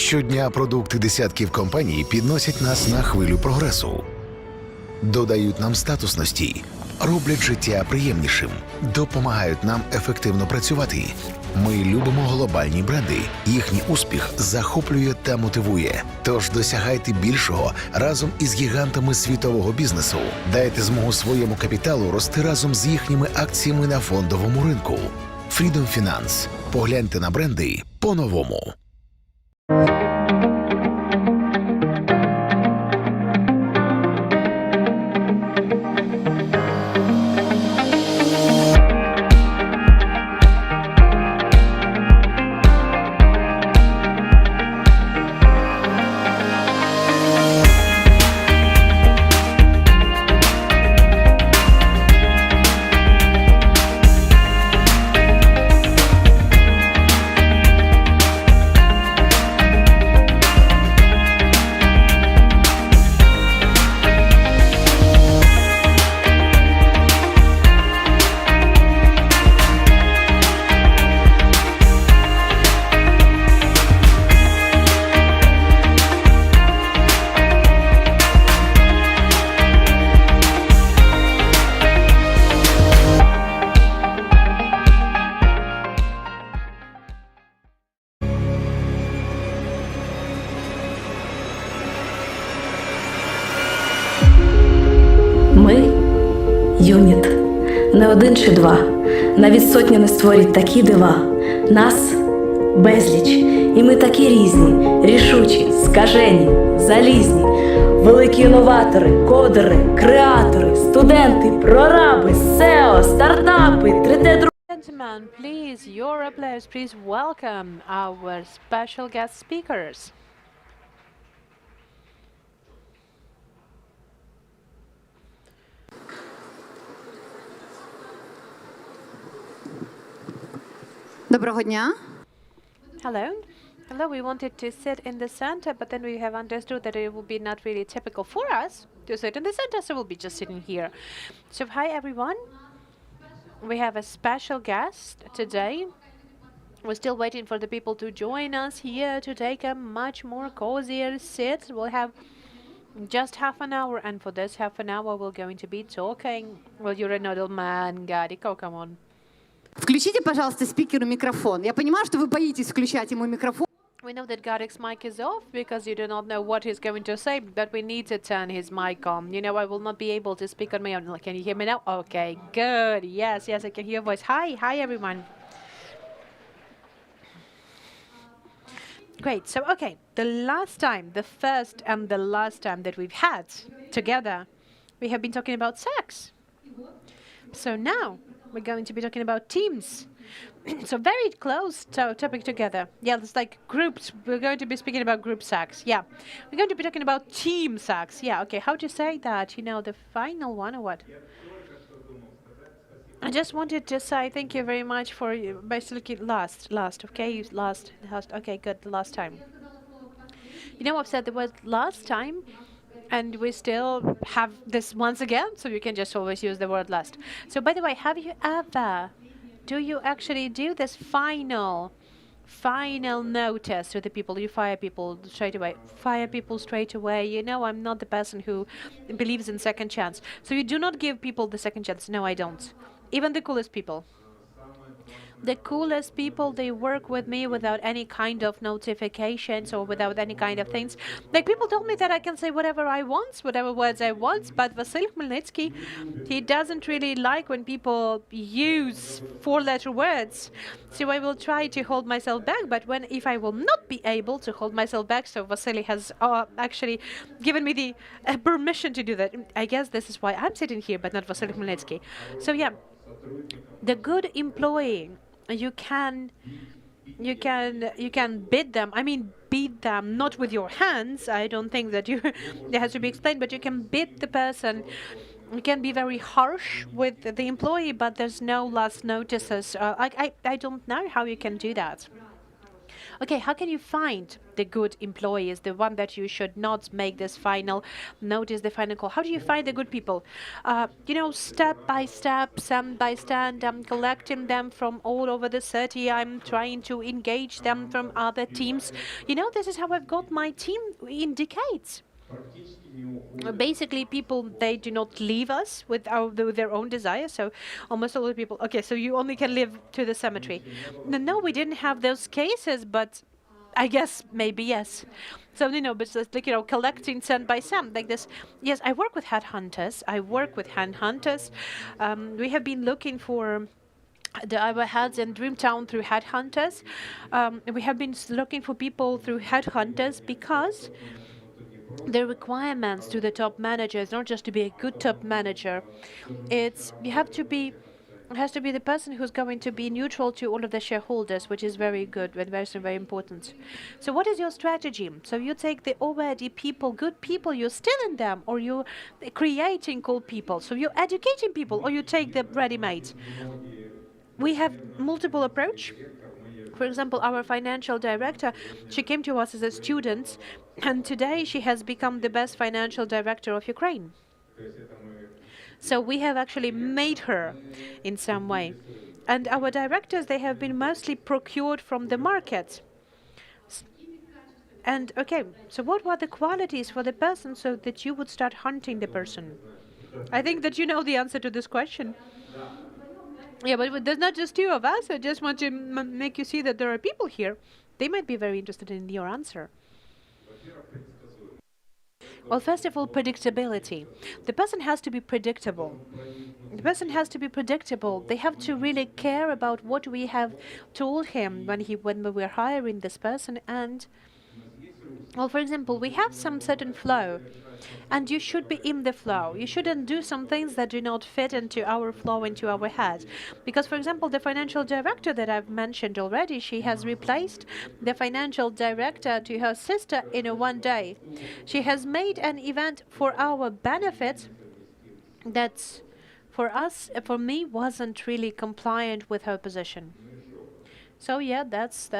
Speaker 6: Щодня продукти десятків компаній підносять нас на хвилю прогресу, додають нам статусності, роблять життя приємнішим, допомагають нам ефективно працювати. Ми любимо глобальні бренди. Їхній успіх захоплює та мотивує. Тож досягайте більшого разом із гігантами світового бізнесу. Дайте змогу своєму капіталу рости разом з їхніми акціями на фондовому ринку. Freedom Finance. Погляньте на бренди по-новому.
Speaker 3: не один чи два, навіть сотня не створять такі дива. Нас безліч, і ми такі різні, рішучі, скажені, залізні. Великі інноватори, кодери, креатори, студенти, прораби, SEO, стартапи, 3D.
Speaker 2: Gentlemen, please, your applause, please welcome our special guest speakers.
Speaker 8: Доброго дня.
Speaker 2: Hello. Hello, we wanted to sit in the center, but then we have understood that it would be not really typical for us to sit in the center, so we'll be just sitting here. So hi everyone. We have a special guest today. We're still waiting for the people to join us here to take a much more cozier sit. We'll have just half an hour, and for this half an hour we're going to be talking. Well, you're a nodal man, Gariko, come on.
Speaker 8: Включите, пожалуйста, спикеру микрофон. Я понимаю, что вы боитесь включать ему микрофон.
Speaker 2: We know that Garik's mic is off because you do not know what he's going to say, but we need to turn his mic on. You know, I will not be able to speak on my own. Can you hear me now? Okay, good. Yes, I can hear your voice. Hi everyone. Great. So, okay, the first and the last time that we've had together, we have been talking about sex. So now we're going to be talking about teams. So very close topic together. Yeah, it's like groups. We're going to be speaking about group sex. Yeah, we're going to be talking about team sex. Yeah, okay. How to say that? You know, the final one or what? I just wanted to say thank you very much for basically last. Okay, last. Okay, good. The last time. You know, I've said the word last time, and we still have this once again, so you can just always use the word last. So, by the way, do you actually do this final notice to the people? You fire people straight away. You know, I'm not the person who believes in second chance. So you do not give people the second chance. No, I don't. Even the coolest people. The coolest people, they work with me without any kind of notifications or without any kind of things. Like, people told me that I can say whatever I want, whatever words I want, but Vasily Khmelnytsky, he doesn't really like when people use four-letter words. So I will try to hold myself back, but if I will not be able to hold myself back, so Vasily has actually given me the permission to do that. I guess this is why I'm sitting here, but not Vasily Khmelnytsky. So yeah, the good employee, you can bid them. I mean, beat them, not with your hands. I don't think that that has to be explained, but you can bid the person. You can be very harsh with the employee, but there's no last notices. I don't know how you can do that. Okay, how can you find the good employees, the one that you should not make this final notice, the final call? How do you find the good people? You know, step by step, stand by stand, I'm collecting them from all over the city. I'm trying to engage them from other teams. You know, this is how I've got my team in decades. Basically, people, they do not leave us with their own desire. So almost all the people, okay, so you only can live to the cemetery. No, we didn't have those cases, but I guess maybe yes. So, you know, but it's like, you know, collecting cent by cent like this. Yes, I work with headhunters. We have been looking for our heads in Dreamtown through headhunters. We have been looking for people through headhunters because the requirements to the top manager is not just to be a good top manager. It has to be the person who's going to be neutral to all of the shareholders, which is very good and very important. So what is your strategy? So you take the already people, good people, you're stealing them, or you're creating cool people. So you're educating people, or you take the ready-made. We have multiple approach. For example, our financial director, she came to us as a student, and today she has become the best financial director of Ukraine. So we have actually made her in some way. And our directors, they have been mostly procured from the market. And okay, so what were the qualities for the person so that you would start hunting the person? I think that you know the answer to this question. Yeah, but there's not just two of us. I just want to make you see that there are people here. They might be very interested in your answer. Well, first of all, predictability. The person has to be predictable. The person has to be predictable. They have to really care about what we have told him when we were hiring this person. And well, for example, we have some certain flow, and you should be in the flow. You shouldn't do some things that do not fit into our flow, into our head. Because, for example, the financial director that I've mentioned already, she has replaced the financial director to her sister in a one day. She has made an event for our benefit that, for us, for me, wasn't really compliant with her position. So yeah, that's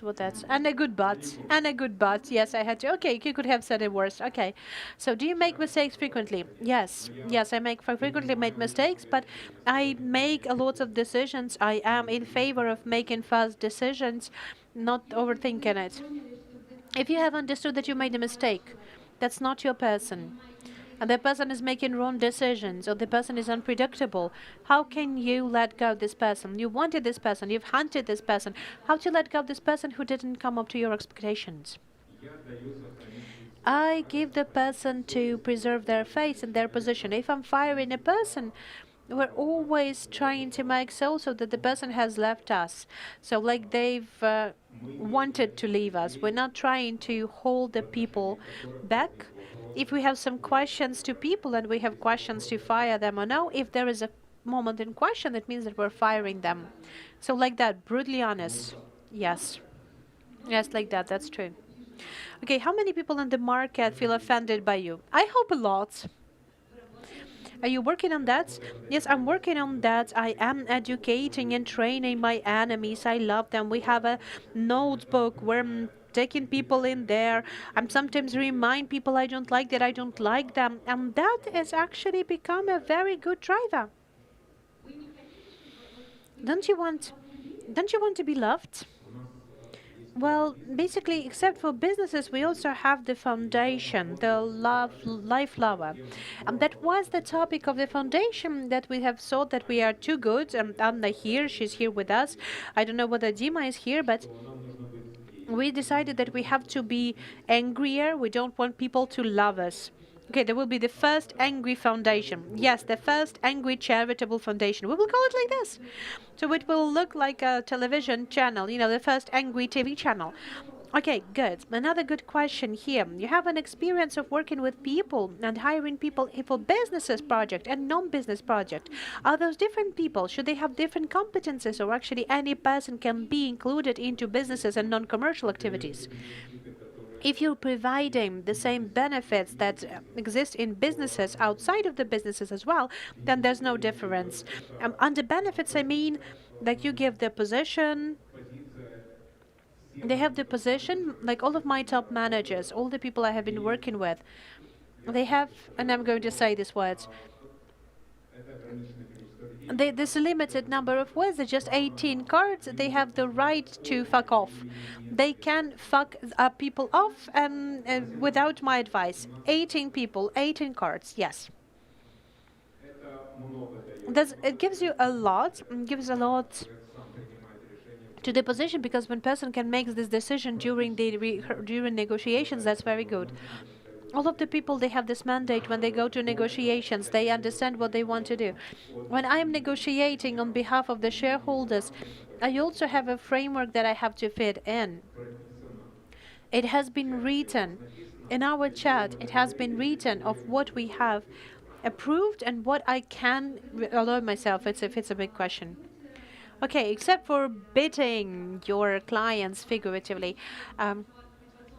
Speaker 2: what that's and a good but. Yes, I had to. Okay, you could have said it worse. Okay, so do you make mistakes frequently? Yes, I frequently make mistakes, but I make a lot of decisions. I am in favor of making fast decisions, not overthinking it. If you have understood that you made a mistake, that's not your person, and the person is making wrong decisions, or the person is unpredictable, how can you let go of this person? You wanted this person, you've hunted this person. How to let go of this person who didn't come up to your expectations? I give the person to preserve their face and their position. If I'm firing a person, we're always trying to make so that the person has left us. So like they've wanted to leave us. We're not trying to hold the people back. If we have some questions to people and we have questions to fire them or no, if there is a moment in question, it means that we're firing them. So like that, brutally honest. Yes. Yes, like that. That's true. Okay, how many people in the market feel offended by you? I hope a lot. Are you working on that? Yes, I'm working on that. I am educating and training my enemies. I love them. We have a notebook where I'm taking people in there. I'm sometimes remind people I don't like that I don't like them. And that has actually become a very good driver. Don't you want to be loved? Well, basically, except for businesses, we also have the foundation, the life flower. And that was the topic of the foundation that we have thought that we are too good. Anna here, she's here with us. I don't know whether Dima is here, but we decided that we have to be angrier. We don't want people to love us. Okay, there will be the first angry foundation. Yes, the first angry charitable foundation. We will call it like this. So it will look like a television channel, the first angry TV channel. Okay, good. Another good question here. You have an experience of working with people and hiring people for businesses project and non-business project. Are those different people? Should they have different competences, or actually any person can be included into businesses and non-commercial activities? If you're providing the same benefits that exist in businesses outside of the businesses as well, then there's no difference. Under benefits, I mean that you give the position. They have the position, like all of my top managers, all the people I have been working with, they have, and I'm going to say these words, there's a limited number of words. They're just 18 cards. They have the right to fuck off. They can fuck people off without my advice. 18 people, 18 cards, yes. It gives you a lot. It gives a lot to the position, because when person can make this decision during negotiations, that's very good. All of the people, they have this mandate when they go to negotiations. They understand what they want to do. When I am negotiating on behalf of the shareholders, I also have a framework that I have to fit in. It has been written in our chat. It has been written of what we have approved and what I can allow myself. It's a big question. Okay, except for bidding your clients figuratively,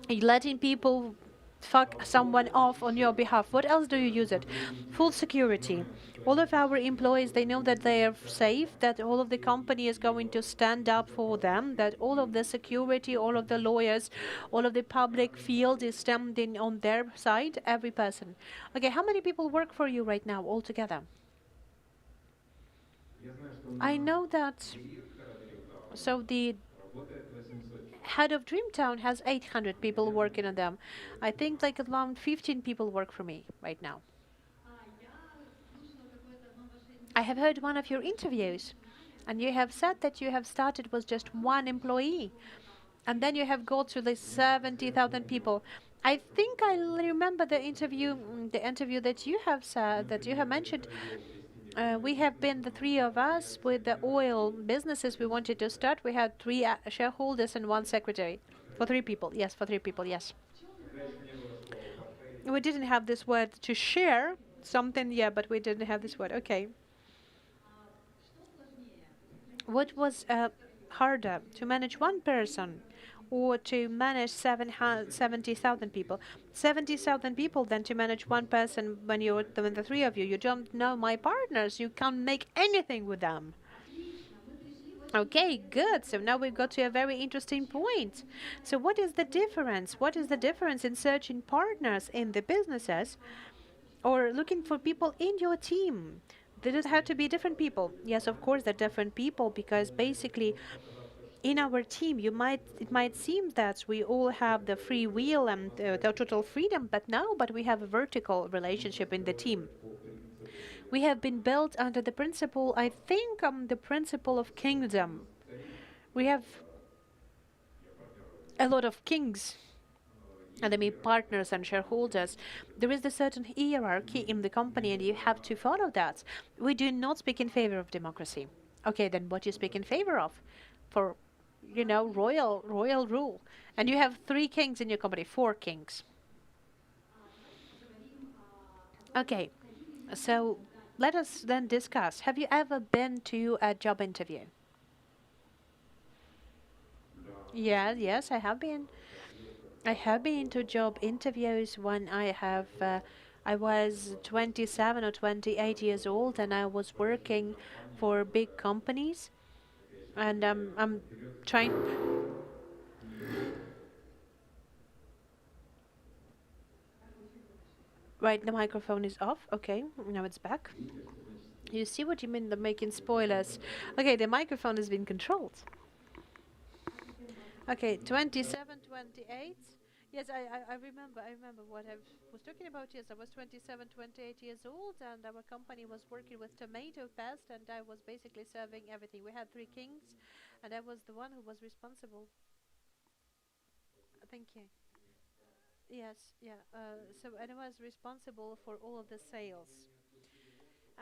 Speaker 2: letting people fuck someone off on your behalf. What else do you use it? Full security. All of our employees, they know that they are safe, that all of the company is going to stand up for them, that all of the security, all of the lawyers, all of the public field is standing on their side, every person. Okay, how many people work for you right now altogether? I know that. So the head of Dreamtown has 800 people working on them. I think like around 15 people work for me right now. I have heard one of your interviews, and you have said that you have started with just one employee, and then you have got to the 70,000 people. I think I remember the interview that you have said, that you have mentioned. We have been the three of us with the oil businesses we wanted to start. We had three shareholders and one secretary. For three people, yes, for three people, yes. We didn't have this word to share something, yeah, but we didn't have this word. Okay. What was harder, to manage one person or to manage 70,000 people? 70,000 people than to manage one person when the three of you. You don't know my partners. You can't make anything with them. Okay, good. So now we've got to a very interesting point. So what is the difference? What is the difference in searching partners in the businesses or looking for people in your team? Did it have to be different people? Yes, of course, they're different people because basically in our team, it might seem that we all have the free will and the total freedom, but no, but we have a vertical relationship in the team. We have been built under the principle, I think, the principle of kingdom. We have a lot of kings, and I mean partners and shareholders. There is a certain hierarchy in the company, and you have to follow that. We do not speak in favor of democracy. Okay, then what do you speak in favor of? For, royal rule. And you have three kings in your company, four kings. Okay, so let us then discuss. Have you ever been to a job interview? Yeah, yes, I have been. I have been to job interviews when I was 27 or 28 years old and I was working for big companies and I'm trying. Right, the microphone is off. Okay, now it's back. You see what you mean, the making spoilers. Okay, the microphone has been controlled. Okay, 27, 28. Yes, I remember what I was talking about. Yes, I was 27, 28 years old, and our company was working with tomato paste, and I was basically serving everything. We had three kings, and I was the one who was responsible. Thank you. Yes, yeah. So, and I was responsible for all of the sales.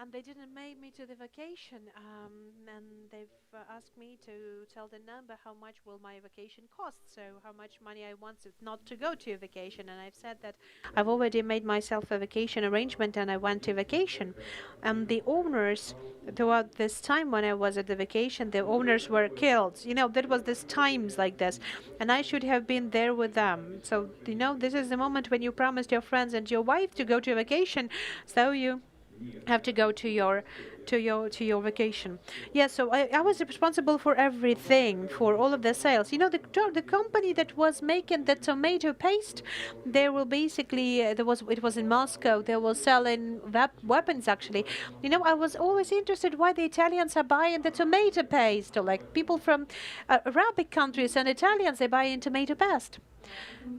Speaker 2: And they didn't make me to the vacation, and they've asked me to tell the number how much will my vacation cost, so how much money I want not to go to a vacation. And I've said that I've already made myself a vacation arrangement and I went to vacation. And the owners, throughout this time when I was at the vacation, the owners were killed. There was this times like this, and I should have been there with them. So, this is the moment when you promised your friends and your wife to go to a vacation, so you have to go to your vacation. Yeah, so I was responsible for everything, for all of the sales. The company that was making the tomato paste, they were basically it was in Moscow. They were selling weapons actually. I was always interested why the Italians are buying the tomato paste, or like people from Arabic countries and Italians, they buy in tomato paste.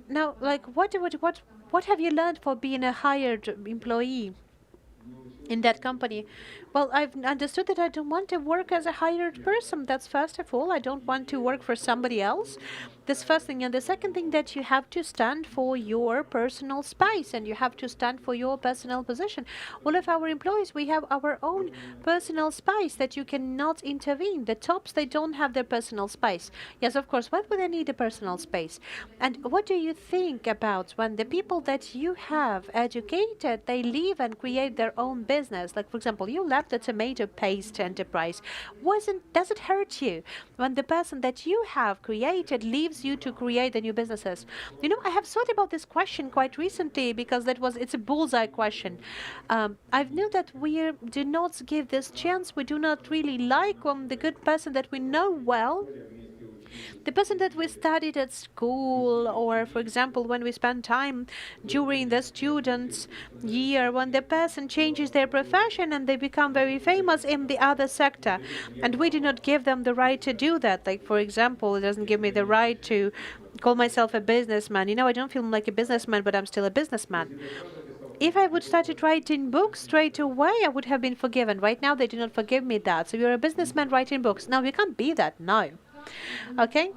Speaker 2: Now, like what have you learned for being a hired employee in that company? Well, I've understood that I don't want to work as a hired person. That's first of all. I don't want to work for somebody else. This first thing. And the second thing, that you have to stand for your personal space and you have to stand for your personal position. All of our employees, we have our own personal space that you cannot intervene. The tops, they don't have their personal space. Yes, of course. Why would they need a personal space? And what do you think about when the people that you have educated, they leave and create their own business? Like, for example, you left the tomato paste enterprise. Does it hurt you when the person that you have created leaves you to create the new businesses? I have thought about this question quite recently because it's a bullseye question. I knew that we do not give this chance. We do not really like the good person that we know well, the person that we studied at school, or for example when we spend time during the students year, when the person changes their profession and they become very famous in the other sector, and we do not give them the right to do that. Like, for example, it doesn't give me the right to call myself a businessman. I don't feel like a businessman, but I'm still a businessman. If I would started writing books straight away, I would have been forgiven. Right now, they do not forgive me that. So you're a businessman writing books. No, you can't be that. No. Okay?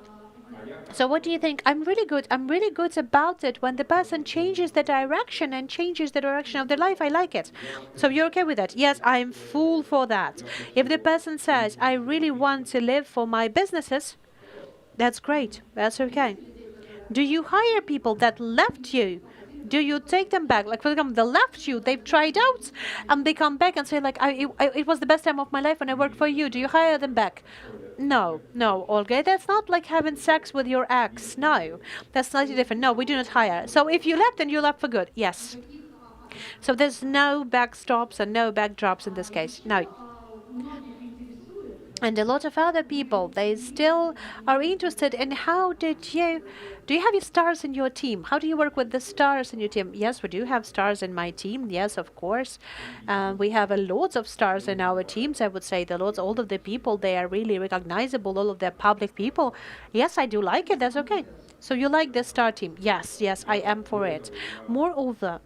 Speaker 2: So what do you think? I'm really good. I'm really good about it. When the person changes the direction and changes the direction of their life, I like it. So you're okay with that? Yes, I'm full for that. If the person says, I really want to live for my businesses, that's great. That's okay. Do you hire people that left you? Do you take them back? Like, for example, they left you, they've tried out, and they come back and say, like, it was the best time of my life when I worked for you. Do you hire them back? No, no, Olga, that's not like having sex with your ex. No, that's slightly different. No, we do not hire. So if you left, then you left for good. Yes. So there's no backstops and no backdrops in this case. No. And a lot of other people, they still are interested in how do you have your stars in your team? How do you work with the stars in your team? Yes, we do have stars in my team. Yes, of course. We have a lots of stars in our teams. I would say all of the people, they are really recognizable, all of the public people. Yes, I do like it. That's okay. So you like the star team? Yes, yes, I am for it. Moreover,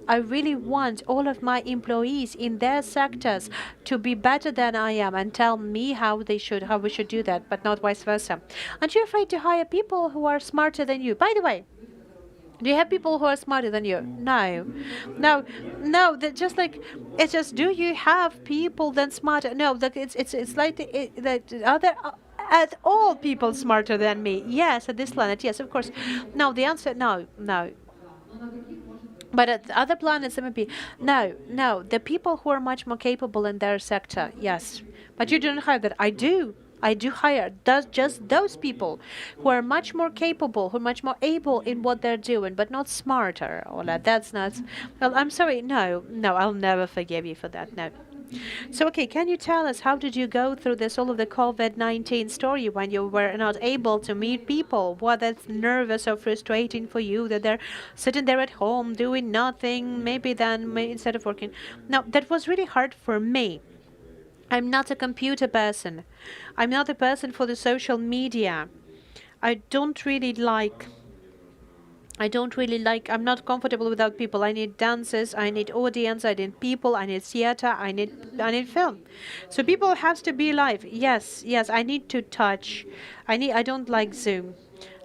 Speaker 2: I really want all of my employees in their sectors to be better than I am and tell me how we should do that, but not vice versa. Aren't you afraid to hire people who are smarter than you? By the way, do you have people who are smarter than you? No, no. Just like it's just. Do you have people then smarter? No, that it's like that other. At all people smarter than me? Yes, at this planet. Yes, of course. No, the answer no, no. But at other planets, there may be no. The people who are much more capable in their sector, yes. But you don't hire that. I do. I do hire just those people who are much more capable, who are much more able in what they're doing, but not smarter. Or that's not. Well, I'm sorry. No, I'll never forgive you for that. No. So, okay, can you tell us how did you go through this all of the COVID-19 story when you were not able to meet people? Was that nervous or frustrating for you that they're sitting there at home doing nothing, maybe then instead of working? No, that was really hard for me. I'm not a computer person. I'm not a person for the social media. I don't really like, I'm not comfortable without people. I need dances, I need audience, I need people, I need theater, I need film. So people have to be live. Yes, I need to touch. I don't like Zoom.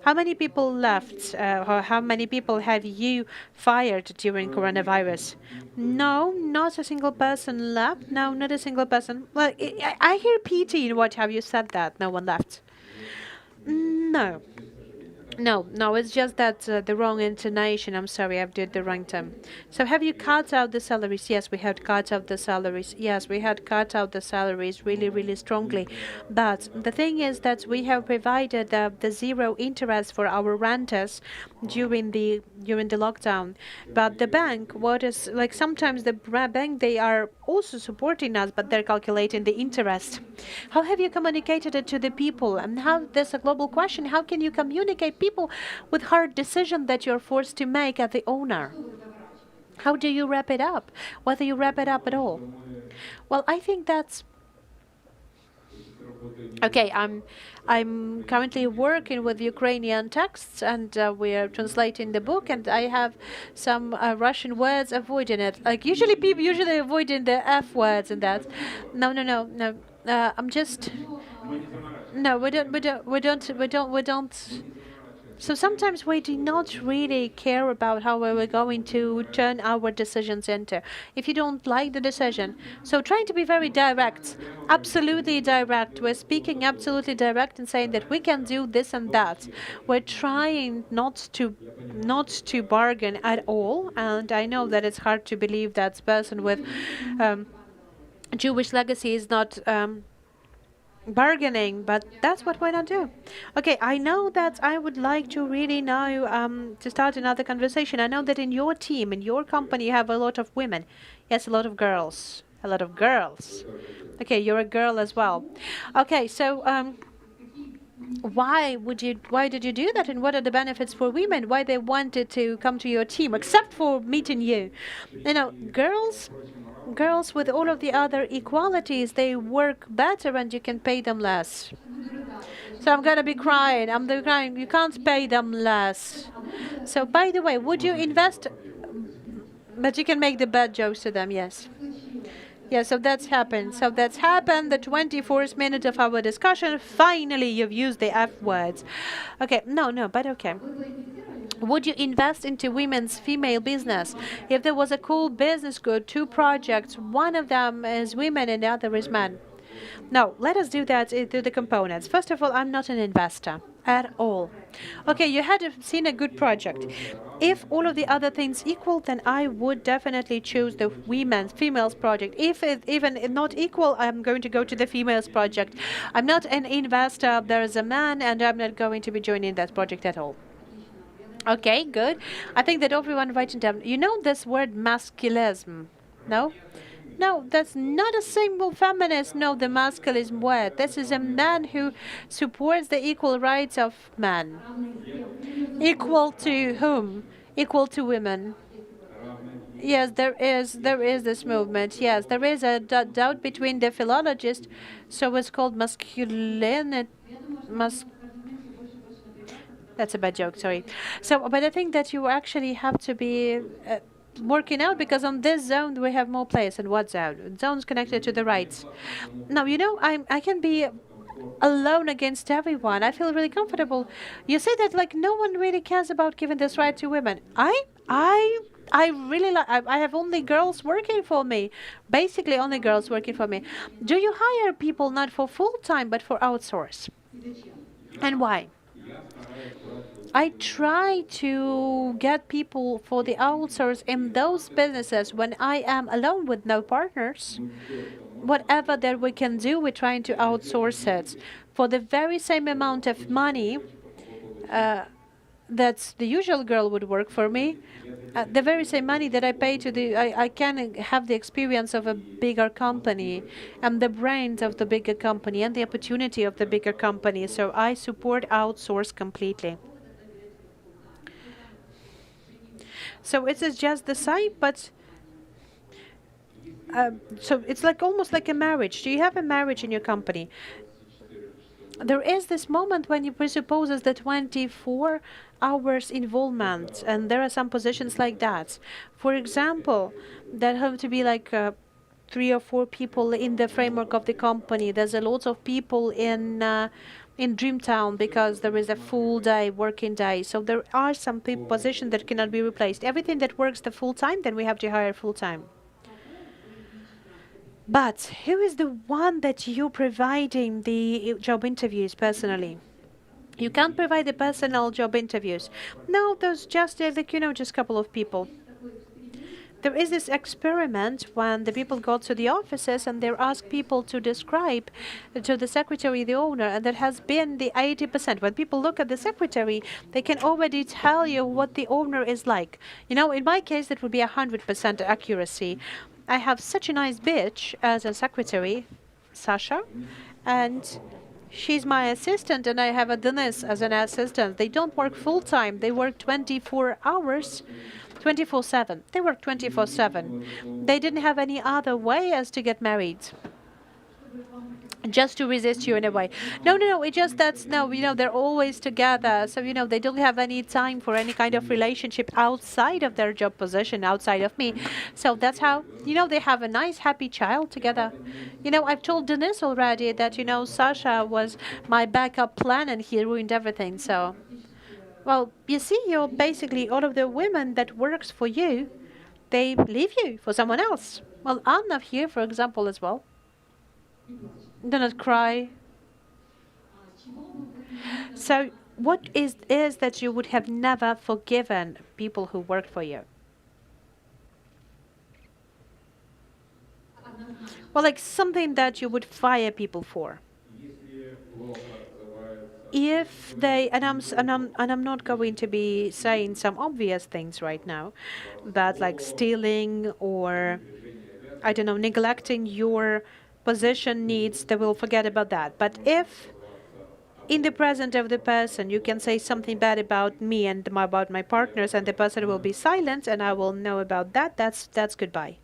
Speaker 2: How many people left? Or how many people have you fired during coronavirus? No, not a single person left. No, not a single person. Well, I hear pity in what have you said that no one left. No. No, it's just that the wrong intonation. I'm sorry, I did the wrong term. So have you cut out the salaries? Yes, we had cut out the salaries. Yes, we had cut out the salaries really, really strongly. But the thing is that we have provided the zero interest for our renters during the lockdown. But the bank, what is like sometimes the bank, they are also supporting us, but they're calculating the interest. How have you communicated it to the people? And how there's a global question. How can you communicate people with hard decision that you're forced to make as the owner? How do you wrap it up? Whether you wrap it up at all? Well, I think that's okay. I'm currently working with Ukrainian texts, and we are translating the book. And I have some Russian words avoiding it. Like usually, people avoiding the F words and that. No. I'm just no. We don't. So sometimes we do not really care about how we're going to turn our decisions into. If you don't like the decision, so trying to be very direct, absolutely direct. We're speaking absolutely direct and saying that we can do this and that. We're trying not to bargain at all. And I know that it's hard to believe that person with Jewish legacy is not. Bargaining, but that's what why not do. Okay, I know that I would like to really now to start another conversation. I know that in your team, in your company, you have a lot of women. Yes, a lot of girls. Okay, you're a girl as well. Okay, so why did you do that, and what are the benefits for women? Why they wanted to come to your team, except for meeting you? You know, girls with all of the other equalities, they work better and you can pay them less. So I'm gonna be crying. You can't pay them less. So by the way, would you invest? But you can make the bad jokes to them, yes. Yeah, so that's happened. So that's happened. The 24th minute of our discussion. Finally, you've used the F words. Okay, no, but okay. Would you invest into women's female business? If there was a cool business good, two projects, one of them is women and the other is men. No, let us do that into the components. First of all, I'm not an investor at all. Okay, you had seen a good project. If all of the other things equal, then I would definitely choose the women's females project. If it even not equal, I'm going to go to the females project. I'm not an investor. There is a man, and I'm not going to be joining that project at all. Okay, good. I think that everyone writing down. You know this word masculism? No? No, that's not a single feminist. No, the masculism word. This is a man who supports the equal rights of men. Equal to whom? Equal to women. Yes, there is this movement. Yes, there is a doubt between the philologists, so it's called masculinity. That's a bad joke, sorry. So, but I think that you actually have to be working out because on this zone we have more players. And what zone? Zones connected to the rights. Now, I can be alone against everyone. I feel really comfortable. You say that like no one really cares about giving this right to women. I really like. I have only girls working for me, basically only girls working for me. Do you hire people not for full time but for outsource? And why? I try to get people for the outsource in those businesses when I am alone with no partners. Whatever that we can do, we're trying to outsource it for the very same amount of money that the usual girl would work for me. The very same money that I pay to I can have the experience of a bigger company and the brains of the bigger company and the opportunity of the bigger company. So I support outsource completely. So it is just the same, but so it's like almost like a marriage. Do you have a marriage in your company? There is this moment when you presupposes the 24 hours involvement, and there are some positions like that. For example, there have to be like 3 or 4 people in the framework of the company. There's a lot of people in Dreamtown because there is a full day working day. So there are some positions that cannot be replaced. Everything that works the full time, then we have to hire full time. But who is the one that you're providing the job interviews personally? You can't provide the personal job interviews. No, there's just like just a couple of people. There is this experiment when the people go to the offices and they ask people to describe to the secretary the owner, and that has been the 80%. When people look at the secretary, they can already tell you what the owner is like. In my case, that would be 100% accuracy. I have such a nice bitch as a secretary, Sasha, and she's my assistant, and I have a Denise as an assistant. They don't work full time. They work 24 hours, 24/7. They work 24/7. They didn't have any other way as to get married. Just to resist you in a way. No. It just they're always together. So they don't have any time for any kind of relationship outside of their job position, outside of me. So that's how they have a nice, happy child together. I've told Denise already that Sasha was my backup plan and he ruined everything. So, well, you see, you're basically all of the women that works for you, they leave you for someone else. Well, Anna here, for example, as well. Do not cry. So what is that you would have never forgiven people who worked for you? Well, like something that you would fire people for. If they and I'm not going to be saying some obvious things right now, but like stealing or I don't know, neglecting your position needs, they will forget about that. But if in the presence of the person you can say something bad about me and about my partners, and the person will be silent and I will know about that, that's goodbye.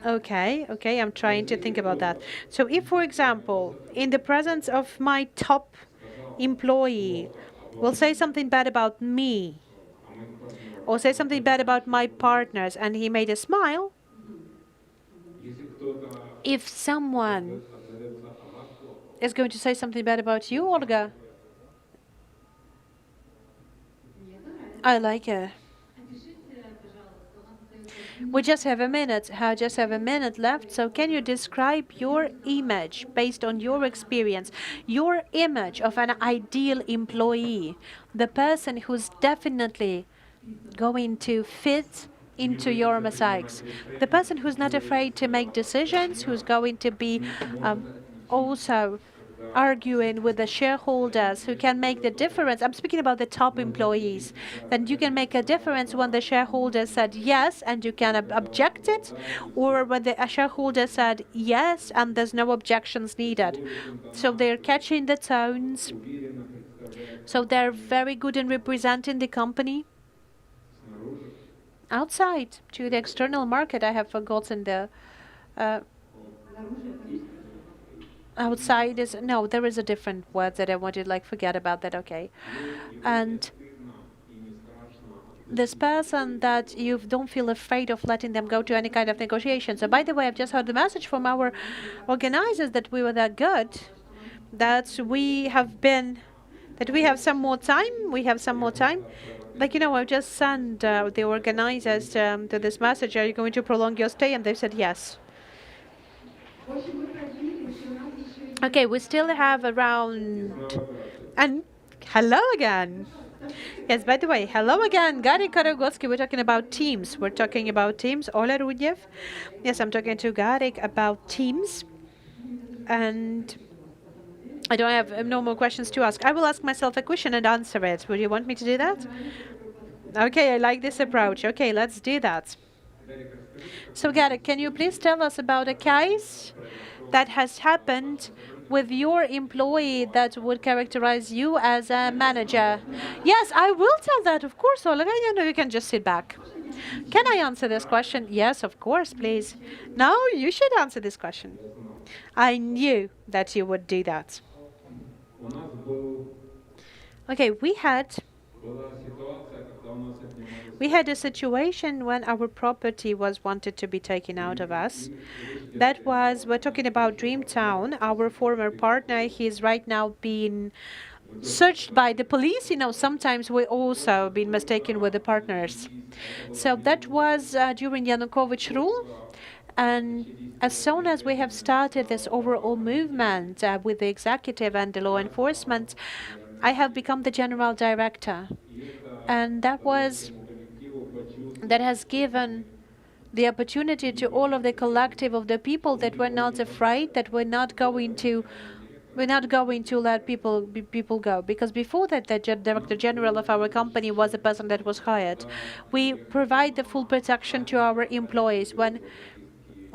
Speaker 2: Okay, I'm trying to think about that. So if, for example, in the presence of my top employee will say something bad about me or say something bad about my partners and he made a smile, If someone is going to say something bad about you, Olga, I like it. We just have a minute. I just have a minute left. So can you describe your image based on your experience, your image of an ideal employee, the person who's definitely going to fit into your mosaics, the person who's not afraid to make decisions, who's going to be also arguing with the shareholders, who can make the difference. I'm speaking about the top employees. Then you can make a difference when the shareholder said yes and you can object it, or when the shareholder said yes and there's no objections needed. So they're catching the tones. So they're very good in representing the company. Outside to the external market, I have forgotten the outside is no, there is a different word that I wanted, like forget about that, okay. And this person that you don't feel afraid of letting them go to any kind of negotiation. So by the way, I've just heard the message from our organizers that we were that good, that we have some more time. We have some more time. Like, I've just sent the organizers to this message, are you going to prolong your stay? And they said yes. Okay, we still have around... And hello again. Yes, by the way, hello again. Gary Karagotsky, we're talking about teams. We're talking about teams. Ola Rudyev. Yes, I'm talking to Garik about teams. And I don't have no more questions to ask. I will ask myself a question and answer it. Would you want me to do that? Okay, I like this approach. Okay, let's do that. So, Garik, can you please tell us about a case that has happened with your employee that would characterize you as a manager? Yes, I will tell that, of course, Olga. You can just sit back. Can I answer this question? Yes, of course, please. No, you should answer this question. I knew that you would do that. Okay, we had a situation when our property was wanted to be taken out of us. That was, we're talking about Dreamtown, our former partner. He's right now being searched by the police. Sometimes we also been mistaken with the partners. So that was during Yanukovych rule. And as soon as we have started this overall movement with the executive and the law enforcement, I have become the general director. And that has given the opportunity to all of the collective of the people that were not afraid, that we're not going to let people go. Because before that, the director general of our company was a person that was hired. We provide the full protection to our employees.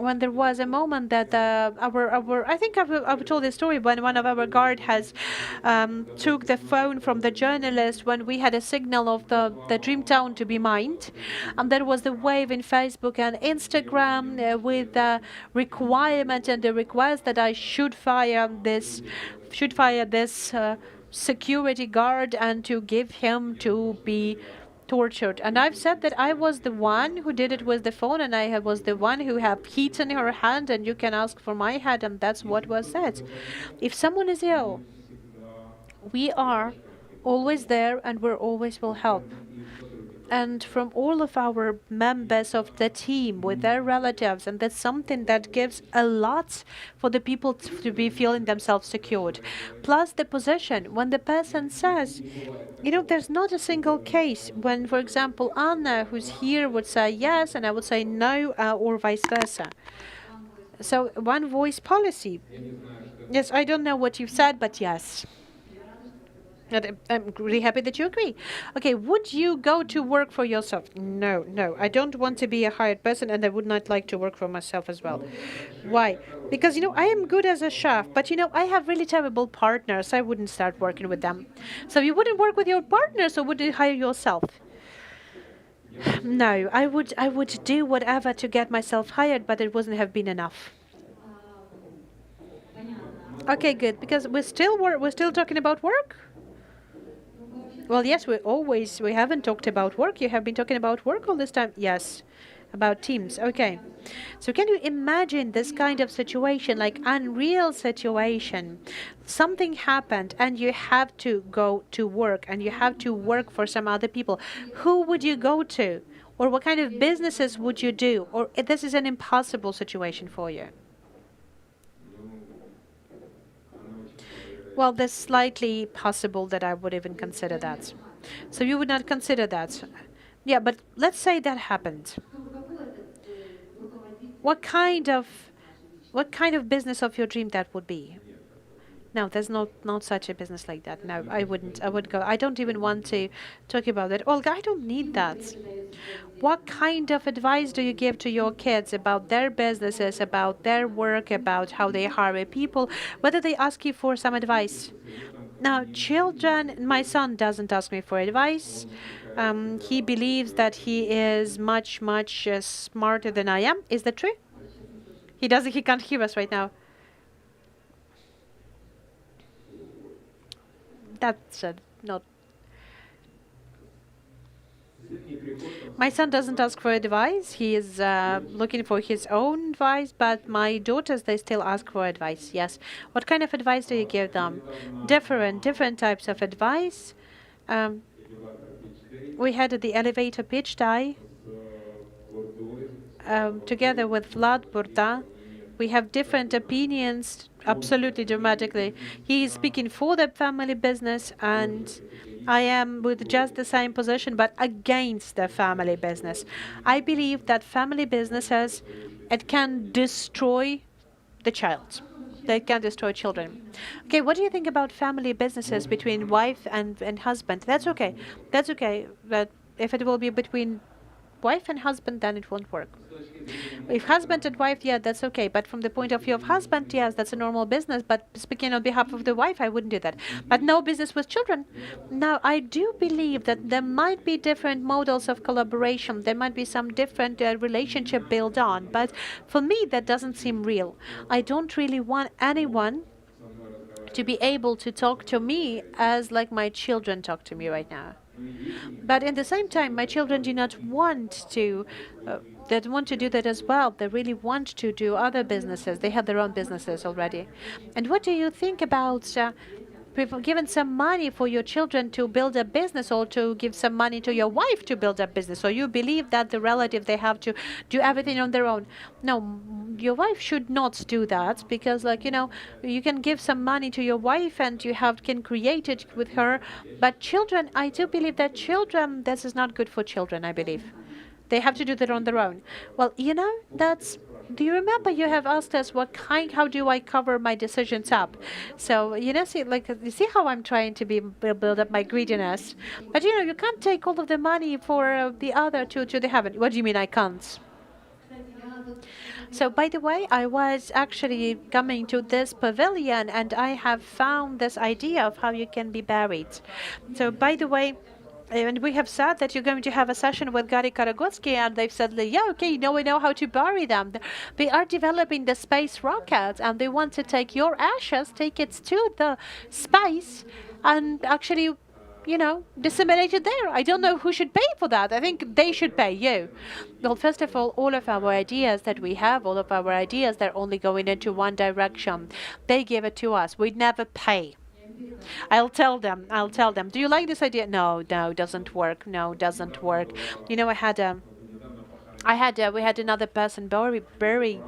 Speaker 2: When there was a moment that I think I've told this story, when one of our guard has took the phone from the journalist when we had a signal of the Dreamtown to be mined, and there was the wave in Facebook and Instagram with the requirement and the request that I should fire this security guard and to give him to be tortured. And I've said that I was the one who did it with the phone, and I was the one who had heat in her hand, and you can ask for my head, and that's what was said. If someone is ill, we are always there, and we always will help. And from all of our members of the team with their relatives, and that's something that gives a lot for the people to be feeling themselves secured. Plus the position, when the person says, there's not a single case when, for example, Anna, who's here, would say yes, and I would say no, or vice versa. So one voice policy. Yes, I don't know what you've said, but yes. And I'm really happy that you agree. Okay, would you go to work for yourself? No. I don't want to be a hired person, and I would not like to work for myself as well. Why? Because, I am good as a chef, but, I have really terrible partners. I wouldn't start working with them. So you wouldn't work with your partners, or would you hire yourself? No, I would do whatever to get myself hired, but it wouldn't have been enough. Okay, good. Because we're still talking about work? Well, yes, we haven't talked about work. You have been talking about work all this time? Yes. About teams. Okay. So can you imagine this kind of situation, like unreal situation? Something happened and you have to go to work and you have to work for some other people. Who would you go to? Or what kind of businesses would you do? Or this is an impossible situation for you? Well, there's slightly possible that I would even consider that. So you would not consider that. Yeah, but let's say that happened. What kind of business of your dream that would be? No, there's not such a business like that. No, I wouldn't. I would go. I don't even want to talk about it. Olga, I don't need that. What kind of advice do you give to your kids about their businesses, about their work, about how they hire people, whether they ask you for some advice? Now, children, my son doesn't ask me for advice. He believes that he is much, much smarter than I am. Is that true? He doesn't. He can't hear us right now. That's not. My son doesn't ask for advice. He is looking for his own advice, but my daughters, they still ask for advice, yes. What kind of advice do you give them? Different types of advice. We had the elevator pitch day together with Vlad Burda. We have different opinions, absolutely dramatically. He is speaking for the family business, and I am with just the same position, but against the family business. I believe that family businesses, it can destroy the child. They can destroy children. Okay, what do you think about family businesses between wife and husband? That's okay. That's okay. But if it will be between wife and husband, then it won't work. If husband and wife, yeah, that's okay. But from the point of view of husband, yes, that's a normal business. But speaking on behalf of the wife, I wouldn't do that. But no business with children. Now, I do believe that there might be different models of collaboration. There might be some different relationship built on. But for me, that doesn't seem real. I don't really want anyone to be able to talk to me as like my children talk to me right now. But at the same time, my children do not want to. They want to do that as well. They really want to do other businesses. They have their own businesses already. And what do you think about giving some money for your children to build a business, or to give some money to your wife to build a business? So you believe that the relative, they have to do everything on their own? No, your wife should not do that, because you can give some money to your wife and you can create it with her. But children, I do believe that children, this is not good for children, I believe. They have to do that on their own. Well, do you remember you have asked us how do I cover my decisions up? So, you see how I'm trying to build up my greediness. But, you can't take all of the money for the other to the heaven. What do you mean I can't? So, by the way, I was actually coming to this pavilion and I have found this idea of how you can be buried. So, by the way, and we have said that you're going to have a session with Gary Karagotsky, and they've said, yeah, okay, now we know how to bury them. They are developing the space rocket, and they want to take your ashes, take it to the space, and actually, disseminate it there. I don't know who should pay for that. I think they should pay you. Well, first of all of our ideas that we have, all of our ideas, they're only going into one direction. They give it to us. We never pay. I'll tell them. Do you like this idea? No, doesn't work. No, doesn't work. We had another person buried,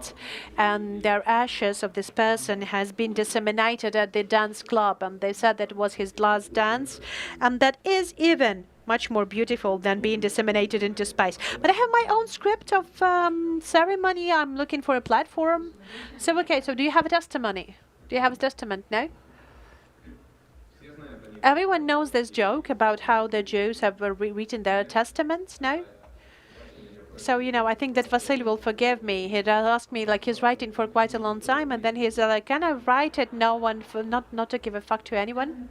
Speaker 2: and their ashes of this person has been disseminated at the dance club, and they said that was his last dance, and that is even much more beautiful than being disseminated into space. But I have my own script of ceremony. I'm looking for a platform. So do you have a testimony? Do you have a testament? No? Everyone knows this joke about how the Jews have written their testaments, no? So, I think that Vasily will forgive me. He'd ask me, he's writing for quite a long time, and then he's like, can I write it? Not to give a fuck to anyone?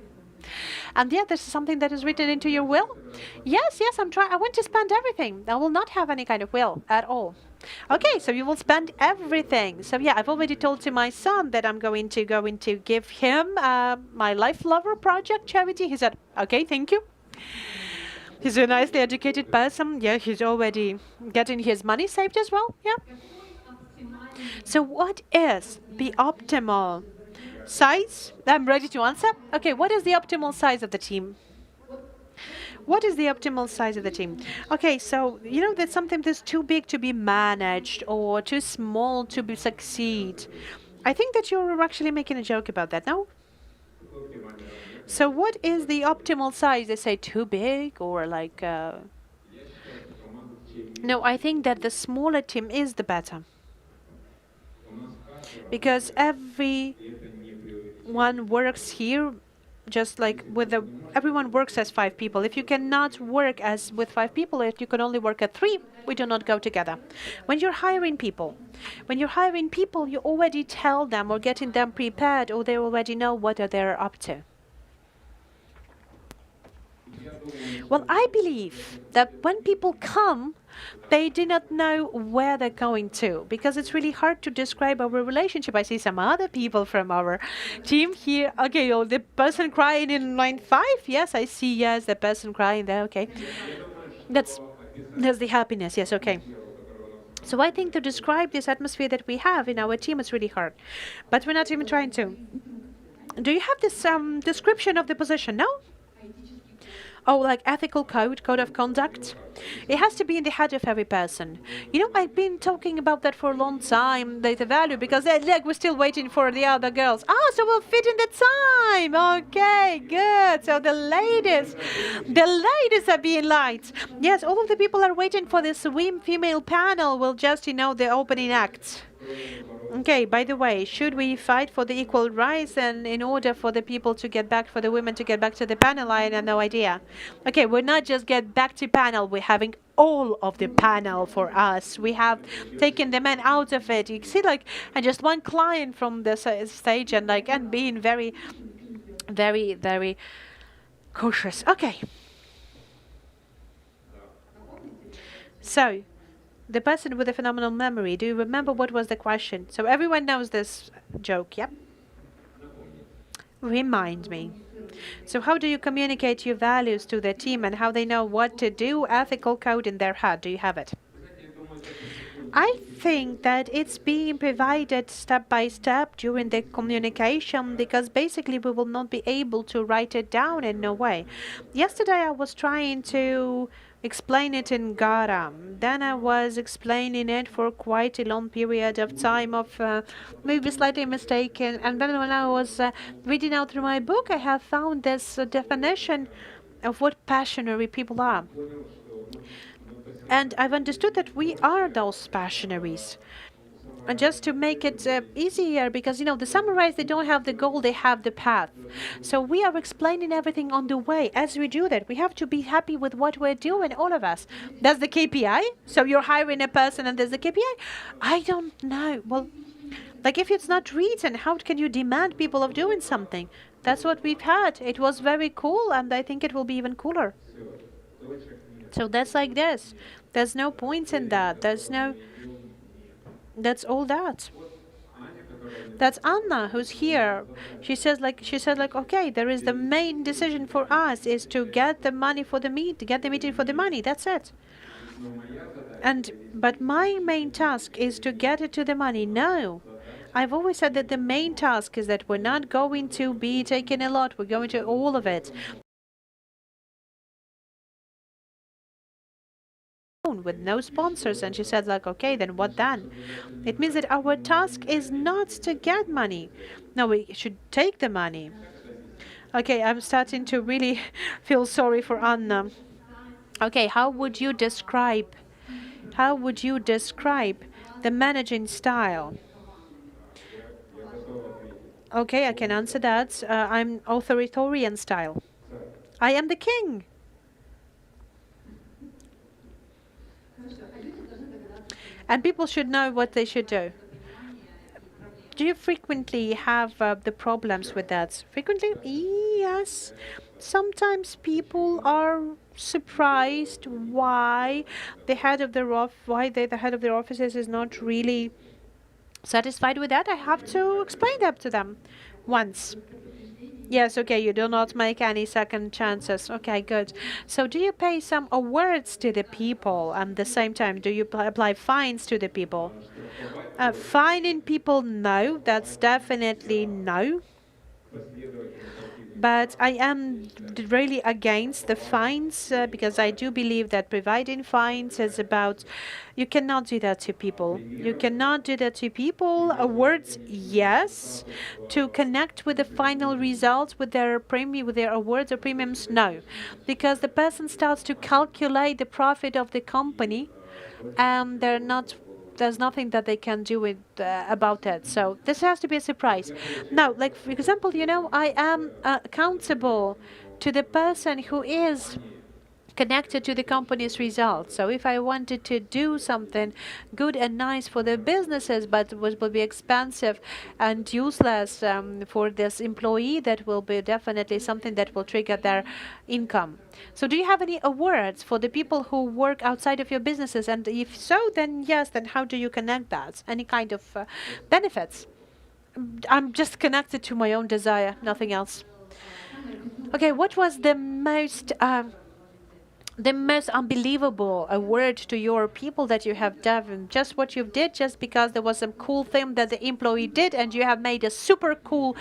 Speaker 2: And yeah, this is something that is written into your will? Yes, I want to spend everything. I will not have any kind of will at all. Okay, so you will spend everything. So yeah, I've already told to my son that I'm going to give him my Life Lover Project charity. He said, okay, thank you. He's a nicely educated person. Yeah, he's already getting his money saved as well. Yeah. So what is the optimal size? I'm ready to answer. Okay, what is the optimal size of the team? What is the optimal size of the team? Okay, so you know that something that's too big to be managed or too small to be succeed. I think that you're actually making a joke about that, no? So what is the optimal size? They say too big or like no, I think that the smaller team is the better. Because everyone works here just like with the everyone works as 5 people. If you cannot work as with 5 people, if you can only work at 3, we do not go together. When you're hiring people, you already tell them or getting them prepared, or they already know what they're up to. Well, I believe that when people come, they do not know where they're going to, because it's really hard to describe our relationship. I see some other people from our team here. Okay, oh, the person crying in line 5. Yes, I see. Yes, the person crying there. Okay, that's the happiness. Yes, okay. So I think to describe this atmosphere that we have in our team is really hard, but we're not even trying to. Do you have this description of the position? No? Oh, like ethical code of conduct. It has to be in the head of every person. You know, I've been talking about that for a long time, data value, because like we're still waiting for the other girls. Ah, so we'll fit in the time. Okay, good. So the ladies are being liked. Yes, all of the people are waiting for the swim female panel. Will just, the opening act. Okay, by the way, should we fight for the equal rights and in order for the people to get back, for the women to get back to the panel? I have no idea. Okay, we're not just get back to panel, we're having all of the panel for us. We have taken the men out of it. You see, like, and just one client from the stage and being very, very, very cautious. Okay. So, the person with a phenomenal memory, do you remember what was the question? So everyone knows this joke, yep? Remind me. So how do you communicate your values to the team and how they know what to do? Ethical code in their head. Do you have it? I think that it's being provided step by step during the communication, because basically we will not be able to write it down in no way. Yesterday I was trying to explain it in Gara. Then I was explaining it for quite a long period of time of maybe slightly mistaken. And then when I was reading out through my book, I have found this definition of what passionate people are. And I've understood that we are those passionaries. And just to make it easier, because, the samurais, they don't have the goal, they have the path. So we are explaining everything on the way. As we do that, we have to be happy with what we're doing, all of us. That's the KPI? So you're hiring a person and there's the KPI? I don't know. Well, like if it's not written, how can you demand people of doing something? That's what we've had. It was very cool, and I think it will be even cooler. So that's like this. There's no points in that. That's all that. That's Anna who's here. She said like, okay, there is the main decision for us is to get the money for the get the meeting for the money. That's it. But my main task is to get it to the money. No. I've always said that the main task is that we're not going to be taking a lot. We're going to all of it. With no sponsors. And she said like, okay, then what then? It means that our task is not to get money. No, we should take the money. Okay, I'm starting to really feel sorry for Anna. Okay, how would you describe the managing style? Okay, I can answer that. I'm authoritarian style. I am the king. And people should know what they should do. Do you frequently have the problems with that? Frequently? Yes. Sometimes people are surprised why the head of their offices is not really satisfied with that. I have to explain that to them once. Yes, okay, you do not make any second chances. Okay, good. So do you pay some awards to the people and at the same time do you apply fines to the people? Fining people, no, that's definitely no. But I am really against the fines because I do believe that providing fines is about, you cannot do that to people. You cannot do that to people. Awards, yes. To connect with the final results, with their premium, with their awards or premiums, no. Because the person starts to calculate the profit of the company and there's nothing that they can do with about it. So this has to be a surprise. Now, like for example, I am accountable to the person who is connected to the company's results. So if I wanted to do something good and nice for the businesses, but will be expensive and useless for this employee, that will be definitely something that will trigger their income. So do you have any awards for the people who work outside of your businesses? And if so, then yes, then how do you connect that? Any kind of benefits? I'm just connected to my own desire, nothing else. Okay, what was the most unbelievable award to your people that you have done? Just what you did, just because there was some cool thing that the employee did and you have made a super cool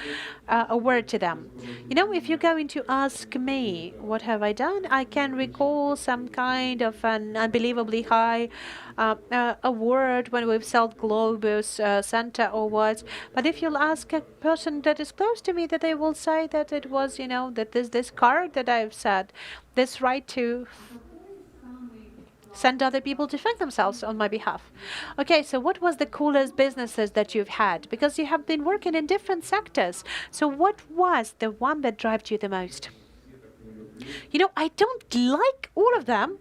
Speaker 2: award to them. If you're going to ask me what have I done, I can recall some kind of an unbelievably high award when we've sold Globus Center Awards. But if you'll ask a person that is close to me, that they will say that it was, that this card that I've said, this right to send other people to thank themselves on my behalf. Okay, so what was the coolest businesses that you've had? Because you have been working in different sectors. So what was the one that drove you the most? I don't like all of them.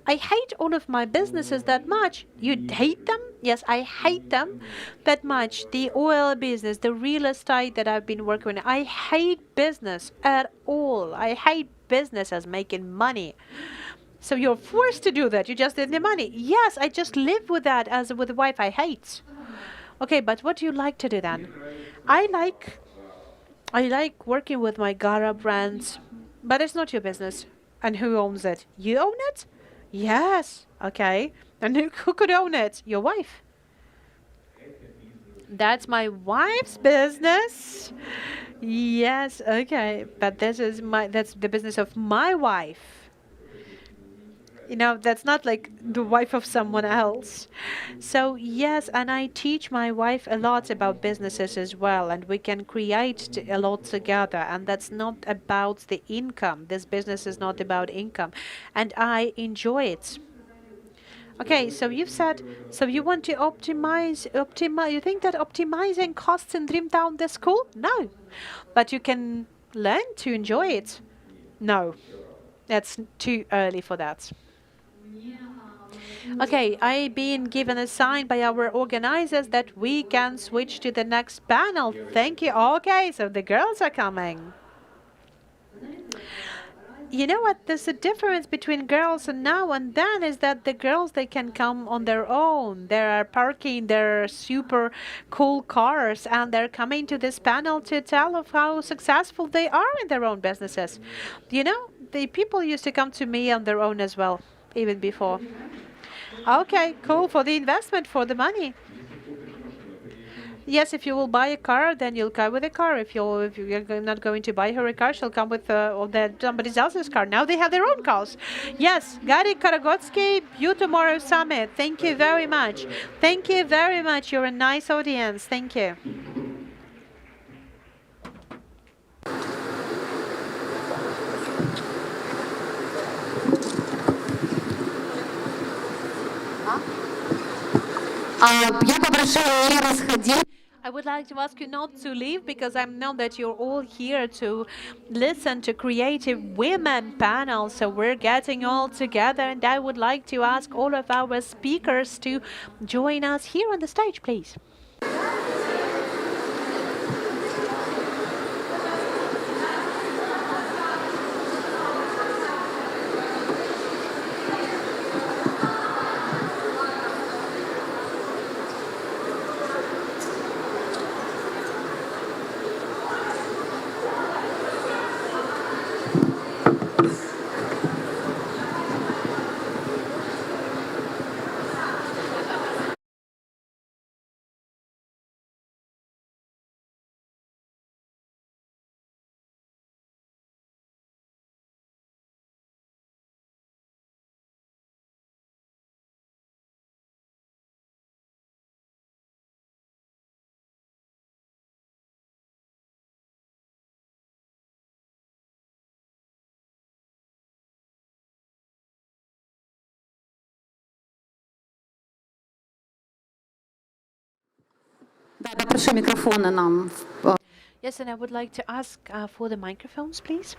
Speaker 2: I hate all of my businesses that much. You hate them? Yes, I hate them that much. The oil business, the real estate that I've been working on. I hate business at all. I hate business as making money. So you're forced to do that. You just need the money. Yes, I just live with that as with a wife I hate. Okay, but what do you like to do then? I like working with my Gara brands, but it's not your business. And who owns it? You own it? Yes. Okay. And who could own it? Your wife. That's my wife's business. Yes. Okay. But that's the business of my wife. That's not like the wife of someone else. So yes, and I teach my wife a lot about businesses as well, and we can create a lot together, and that's not about the income. This business is not about income, and I enjoy it. Okay, so you've said, so you want to optimize, you think that optimizing costs in Dreamtown the school? No. But you can learn to enjoy it? No. That's too early for that. Okay, I've been given a sign by our organizers that we can switch to the next panel. Thank you. Okay, so the girls are coming. You know what? There's a difference between girls and now and then is that the girls, they can come on their own. They are parking their super cool cars and they're coming to this panel to tell of how successful they are in their own businesses. The people used to come to me on their own as well, even before. Okay, cool. For the investment, for the money. Yes, if you will buy a car, then you'll come with a car. If you're not going to buy her a car, she'll come with somebody else's car. Now they have their own cars. Yes, Gary Karagotsky, You Tomorrow Summit. Thank you very much. Thank you very much. You're a nice audience. Thank you.
Speaker 8: Я попрошу не расходить.
Speaker 2: I would like to ask you not to leave because I know that you're all here to listen to Creative Women panel. So we're getting all together and I would like to ask all of our speakers to join us here on the stage, please.
Speaker 8: Да, попрошу микрофоны нам.
Speaker 2: Yes, and I would like to ask for the microphones, please.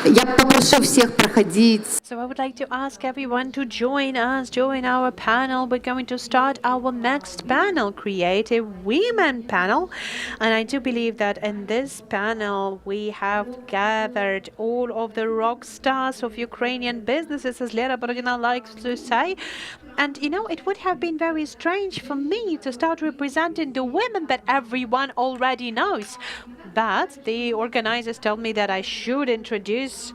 Speaker 8: Я попрошу всех проходить.
Speaker 2: So I would like to ask everyone to join us, join our panel. We're going to start our next panel, Creative Women panel. And I do believe that in this panel, we have gathered all of the rock stars of Ukrainian businesses, as Lera Borodina likes to say. And you know, it would have been very strange for me to start representing the women that everyone already knows. But the organizers told me that I should introduce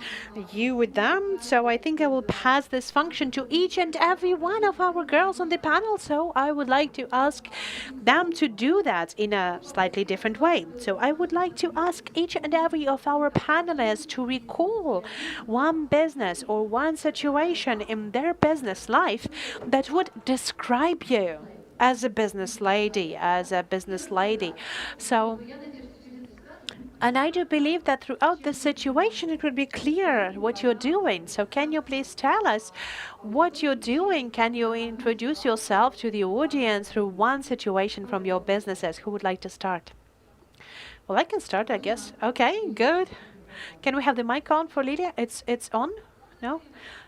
Speaker 2: you with them. So I think I will pass this function to each and every one of our girls on the panel. So I would like to ask them to do that in a slightly different way. So I would like to ask each and every of our panelists to recall one business or one situation in their business life that would describe you as a business lady, So, and I do believe that throughout this situation, it would be clear what you're doing. So can you please tell us what you're doing? Can you introduce yourself to the audience through one situation from your businesses? Who would like to start? Well, I can start, I guess. Okay, good. Can we have the mic on for Lydia? It's on? No?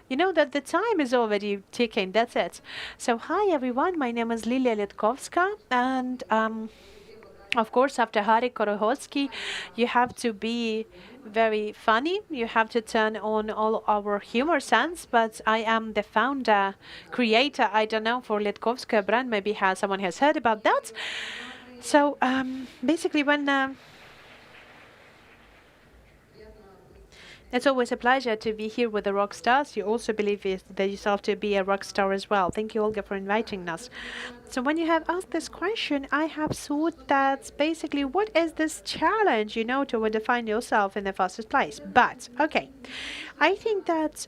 Speaker 2: You know that the time is already ticking. That's it. So hi, everyone. My name is Lilia Litkovska, and of course, after Harry Korohodsky, you have to be very funny. You have to turn on all our humor sense. But I am the founder, creator. I don't know, for Litkovska brand. Maybe someone has heard about that. So basically, when it's always a pleasure to be here with the rock stars. You also believe that yourself to be a rock star as well. Thank you, Olga, for inviting us. So when you have asked this question, I have thought that basically what is this challenge, to define yourself in the fastest place. But, okay, I think that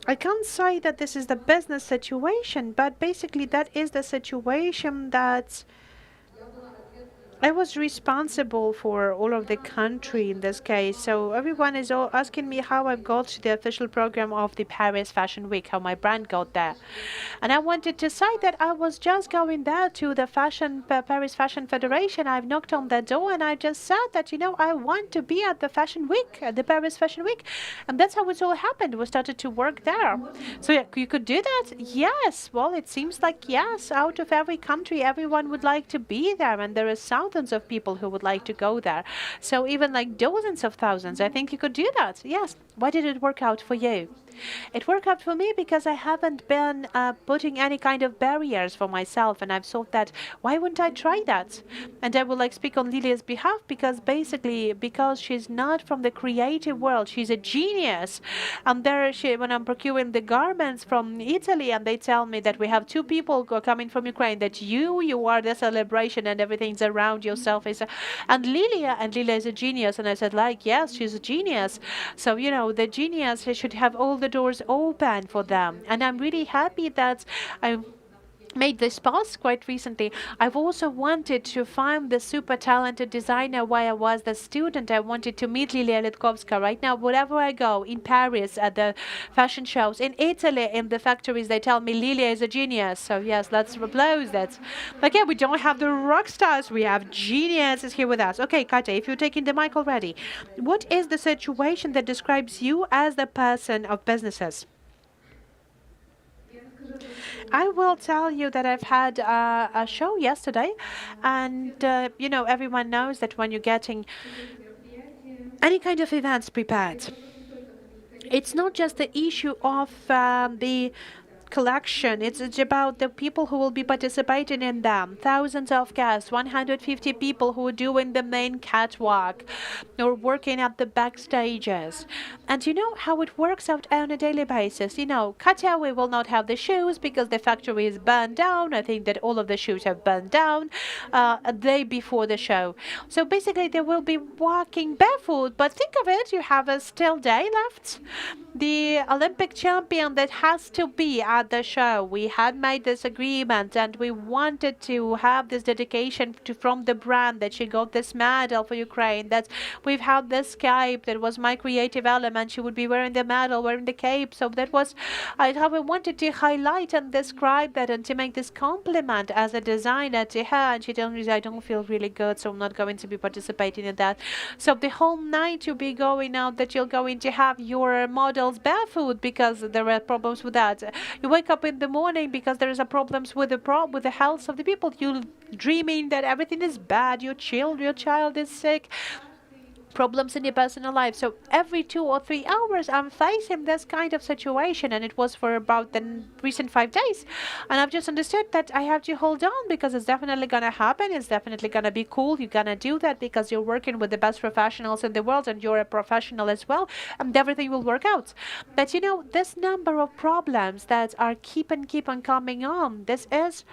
Speaker 2: I can't say that this is the business situation, but basically that is the situation that I was responsible for all of the country in this case. So everyone is all asking me how I got to the official program of the Paris Fashion Week, how my brand got there. And I wanted to say that I was just going there to the Paris Fashion Federation. I've knocked on their door and I just said that, I want to be at the Fashion Week, at the Paris Fashion Week. And that's how it all happened. We started to work there. So yeah, you could do that? Yes. Well, it seems like yes. Out of every country, everyone would like to be there. And there is thousands of people who would like to go there. So even like dozens of thousands, I think you could do that. Yes. Why did it work out for you? It worked out for me because I haven't been putting any kind of barriers for myself, and I've thought that why wouldn't I try that? And I will speak on Lilia's behalf because she's not from the creative world, she's a genius. And when I'm procuring the garments from Italy, and they tell me that we have two people coming from Ukraine, that you are the celebration and everything's around yourself and Lilia is a genius. And I said, yes, she's a genius. So the genius should have all the doors open for them. And I'm really happy that I made this pass quite recently. I've also wanted to find the super talented designer while I was the student. I wanted to meet Lilia Litkovska. Right now, wherever I go, in Paris, at the fashion shows, in Italy, in the factories, they tell me Lilia is a genius. So yes, let's applause that. Okay, we don't have the rock stars, we have geniuses here with us. Okay, Katya, if you're taking the mic already, what is the situation that describes you as the person of businesses? I will tell you that I've had a show yesterday, and everyone knows that when you're getting any kind of events prepared, it's not just the issue of the collection. It's about the people who will be participating in them. Thousands of guests, 150 people who are doing the main catwalk or working at the backstages. And you know how it works out on a daily basis. Katya, we will not have the shoes because the factory is burned down. I think that all of the shoes have burned down a day before the show. So basically they will be walking barefoot. But think of it, you have a still day left. The Olympic champion that has to be had the show, we had made this agreement, and we wanted to have this dedication from the brand that she got this medal for Ukraine. That we've had this cape that was my creative element. She would be wearing the medal, wearing the cape. So that was how I wanted to highlight and describe that and to make this compliment as a designer to her. And she told me, I don't feel really good, so I'm not going to be participating in that. So the whole night you'll be going out, that you're going to have your models barefoot because there are problems with that. You wake up in the morning because there is a problems with the health of the people. You're dreaming that everything is bad. Your child is sick. Problems in your personal life. So every 2 or 3 hours I'm facing this kind of situation, and it was for about the recent 5 days. And I've just understood that I have to hold on because it's definitely gonna happen. It's definitely gonna be cool. You're gonna do that because you're working with the best professionals in the world and you're a professional as well, and everything will work out. But you know, this number of problems that are keep on coming on, this is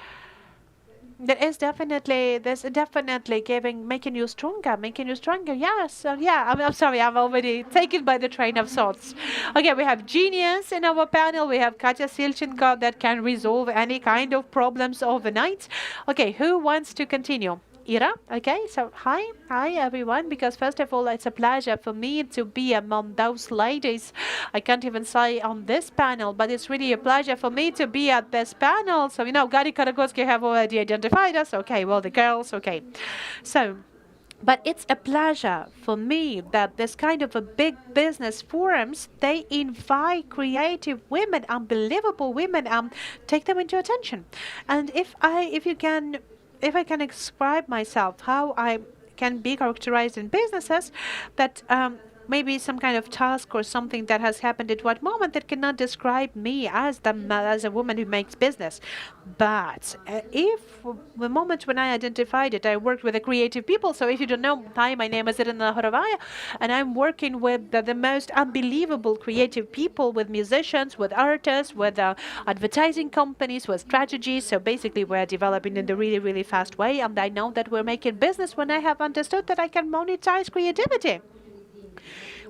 Speaker 2: definitely making you stronger, Yes, yeah. I'm sorry, I'm already taken by the train of thoughts. Okay, we have genius in our panel. We have Katya Silchenko that can resolve any kind of problems overnight. Okay, who wants to continue? Ira, okay, so hi everyone, because first of all, it's a pleasure for me to be among those ladies. I can't even say on this panel, but it's really a pleasure for me to be at this panel. So, you know, Gary Karagotsky have already identified us. Okay, well, the girls, okay. So, but it's a pleasure for me that this kind of a big business forums, they invite creative women, unbelievable women, take them into attention. And if I can describe myself, how I can be characterized in businesses, that maybe some kind of task or something that has happened at what moment that cannot describe me as a woman who makes business. But if the moment when I identified it, I worked with the creative people. So if you don't know, hi, my name is Irina Horovaya, and I'm working with the most unbelievable creative people, with musicians, with artists, with advertising companies, with strategies. So basically we're developing in the really, really fast way. And I know that we're making business when I have understood that I can monetize creativity.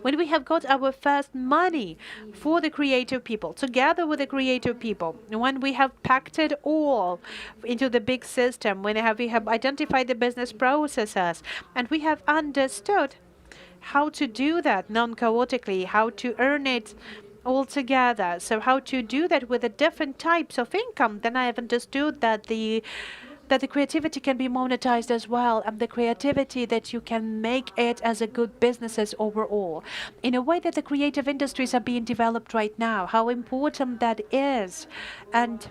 Speaker 2: When we have got our first money for the creative people, together with the creative people, when we have packed it all into the big system, when we have identified the business processes, and we have understood how to do that non-chaotically, how to earn it all together, so how to do that with the different types of income, then I have understood that the creativity can be monetized as well, and the creativity that you can make it as a good businesses overall, in a way that the creative industries are being developed right now, how important that is. And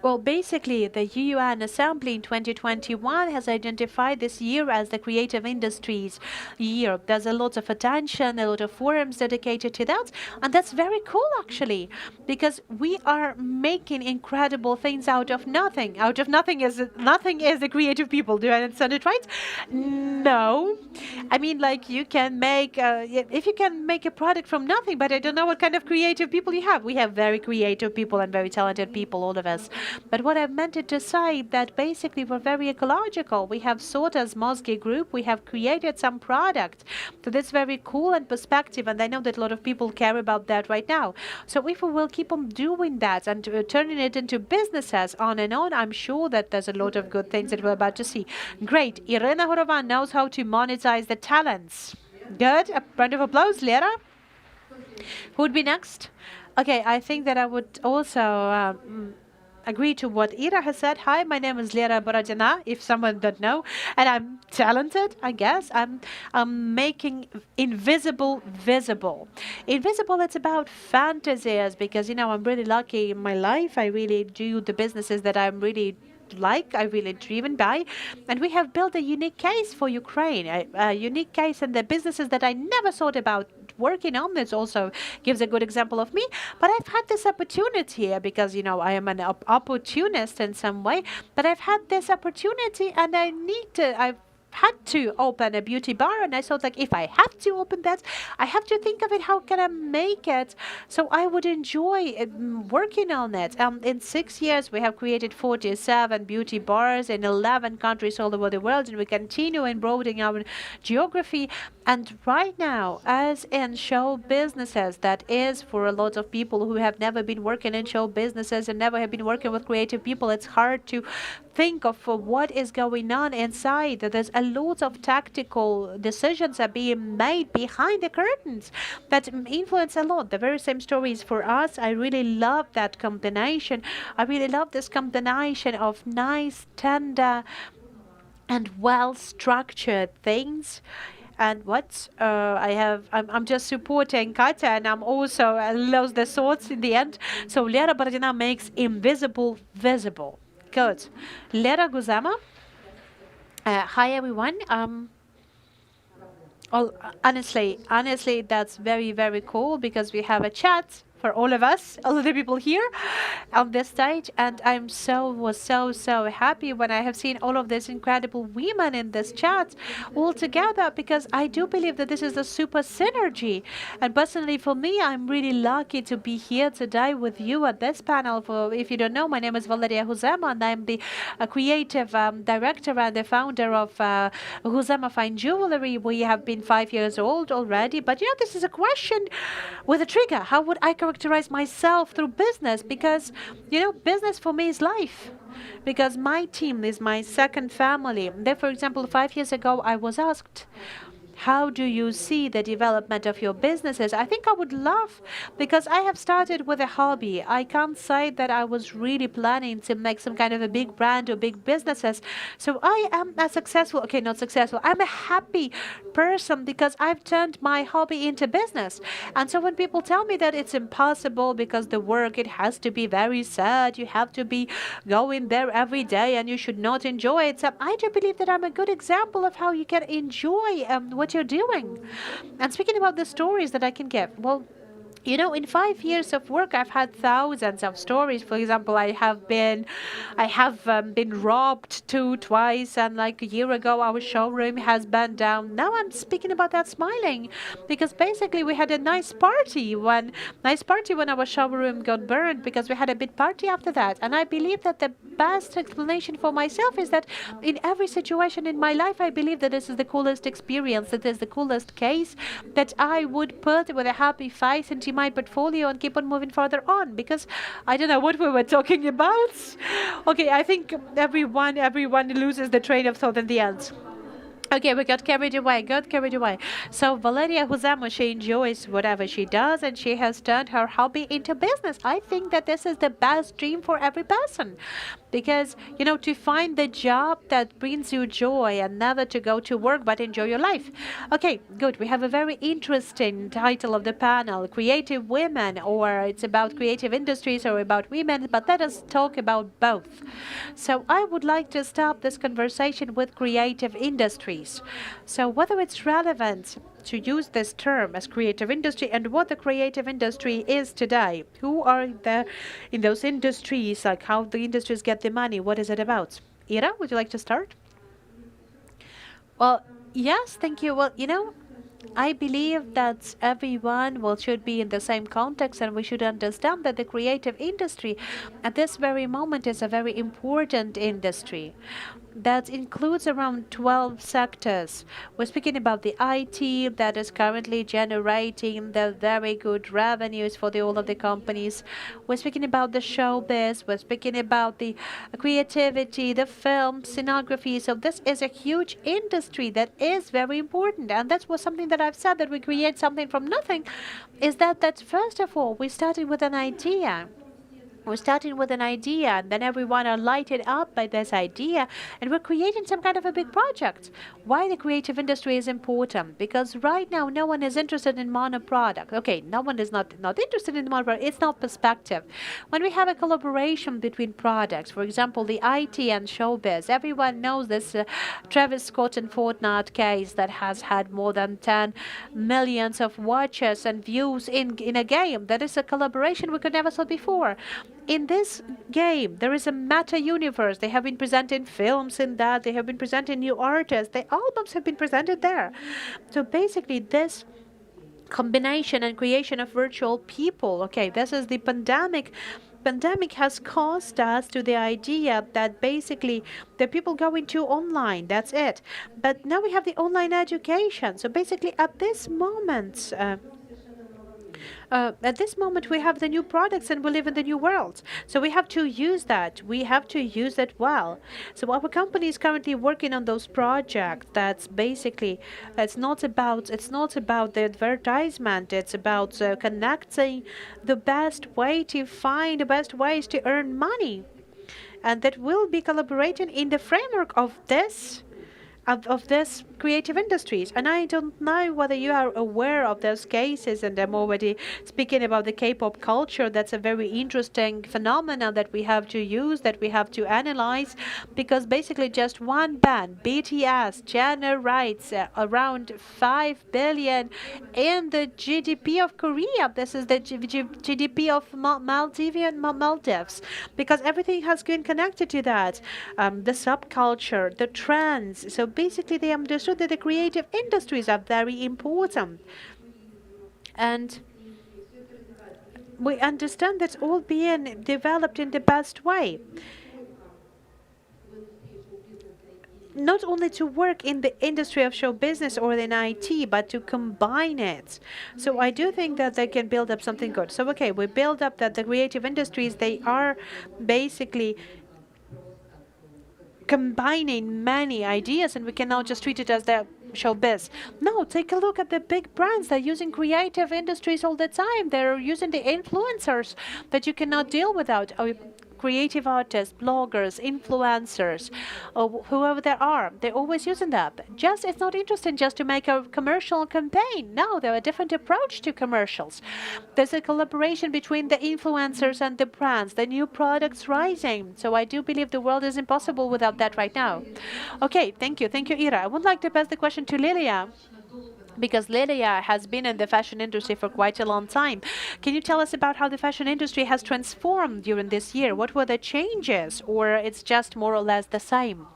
Speaker 2: well, basically, the UN Assembly in 2021 has identified this year as the Creative Industries Year. There's a lot of attention, a lot of forums dedicated to that, and that's very cool, actually, because we are making incredible things out of nothing. Out of nothing is the creative people. Do I understand it right? No. I mean, like, you can make, if you can make a product from nothing, but I don't know what kind of creative people you have. We have very creative people and very talented people, all of us. But what I meant to say, that basically we're very ecological. We have sought as Mosgy Group, we have created some product. So that's very cool and perspective, and I know that a lot of people care about that right now. So if we will keep on doing that and turning it into businesses on and on, I'm sure that there's a lot of good things that we're about to see. Great. Irina Horova knows how to monetize the talents. Good. A round of applause, Lera. Who would be next? Okay, I think that I would also agree to what Ira has said. Hi, my name is Lera Borodina, if someone don't know, and I'm talented, I guess. I'm making invisible visible. Invisible, it's about fantasies, because, you know, I'm really lucky in my life. I really do the businesses that I'm really I'm really driven by, and we have built a unique case for Ukraine, a unique case, and the businesses that I never thought about working on this also gives a good example of me. But I've had this opportunity here because, you know, I am an opportunist in some way, but I've had this opportunity, and had to open a beauty bar, and I thought, like, if I have to open that, I have to think of it, how can I make it so I would enjoy working on it. In 6 years, we have created 47 beauty bars in 11 countries all over the world, and we continue in broadening our geography. And right now, as in show businesses, that is for a lot of people who have never been working in show businesses and never have been working with creative people, it's hard to think of what is going on inside. There's a lot of tactical decisions are being made behind the curtains that influence a lot. The very same stories for us. I really love that combination. I really love this combination of nice, tender, and well-structured things. And what I'm just supporting Katya, and I'm also lost the thoughts in the end. So Lera Bardina makes invisible visible. Good. Lera Guzama. Hi everyone. Honestly, that's very, very cool because we have a chat for all of us, all of the people here on this stage, and was so happy when I have seen all of these incredible women in this chat all together, because I do believe that this is a super synergy. And personally, for me, I'm really lucky to be here today with you at this panel. For if you don't know, my name is Valeria Huzema, and I'm the creative director and the founder of Huzema Fine Jewelry. We have been 5 years old already, but this is a question with a trigger. How would I characterize myself through business? Because business for me is life, because my team is my second family. There, for example, 5 years ago I was asked, how do you see the development of your businesses? I think I would love, because I have started with a hobby. I can't say that I was really planning to make some kind of a big brand or big businesses. So I am a successful, okay, not successful, I'm a happy person because I've turned my hobby into business. And so when people tell me that it's impossible because the work, it has to be very sad, you have to be going there every day and you should not enjoy it. So I do believe that I'm a good example of how you can enjoy what you're doing. And speaking about the stories that I can give, well, in 5 years of work, I've had thousands of stories. For example, I have been robbed twice, and like a year ago, our showroom has burned down. Now I'm speaking about that smiling, because basically we had a nice party when our showroom got burned, because we had a big party after that. And I believe that the best explanation for myself is that in every situation in my life, I believe that this is the coolest experience, that is the coolest case that I would put with a happy face into my portfolio and keep on moving further on, because I don't know what we were talking about. Okay, I think everyone loses the train of thought in the end. Okay, we got carried away. So Valeria Huzama, she enjoys whatever she does, and she has turned her hobby into business. I think that this is the best dream for every person, because to find the job that brings you joy and never to go to work but enjoy your life. Okay, good. We have a very interesting title of the panel: Creative Women, or it's about creative industries or about women, but let us talk about both. So I would like to start this conversation with creative industries. So whether it's relevant to use this term as creative industry, and what the creative industry is today, who are there in those industries, like how the industries get the money, what is it about? Ira, would you like to start? Well, yes, thank you. Well, I believe that everyone should be in the same context, and we should understand that the creative industry at this very moment is a very important industry that includes around 12 sectors. We're speaking about the IT that is currently generating the very good revenues for all of the companies. We're speaking about the showbiz. We're speaking about the creativity, the film, scenography. So this is a huge industry that is very important. And that's something that I've said, that we create something from nothing, is that first of all, we started with an idea. We're starting with an idea, and then everyone are lighted up by this idea, and we're creating some kind of a big project. Why the creative industry is important? Because right now, no one is interested in mono product. Okay, no one is not interested in mono product. It's not perspective. When we have a collaboration between products, for example, the IT and showbiz, everyone knows this Travis Scott and Fortnite case that has had more than 10 millions of watches and views in a game. That is a collaboration we could never saw before. in this game, there is a meta universe. They have been presenting films in that. They have been presenting new artists. The albums have been presented there. So basically, this combination and creation of virtual people. Okay, this is the pandemic. Pandemic has caused us to the idea that basically the people go into online. That's it. But now we have the online education. So basically, at this moment, we have the new products and we live in the new world. So we have to use that. We have to use it well. So our company is currently working on those projects. That's basically, it's not about the advertisement. It's about connecting the best way to find the best ways to earn money. And that will be collaborating in the framework of this creative industries. And I don't know whether you are aware of those cases, and I'm already speaking about the K-pop culture. That's a very interesting phenomenon that we have to use, that we have to analyze, because basically just one band, BTS, generates around 5 billion in the GDP of Korea. This is the GDP of Maldives, because everything has been connected to that. The subculture, the trends. So basically, they understood that the creative industries are very important. And we understand that's all being developed in the best way. Not only to work in the industry of show business or in IT, but to combine it. So I do think that they can build up something good. So, okay, we build up that the creative industries, they are basically combining many ideas, and we can now just treat it as the showbiz. No, take a look at the big brands. They're using creative industries all the time. They're using the influencers that you cannot deal without. Creative artists, bloggers, influencers, or whoever there are, they're always using that. Just it's not interesting just to make a commercial campaign. No, there are a different approach to commercials. There's a collaboration between the influencers and the brands, the new products rising. So I do believe the world is impossible without that right now. Okay, thank you, Ira. I would like to pass the question to Lilia, because Lilia has been in the fashion industry for quite a long time. Can you tell us about how the fashion industry has transformed during this year? What were the changes, or it's just more or less the same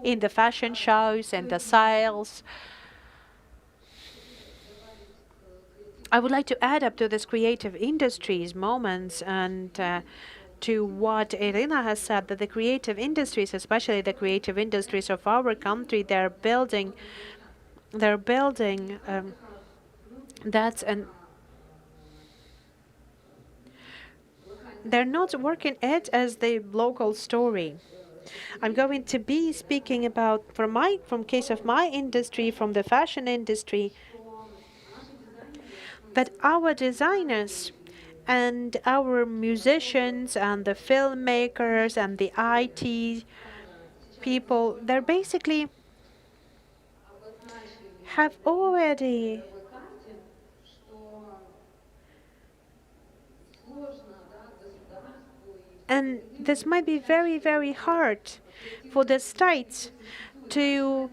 Speaker 2: in the fashion shows and the sales? I would like to add up to this creative industries moments and to what Irina has said, that the creative industries, especially the creative industries of our country, they're building that's an they're not working it as the local story. I'm going to be speaking about from case of my industry, from the fashion industry, that our designers and our musicians and the filmmakers and the IT people, they're basically have already and this might be very, very hard for the states to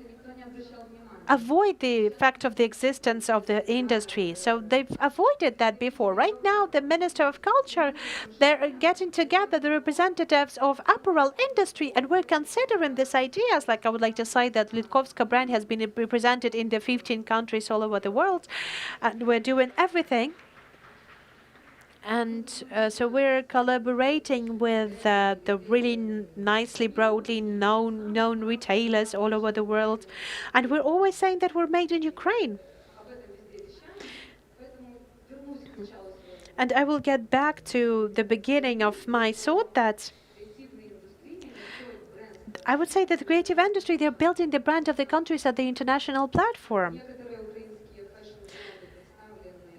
Speaker 2: avoid the fact of the existence of the industry. So they've avoided that before. Right now, the Minister of Culture, they're getting together the representatives of apparel industry, and we're considering these ideas. Like, I would like to say that Litkovska brand has been represented in the 15 countries all over the world, and we're doing everything. And so we're collaborating with the really nicely, broadly known retailers all over the world. And we're always saying that we're made in Ukraine. And I will get back to the beginning of my thought that I would say that the creative industry, they're building the brand of the countries at the international platform.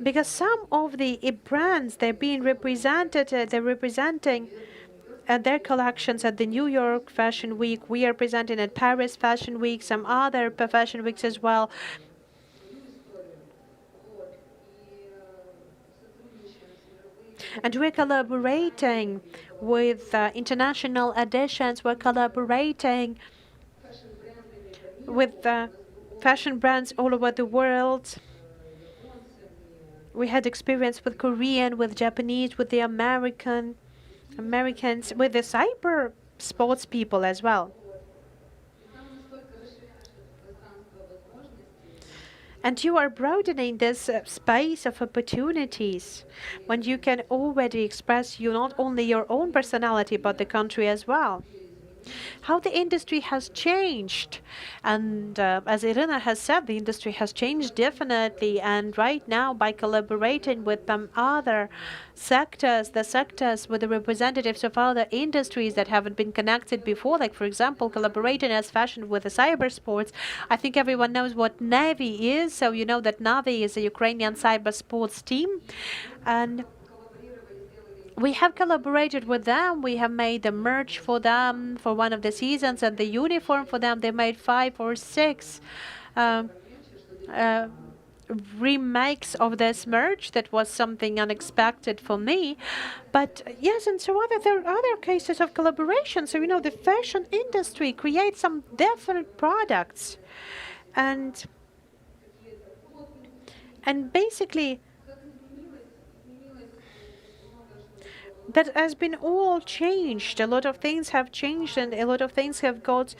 Speaker 2: Because some of the brands, they're being represented, they're representing their collections at the New York Fashion Week. We are presenting at Paris Fashion Week, some other fashion weeks as well. And we're collaborating with international editions. We're collaborating with fashion brands all over the world. We had experience with Korean, with Japanese, with the American Americans, with the cyber sports people as well. And you are broadening this space of opportunities when you can already express you not only your own personality but the country as well. How the industry has changed, and as Irina has said, the industry has changed definitely. And right now, by collaborating with some other sectors, the sectors with the representatives of other industries that haven't been connected before, like for example, collaborating as fashion with the cyber sports. I think everyone knows what Navy is, so you know that Navy is a Ukrainian cyber sports team, and we have collaborated with them. We have made the merch for them for one of the seasons and the uniform for them. They made 5 or 6 um, uh, remakes of this merch. That was something unexpected for me. But yes, and so there are other cases of collaboration. So, you know, the fashion industry creates some different products. And basically, that has been all changed. A lot of things have changed, and a lot of things have got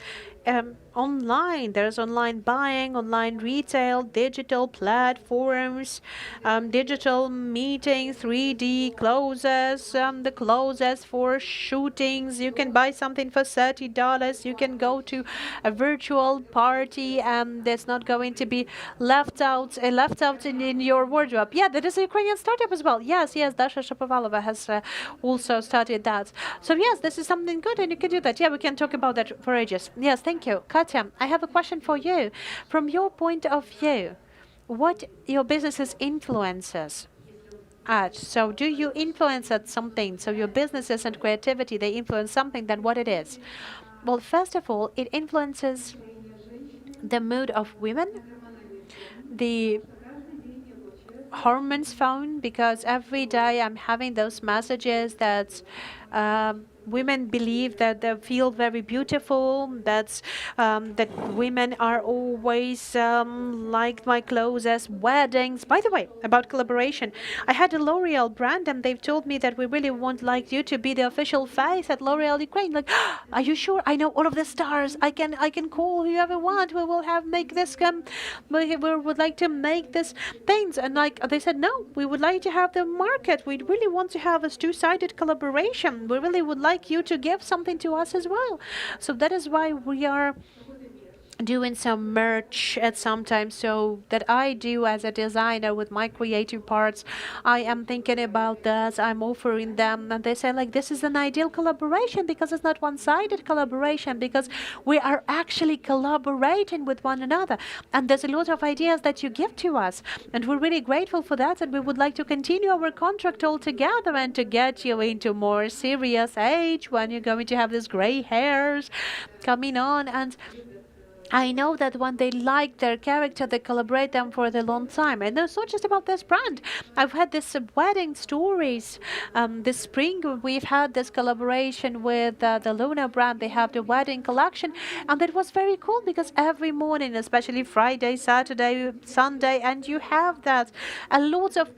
Speaker 2: online. There's online buying, online retail, digital platforms, digital meetings, 3D clothes, the clothes for shootings. You can buy something for $30. You can go to a virtual party, and there's not going to be left out in your wardrobe. Yeah, that is a Ukrainian startup as well. Yes, Dasha Shapovalova has also started that. So yes, this is something good, and you can do that. Yeah, we can talk about that for ages. Yes, thank you. Katya, I have a question for you. From your point of view, what your business's influences at? So do you influence at something? So your businesses and creativity, they influence something, then what it is? Well, first of all, it influences the mood of women, the hormones found, because every day I'm having those messages that women believe that they feel very beautiful, that women are always like my clothes as weddings. By the way, about collaboration, I had a L'Oreal brand, and they've told me that we really want like you to be the official face at L'Oreal Ukraine. Like, are you sure? I know all of the stars. I can call whoever want. We will make this we would like to make this things. And like they said, no, we would like to have the market. We really want to have a two-sided collaboration. We really would like you to give something to us as well. So that is why we are doing some merch at some time, so that I do as a designer with my creative parts. I am thinking about this, I'm offering them, and they say like, this is an ideal collaboration because it's not one-sided collaboration, because we are actually collaborating with one another, and there's a lot of ideas that you give to us, and we're really grateful for that, and we would like to continue our contract all together and to get you into more serious age when you're going to have these gray hairs coming on. And I know that when they like their character, they collaborate them for the long time. And it's not just about this brand. I've had this wedding stories. This spring, we've had this collaboration with the Luna brand. They have the wedding collection. And it was very cool because every morning, especially Friday, Saturday, Sunday, and you have that. A lot of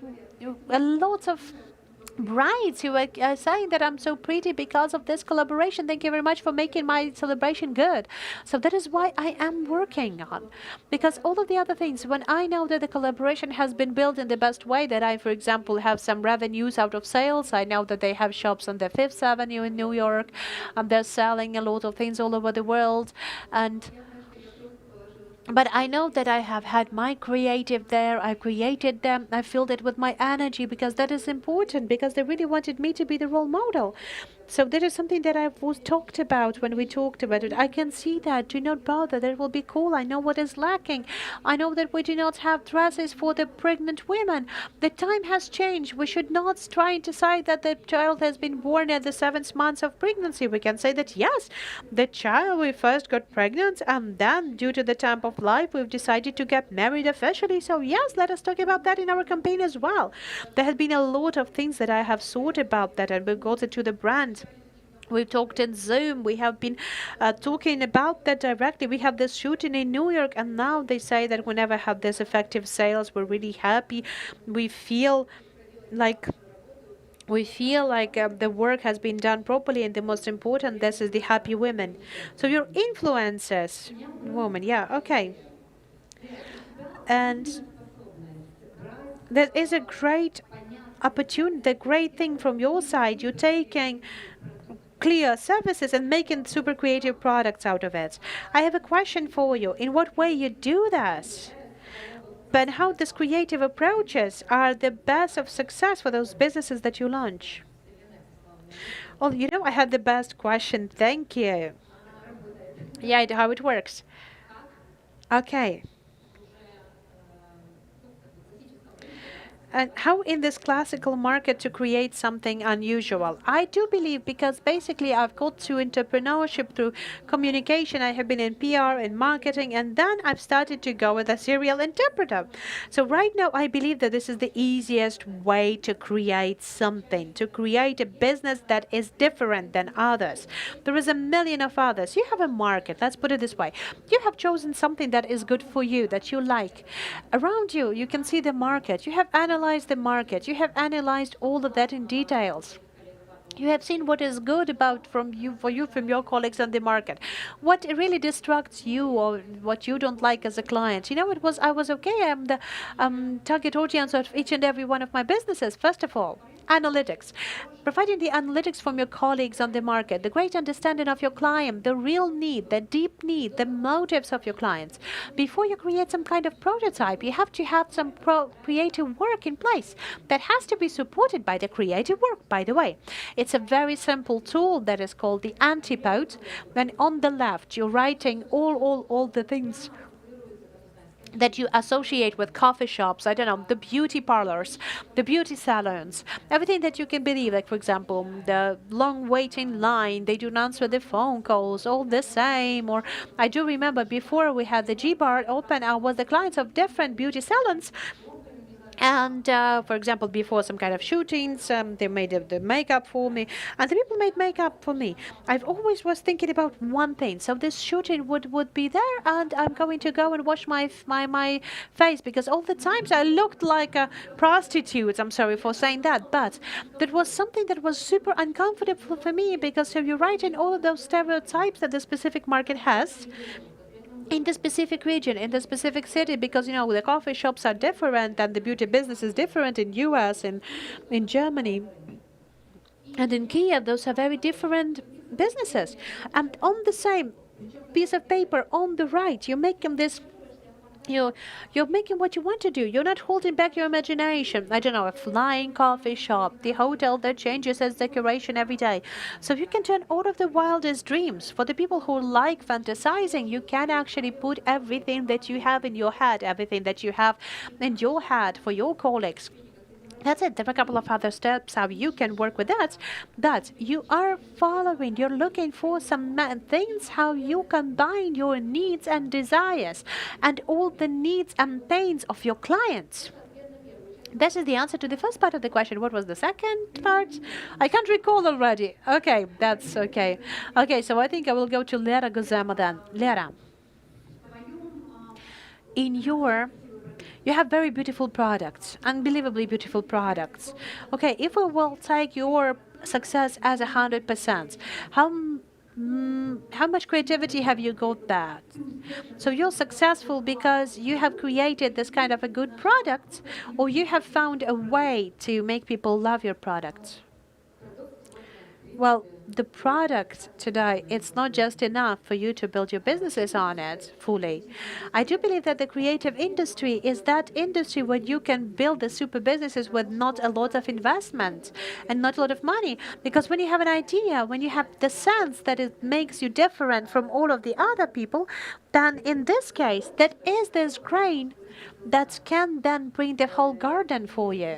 Speaker 2: brides who are saying that I'm so pretty because of this collaboration. Thank you very much for making my celebration good. So that is why I am working on, because all of the other things, when I know that the collaboration has been built in the best way, that I, for example, have some revenues out of sales. I know that they have shops on the Fifth Avenue in New York, and they're selling a lot of things all over the world. But I know that I have had my creative there. I created them. I filled it with my energy, because that is important, because they really wanted me to be the role model. So that is something that I've talked about when we talked about it. I can see that. Do not bother. That will be cool. I know what is lacking. I know that we do not have dresses for the pregnant women. The time has changed. We should not try to say that the child has been born at the 7th month of pregnancy. We can say that, yes, the child, we first got pregnant, and then due to the time of life, we've decided to get married officially. So yes, let us talk about that in our campaign as well. There have been a lot of things that I have thought about that, and we've got it to the brand. We've talked in Zoom. We have been talking about that directly. We have this shooting in New York, and now they say that we never had this effective sales. We're really happy. We feel like we feel like the work has been done properly, and the most important, this is the happy women. So you're influencers, woman, yeah, okay. And that is a great opportunity, the great thing from your side. You're taking clear services and making super creative products out of it. I have a question for you. In what way you do that? But how these creative approaches are the best of success for those businesses that you launch? Well, you know, I had the best question. Thank you. Yeah, how it works. Okay. And how in this classical market to create something unusual? I do believe, because basically I've got to entrepreneurship through communication. I have been in PR and marketing, and then I've started to go with a serial interpreter. So right now I believe that this is the easiest way to create something, to create a business that is different than others. There is a million of others. You have a market, let's put it this way. You have chosen something that is good for you, that you like. Around you, you can see the market. You have analyzed the market. You have analyzed all of that in details. You have seen what is good about from your colleagues on the market. What really distracts you, or what you don't like as a client. You know, I was okay. I'm the target audience of each and every one of my businesses. First of all, analytics. Providing the analytics from your colleagues on the market, the great understanding of your client, the real need, the deep need, the motives of your clients. Before you create some kind of prototype, you have to have some creative work in place that has to be supported by the creative work, by the way. It's a very simple tool that is called the antipode. Then on the left, you're writing all the things that you associate with coffee shops, I don't know, the beauty parlors, the beauty salons, everything that you can believe, like for example, the long waiting line, they do not answer the phone calls, all the same. Or I do remember before we had the G bar open, I was the clients of different beauty salons. And for example, before some kind of shootings, they made the makeup for me, and the people made makeup for me. I've always was thinking about one thing. So this shooting would be there, and I'm going to go and wash my face, because all the times I looked like a prostitute. I'm sorry for saying that, but that was something that was super uncomfortable for me, because so you write in all of those stereotypes that the specific market has in the specific region, in the specific city, because you know the coffee shops are different and the beauty business is different in US and in Germany and in Kiev. Those are very different businesses. And on the same piece of paper on the right, you make them this. You're making what you want to do. You're not holding back your imagination. I don't know, a flying coffee shop, the hotel that changes its decoration every day. So you can turn all of the wildest dreams. For the people who like fantasizing, you can actually put everything that you have in your head, everything that you have in your head for your colleagues. That's it. There are a couple of other steps how you can work with that. But you are following, you're looking for some things, how you combine your needs and desires and all the needs and pains of your clients. This is the answer to the first part of the question. What was the second part? I can't recall already. Okay, that's okay. Okay, so I think I will go to Lera Guzema then. Lera, you have very beautiful products, unbelievably beautiful products. Okay, if we will take your success as 100%, how much creativity have you got that? So you're successful because you have created this kind of a good product, or you have found a way to make people love your product? Well, the product today, it's not just enough for you to build your businesses on it fully. I do believe that the creative industry is that industry where you can build the super businesses with not a lot of investment and not a lot of money. Because when you have an idea, when you have the sense that it makes you different from all of the other people, then in this case, that is this grain that can then bring the whole garden for you.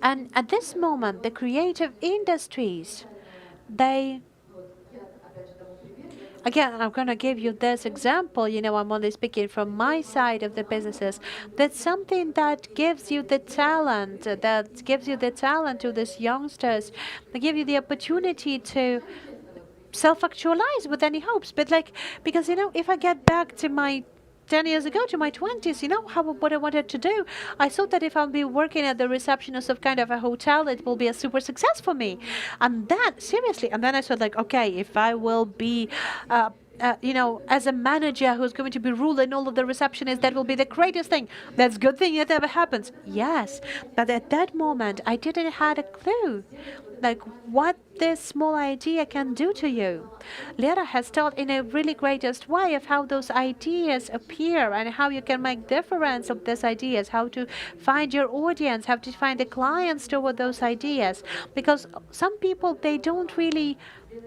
Speaker 2: And at this moment, the creative industries, again, I'm going to give you this example. You know, I'm only speaking from my side of the businesses. That's something that gives you the talent, to these youngsters. They give you the opportunity to self-actualize with any hopes. But because, you know, if I get back to my 10 years ago, to my 20s, what I wanted to do. I thought that if I'll be working at the receptionist of kind of a hotel, it will be a super success for me. And then, seriously, and then I thought, like, okay, if I will be as a manager who's going to be ruling all of the receptionists, that will be the greatest thing. That's a good thing that ever happens. Yes, but at that moment, I didn't have a clue, like what this small idea can do to you. Lera has taught in a really greatest way of how those ideas appear and how you can make difference of these ideas, how to find your audience, how to find the clients toward those ideas. Because some people, they don't really,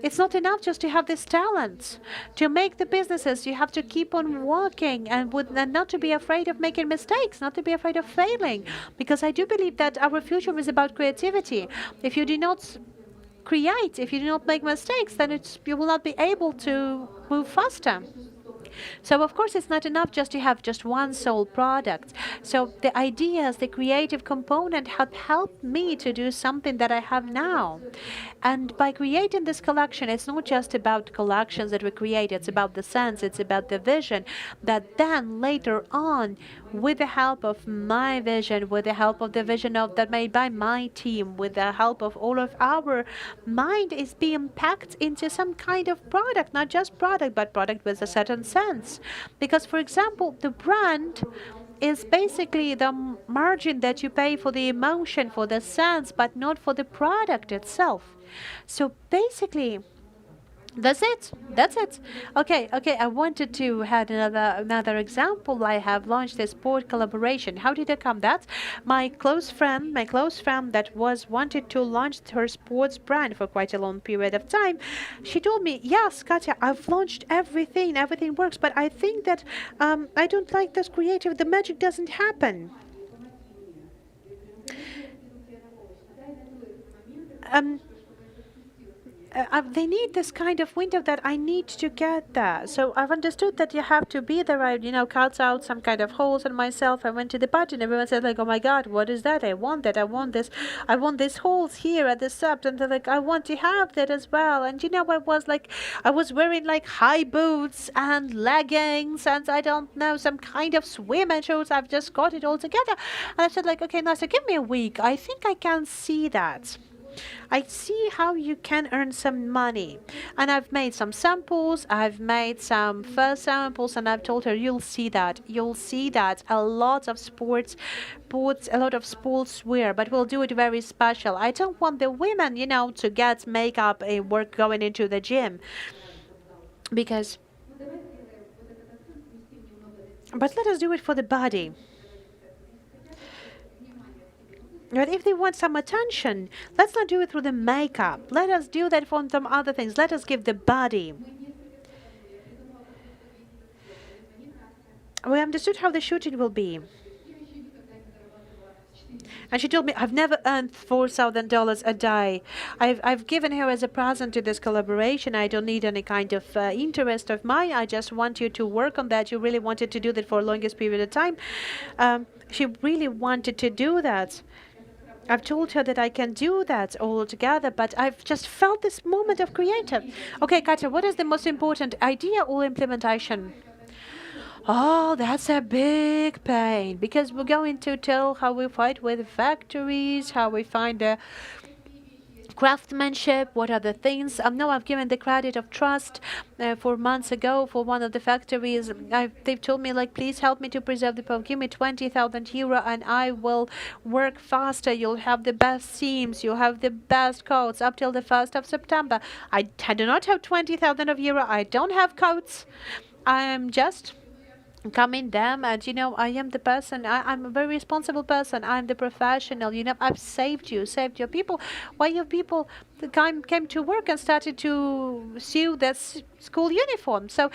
Speaker 2: it's not enough just to have this talent. To make the businesses, you have to keep on working and not to be afraid of making mistakes, not to be afraid of failing. Because I do believe that our future is about creativity. If you do not create, if you do not make mistakes, then you will not be able to move faster. So of course it's not enough just to have just one sole product. So the ideas, the creative component have helped me to do something that I have now. And by creating this collection, it's not just about collections that we create, it's about the sense, it's about the vision that then later on, with the help of my vision, with the help of the vision that made by my team, with the help of all of our mind, is being packed into some kind of product, not just product, but product with a certain sense. Because, for example, the brand is basically the margin that you pay for the emotion, for the sense, but not for the product itself. So basically, that's it. That's it. Okay. I wanted to have another example. I have launched a sport collaboration. How did it come? That's my close friend that was wanted to launch her sports brand for quite a long period of time. She told me, "Yes, Katya, I've launched everything. Everything works, but I think that I don't like this creative. The magic doesn't happen." They need this kind of window that I need to get there. So I've understood that you have to be there. I, cut out some kind of holes in myself. I went to the party and everyone said, like, "Oh my God, what is that? I want that. I want this. I want these holes here at the sept." And they're like, "I want to have that as well." And I was wearing like high boots and leggings and I don't know, some kind of swimming shoes. I've just got it all together. And I said, like, "Okay, now so give me a week. I think I can see that. I see how you can earn some money." And I've made some samples, I've made some first samples, and I've told her, "You'll see that. You'll see that. A lot of sportswear, but we'll do it very special. I don't want the women, to get makeup and work going into the gym. But let us do it for the body. But if they want some attention, let's not do it through the makeup. Let us do that for some other things. Let us give the body." We understood how the shooting will be. And she told me, "I've never earned $4,000 a day. I've given her as a present to this collaboration. I don't need any kind of interest of mine. I just want you to work on that. You really wanted to do that for the longest period of time." She really wanted to do that. I've told her that I can do that all together, but I've just felt this moment of creative. Okay, Katya, what is the most important, idea or implementation? Oh, that's a big pain, because we're going to tell how we fight with factories, how we find the craftsmanship, what are the things. No, I've given the credit of trust 4 months ago for one of the factories. They've told me, like, "Please help me to preserve the poem. Give me 20,000 euro and I will work faster. You'll have the best seams. You'll have the best coats up till the 1st of September. I do not have 20,000 of euro. I don't have coats. I am just coming them, and I am the person. I'm a very responsible person. I'm the professional. I've saved your people. Why your people came to work and started to sew this school uniform. So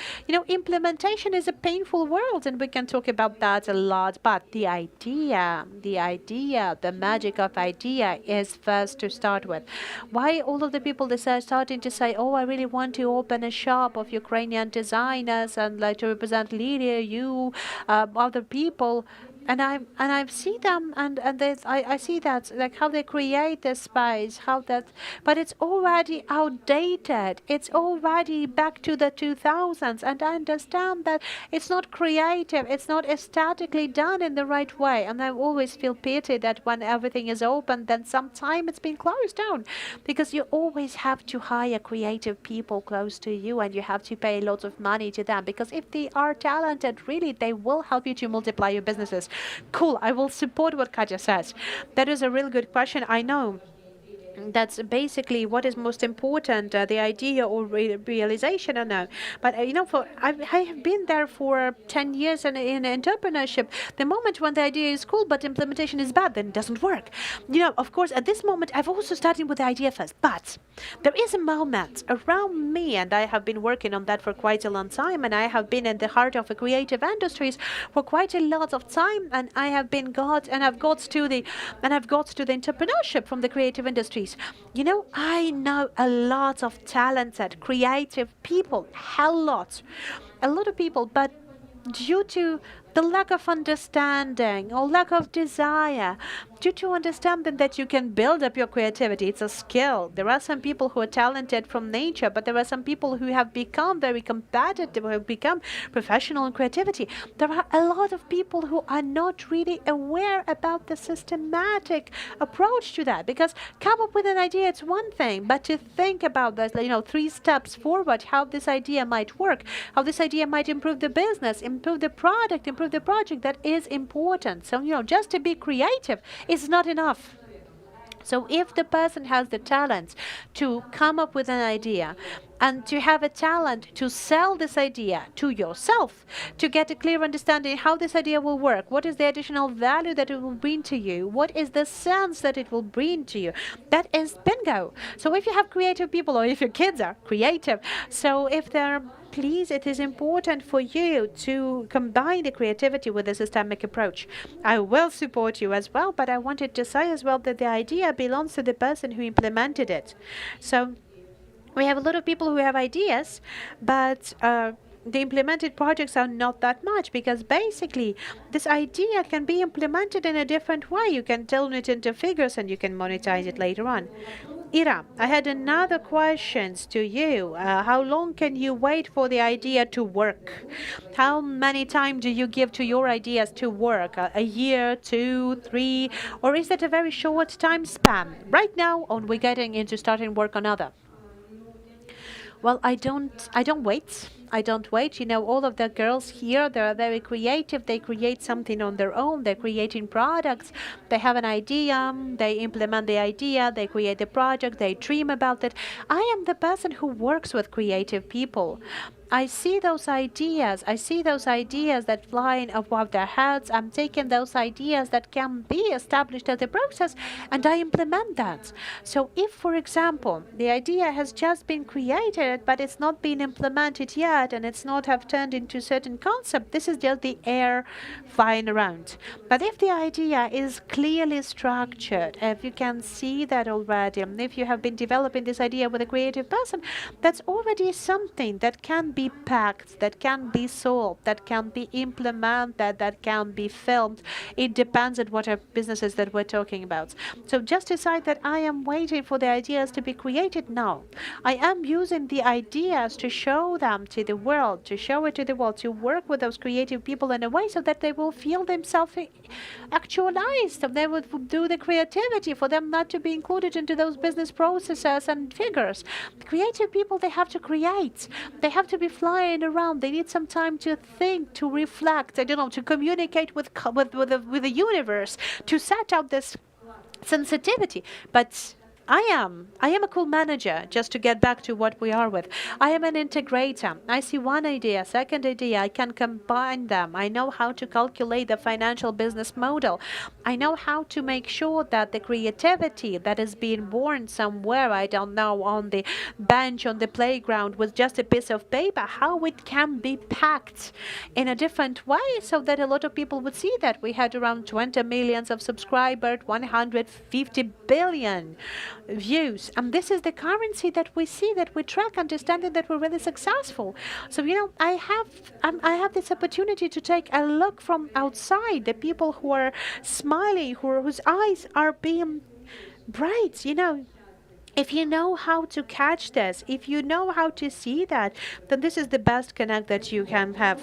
Speaker 2: implementation is a painful world, and we can talk about that a lot. But the idea, the magic of idea is first to start with. Why all of the people they are starting to say, "Oh, I really want to open a shop of Ukrainian designers and like to represent Lydia, you, other people." I see them, I see that, like, how they create the space, how that, but it's already outdated. It's already back to the 2000s, and I understand that it's not creative. It's not aesthetically done in the right way, and I always feel pity that when everything is open, then sometime it's been closed down, because you always have to hire creative people close to you, and you have to pay lots of money to them, because if they are talented, really, they will help you to multiply your businesses. Cool. I will support what Katya says. That is a really good question. I know that's basically what is most important, the idea or realization. I know, but I have been there for 10 years in entrepreneurship. The moment when the idea is cool but implementation is bad, then it doesn't work. Of course, at this moment I've also started with the idea first, but there is a moment around me, and I have been working on that for quite a long time, and I have been in the heart of the creative industries for quite a lot of time, and I've got to the entrepreneurship from the creative industries. I know a lot of talented, creative people, a lot of people, but due to the lack of understanding or lack of desire, due to understanding that you can build up your creativity, it's a skill. There are some people who are talented from nature, but there are some people who have become very competitive, who have become professional in creativity. There are a lot of people who are not really aware about the systematic approach to that, because come up with an idea, it's one thing, but to think about this, 3 steps forward, how this idea might work, how this idea might improve the business, improve the product, improve the project, that is important. So, just to be creative is not enough. So if the person has the talent to come up with an idea, and to have a talent to sell this idea to yourself, to get a clear understanding how this idea will work, what is the additional value that it will bring to you, what is the sense that it will bring to you, that is bingo. So if you have creative people, or if your kids are creative, so if they're, please, it is important for you to combine the creativity with a systemic approach. I will support you as well, but I wanted to say as well that the idea belongs to the person who implemented it. So we have a lot of people who have ideas, but the implemented projects are not that much, because basically this idea can be implemented in a different way. You can turn it into figures and you can monetize it later on. Ira, I had another question to you. How long can you wait for the idea to work? How many time do you give to your ideas to work? A year, 2, 3, or is it a very short time span? Right now, or we're getting into starting work on other? Well, I don't wait. I don't wait. All of the girls here, they are very creative. They create something on their own. They're creating products. They have an idea. They implement the idea. They create the project. They dream about it. I am the person who works with creative people. I see those ideas. I see those ideas that flying above their heads. I'm taking those ideas that can be established as a process, and I implement that. So if, for example, the idea has just been created, but it's not been implemented yet, and it's not have turned into a certain concept, this is just the air flying around. But if the idea is clearly structured, if you can see that already, and if you have been developing this idea with a creative person, that's already something that can be packed, that can be sold, that can be implemented, that can be filmed. It depends on what are businesses that we're talking about. So just decide that I am waiting for the ideas to be created. No, I am using the ideas to show them to the world, to show it to the world, to work with those creative people in a way so that they will feel themselves actualized, and they would do the creativity for them not to be included into those business processes and figures. Creative people, they have to create. They have to be flying around. They need some time to think, to reflect, I don't know, to communicate with the universe, to set out this sensitivity. But I am a cool manager, just to get back to what we are with. I am an integrator. I see one idea, second idea, I can combine them. I know how to calculate the financial business model. I know how to make sure that the creativity that is being born somewhere, I don't know, on the bench, on the playground with just a piece of paper, how it can be packed in a different way so that a lot of people would see that. We had around 20 million of subscribers, 150 billion views. And this is the currency that we see, that we track, understanding that we're really successful. So, I have this opportunity to take a look from outside, the people who are smiling, whose eyes are being bright, If you know how to catch this, if you know how to see that, then this is the best connect that you can have.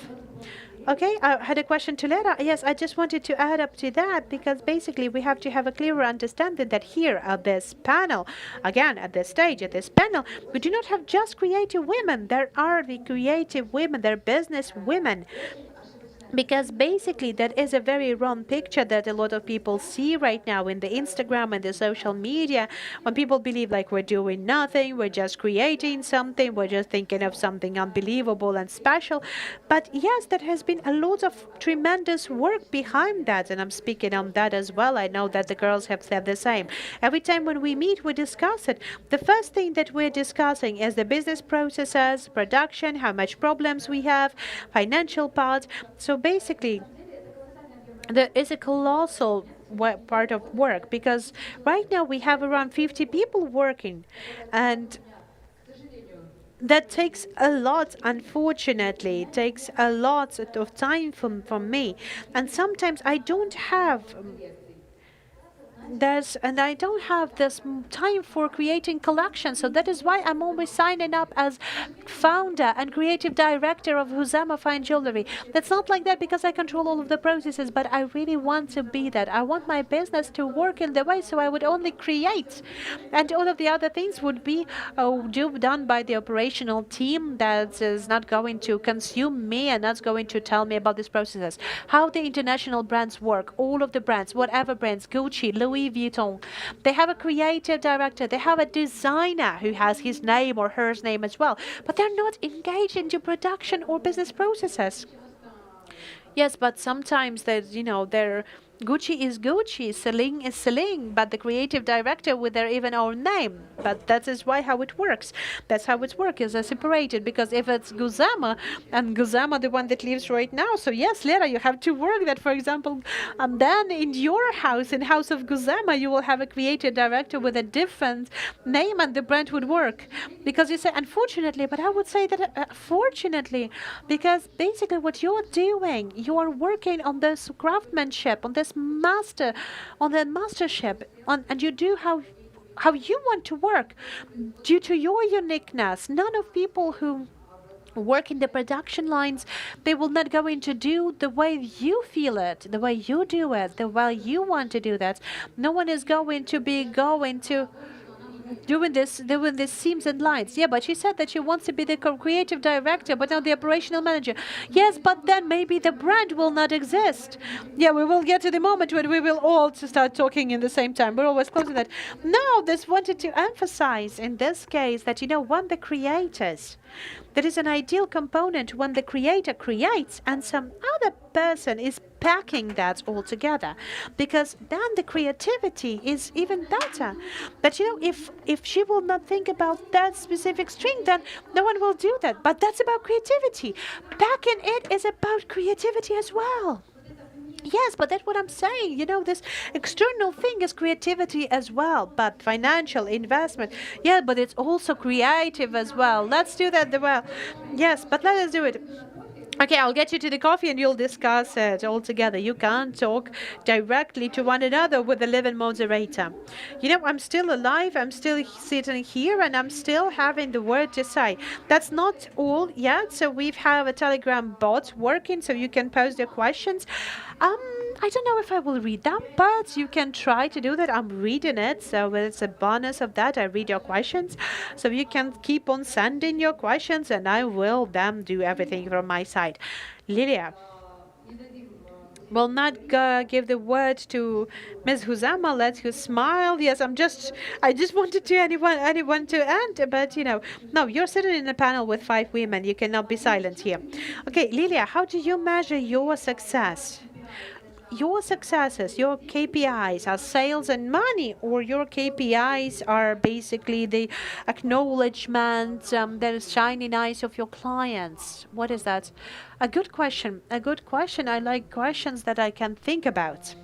Speaker 2: Okay, I had a question to Lera. Yes, I just wanted to add up to that because basically we have to have a clearer understanding that here at this panel, again, at this stage, at this panel, we do not have just creative women. There are the creative women, they're business women. Because basically that is a very wrong picture that a lot of people see right now in the Instagram and the social media, when people believe like we're doing nothing, we're just creating something, we're just thinking of something unbelievable and special. But yes, there has been a lot of tremendous work behind that, and I'm speaking on that as well. I know that the girls have said the same. Every time when we meet, we discuss it. The first thing that we're discussing is the business processes, production, how much problems we have, financial part. So basically, there is a colossal part of work because right now we have around 50 people working, and that takes a lot, unfortunately. It takes a lot of time from me, and sometimes I don't have I don't have this time for creating collections. So that is why I'm always signing up as founder and creative director of Huzama Fine Jewelry. That's not like that because I control all of the processes, but I really want to be that. I want my business to work in the way, so I would only create, and all of the other things would be done by the operational team that is not going to consume me and not going to tell me about these processes. How the international brands work, all of the brands, whatever brands, Gucci, Louis Vuitton, they have a creative director, they have a designer who has his name or her name as well, but they're not engaged into production or business processes. Yes, but sometimes they're Gucci is Gucci, Celine is Celine, but the creative director with their even own name. But that is how it works. That's how it works, is separated. Because if it's Guzama, and Guzama the one that lives right now, so yes, Lera, you have to work that, for example, and then in your house, in House of Guzama, you will have a creative director with a different name, and the brand would work. Because you say, unfortunately, but I would say that fortunately, because basically what you're doing, you are working on this craftsmanship, on this mastership, and you do how you want to work due to your uniqueness. None of people who work in the production lines, they will not go into do the way you feel it, the way you do it, the way you want to do that. No one is going to doing this seams and lines. Yeah, but she said that she wants to be the creative director, but not the operational manager. Yes, but then maybe the brand will not exist. Yeah, we will get to the moment when we will all start talking in the same time. We're always close to that. Now, this wanted to emphasize in this case that, when the creators, there is an ideal component when the creator creates and some other person is packing that all together, because then the creativity is even better. But if she will not think about that specific string, then no one will do that. But that's about creativity. Packing it is about creativity as well. Yes, but that's what I'm saying. This external thing is creativity as well, but financial investment. Yeah, but it's also creative as well. Let's do that as well. Yes, but let us do it. Okay, I'll get you to the coffee and you'll discuss it all together. You can't talk directly to one another with the living moderator. I'm still alive, I'm still sitting here, and I'm still having the word to say. That's not all yet. So we have a Telegram bot working, so you can post your questions. I don't know if I will read them, but you can try to do that. I'm reading it, so it's a bonus of that. I read your questions, so you can keep on sending your questions, and I will then do everything from my side. Lilia will not give the word to Ms. Huzama. Let you smile. Yes, I just wanted to anyone to end, but no, you're sitting in a panel with 5 women. You cannot be silent here. Okay, Lilia, how do you measure your success? Your successes, your KPIs are sales and money, or your KPIs are basically the acknowledgement, the shining eyes of your clients? What is that? A good question. A good question. I like questions that I can think about.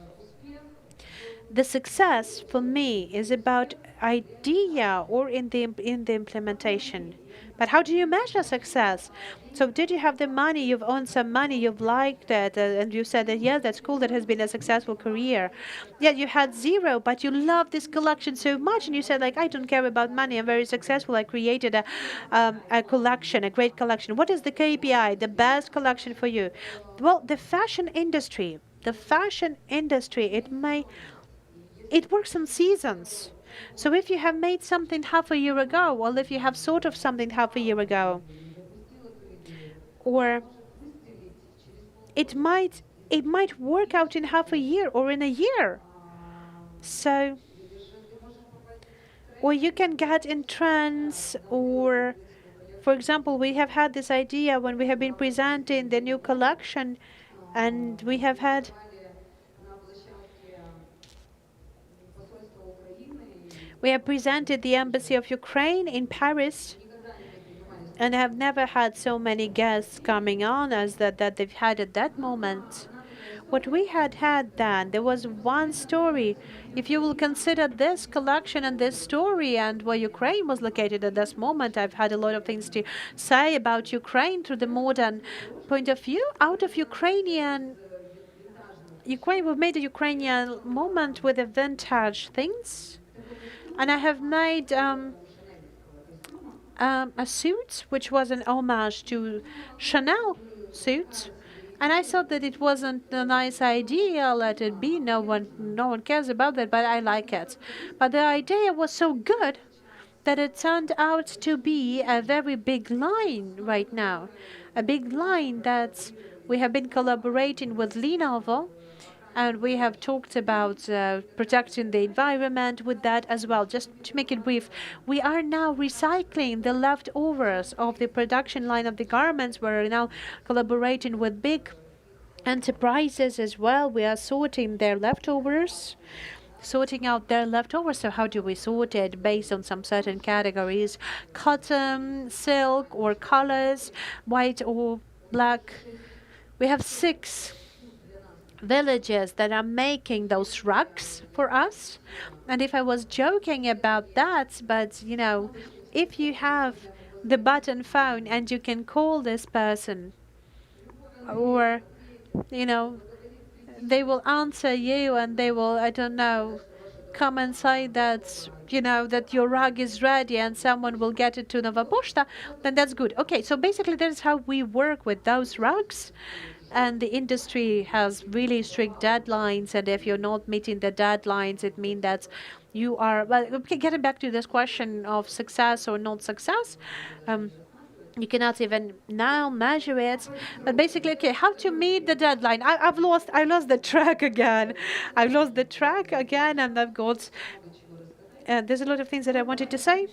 Speaker 2: The success for me is about idea or in the implementation. But how do you measure success? So did you have the money? You've earned some money. You've liked it, and you said that yes, that's cool. That has been a successful career. Yeah, you had zero, but you love this collection so much, and you said like, I don't care about money. I'm very successful. I created a collection, a great collection. What is the KPI? The best collection for you? Well, the fashion industry. The fashion industry. It works in seasons. So if you have made something half a year ago, or if you have sort of something half a year ago, or it might work out in half a year or in a year. So, or you can get in trends, or for example, we have had this idea when we have been presenting the new collection, and we have presented the embassy of Ukraine in Paris, and have never had so many guests coming on as that they've had at that moment. What we had then, there was one story. If you will consider this collection and this story and where Ukraine was located at this moment, I've had a lot of things to say about Ukraine through the modern point of view. Out of Ukraine, we've made a Ukrainian moment with the vintage things. And I have made a suit which was an homage to Chanel suits. And I thought that it wasn't a nice idea. Let it be. No one cares about that, but I like it. But the idea was so good that it turned out to be a very big line right now. A big line that we have been collaborating with Lenovo, and we have talked about protecting the environment with that as well. Just to make it brief, we are now recycling the leftovers of the production line of the garments. We're now collaborating with big enterprises as well. We are sorting their leftovers. Sorting out their leftovers. So how do we sort it? Based on some certain categories: cotton, silk, or colors, white or black. We have 6 villages that are making those rugs for us. And if I was joking about that, but if you have the button phone and you can call this person, or they will answer you, and they will, I don't know, come and say that that your rug is ready, and someone will get it to Nova Poshta, then that's good. Okay, so basically that is how we work with those rugs. And the industry has really strict deadlines, and if you're not meeting the deadlines, it means that you are, well, okay, getting back to this question of success or not success, you cannot even now measure it. But basically, okay, how to meet the deadline? I lost the track again. I've lost the track again, and I've got, there's a lot of things that I wanted to say.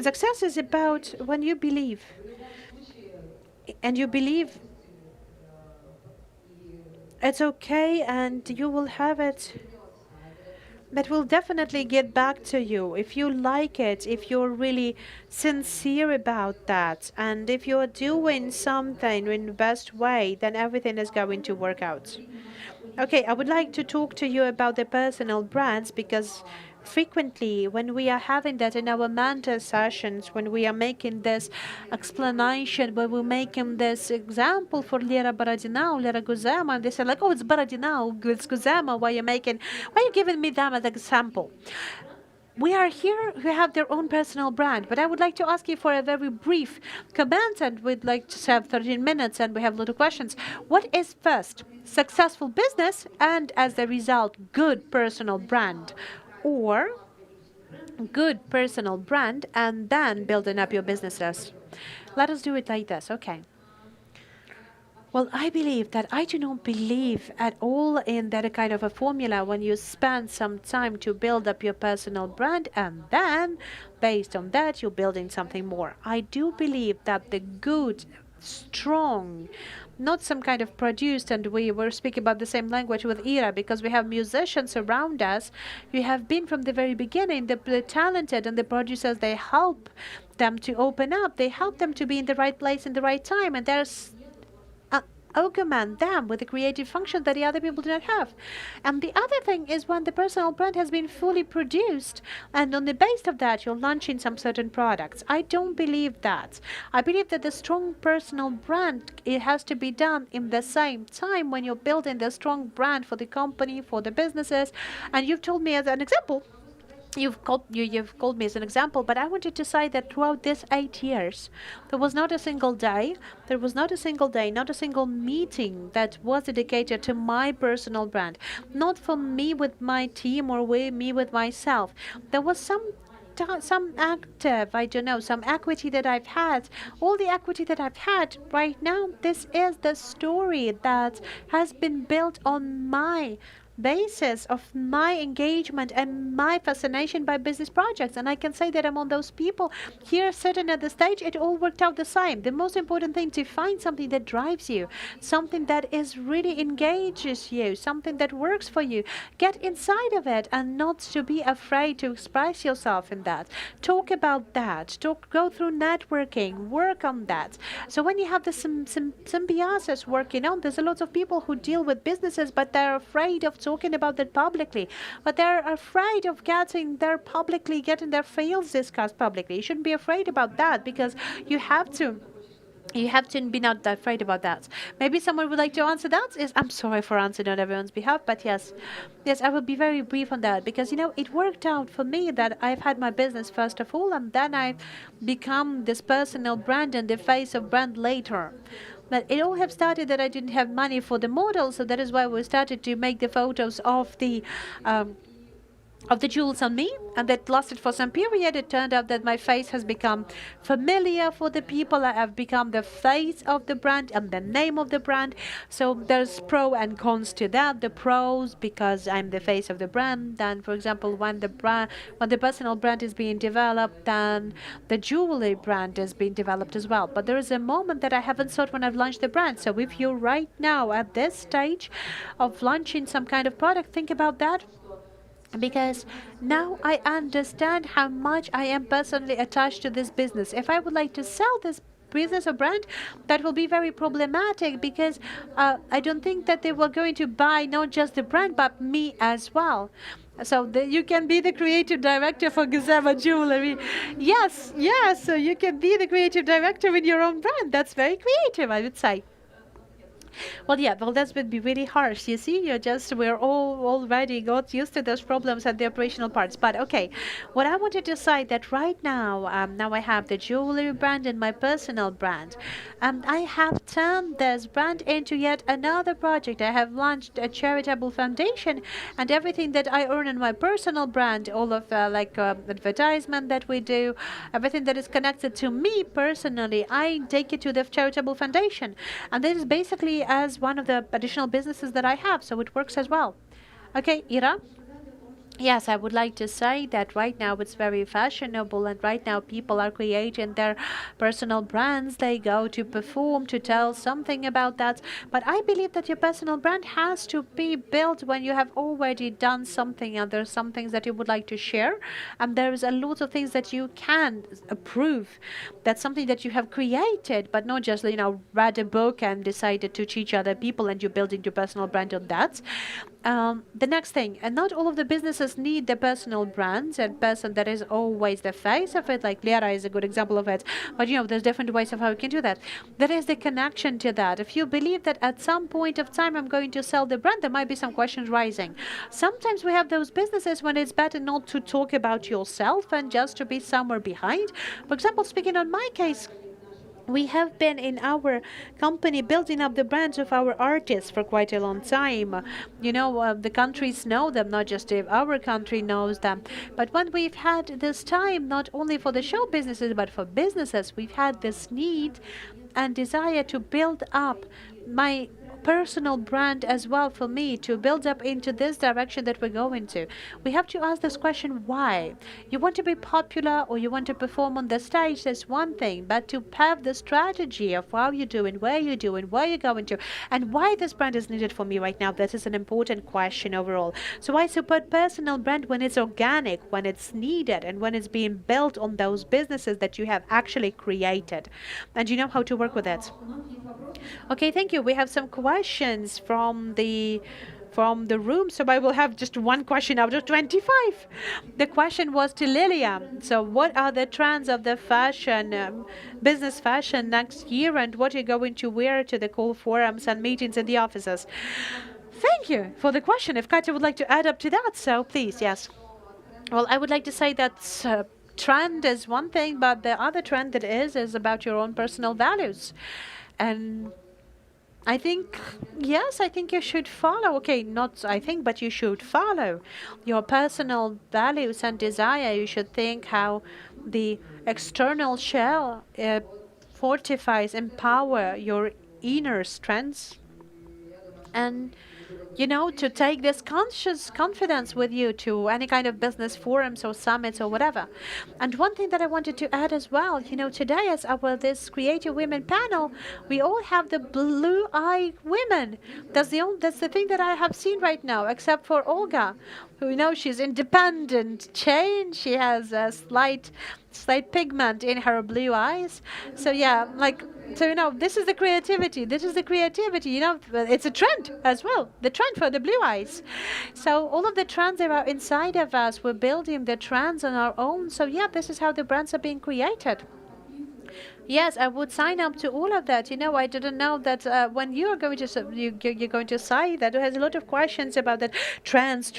Speaker 2: Success is about when you believe, and you believe it's okay, and you will have it. That will definitely get back to you if you like it, if you're really sincere about that, and if you're doing something in the best way, then everything is going to work out. Okay, I would like to talk to you about the personal brands, because frequently when we are having that in our mentor sessions, when we are making this explanation, when we're making this example for Lera Borodina, Lera Guzema, and they say like, oh, it's Borodina, it's Guzema, why are you giving me them as an example? We are here who have their own personal brand, but I would like to ask you for a very brief comment, and we'd like to have 13 minutes, and we have a lot of questions. What is first? Successful business, and as a result, good personal brand, or good personal brand and then building up your businesses? Let us do it like this, okay? Well, I believe that I do not believe at all in that kind of a formula when you spend some time to build up your personal brand and then, based on that, you're building something more. I do believe that the good, strong, not some kind of produced, and we were speaking about the same language with Ira, because we have musicians around us who have been from the very beginning, the talented, and the producers, they help them to open up, they help them to be in the right place in the right time, and there's augment them with the creative function that the other people do not have. And the other thing is when the personal brand has been fully produced and on the base of that you're launching some certain products. I don't believe that. I believe that the strong personal brand, it has to be done in the same time when you're building the strong brand for the company, for the businesses. And you've told me as an example, you've called me as an example, but I wanted to say that throughout these 8 years, there was not a single day, not a single meeting that was dedicated to my personal brand. Not for me with my team or me with myself. There was some active, I don't know, some equity that I've had. All the equity that I've had right now, this is the story that has been built on my basis of my engagement and my fascination by business projects. And I can say that among those people here sitting at the stage, it all worked out the same. The most important thing, to find something that drives you, something that is really engages you, something that works for you. Get inside of it and not to be afraid to express yourself in that. Talk about that. Go through networking, work on that. So when you have the symbiosis working on, there's a lot of people who deal with businesses, but they're afraid of talking about that publicly, but they're afraid of getting their fails discussed publicly. You shouldn't be afraid about that, because you have to be not afraid about that. Maybe someone would like to answer that. I'm sorry for answering on everyone's behalf, but yes, I will be very brief on that, because it worked out for me that I've had my business first of all, and then I become this personal brand and the face of brand later. But it all have started that I didn't have money for the model, so that is why we started to make the photos of the jewels on me, and that lasted for some period. It turned out that my face has become familiar for the people. I have become the face of the brand and the name of the brand. So there's pro and cons to that. The pros, because I'm the face of the brand. Then, for example, when the personal brand is being developed, then the jewelry brand is being developed as well. But there is a moment that I haven't thought when I've launched the brand. So if you're right now at this stage of launching some kind of product, think about that. Because now I understand how much I am personally attached to this business. If I would like to sell this business or brand, that will be very problematic, because I don't think that they were going to buy not just the brand, but me as well. So you can be the creative director for Gazema Jewelry. Yes, so you can be the creative director in your own brand. That's very creative, I would say. Well, that would be really harsh. You see, we're all already got used to those problems and the operational parts. But okay, what I wanted to say that right now, now I have the jewelry brand and my personal brand. I have turned this brand into yet another project. I have launched a charitable foundation, and everything that I earn in my personal brand, all of advertisement that we do, everything that is connected to me personally, I take it to the charitable foundation. And this is basically as one of the additional businesses that I have, so it works as well. Okay, Ira? Yes, I would like to say that right now it's very fashionable, and right now people are creating their personal brands. They go to perform, to tell something about that. But I believe that your personal brand has to be built when you have already done something, and there's some things that you would like to share, and there's a lot of things that you can approve. That's something that you have created, but not just read a book and decided to teach other people, and you're building your personal brand on that. The next thing, and not all of the businesses need the personal brands and person that is always the face of it, like Lera is a good example of it, but there's different ways of how you can do that. There is the connection to that. If you believe that at some point of time I'm going to sell the brand, there might be some questions rising. Sometimes we have those businesses when it's better not to talk about yourself and just to be somewhere behind. For example, speaking on my case, we have been in our company building up the brands of our artists for quite a long time. The countries know them, not just if our country knows them. But when we've had this time, not only for the show businesses, but for businesses, we've had this need and desire to build up my personal brand as well, for me to build up into this direction that we're going to. We have to ask this question, why? You want to be popular or you want to perform on the stage, that's one thing, but to have the strategy of how you're doing, where you're doing, where you're going to, and why this brand is needed for me right now, that is an important question overall. So I support personal brand when it's organic, when it's needed, and when it's being built on those businesses that you have actually created, and you know how to work with it. Okay, thank you. We have some questions from the room, so I will have just one question out of 25. The question was to Lilia. So, what are the trends of the fashion, business fashion next year, and what are you going to wear to the cool forums and meetings in the offices? Thank you for the question. If Katya would like to add up to that, so please, yes. Well, I would like to say that trend is one thing, but the other trend that is about your own personal values. And I think, yes, I think you should follow. Okay, not I think, but you should follow your personal values and desire. You should think how the external shell fortifies, empower your inner strengths, and to take this conscious confidence with you to any kind of business forums or summits or whatever. And one thing that I wanted to add as well, today as our this Creative Women panel, we all have the blue-eyed women. That's the thing that I have seen right now, except for Olga, who she's independent, change. She has a slight pigment in her blue eyes. So yeah, this is the creativity. This is the creativity. It's a trend as well. The trend for the blue eyes. So all of the trends that are inside of us, we're building the trends on our own. So yeah, this is how the brands are being created. Yes, I would sign up to all of that. I didn't know that when you are going to you're going to say that. There has a lot of questions about that trends,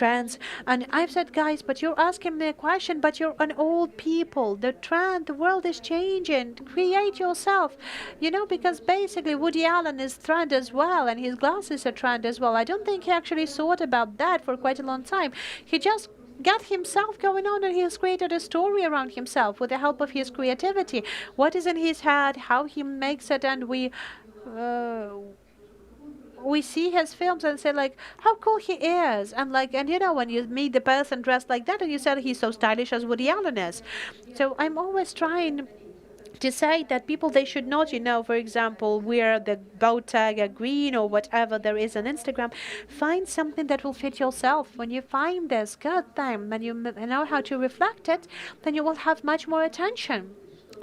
Speaker 2: and I've said, guys, but you're asking me a question, but you're an old people. The trend, the world is changing. Create yourself, because basically Woody Allen is trend as well, and his glasses are trend as well. I don't think he actually thought about that for quite a long time. He just got himself going on, and he has created a story around himself with the help of his creativity. What is in his head, how he makes it, and we see his films and say how cool he is, and when you meet the person dressed like that and you say he's so stylish as Woody Allen is. So I'm always trying to say that people, they should not, for example, wear the bow tag a green or whatever there is on Instagram. Find something that will fit yourself. When you find this good thing, when you know how to reflect it, then you will have much more attention.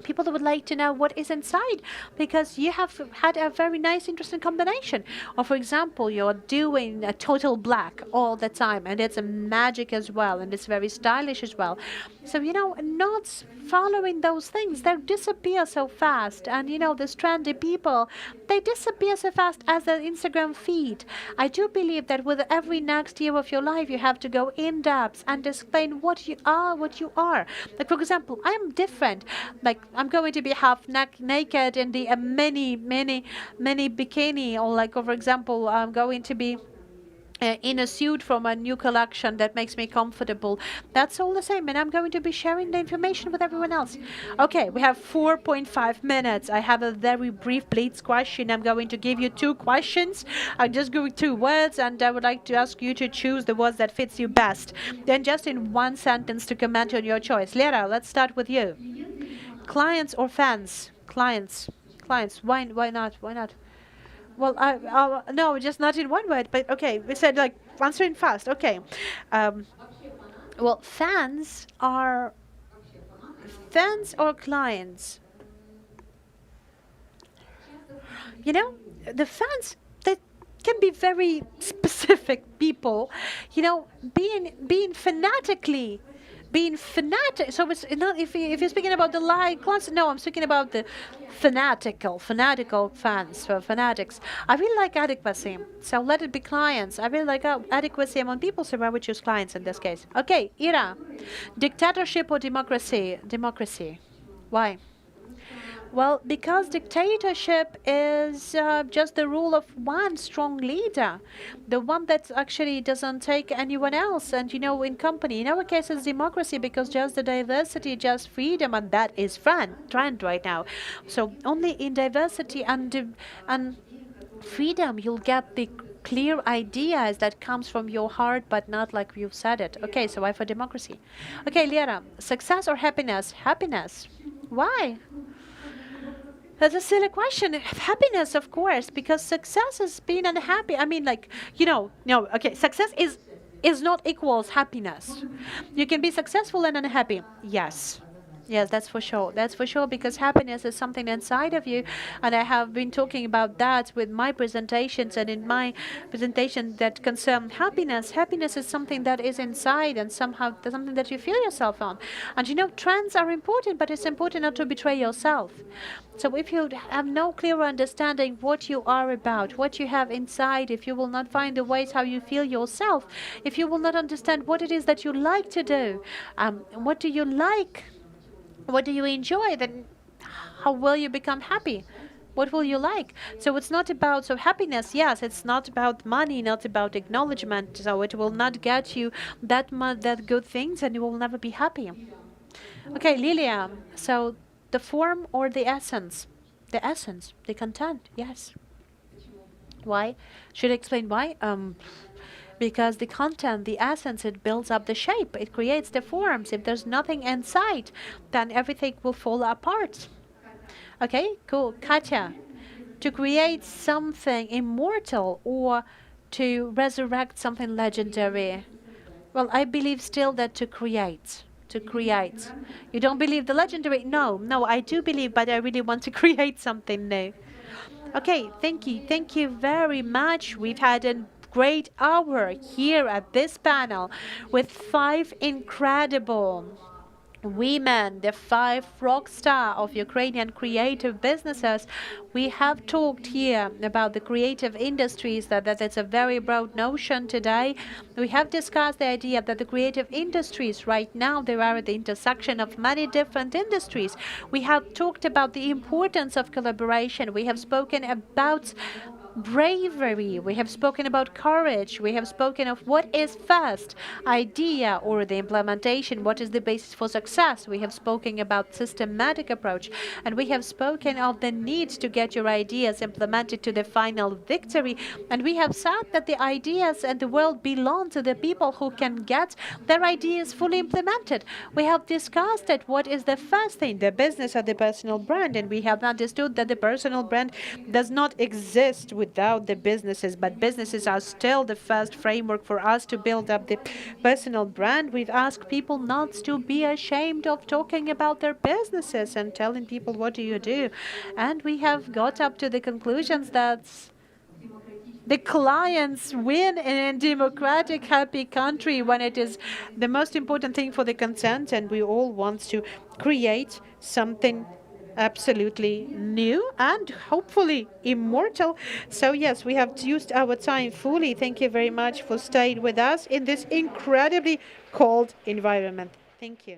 Speaker 2: People would like to know what is inside, because you have had a very nice, interesting combination. Or, for example, you're doing a total black all the time, and it's a magic as well, and it's very stylish as well. So, not following those things, they disappear so fast. And, these trendy people, they disappear so fast as an Instagram feed. I do believe that with every next year of your life, you have to go in depth and explain what you are. Like, for example, I'm different. I'm going to be half naked in the many bikini, or for example, I'm going to be in a suit from a new collection that makes me comfortable. That's all the same, and I'm going to be sharing the information with everyone else. Okay, we have 4.5 minutes. I have a very brief blitz question. I'm going to give you 2 questions. I'm just going 2 words, and I would like to ask you to choose the words that fits you best. Then just in 1 sentence to comment on your choice. Lera, let's start with you. Clients or fans? Clients. Why not? Well, no, just not in one word, but okay. We said answering fast. Okay. Well, fans or clients? The fans, they can be very specific people. Being fanatically. Being fanatic, so it's not if you're speaking about the live class. No, I'm speaking about the fanatical fans, fanatics. I really like adequacy, so let it be clients. I really like adequacy among people, so I would choose clients in this case. Okay, Ira, dictatorship or democracy? Democracy. Why? Well, because dictatorship is just the rule of one strong leader, the one that actually doesn't take anyone else. And, in company, in our case, it's democracy, because just the diversity, just freedom, and that is trend right now. So only in diversity and freedom, you'll get the clear ideas that comes from your heart, but not like you've said it. Okay, so I for democracy. Okay, Lera, success or happiness? Happiness. Why? That's a silly question. Happiness, of course, because success is being unhappy. I mean, no. Okay, success is not equals happiness. You can be successful and unhappy. Yes. Yes, that's for sure. That's for sure, because happiness is something inside of you. And I have been talking about that with my presentations and in my presentation that concern happiness. Happiness is something that is inside and somehow something that you feel yourself on. And you know, trends are important, but it's important not to betray yourself. So if you have no clear understanding what you are about, what you have inside, if you will not find the ways how you feel yourself, if you will not understand what it is that you like to do, what do you like, what do you enjoy, then how will you become happy? What will you like? So it's not about, so happiness, yes, it's not about money, not about acknowledgement. So it will not get you that good things, and you will never be happy. Okay, Lilia. So the form or the essence? The essence, the content, yes. Why? Should I explain why? Because the content, the essence, it builds up the shape. It creates the forms. If there's nothing inside, then everything will fall apart. Okay, cool. Katya, to create something immortal or to resurrect something legendary? Well, I believe still that to create. To create. You don't believe the legendary? No, no, I do believe, but I really want to create something new. Okay, thank you. Thank you very much. We've had a great hour here at this panel with 5 incredible women, the 5 rock star of Ukrainian creative businesses. We have talked here about the creative industries, that it's a very broad notion today. We have discussed the idea that the creative industries right now, they are at the intersection of many different industries. We have talked about the importance of collaboration. We have spoken about bravery. We have spoken about courage. We have spoken of what is first, idea or the implementation, what is the basis for success. We have spoken about systematic approach, and we have spoken of the need to get your ideas implemented to the final victory. And we have said that the ideas and the world belong to the people who can get their ideas fully implemented. We have discussed that what is the first thing, the business or the personal brand, and we have understood that the personal brand does not exist without the businesses, but businesses are still the first framework for us to build up the personal brand. We've asked people not to be ashamed of talking about their businesses and telling people what do you do. And we have got up to the conclusions that the clients win in a democratic, happy country when it is the most important thing for the consent, and we all want to create something absolutely new and hopefully immortal. So yes, we have used our time fully. Thank you very much for staying with us in this incredibly cold environment. Thank you.